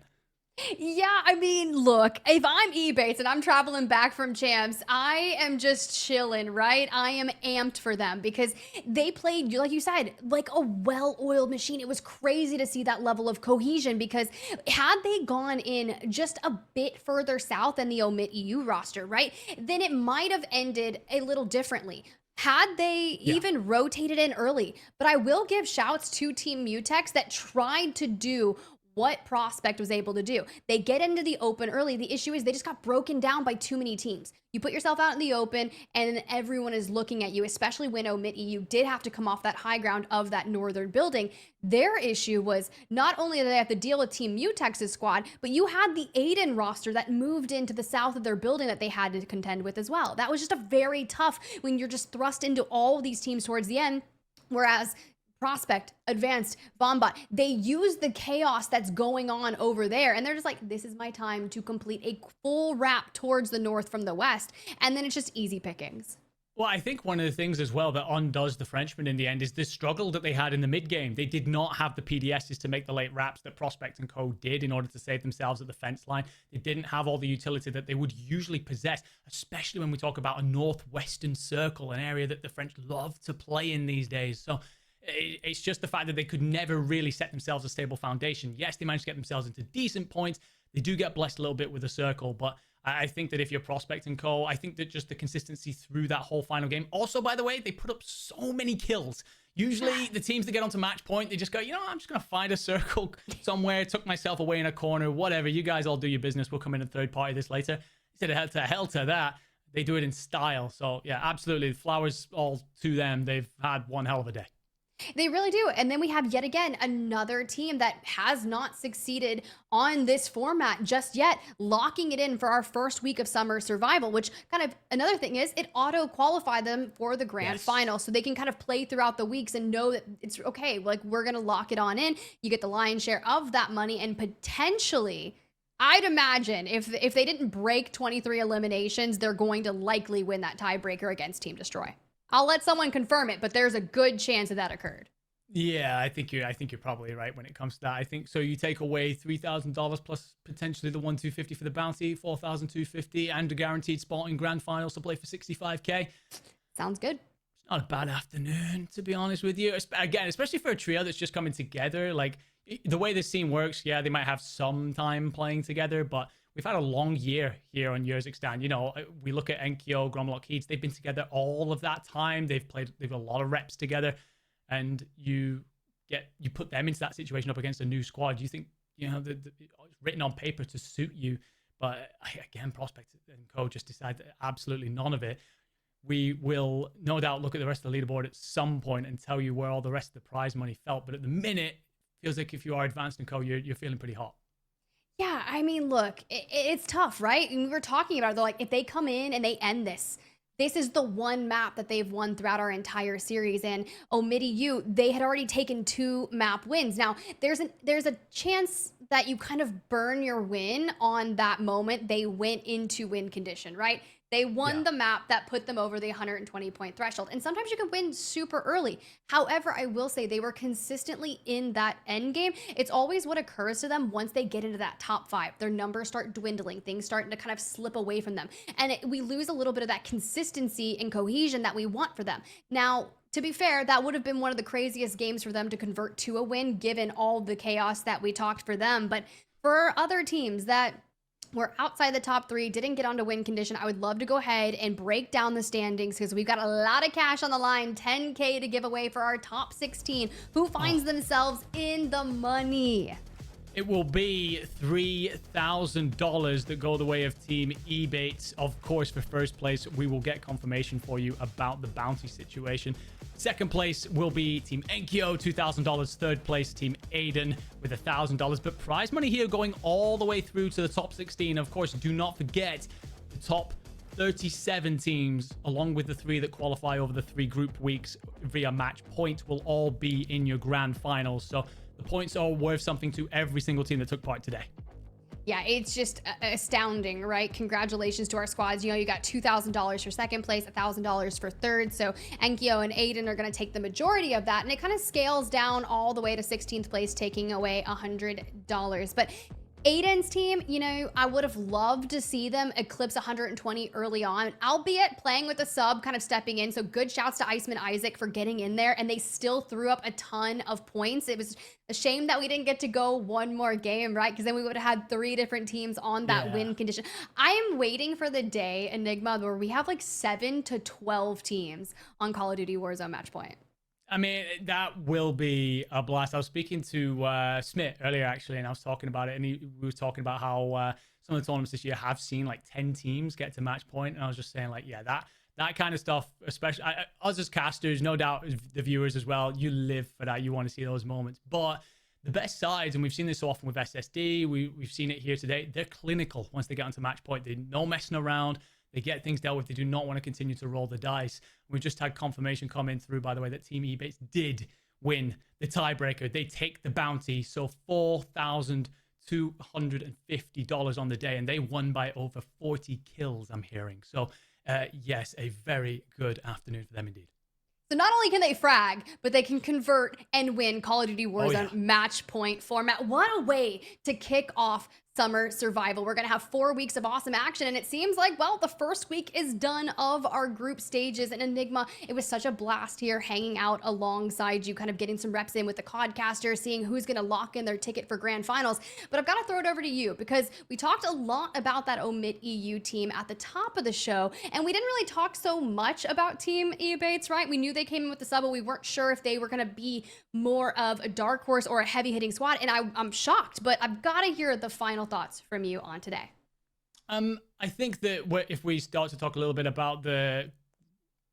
Yeah, I mean, look, if I'm Ebates and I'm traveling back from champs, I am just chilling, right? I am amped for them because they played, like you said, like a well-oiled machine. It was crazy to see that level of cohesion because had they gone in just a bit further south than the Omit EU roster, right, then it might have ended a little differently. Had they even rotated in early. But I will give shouts to Team Mutex that tried to do what Prospect was able to do. They get into the open early. The issue is they just got broken down by too many teams. You put yourself out in the open and everyone is looking at you, especially when Omit EU did have to come off that high ground of that northern building. Their issue was not only did they have to deal with Team Mutex's squad, but you had the Aydan roster that moved into the south of their building that they had to contend with as well. That was just a very tough when you're just thrust into all of these teams towards the end, whereas Prospect, Advanced, vonbot, they use the chaos that's going on over there and they're just like, this is my time to complete a full wrap towards the north from the west, and then it's just easy pickings. Well, I think one of the things as well that undoes the Frenchmen in the end is the struggle that they had in the mid game. They did not have the PDSs to make the late wraps that Prospect and Co did in order to save themselves at the fence line. They didn't have all the utility that they would usually possess, especially when we talk about a northwestern circle, an area that the French love to play in these days. So it's just the fact that they could never really set themselves a stable foundation. Yes, they managed to get themselves into decent points. They do get blessed a little bit with the circle, but I think that if you're Prospect and Co, I think that just the consistency through that whole final game. Also, by the way, they put up so many kills. Usually the teams that get onto match point, they just go, you know, I'm just going to find a circle somewhere, tuck myself away in a corner, whatever. You guys all do your business. We'll come in and third party this later. Instead of hell to that, they do it in style. So yeah, absolutely. Flowers all to them. They've had one hell of a day. They really do. And then we have yet again another team that has not succeeded on this format just yet, locking it in for our first week of summer survival, which kind of another thing is it auto qualified them for the grand final. So they can kind of play throughout the weeks and know that it's okay. Like, we're going to lock it on in. You get the lion's share of that money, and potentially, I'd imagine if they didn't break 23 eliminations, they're going to likely win that tiebreaker against Team Destroy. I'll let someone confirm it, but there's a good chance that occurred. Yeah, I think you're probably right when it comes to that. I think so. You take away $3,000 plus potentially the $1,250 for the bounty, $4,250, and a guaranteed spot in grand finals to play for $65K. Sounds good. Not a bad afternoon, to be honest with you. Again, especially for a trio that's just coming together. Like, the way this scene works, yeah, they might have some time playing together, but we've had a long year here on Urzikstan. You know, we look at enkeo, gromalokk, they've been together all of that time. They've a lot of reps together, and you put them into that situation up against a new squad. You think, you know, it's written on paper to suit you, but again, Prospect and Co just decide that absolutely none of it. We will no doubt look at the rest of the leaderboard at some point and tell you where all the rest of the prize money felt. But at the minute, it feels like if you are advanced and Co, you're feeling pretty hot. Yeah, I mean, look, it's tough, right? And we were talking about it, they're like, if they come in and they end this is the one map that they've won throughout our entire series. And oekiy, they had already taken 2 map wins. Now, there's a chance that you kind of burn your win on that moment they went into win condition, right? They won the map that put them over the 120-point threshold. And sometimes you can win super early. However, I will say they were consistently in that end game. It's always what occurs to them once they get into that top 5. Their numbers start dwindling. Things starting to kind of slip away from them. And we lose a little bit of that consistency and cohesion that we want for them. Now, to be fair, that would have been one of the craziest games for them to convert to a win, given all the chaos that we talked for them. But for other teams that we're outside the top 3, didn't get onto win condition, I would love to go ahead and break down the standings because we've got a lot of cash on the line, 10K to give away for our top 16 who finds themselves in the money. It will be $3,000 that go the way of Team eBates. Of course, for first place, we will get confirmation for you about the bounty situation. Second place will be Team enkeo, $2,000. Third place, Team Aydan with $1,000. But prize money here going all the way through to the top 16. Of course, do not forget the top 37 teams, along with the 3 that qualify over the 3 group weeks via match point, will all be in your grand finals. So the points are worth something to every single team that took part today. Yeah, it's just astounding, right? Congratulations to our squads. You know, you got $2,000 for second place, $1,000 for third. So enkeo and Aydan are going to take the majority of that. And it kind of scales down all the way to 16th place, taking away $100. But Aydan's team, you know, I would have loved to see them eclipse 120 early on, albeit playing with a sub, kind of stepping in. So good shouts to Iceman Isaac for getting in there, and they still threw up a ton of points. It was a shame that we didn't get to go one more game, right? Because then we would have had 3 different teams on that win condition. I am waiting for the day, Enigma, where we have like 7 to 12 teams on Call of Duty Warzone match point. I mean, that will be a blast. I was speaking to Smith earlier, actually, and I was talking about it, and we were talking about how some of the tournaments this year have seen like 10 teams get to match point, and I was just saying, like, yeah, that kind of stuff, especially us as casters, no doubt the viewers as well, you live for that. You want to see those moments. But the best sides, and we've seen this so often with SSD, we've seen it here today, they're clinical once they get onto match point. They're no messing around. They get things dealt with. They do not want to continue to roll the dice. We've just had confirmation come in through, by the way, that Team eBates did win the tiebreaker. They take the bounty, so $4,250 on the day, and they won by over 40 kills, I'm hearing. So, yes, a very good afternoon for them indeed. So not only can they frag, but they can convert and win Call of Duty Warzone match point format. What a way to kick off summer survival. We're going to have 4 weeks of awesome action, and it seems like, well, the first week is done of our group stages. And Enigma, it was such a blast here hanging out alongside you, kind of getting some reps in with the codcaster, seeing who's going to lock in their ticket for grand finals. But I've got to throw it over to you because we talked a lot about that oekiy team at the top of the show, and we didn't really talk so much about Team eBates, right? We knew they came in with the sub, but we weren't sure if they were going to be more of a dark horse or a heavy hitting squad. And I'm shocked, but I've got to hear the final thoughts from you on today. I think that if we start to talk a little bit about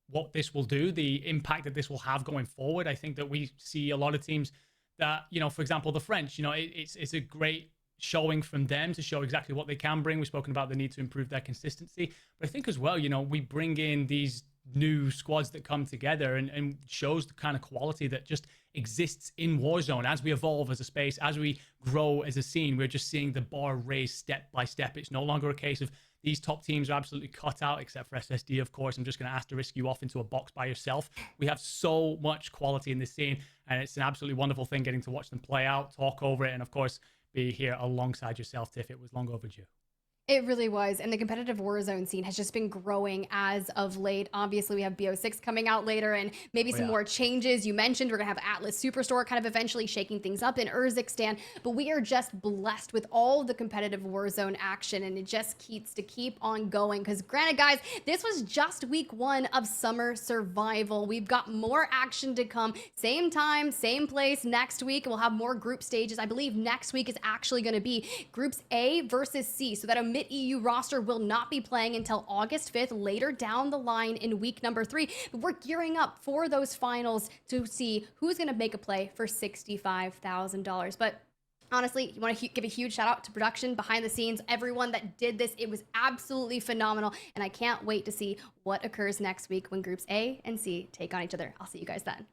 what this will do, the impact that this will have going forward, I think that we see a lot of teams that, you know, for example, the French, you know, it's a great showing from them to show exactly what they can bring. We've spoken about the need to improve their consistency, but I think as well, you know, we bring in these new squads that come together and shows the kind of quality that just exists in Warzone. As we evolve as a space, as we grow as a scene, we're just seeing the bar raise step by step. It's no longer a case of these top teams are absolutely cut out, except for SSD, of course. I'm just going to asterisk you off into a box by yourself. We have so much quality in this scene, and it's an absolutely wonderful thing getting to watch them play out, talk over it, and of course, be here alongside yourself, Tiff. It was long overdue. It really was. And the competitive Warzone scene has just been growing as of late. Obviously, we have BO6 coming out later and maybe some more changes. You mentioned we're going to have Atlas Superstore kind of eventually shaking things up in Urzikstan. But we are just blessed with all the competitive Warzone action, and it just keeps to keep on going. Because granted, guys, this was just week 1 of Summer Survival. We've got more action to come. Same time, same place next week. We'll have more group stages. I believe next week is actually going to be Groups A versus C. So that EU roster will not be playing until August 5th, later down the line in week number 3. But we're gearing up for those finals to see who's going to make a play for $65,000. But honestly, you want to give a huge shout out to production, behind the scenes, everyone that did this. It was absolutely phenomenal. And I can't wait to see what occurs next week when groups A and C take on each other. I'll see you guys then.